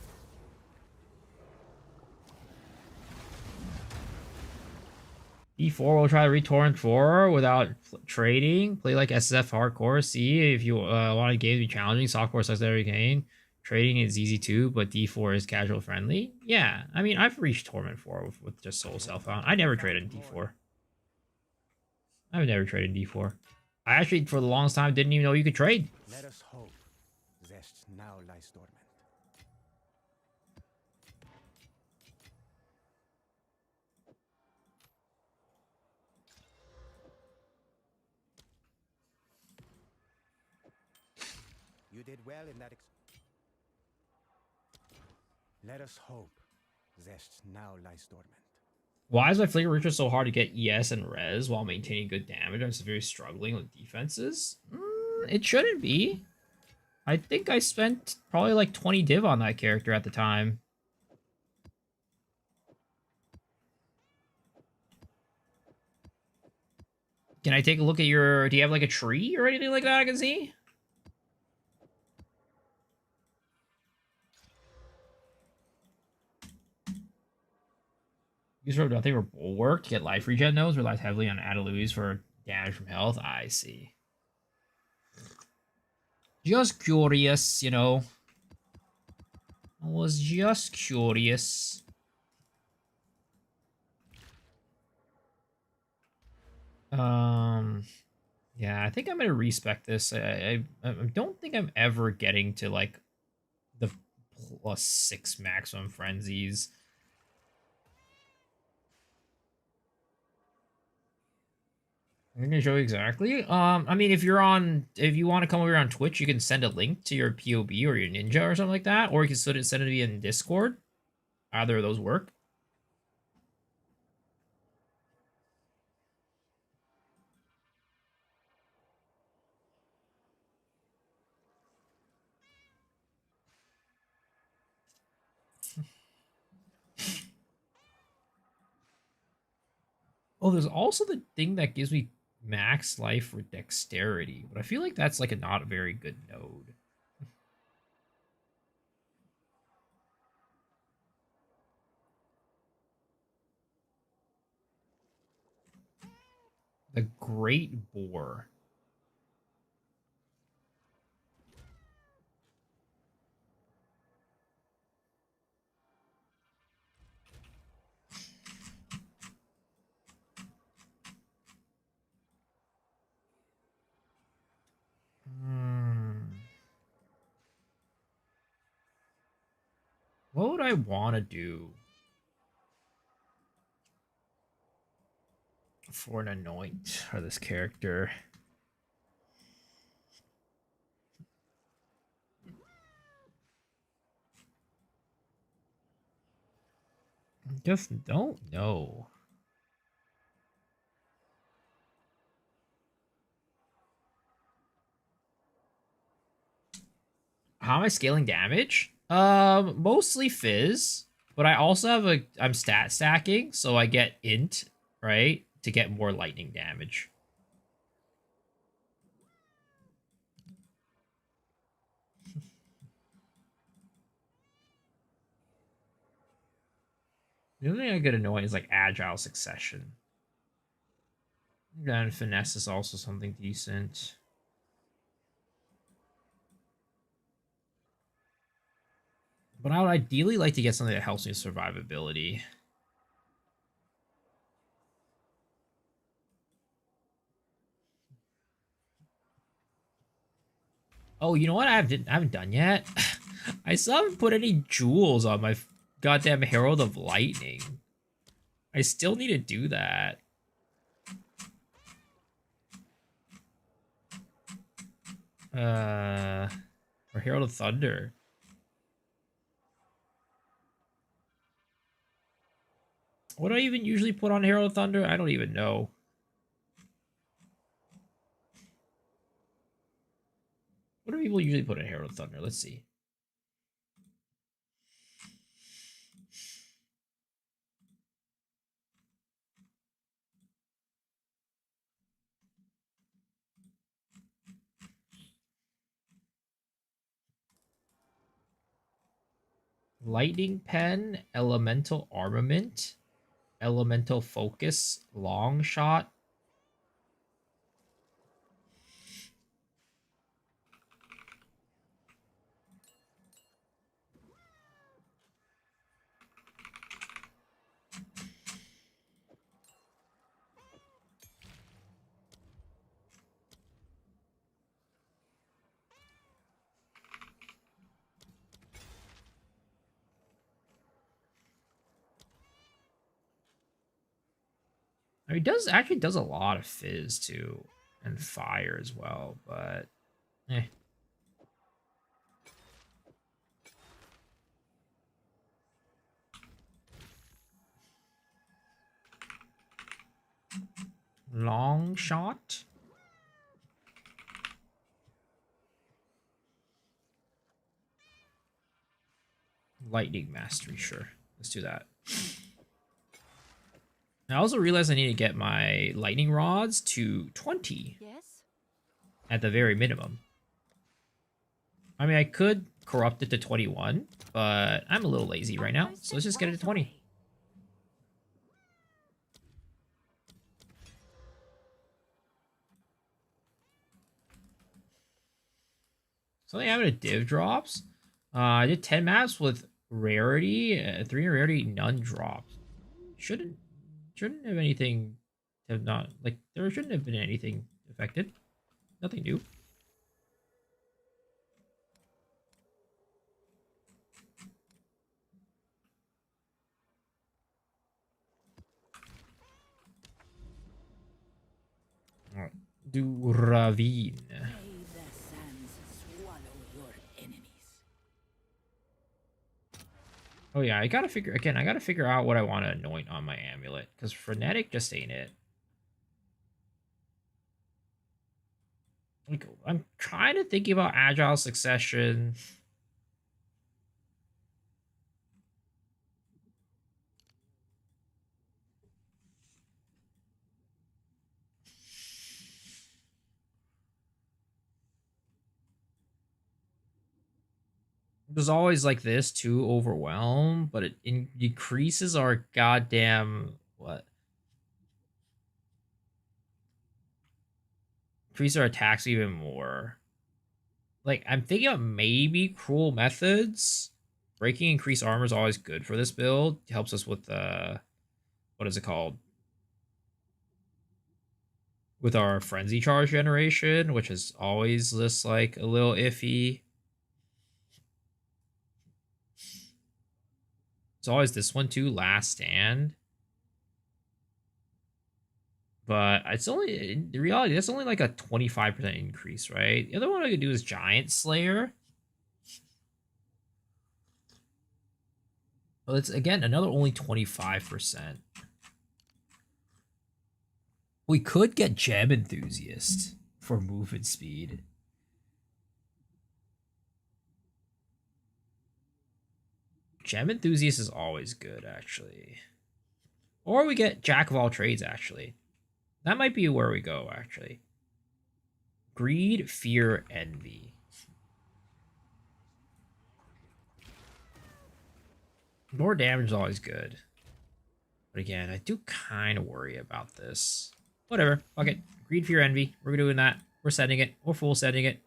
S1: D4 will try to retorrent 4 without trading. Play like SSF hardcore. See if you want a game to be challenging. Softcore sucks every game. Trading is easy too, but D4 is casual friendly. Yeah, I mean, I've reached Torment 4 with just Soul Self-Found. I never traded D4. I've never traded D4. I actually, for the longest time, didn't even know you could trade.
S2: Let us hope Zest now lies dormant. You did well in that. Let us hope Zest now lies dormant.
S1: Why is my Flicker Ritual so hard to get ES and Res while maintaining good damage? I'm just very struggling with defenses. It shouldn't be. I think I spent probably like 20 div on that character at the time. Can I take a look at your... Do you have like a tree or anything like that I can see? Use for nothing or bulwark to get life regen nodes. Relies heavily on Adeluis for damage from health. I see. Just curious, you know. I was just curious. Yeah, I think I'm gonna respec this. I don't think I'm ever getting to like the +6 maximum frenzies. I'm gonna show you exactly. I mean, if you want to come over on Twitch, you can send a link to your POB or your ninja or something like that, or you can send it to me in Discord. Either of those work. Oh, there's also the thing that gives me max life for dexterity, but I feel like that's like a not a very good node. The Great Boar. What would I want to do for an anoint for this character? Just don't know. How am I scaling damage? Mostly fizz, but I also have I'm stat stacking, so I get int, right, to get more lightning damage. The only thing I get annoying is like agile succession. And finesse is also something decent. But I would ideally like to get something that helps me with survivability. Oh, you know what I haven't done yet? I still haven't put any jewels on my goddamn Herald of Lightning. I still need to do that. Or Herald of Thunder. What do I even usually put on Herald of Thunder? I don't even know. What do people usually put in Herald of Thunder? Let's see. Lightning Pen, Elemental Armament, Elemental Focus, Long Shot. I mean, it actually does a lot of fizz too, and fire as well, but eh. Long shot. Lightning mastery, sure. Let's do that. I also realized I need to get my lightning rods to 20
S6: Yes?
S1: at the very minimum. I mean, I could corrupt it to 21, but I'm a little lazy right now, so let's just get it to 20. So they have a div drops. I did 10 maps with rarity, 3 rarity, none drops. Shouldn't have anything have not like there shouldn't have been anything affected. Nothing new. All right. Do ravine.
S3: May the sands swallow your enemies.
S1: Oh yeah, I gotta figure out what I want to anoint on my amulet, because frenetic just ain't it. Like, I'm trying to think about agile succession. There's always like this too, overwhelm, but it decreases our goddamn what? Increase our attacks even more. Like, I'm thinking of maybe cruel methods. Breaking increased armor is always good for this build. It helps us with what is it called? With our frenzy charge generation, which is always just like a little iffy. It's always this one too, last stand. But it's only, in reality, that's only like a 25% increase, right? The other one I could do is Giant Slayer. Well, it's, again, another only 25%. We could get Gem Enthusiast for movement speed. Gem Enthusiast is always good, actually. Or we get Jack of all trades, actually. That might be where we go, actually. Greed, Fear, Envy. More damage is always good. But again, I do kind of worry about this. Whatever. Fuck it. Greed, Fear, Envy. We're doing that. We're setting it. We're full setting it.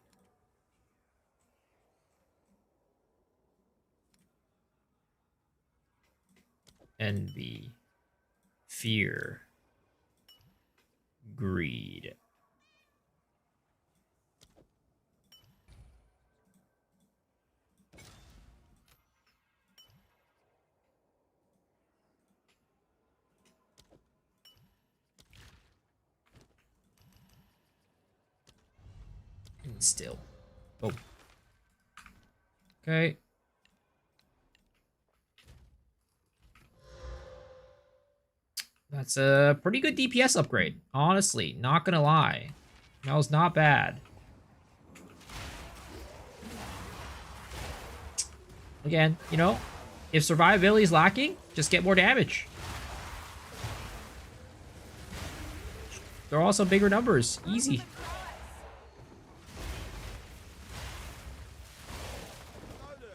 S1: Envy. Fear. Greed. And still. Oh. Okay. That's a pretty good DPS upgrade, honestly. Not gonna lie. That was not bad. Again, you know, if survivability is lacking, just get more damage. There are also bigger numbers. Easy.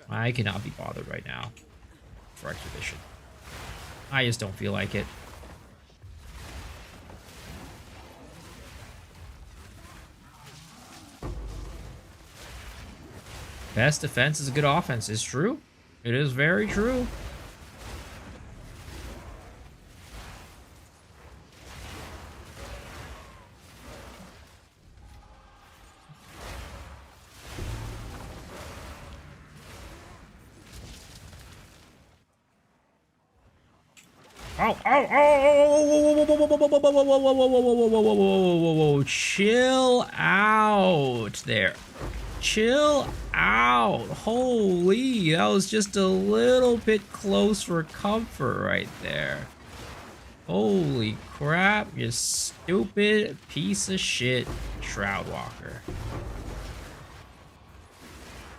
S1: I cannot be bothered right now for exhibition. I just don't feel like it. Best defense is a good offense. It's true. It is very true. Oh, oh, oh, chill out there. Chill out. Holy, that was just a little bit close for comfort right there. Holy crap, you stupid piece of shit, Shroudwalker.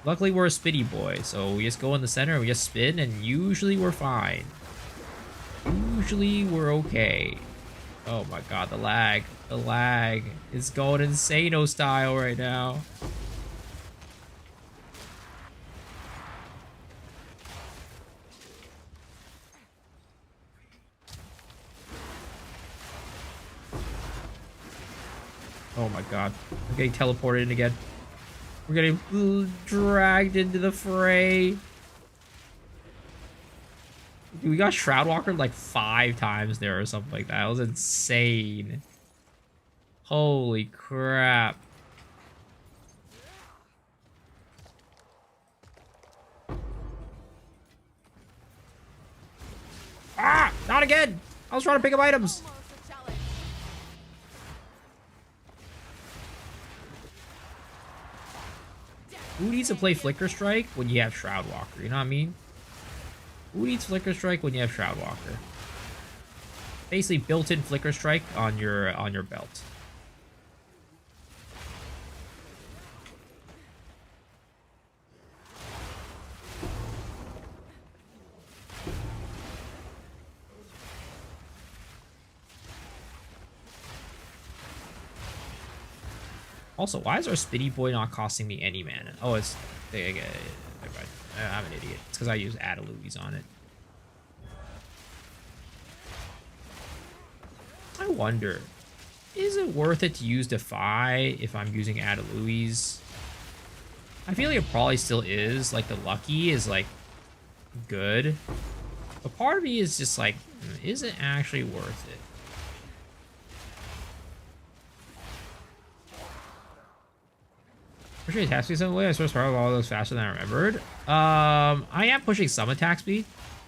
S1: Luckily, we're a spitty boy, so we just go in the center and we just spin, and usually we're fine. Usually we're okay. Oh my god, the lag. The lag is going insano style right now. Oh my god. We're getting teleported in again. We're getting dragged into the fray. We got Shroudwalker like 5 times there or something like that. That was insane. Holy crap. Ah! Not again! I was trying to pick up items. Who needs to play Flicker Strike when you have Shroudwalker? You know what I mean? Who needs Flicker Strike when you have Shroudwalker? Basically, built-in Flicker Strike on your belt. Also, why is our Spitty Boy not costing me any mana? Oh, it's... Never mind. I'm an idiot. It's because I use Adaluis on it. I wonder, is it worth it to use Defy if I'm using Adaluis? I feel like it probably still is. Like, the Lucky is, like, good. But part of me is just like, is it actually worth it? Pushing attack speed some way. I sort of all those faster than I remembered. I am pushing some attack speed.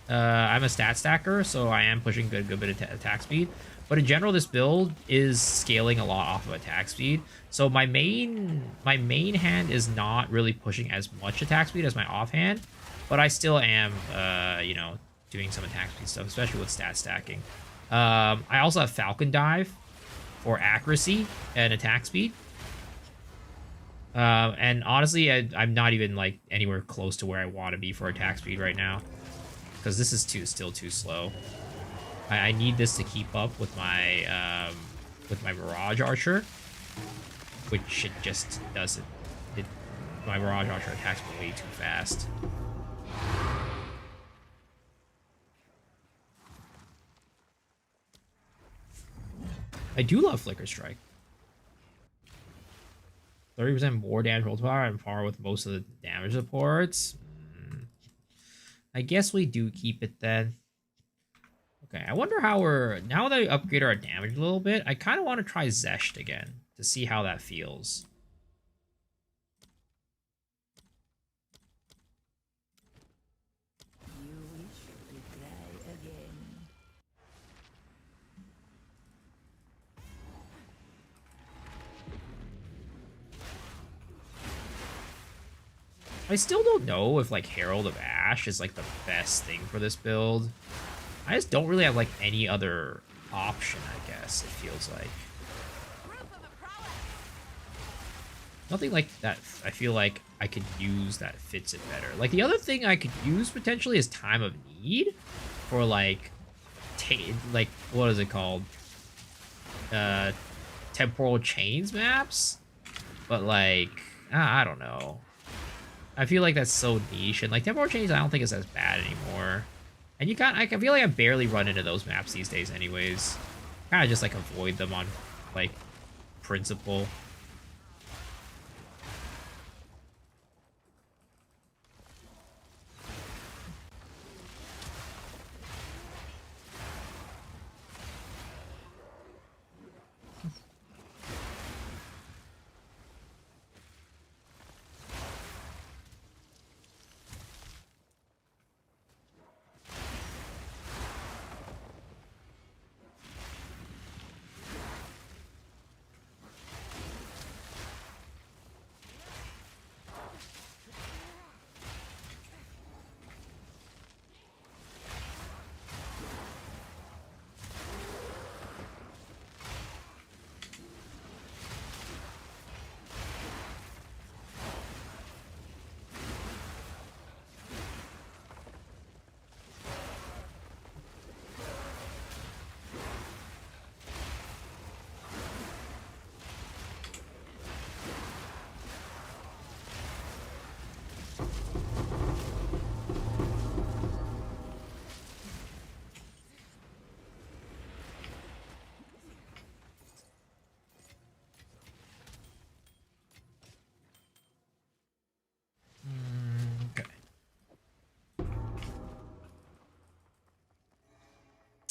S1: I'm a stat stacker, so I am pushing good bit of attack speed. But in general, this build is scaling a lot off of attack speed. So my main hand is not really pushing as much attack speed as my offhand, but I still am, you know, doing some attack speed stuff, especially with stat stacking. I also have Falcon Dive for accuracy and attack speed. And honestly, I'm not even like anywhere close to where I want to be for attack speed right now, because this is still too slow. I need this to keep up with my Mirage Archer, which it just doesn't. My Mirage Archer attacks way too fast. I do love Flicker Strike. 30% more damage multiplier on par with most of the damage supports. I guess we do keep it then. Okay, I wonder how now that we upgrade our damage a little bit, I kind of want to try Zesht again to see how that feels. I still don't know if like Herald of Ash is like the best thing for this build. I just don't really have like any other option, I guess, it feels like. Nothing like that I feel like I could use that fits it better. Like the other thing I could use potentially is Time of Need for like what is it called? Temporal Chains maps? But like, I don't know. I feel like that's so niche, and like Temporal Chains I don't think is as bad anymore. And I feel like I barely run into those maps these days anyways. Kind of just like avoid them on like principle.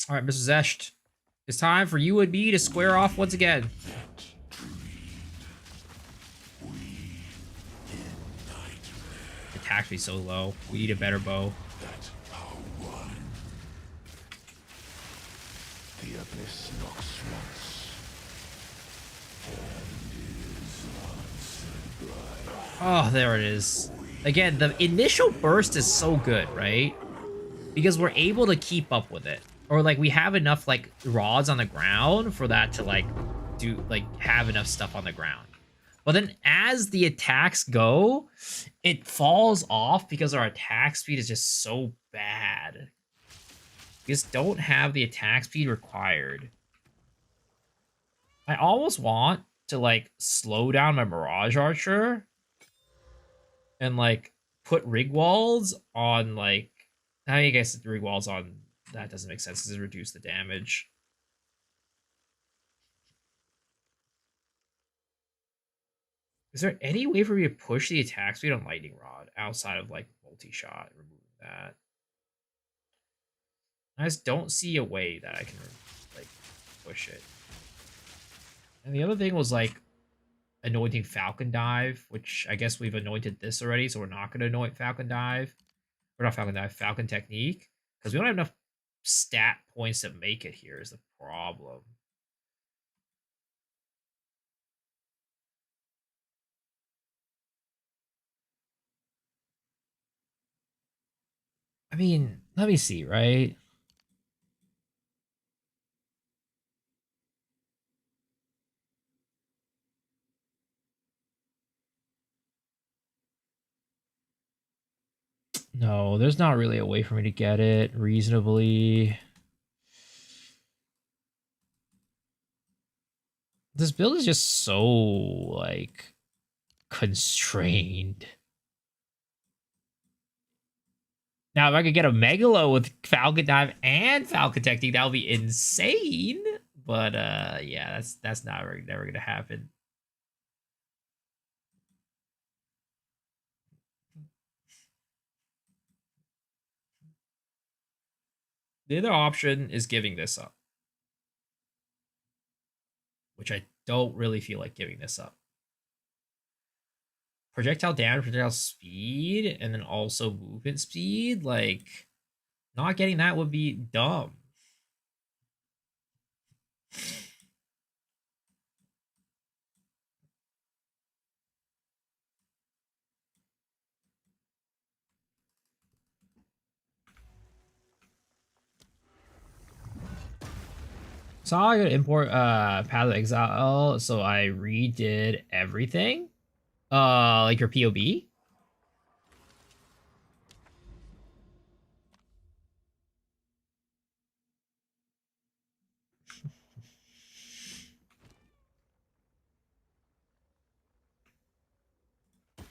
S1: All right, Mr. Zesht, it's time for you and me to square off once again. Attack me so low. We need a better bow. Oh, there it is. Again, the initial burst is so good, right? Because we're able to keep up with it. Or like we have enough like rods on the ground for that to like have enough stuff on the ground. But then as the attacks go, it falls off because our attack speed is just so bad. We just don't have the attack speed required. I almost want to like slow down my Mirage Archer and like put rig walls on like, I guess the rig walls on that doesn't make sense because it reduce the damage. Is there any way for me to push the attack speed on Lightning Rod outside of like multi-shot? Removing that. I just don't see a way that I can like push it. And the other thing was like anointing Falcon Dive, which I guess we've anointed this already, so we're not going to anoint Falcon Dive. Or not Falcon Dive, Falcon Technique. Because we don't have enough stat points to make it here is the problem. I mean, let me see, right? No, there's not really a way for me to get it reasonably. This build is just so, like, constrained. Now, if I could get a Megalo with Falcon Dive and Falcon Technique, that would be insane. But, yeah, that's never going to happen. The other option is giving this up, which I don't really feel like giving this up. Projectile damage, projectile speed, and then also movement speed. Like, not getting that would be dumb. So I gotta import Path of Exile, so I redid everything. Like your POB.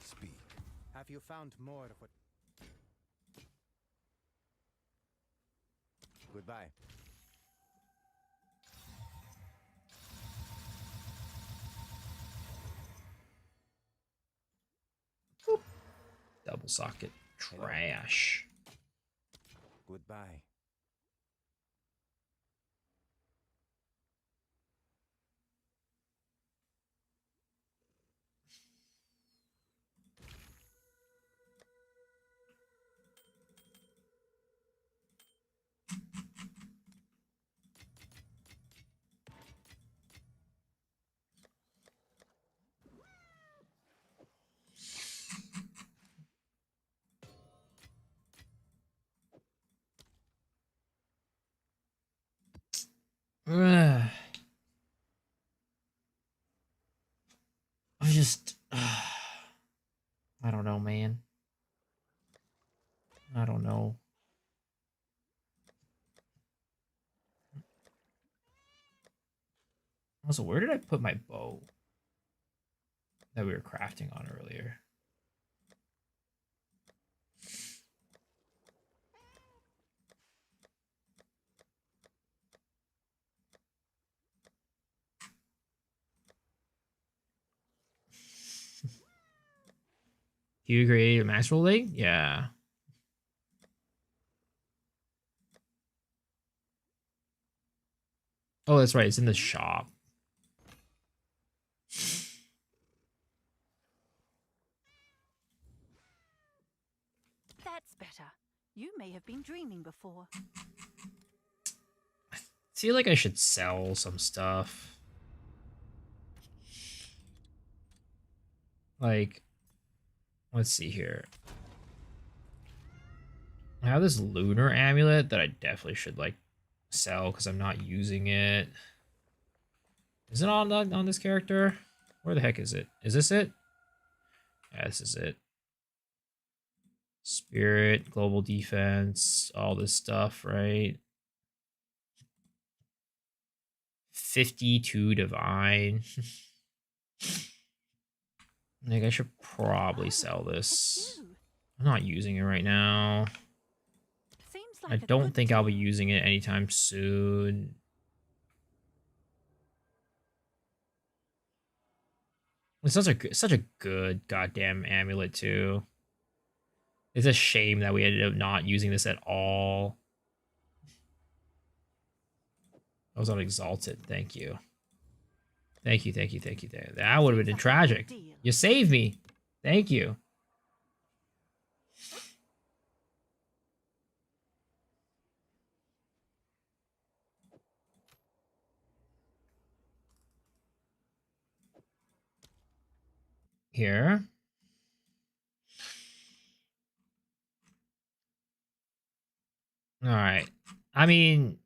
S2: Speak. Have you found more of what? Goodbye.
S1: Double socket. Trash.
S2: Goodbye.
S1: I just... I don't know, man. I don't know. Also, where did I put my bow that we were crafting on earlier? Do you create a max rolling? Yeah. Oh, that's right. It's in the shop.
S6: That's better. You may have been dreaming before.
S1: I feel like I should sell some stuff. Like, let's see here. I have this lunar amulet that I definitely should like sell because I'm not using it. Is it on this character? Where the heck is it? Is this it? Yeah, this is it. Spirit, global defense, all this stuff, right? 52 divine. Like, I should probably sell this. I'm not using it right now.
S6: Seems
S1: I
S6: like a
S1: don't
S6: good
S1: think I'll be
S6: deal.
S1: using it anytime soon. It's such a good goddamn amulet too. It's a shame that we ended up not using this at all. I was on exalted. Thank you. Thank you. That would have been
S6: Seems like a good
S1: tragic.
S6: deal.
S1: You saved me. Thank you. Here. All right. I mean,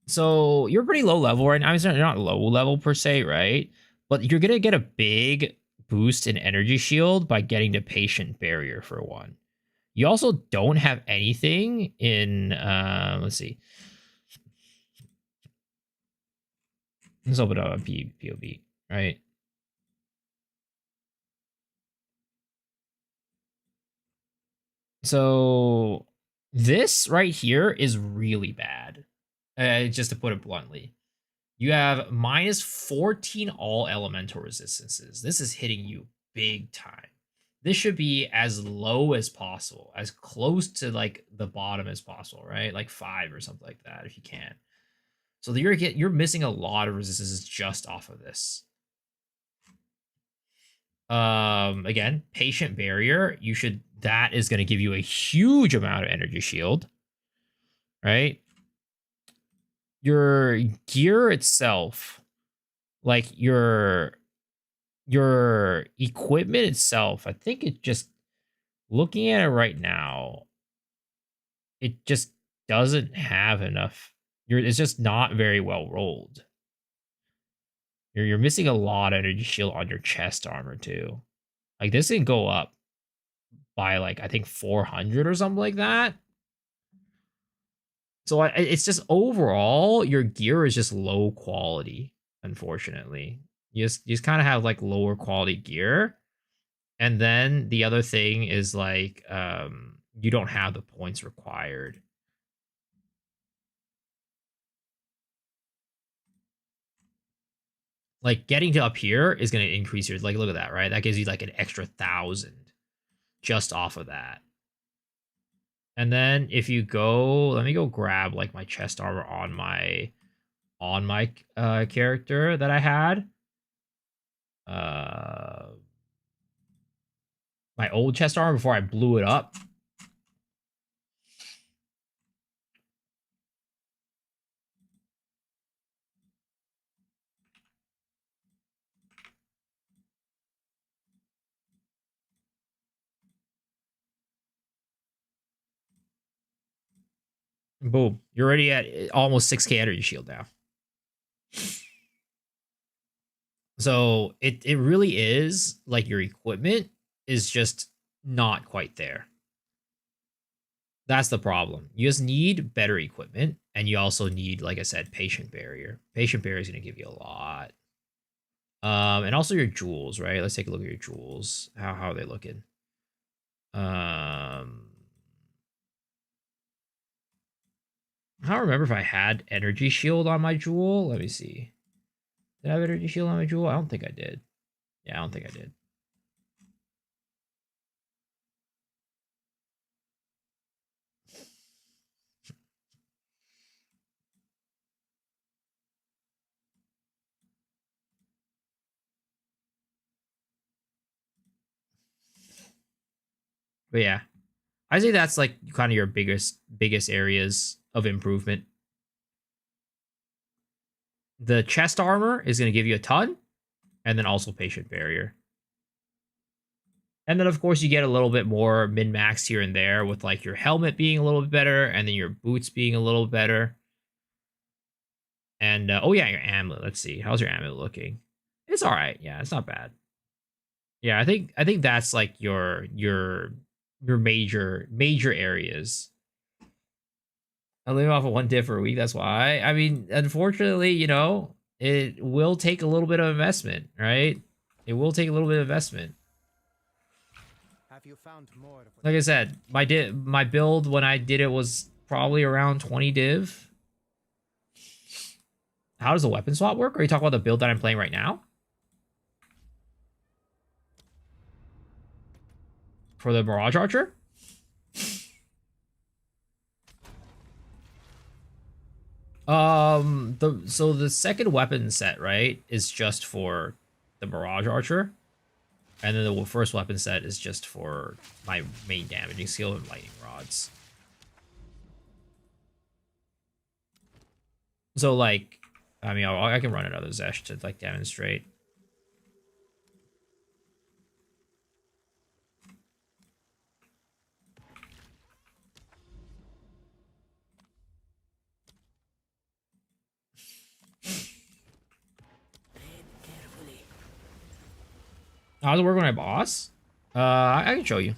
S1: so you're pretty low level right now. I mean, you're not low level per se, right? But you're gonna get a big boost in energy shield by getting to patient barrier for one. You also don't have anything in let's see. Let's open up a POV, right? So this right here is really bad. Just to put it bluntly. You have minus 14 all elemental resistances. This is hitting you big time. This should be as low as possible, as close to like the bottom as possible, right? Like 5 or something like that if you can. So you're missing a lot of resistances just off of this. Again, patient barrier, that is going to give you a huge amount of energy shield, right? Your gear itself, like your equipment itself, I think it just, looking at it right now, it just doesn't have enough. It's just not very well rolled. You're missing a lot of energy shield on your chest armor too. Like this can go up by like I think 400 or something like that. So it's just overall your gear is just low quality. Unfortunately, you just kind of have like lower quality gear, and then the other thing is like you don't have the points required. Like getting to up here is going to increase your, like, look at that, right? That gives you like an extra 1,000 just off of that. And then if you go, let me go grab like my chest armor on my character that I had. My old chest armor before I blew it up. Boom. You're already at almost 6k energy shield now. So it really is like your equipment is just not quite there. That's the problem. You just need better equipment, and you also need, like I said, patient barrier. Patient barrier is going to give you a lot. And also your jewels, right? Let's take a look at your jewels. How are they looking? I don't remember if I had energy shield on my jewel. Let me see. Did I have energy shield on my jewel? I don't think I did. Yeah, I don't think I did. But yeah, I say that's like kind of your biggest areas of improvement. The chest armor is going to give you a ton, and then also patient barrier. And then of course you get a little bit more min-max here and there with like your helmet being a little bit better, and then your boots being a little better. And oh yeah, your amulet. Let's see, how's your amulet looking? It's all right. Yeah, it's not bad. Yeah, I think that's like your major areas. I live off of 1 div for a week. That's why. I mean, unfortunately, you know, it will take a little bit of investment, right? It will take a little bit of investment.
S2: Have you found more of what
S1: Like I said, my build when I did it was probably around 20 div. How does the weapon swap work? Are you talking about the build that I'm playing right now? For the Mirage Archer? So the second weapon set, right, is just for the Mirage Archer. And then the first weapon set is just for my main damaging skill and lightning rods. So like, I mean, I can run another Zesh to like demonstrate. How does it work when I boss? I can show you.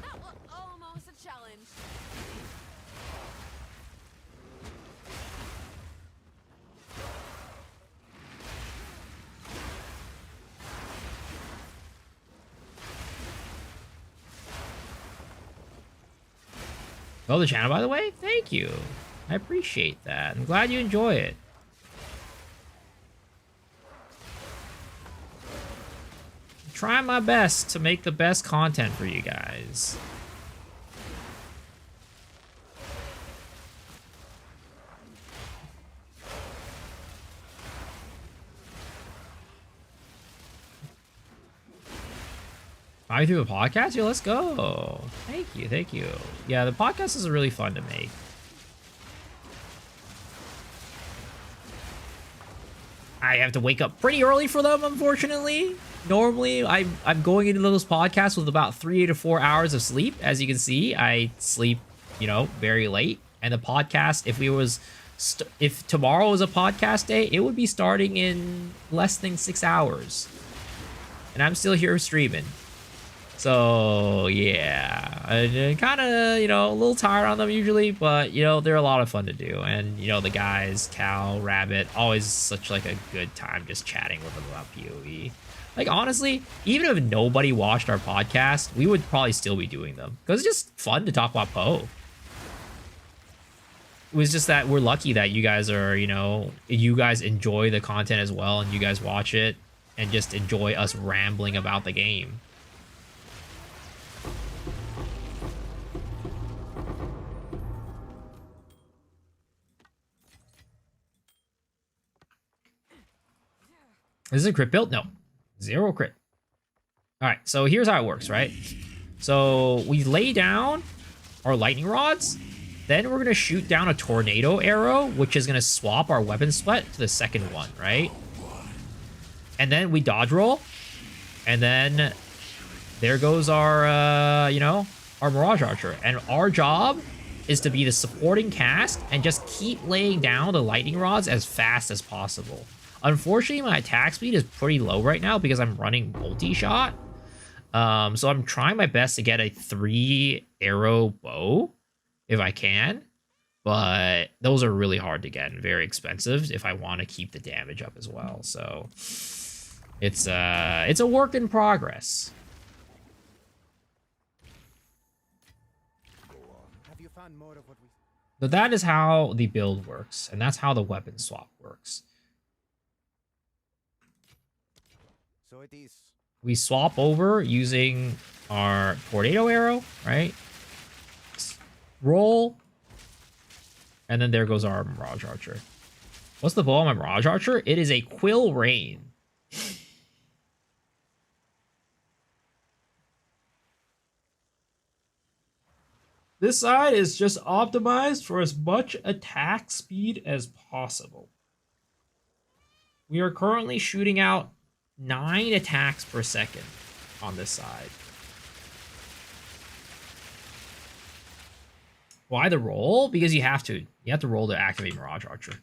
S9: That was almost a challenge.
S1: Oh, the channel, by the way? Thank you. I appreciate that. I'm glad you enjoy it. I'm trying my best to make the best content for you guys. Finally through the podcast? Yo, let's go. Thank you, thank you. Yeah, the podcast is really fun to make. I have to wake up pretty early for them, unfortunately. Normally, I'm going into those podcasts with about 3 to 4 hours of sleep. As you can see, I sleep, you know, very late. And the podcast, if tomorrow was a podcast day, it would be starting in less than 6 hours. And I'm still here streaming. So, yeah, I'm kind of, you know, a little tired on them usually, but, you know, they're a lot of fun to do. And, you know, the guys, Cal, Rabbit, always such, like, a good time just chatting with them about PoE. Like, honestly, even if nobody watched our podcast, we would probably still be doing them. Because it's just fun to talk about Poe. It was just that we're lucky that you guys are, you know, you guys enjoy the content as well, and you guys watch it and just enjoy us rambling about the game. Is it a crit build? No. 0 crit. All right, so here's how it works, right? So we lay down our lightning rods. Then we're going to shoot down a tornado arrow, which is going to swap our weapon split to the second one, right? And then we dodge roll. And then there goes our, you know, our Mirage Archer. And our job is to be the supporting cast and just keep laying down the lightning rods as fast as possible. Unfortunately, my attack speed is pretty low right now because I'm running multi-shot. So I'm trying my best to get a 3-arrow bow if I can. But those are really hard to get and very expensive if I want to keep the damage up as well. So it's a work in progress.
S2: have you found more of what we
S1: So that is how the build works, and that's how the weapon swap works.
S2: So it is.
S1: We swap over using our tornado arrow, right? Roll. And then there goes our Mirage Archer. What's the bow on my Mirage Archer? It is a Quill Rain. This side is just optimized for as much attack speed as possible. We are currently shooting out 9 attacks per second on this side. Why the roll? Because you have to. You have to roll to activate Mirage Archer.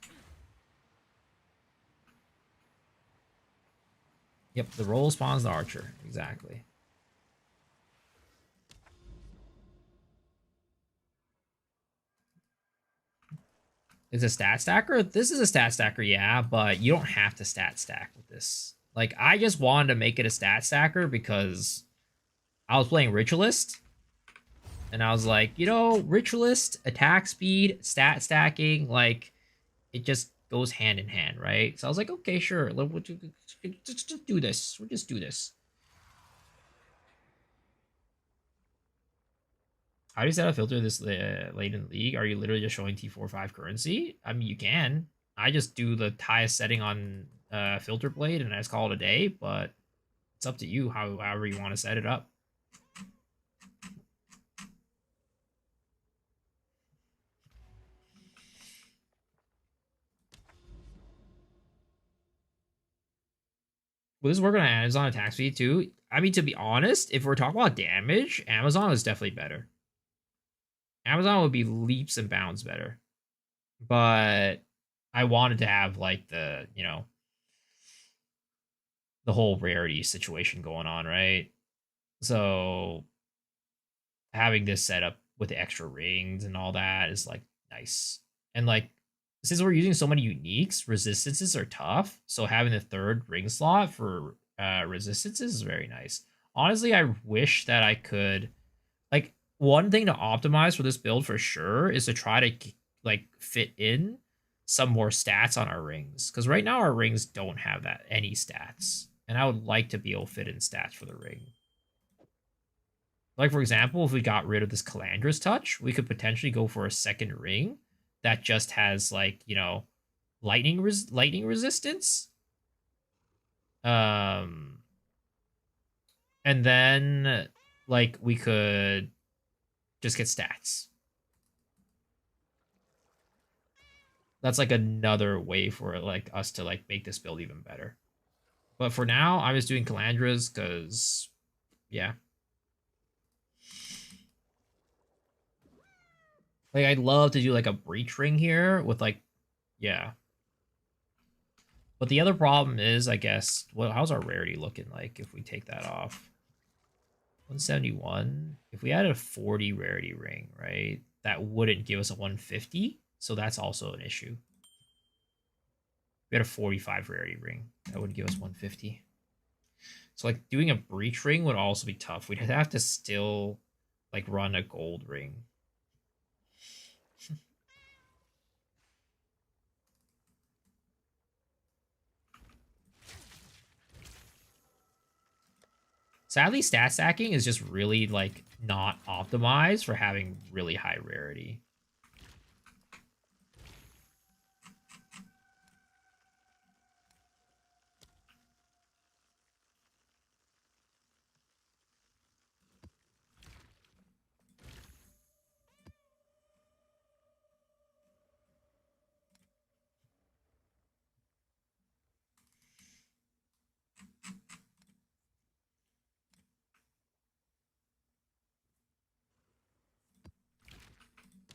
S1: Yep, the roll spawns the Archer. Exactly. Is a stat stacker? This is a stat stacker, yeah, but you don't have to stat stack with this. Like, I just wanted to make it a stat stacker because I was playing Ritualist. And I was like, you know, Ritualist, attack speed, stat stacking, like, it just goes hand in hand, right? So I was like, okay, sure. We'll just do this. We'll just do this. How do you set a filter this late in the league? Are you literally just showing T45 currency? I mean, you can. I just do the highest setting on filter blade and I just call it a day, but it's up to you however you want to set it up. Will this work on Amazon attack speed too? I mean, to be honest, if we're talking about damage, Amazon is definitely better. Amazon would be leaps and bounds better. But I wanted to have, like, the, you know, the whole rarity situation going on, right? So having this set up with the extra rings and all that is, like, nice. And, like, since we're using so many uniques, resistances are tough. So having the third ring slot for resistances is very nice. Honestly, I wish that I could, like, one thing to optimize for this build for sure is to try to, like, fit in some more stats on our rings. Because right now our rings don't have that any stats. And I would like to be able to fit in stats for the ring. Like, for example, if we got rid of this Calandra's touch, we could potentially go for a second ring that just has, like, you know, lightning resistance. And then, like, we could just get stats. That's, like, another way for, like, us to, like, make this build even better. But for now, I'm just doing Calandra's because, yeah. Like, I'd love to do, like, a breach ring here with, like, yeah. But the other problem is, I guess, well, how's our rarity looking like if we take that off? 171. If we added a 40 rarity ring, right, that wouldn't give us a 150. So that's also an issue. We had a 45 rarity ring. That would give us 150. So, like, doing a breach ring would also be tough. We'd have to still, like, run a gold ring. Sadly, stat stacking is just really, like, not optimized for having really high rarity.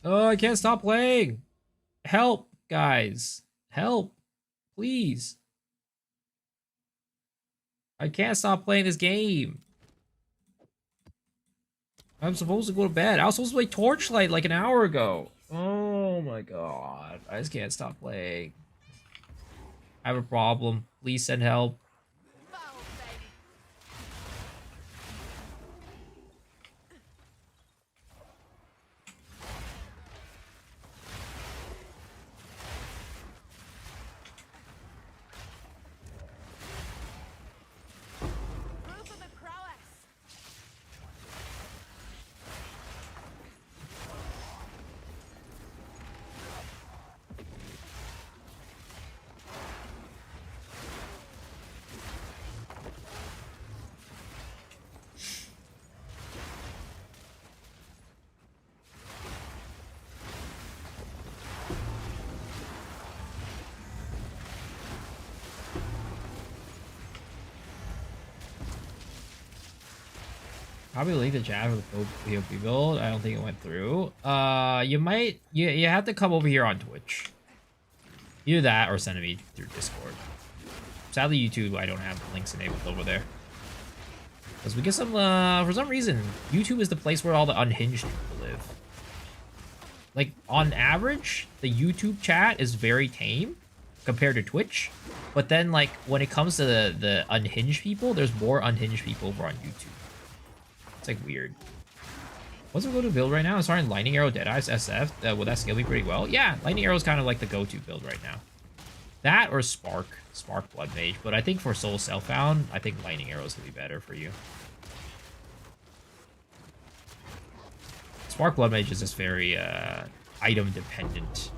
S1: Oh, I can't stop playing. Help, guys. Help. Please. I can't stop playing this game. I'm supposed to go to bed. I was supposed to play Torchlight like an hour ago. Oh my god. I just can't stop playing. I have a problem. Please send help. Probably link the chat for the PvP build. I don't think it went through. You have to come over here on Twitch. Either that or send me through Discord. Sadly, YouTube, I don't have links enabled over there. Because we get some, for some reason, YouTube is the place where all the unhinged people live. like on average, the YouTube chat is very tame compared to Twitch. But then like when it comes to the unhinged people, there's more unhinged people over on YouTube. It's like weird. What's a go-to build right now? I'm starting Lightning Arrow, Deadeyes, SF. Will that scale me pretty well? Yeah, Lightning Arrow is kind of like the go-to build right now. That or Spark Blood Mage. But I think for Soul Self-Found, I think Lightning Arrow is going to be better for you. Spark Blood Mage is just very item dependent.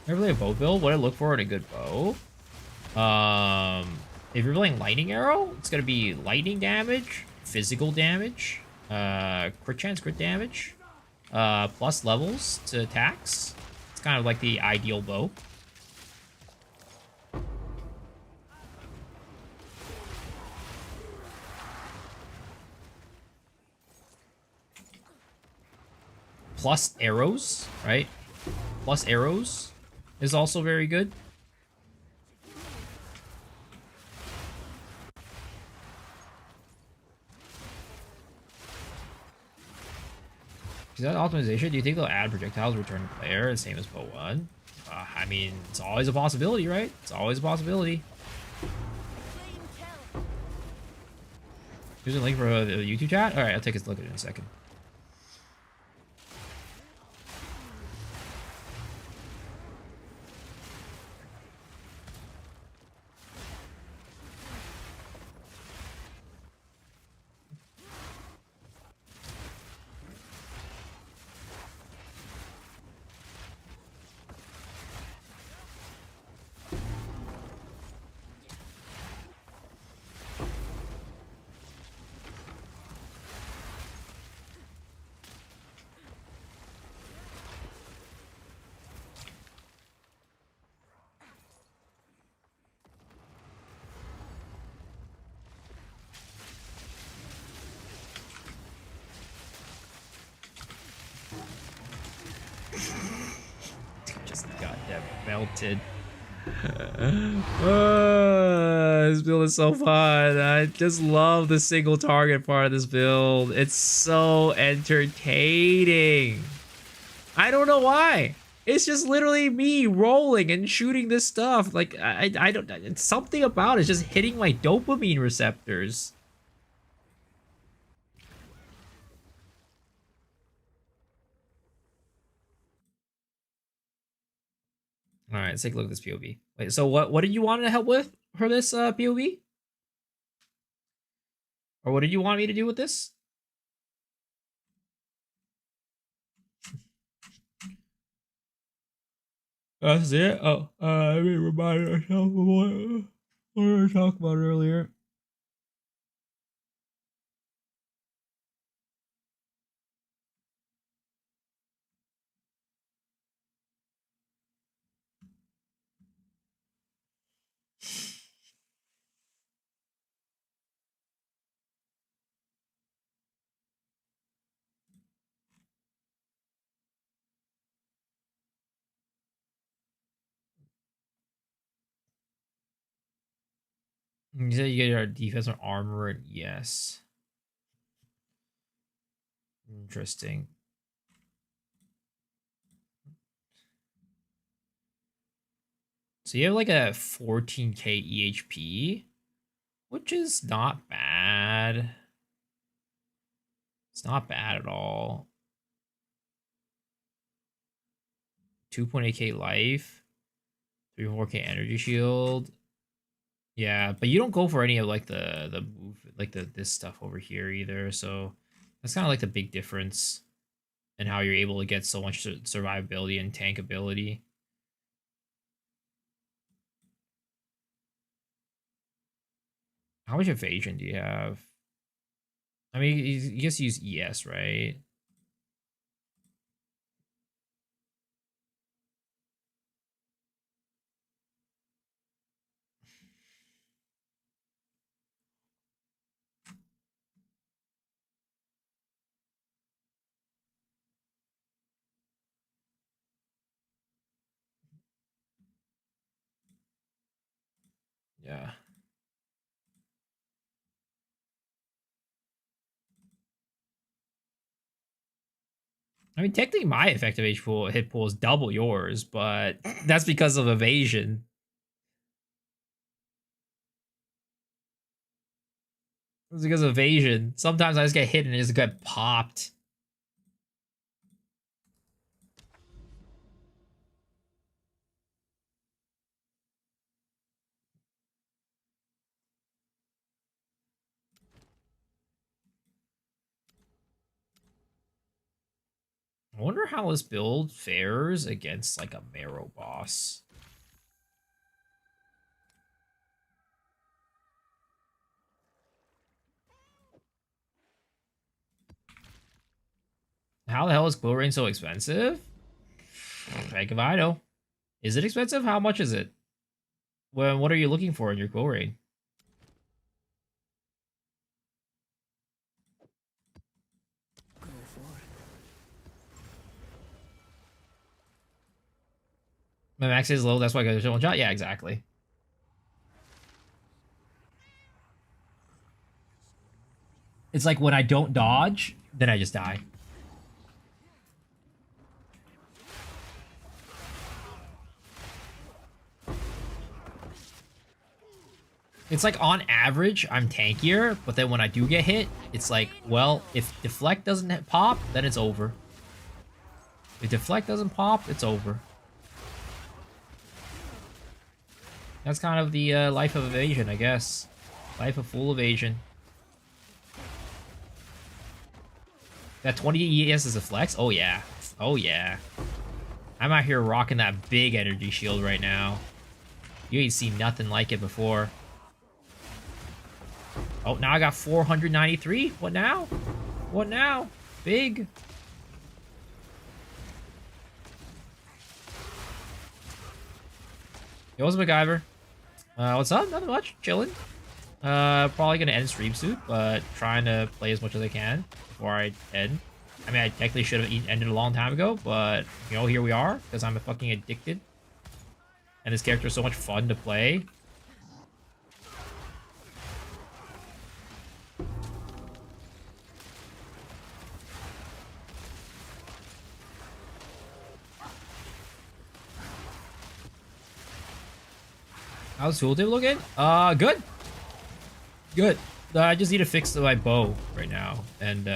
S1: Ever play a bow build? What I look for in a good bow? If you're playing Lightning Arrow, it's gonna be lightning damage, physical damage, crit chance, crit damage, plus levels to attacks. It's kind of like the ideal bow. Plus arrows, right? Plus arrows is also very good. Is that optimization? Do you think they'll add projectiles return to player, the same as Bow 1? I mean, it's always a possibility, right? It's always a possibility. Here's a link for the YouTube chat. All right, I'll take a look at it in a second. Just goddamn melted. This build is so fun. I just love the single target part of this build. It's so entertaining. I don't know why. It's just literally me rolling and shooting this stuff. Like I don't. It's something about it. It's just hitting my dopamine receptors. All right, let's take a look at this POV. Wait, so what did you want to help with for this POV? Or what did you want me to do with this? That's it? Oh, let me remind myself of what we were talking about earlier. You said you get your defense or armor, and yes. Interesting. So you have like a 14k EHP, which is not bad. It's not bad at all. 2.8k life, 3-4k energy shield. Yeah, but you don't go for any of like the move, like this stuff over here either. So that's kind of like the big difference in how you're able to get so much survivability and tankability. How much evasion do you have? I mean, you just use ES, right? Yeah. I mean, technically, my effective hit pool is double yours, but that's because of evasion. It's because of evasion. Sometimes I just get hit and it just get popped. I wonder how this build fares against like a Marrow boss. How the hell is Quill Rain so expensive? Heck if I know. Is it expensive? How much is it? Well, what are you looking for in your Quill Rain?
S3: Go for it.
S1: My max is low, that's why I got a one shot? Yeah, exactly. It's like when I don't dodge, then I just die. It's like on average, I'm tankier, but then when I do get hit, it's like, well, if deflect doesn't pop, then it's over. If deflect doesn't pop, it's over. That's kind of the life of evasion, I guess. Life of full evasion. That 20 ES is a flex? Oh yeah. Oh yeah. I'm out here rocking that big energy shield right now. You ain't seen nothing like it before. Oh, now I got 493? What now? What now? Big. Yo, what's up, MacGyver? What's up? Nothing much. Chilling. Probably gonna end stream soon, but trying to play as much as I can before I end. I mean, I technically should have ended a long time ago, but, you know, here we are, because I'm fucking addicted. And this character is so much fun to play. How's tooltip looking? Good. Good. I just need to fix my bow right now, and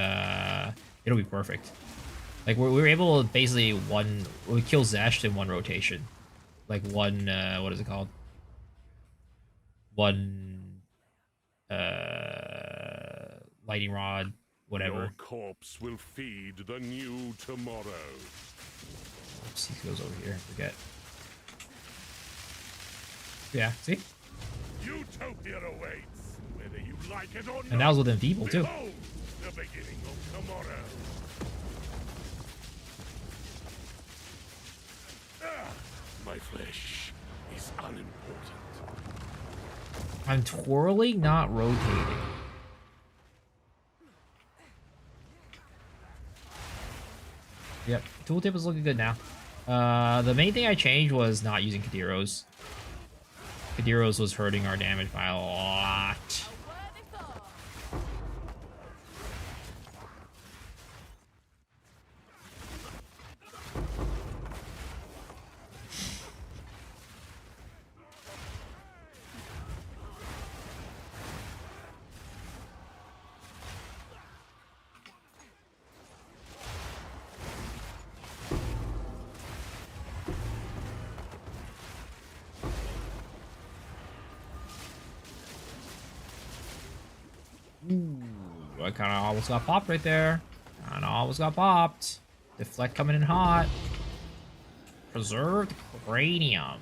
S1: it'll be perfect. Like we were able to basically we kill Zesht in one rotation, like one what is it called? One lightning rod, whatever.
S7: Your corpse will feed the new tomorrow.
S1: Oops, he goes over here. Forget. Yeah, see?
S7: Utopia awaits, whether you like it or not.
S1: And that was with Enfeeble too.
S7: Behold, the beginning of tomorrow. My flesh is unimportant.
S1: I'm twirling, not rotating. Yep, tooltip is looking good now. The main thing I changed was not using Kadiros. Kadiros was hurting our damage by a lot. Ooh, I kind of almost got popped right there. Kind of almost got popped. Deflect coming in hot. Preserved cranium.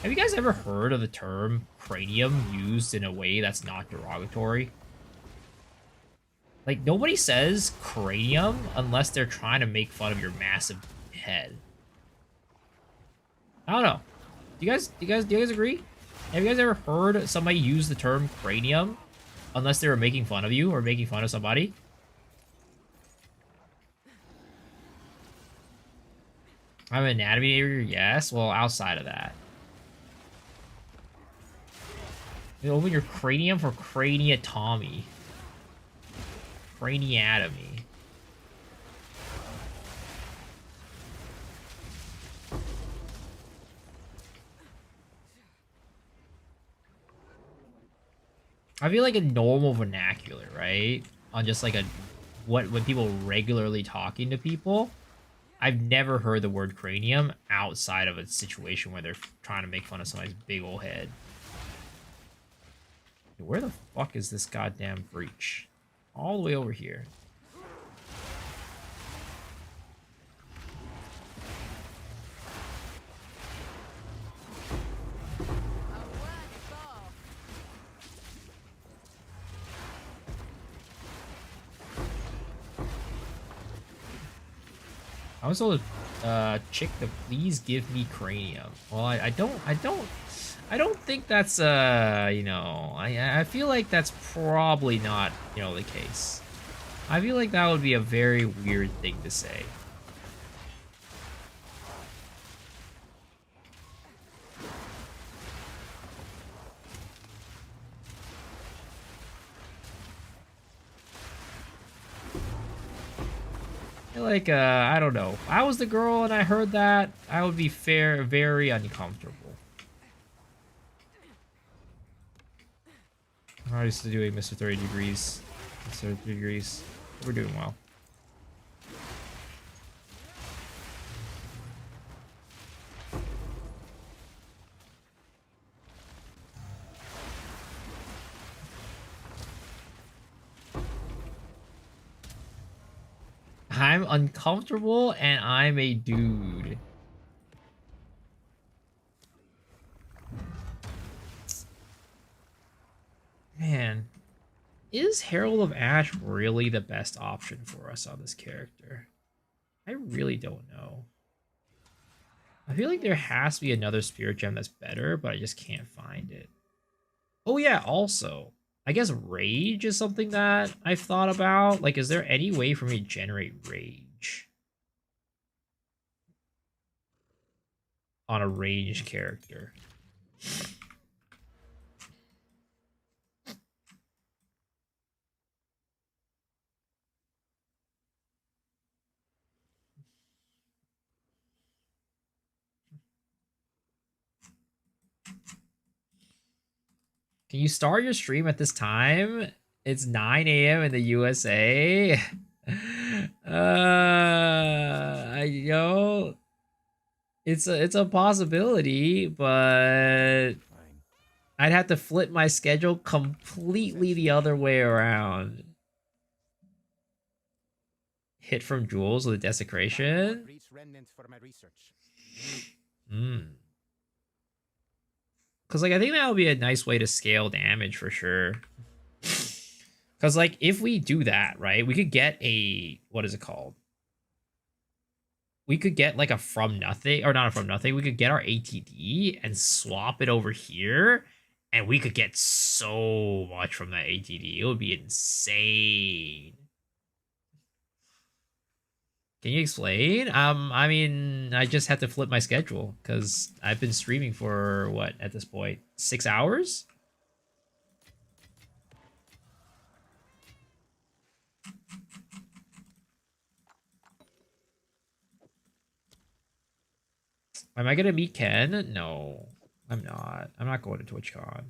S1: Have you guys ever heard of the term cranium used in a way that's not derogatory? Like, nobody says cranium unless they're trying to make fun of your massive head. I don't know. Do you guys agree? Have you guys ever heard somebody use the term cranium unless they were making fun of you or making fun of somebody? I'm an anatomy major, yes. Well, outside of that. You open your cranium for craniatomy. Craniatomy. I feel like a normal vernacular, right? On just like a when people regularly talking to people, I've never heard the word cranium outside of a situation where they're trying to make fun of somebody's big old head. Where the fuck is this goddamn breach? All the way over here. I was told chick to please give me cranium. Well, I don't think that's you know, I feel like that's probably not, you know, the case. I feel like that would be a very weird thing to say. Like, I don't know. If I was the girl and I heard that, I would be very uncomfortable. I'm used to doing Mr. 30 degrees. Mr. 30 degrees. We're doing well. I'm uncomfortable and I'm a dude. Man, is Herald of Ash really the best option for us on this character? I really don't know. I feel like there has to be another spirit gem that's better, but I just can't find it. Oh yeah, also, I guess rage is something that I've thought about. Like, is there any way for me to generate rage on a ranged character? Can you start your stream at this time? It's 9 a.m. in the USA. You know, it's a possibility, but I'd have to flip my schedule completely the other way around. Hit from Jules with a desecration. Because, like, I think that would be a nice way to scale damage for sure. Because, like, if we do that, right, we could get a... What is it called? We could get, like, a from nothing... Or not a from nothing. We could get our ATD and swap it over here. And we could get so much from that ATD. It would be insane. Can you explain? I mean, I just had to flip my schedule because I've been streaming for what at this point? 6 hours? Am I gonna meet Ken? No, I'm not. I'm not going to TwitchCon.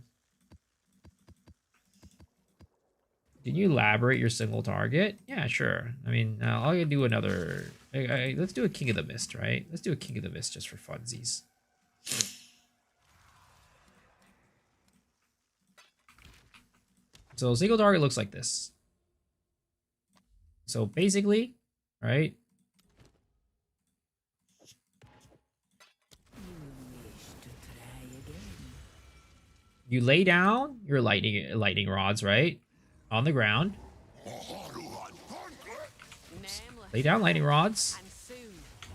S1: Can you elaborate your single target? Yeah, sure. I mean, I'll do another... let's do a King of the Mist, right? Let's do a King of the Mist just for funsies. So single target looks like this. So basically, right? You lay down your lightning rods, right? On the ground. Lay down lightning rods.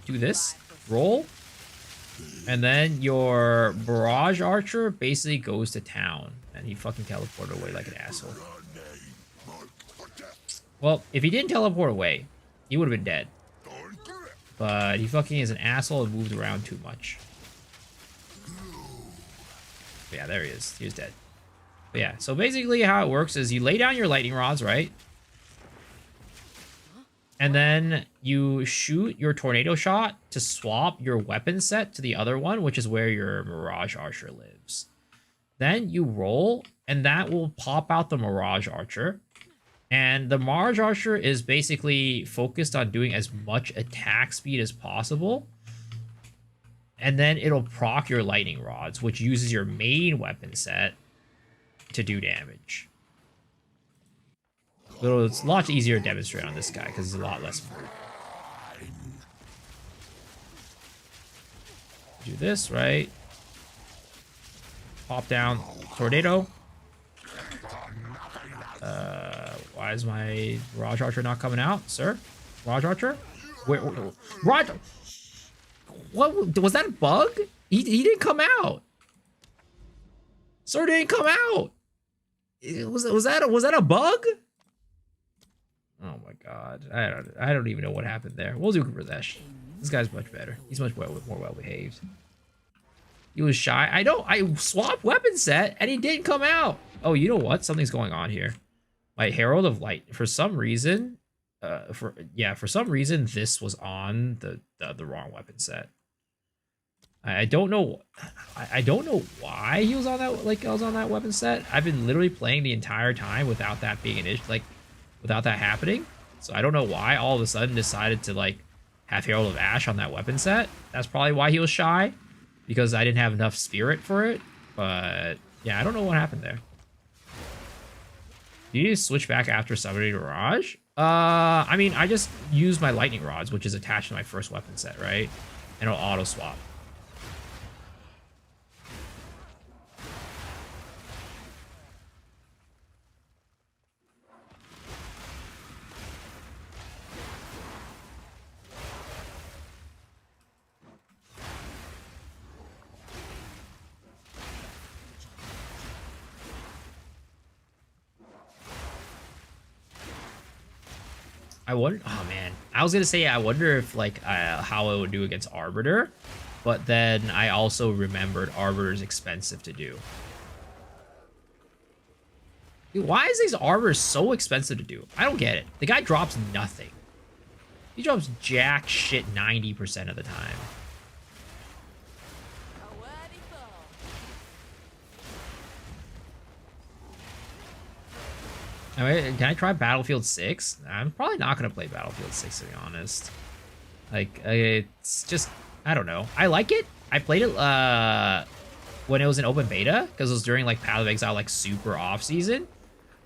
S1: Do this. Roll. And then your barrage archer basically goes to town. And he fucking teleported away like an asshole. Well, if he didn't teleport away, he would have been dead. but he fucking is an asshole and moved around too much. But yeah, there he is. He was dead. But yeah, so basically how it works is you lay down your lightning rods, right? And then you shoot your tornado shot to swap your weapon set to the other one, which is where your Mirage Archer lives. Then you roll, and that will pop out the Mirage Archer. And the Mirage Archer is basically focused on doing as much attack speed as possible. And then it'll proc your lightning rods, which uses your main weapon set to do damage. It's a lot easier to demonstrate on this guy because he's a lot less moved. Do this, right? Pop down, tornado. Why is my Mirage Archer not coming out, sir? Mirage Archer? Where Mirage? What was that a bug? He didn't come out. Sir didn't come out. Was that a bug? Oh my god. I don't even know what happened there. We'll do Razesh. This guy's much better. He's much more well behaved. He was shy. I swapped weapon set and he didn't come out. Oh, you know what? Something's going on here. My Herald of Light, for some reason, for some reason this was on the wrong weapon set. I don't know. I don't know why he was on that. Like I was on that weapon set. I've been literally playing the entire time without that being an issue. Like without that happening. So I don't know why all of a sudden decided to like have Herald of Ash on that weapon set. That's probably why he was shy, because I didn't have enough spirit for it. But yeah, I don't know what happened there. Do you switch back after summoning Mirage? I mean, I just use my lightning rods, which is attached to my first weapon set, right? And it'll auto swap. I wonder. Oh man, I was gonna say I wonder if like how it would do against Arbiter, but then I also remembered Arbiter is expensive to do. Dude, why is these Arbiters so expensive to do? I don't get it. The guy drops nothing. He drops jack shit 90% of the time. I mean, can I try Battlefield 6? I'm probably not going to play Battlefield 6, to be honest. Like, it's just, I don't know. I like it. I played it when it was in open beta, because it was during, like, Path of Exile, like, super off-season.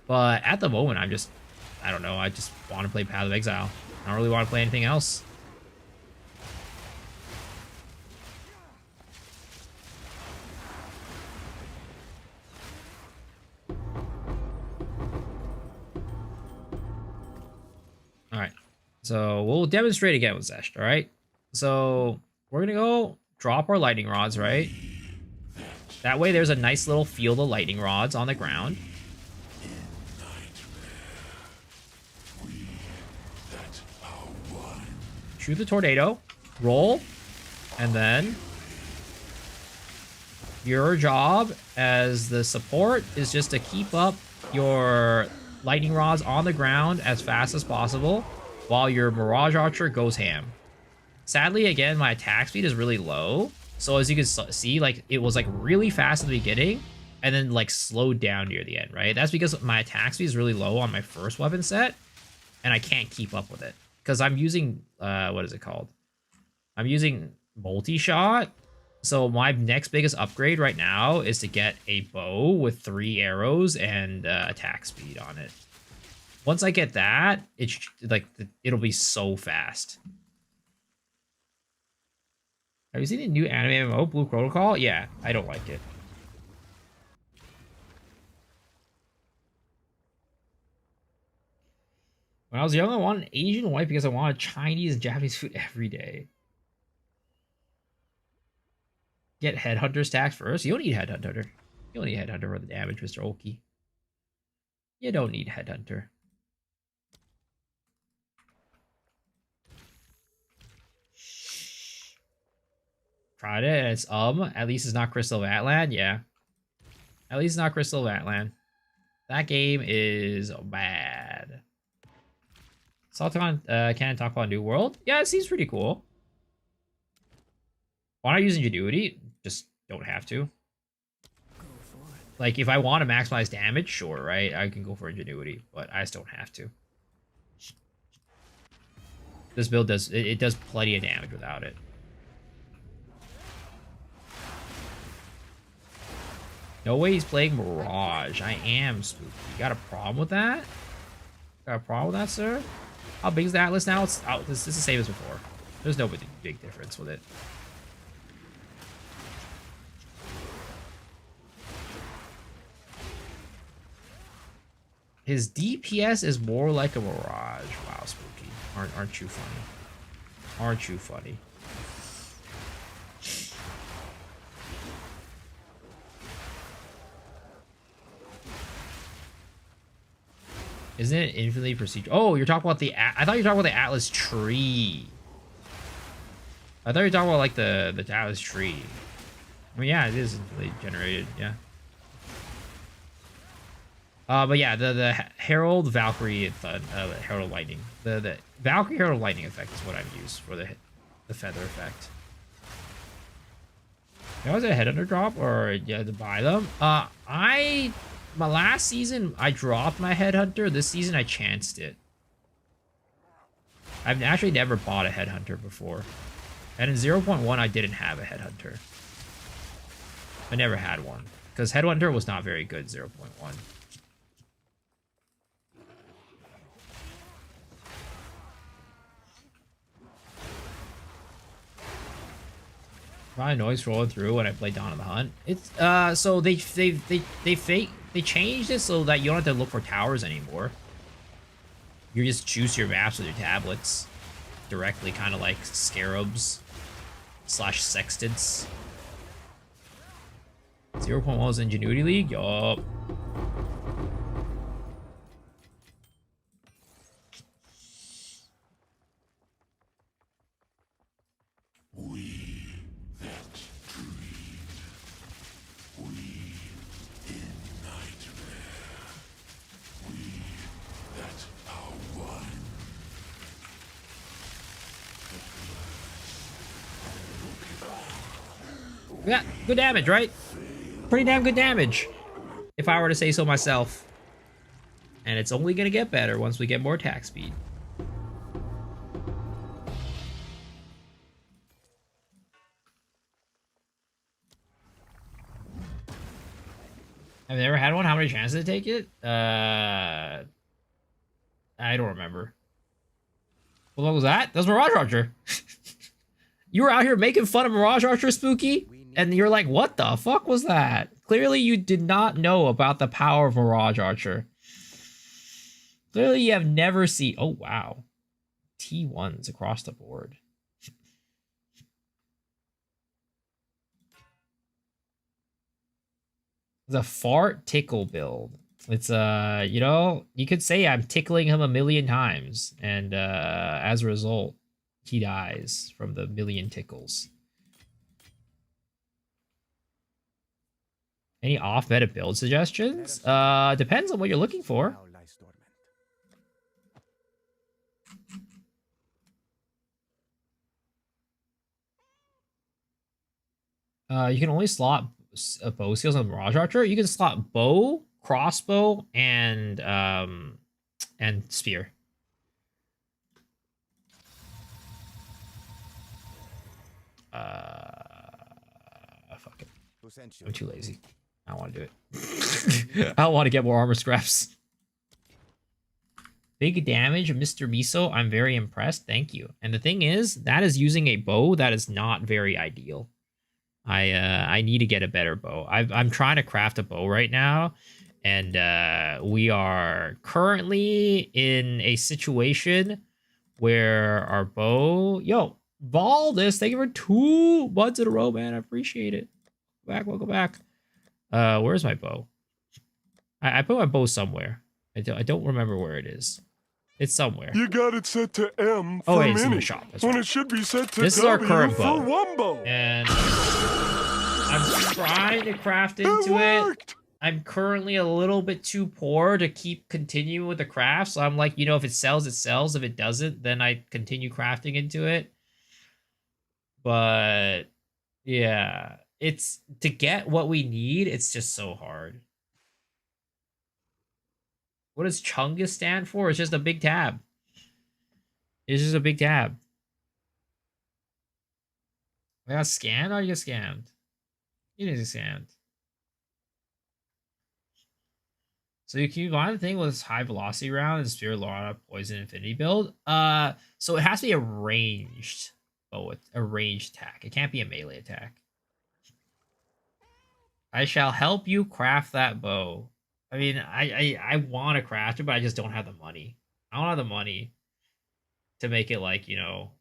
S1: But at the moment, I don't know. I just want to play Path of Exile. I don't really want to play anything else. Alright, so we'll demonstrate again with Zesht, alright? So we're gonna go drop our lightning rods, right? That way there's a nice little field of lightning rods on the ground. Shoot the tornado, roll, and then your job as the support is just to keep up your lightning rods on the ground as fast as possible while your Mirage Archer goes ham. Sadly, again, my attack speed is really low. So as you can see, like it was like really fast at the beginning and then like slowed down near the end, right? That's because my attack speed is really low on my first weapon set and I can't keep up with it because I'm using, what is it called? I'm using multi-shot. So my next biggest upgrade right now is to get a bow with 3 arrows and attack speed on it. Once I get that, it's like it'll be so fast. Have you seen the new anime MMO, Blue Protocol? Yeah, I don't like it. When I was young, I wanted an Asian wife because I wanted Chinese and Japanese food every day. Get Headhunter stacks first. You don't need Headhunter. You don't need Headhunter for the damage, Mr. Oki. You don't need Headhunter. Tried it, and it's at least it's not Crystal of Atlan. Yeah. At least it's not Crystal of Atlan. That game is bad. Salticon can talk about New World. Yeah, it seems pretty cool. Why not use Ingenuity? Just don't have to. Like, if I want to maximize damage, sure, right? I can go for Ingenuity, but I just don't have to. This build does, it does plenty of damage without it. No way he's playing Mirage. I am spooky. You got a problem with that? Got a problem with that, sir? How big is the Atlas now? It's out. This is the same as before. There's no big difference with it. His DPS is more like a Mirage. Wow, spooky. Aren't you funny? Aren't you funny? Isn't it infinitely procedural? Oh, you're talking about the... I thought you were talking about the Atlas tree. I thought you were talking about, like, the Atlas tree. I mean, yeah, it is infinitely generated, yeah. But yeah, the Herald Valkyrie Herald Lightning. The Valkyrie Herald Lightning effect is what I've used for the feather effect. That was a headhunter drop, or you had to buy them? My last season, I dropped my headhunter. This season, I chanced it. I've actually never bought a headhunter before. And in 0.1, I didn't have a headhunter. I never had one. Because headhunter was not very good 0.1. Probably noise rolling through when I play Dawn of the Hunt. It's so they changed it so that you don't have to look for towers anymore. You just choose your maps with your tablets directly, kind of like Scarabs / Sextants. 0.1 was Ingenuity League? Yup. Yeah, good damage, right? Pretty damn good damage, if I were to say so myself. And it's only gonna get better once we get more attack speed. I've never had one. How many chances to take it? I don't remember. What was that? That was Mirage Archer. You were out here making fun of Mirage Archer, Spooky? And you're like, what the fuck was that? Clearly you did not know about the power of Mirage Archer. Clearly you have never seen... Oh, wow. T1s across the board. The fart tickle build. It's, you know, you could say I'm tickling him 1,000,000 times. And, as a result, he dies from the 1,000,000 tickles. Any off-meta build suggestions? Depends on what you're looking for. You can only slot bow skills on Mirage Archer. You can slot bow, crossbow, and spear. Fuck it. I'm too lazy. I don't want to do it. I don't want to get more armor scraps. Big damage, Mr. Miso. I'm very impressed. Thank you. And the thing is, that is using a bow that is not very ideal. I need to get a better bow. I'm trying to craft a bow right now, and we are currently in a situation where our bow... Yo, Baldus, thank you for 2 months in a row, man. I appreciate it. Welcome back. Where's my bow? I put my bow somewhere. I don't remember where it is. It's somewhere.
S7: You got it set to M
S1: Oh,
S7: for
S1: wait, it's in
S7: mini,
S1: the shop. That's
S7: when
S1: right.
S7: it should be set to
S1: This is our
S7: W
S1: current
S7: for
S1: bow.
S7: Wumbo.
S1: And I'm trying to craft
S7: It
S1: into it.
S7: worked!
S1: I'm currently a little bit too poor to keep continuing with the craft. So I'm like, you know, if it sells, it sells. If it doesn't, then I continue crafting into it. But yeah, it's to get what we need. It's just so hard. What does Chungus stand for? It's just a big tab. It's just a big tab. I got scammed? Or you get scammed? You didn't get scammed. So you can combine the thing with high velocity round and Spirit Lord Poison Infinity build. So it has to be a ranged bow, a ranged attack. It can't be a melee attack. I shall help you craft that bow. I mean, I want to craft it, but I just don't have the money. I don't have the money to make it like, you know,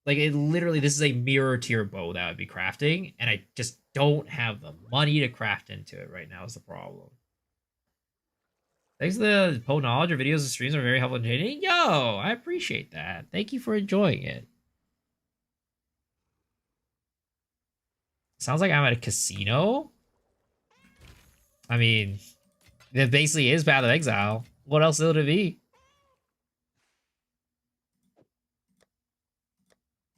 S1: like it literally, this is a mirror tier bow that I would be crafting, and I just don't have the money to craft into it right now is the problem. Thanks to the Poe knowledge, your videos and streams are very helpful and entertaining. Yo, I appreciate that. Thank you for enjoying it. Sounds like I'm at a casino. I mean, it basically is Path of Exile. What else would it be?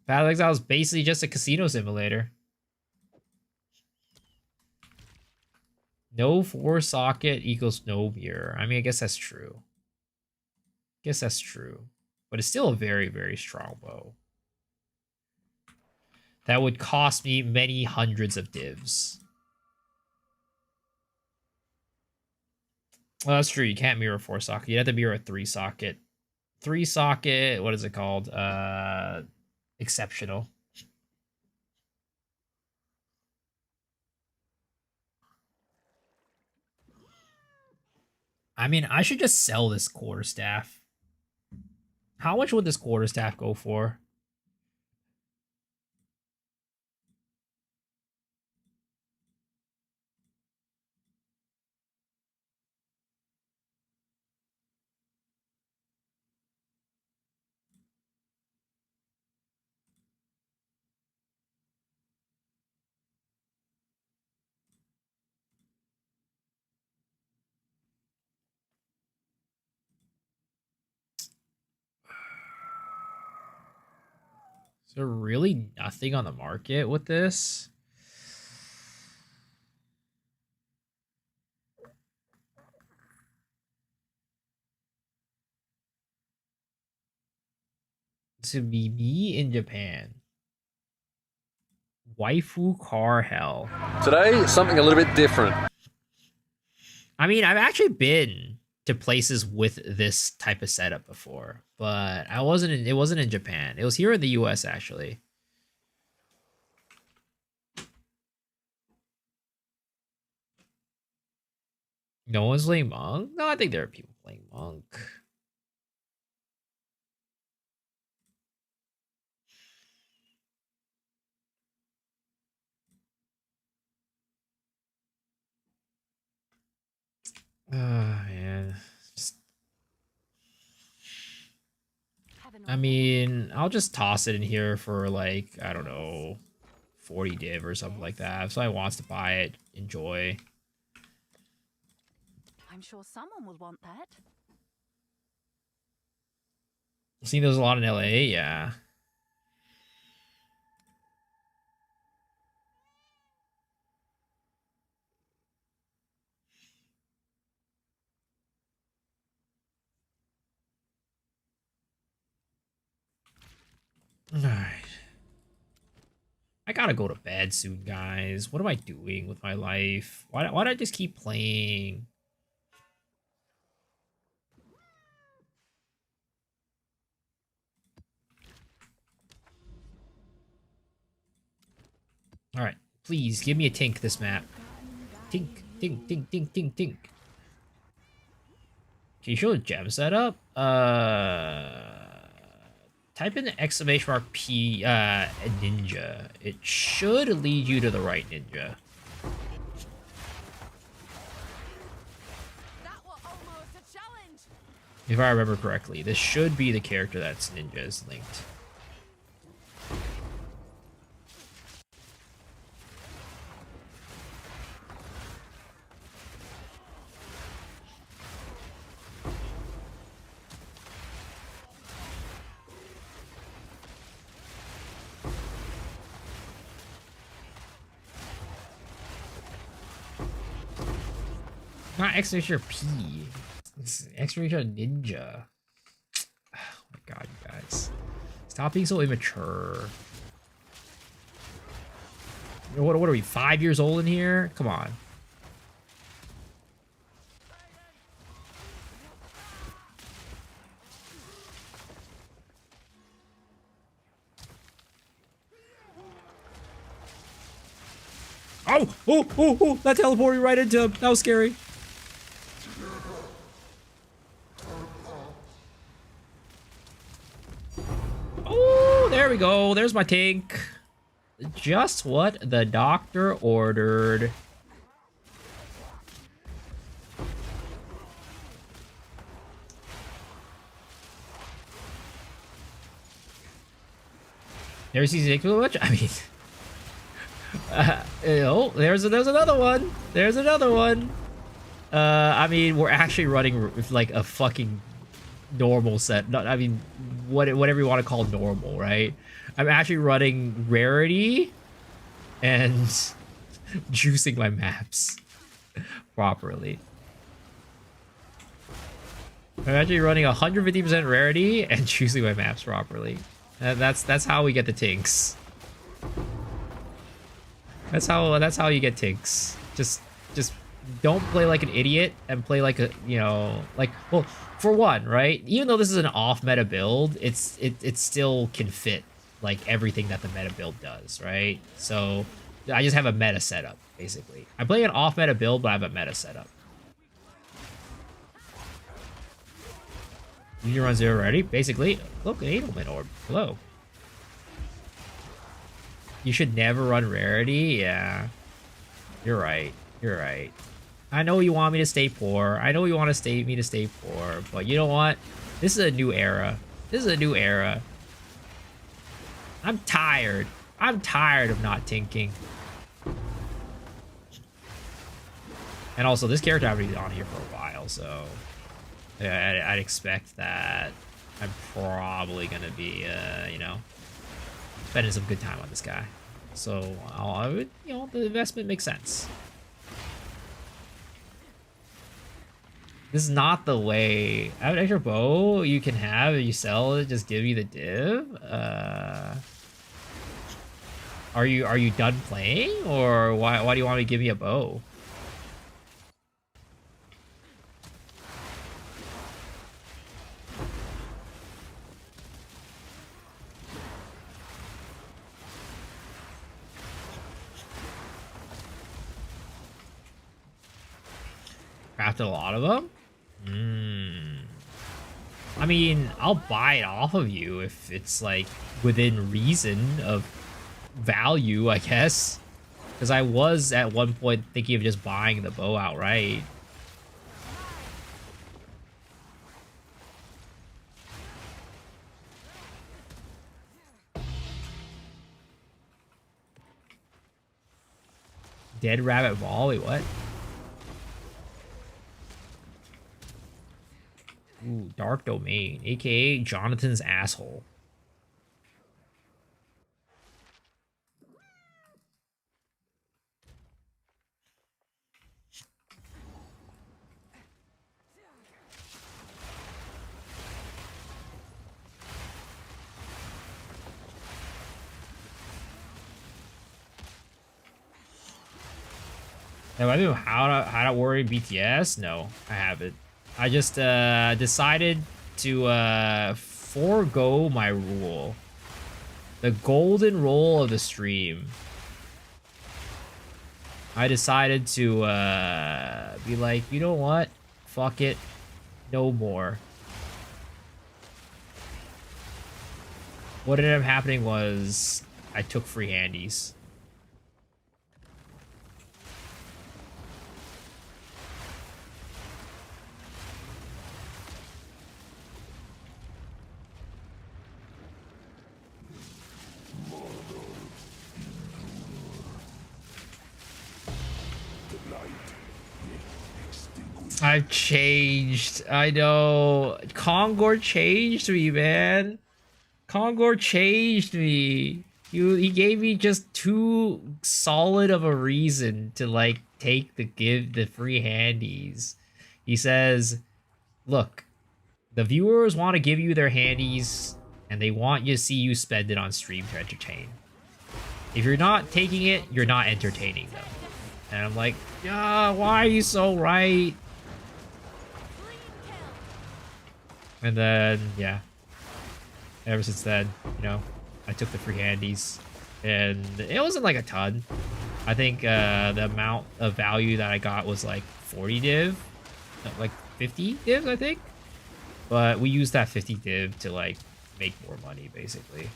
S1: Path of Exile is basically just a casino simulator. No 4-socket equals no mirror. I mean, I guess that's true. Guess that's true. But it's still a very, very strong bow. That would cost me many hundreds of divs. Well, that's true. You can't mirror 4-socket. You'd have to mirror a 3-socket. 3-socket, what is it called? Exceptional. I mean, I should just sell this quarterstaff. How much would this quarterstaff go for? Is there really nothing on the market with this? To be me in Japan. Waifu car hell.
S10: Today, something a little bit different.
S1: I mean, I've actually been to places with this type of setup before, but it wasn't in Japan. It was here in the US actually. No one's playing Monk? No, I think there are people playing Monk. Oh, man. I mean, I'll just toss it in here for like, I don't know, 40 div or something like that. If somebody wants to buy it, enjoy.
S6: I'm sure someone will want that.
S1: Seen those a lot in LA, yeah. Alright. I gotta go to bed soon, guys. What am I doing with my life? Why do I just keep playing? Alright. Please, give me a tink this map. Tink, tink, tink, tink, tink, tink. Can you show the gem setup? Type in the exclamation mark P, ninja. It should lead you to the right ninja.
S9: That was almost a challenge.
S1: If I remember correctly, this should be the character that's Ninja is linked. Not Extra P. It's Extra Ninja. Oh my god, you guys. Stop being so immature. What are we, 5 years old in here? Come on. Oh, that teleported right into him. That was scary. Oh, there we go. There's my tank. Just what the doctor ordered. Never seen Nick so much? I mean... oh, there's another one. There's another one. I mean, we're actually running like a fucking normal set. Not, I mean, whatever you want to call normal, right? I'm actually running rarity and juicing my maps properly. I'm actually running 150% rarity and choosing my maps properly. And that's how we get the tinks. That's how you get tinks. Just don't play like an idiot and play like a, you know, like, well, for one, right? Even though this is an off meta build, it still can fit like everything that the meta build does, right? So I just have a meta setup basically. I'm playing an off meta build, but I have a meta setup. You can run zero ready, basically. Look, an Edelman orb. Hello. You should never run rarity. Yeah, you're right. You're right. I know you want me to stay poor. I know you want me to stay poor, but you know what? This is a new era. This is a new era. I'm tired. I'm tired of not tinking. And also, this character I've been on here for a while, so yeah, I'd expect that I'm probably gonna be, you know, spending some good time on this guy. So I would, you know, the investment makes sense. This is not the way. I have an extra bow you can have if you sell it. Just give me the div. Are you done playing, or why do you want me to give me a bow? Crafted a lot of them? I mean, I'll buy it off of you if it's like within reason of value, I guess. Because I was at one point thinking of just buying the bow outright. Dead rabbit volley, what? Ooh, Dark Domain, aka Jonathan's asshole. Have I been how to worry BTS? No, I haven't. I just decided to forego my rule. The golden rule of the stream. I decided to be like, you know what? Fuck it. No more. What ended up happening was I took free handies. I've changed. I know. Kongor changed me, man. Kongor changed me. He gave me just too solid of a reason to like take the free handies. He says, "Look, the viewers want to give you their handies, and they want you to see you spend it on stream to entertain. If you're not taking it, you're not entertaining them." And I'm like, yeah, why are you so right? And then, yeah. Ever since then, you know, I took the free handies. And it wasn't like a ton. I think the amount of value that I got was like 40 div. Like 50 div, I think. But we used that 50 div to like make more money, basically.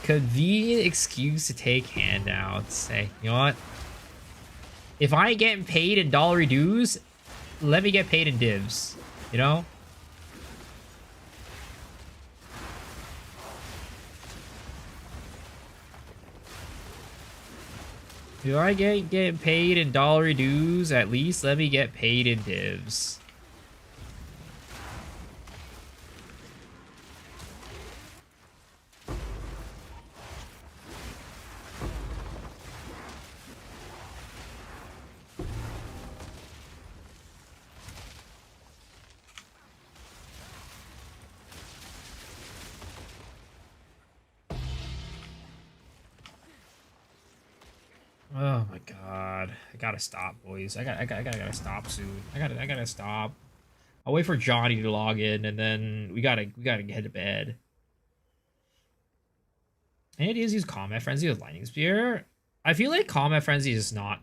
S1: Convenient excuse to take handouts. Hey, you know what? If I ain't getting paid in dollary dues, let me get paid in divs. You know? If I ain't getting paid in dollary dues, at least let me get paid in divs. Oh my god. I gotta stop, boys. I gotta stop soon. I gotta stop. I'll wait for Johnny to log in and then we gotta head to bed. Any ideas use Combat Frenzy with Lightning Spear? I feel like Combat Frenzy is not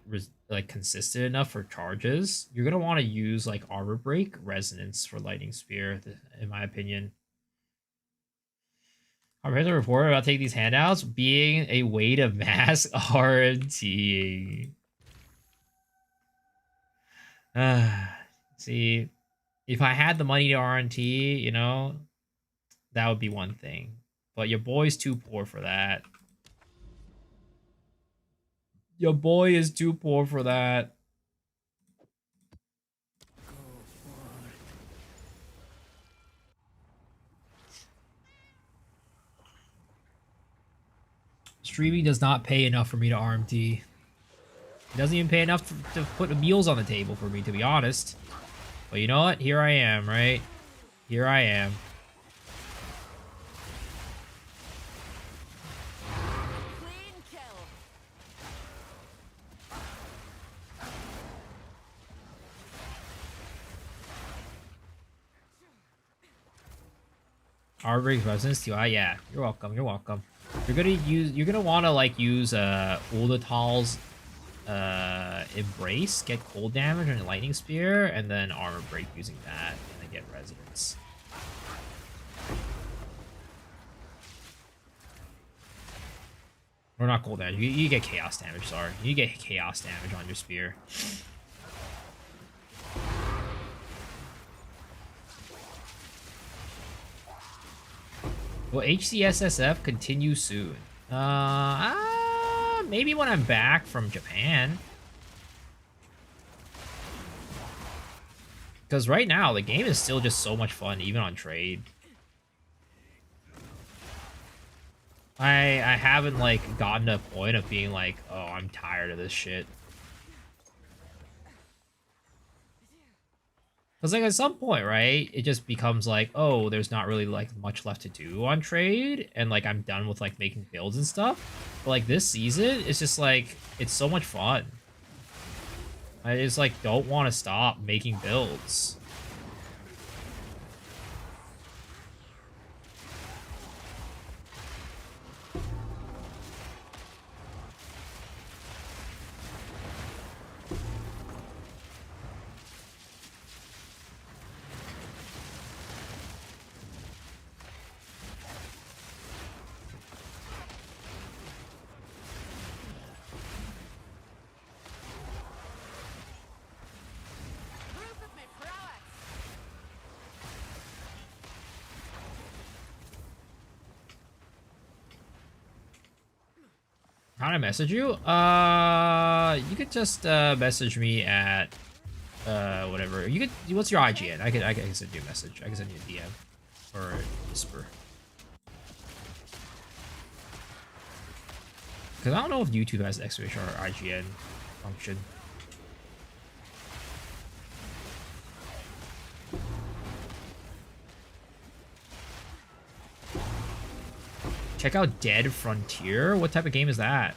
S1: like consistent enough for charges. You're gonna want to use like Armor Break, Resonance for Lightning Spear, in my opinion. I'm here to report about taking these handouts being a way to mask RNT. See, if I had the money to RNT, you know, that would be one thing. But your boy's too poor for that. Your boy is too poor for that. Streaming does not pay enough for me to RMT. It doesn't even pay enough to put meals on the table for me, to be honest. But you know what? Here I am, right? Here I am.
S3: Clean kill.
S1: Arbreak Resonance to yeah. You're welcome. You're welcome. You're gonna want to like use Uldatal's Embrace, get cold damage and Lightning Spear, and then Armor Break using that, and then get Resonance. Or not cold damage. You get Chaos damage. Sorry, you get Chaos damage on your spear. Will HCSSF continue soon? Maybe when I'm back from Japan. Because right now, the game is still just so much fun, even on trade. I haven't, like, gotten to a point of being like, oh, I'm tired of this shit. Because, like, at some point, right, it just becomes like, oh, there's not really, like, much left to do on trade, and, like, I'm done with, like, making builds and stuff. But, like, this season, it's just, like, it's so much fun. I just, like, don't want to stop making builds.
S3: Proof of my prowess.
S1: How do I message you? You could just message me at whatever. You could. What's your IGN? I can send you a message. I can send you a DM or a whisper. Because I don't know if YouTube has the exclamation or IGN function. Check out Dead Frontier. What type of game is that?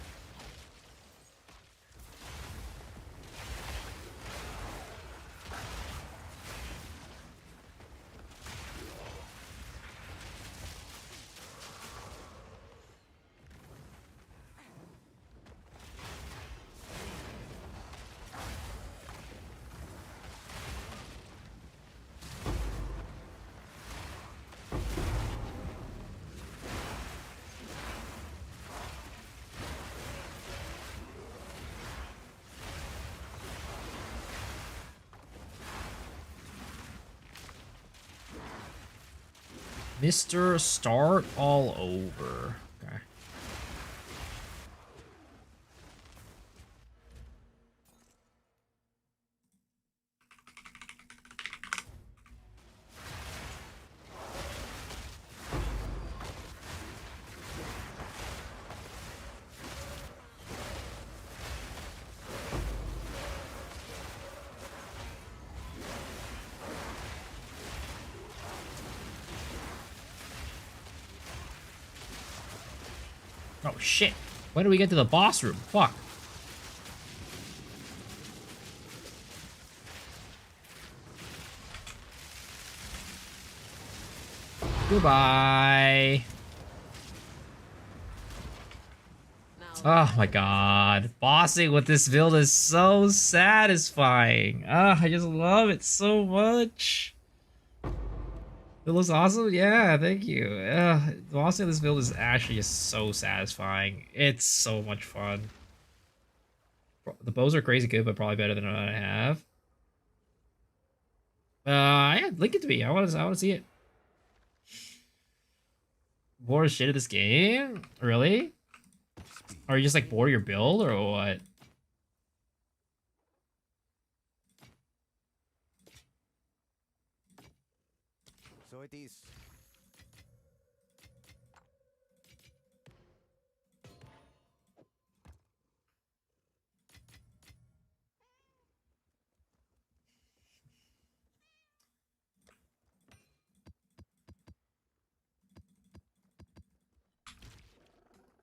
S1: Mr. Start all over. Okay. Oh shit. When do we get to the boss room? Fuck. Goodbye. Oh my god. Bossing with this build is so satisfying. I just love it so much. It looks awesome? Yeah, thank you. Bossing with this build is actually just so satisfying. It's so much fun. The bows are crazy good, but probably better than what I have. Yeah, link it to me. I want to see it. Bored as shit of this game? Really? Are you just like bored of your build or what?
S2: So it is.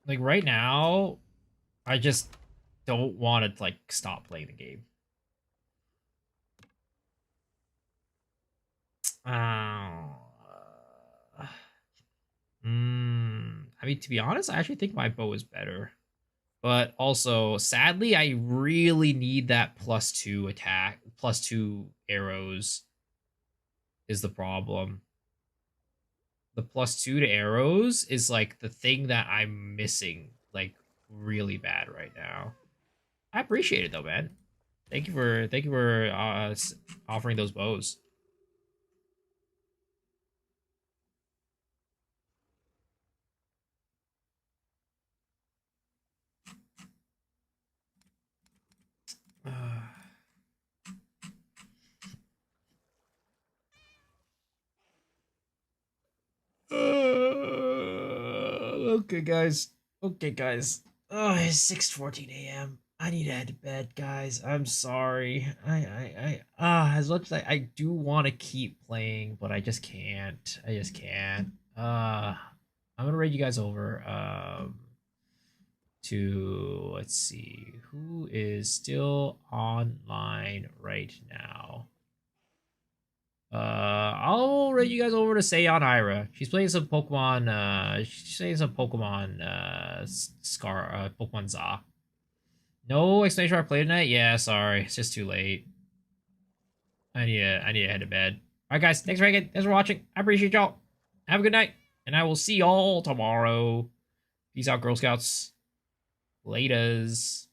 S1: Like right now, I just don't want to like stop playing the game. I mean, to be honest, I actually think my bow is better. But also, sadly, I really need that +2 attack, +2 arrows is the problem. The +2 to arrows is like the thing that I'm missing, like really bad right now. I appreciate it though, man. Thank you for offering those bows. Okay, guys. Okay, guys. Oh, it's 6:14 a.m. I need to head to bed, guys. I'm sorry. As much as I do want to keep playing, but I just can't. I just can't. I'm gonna raid you guys over. To let's see who is still online right now. I'll raid you guys over to Seion Ira. She's playing some Pokemon. She's playing some Pokemon. Pokemon Za. No explanation. I played tonight. Yeah, sorry, it's just too late. I need to head to bed. All right, guys. Thanks for watching. I appreciate y'all. Have a good night, and I will see y'all tomorrow. Peace out, Girl Scouts. Laters.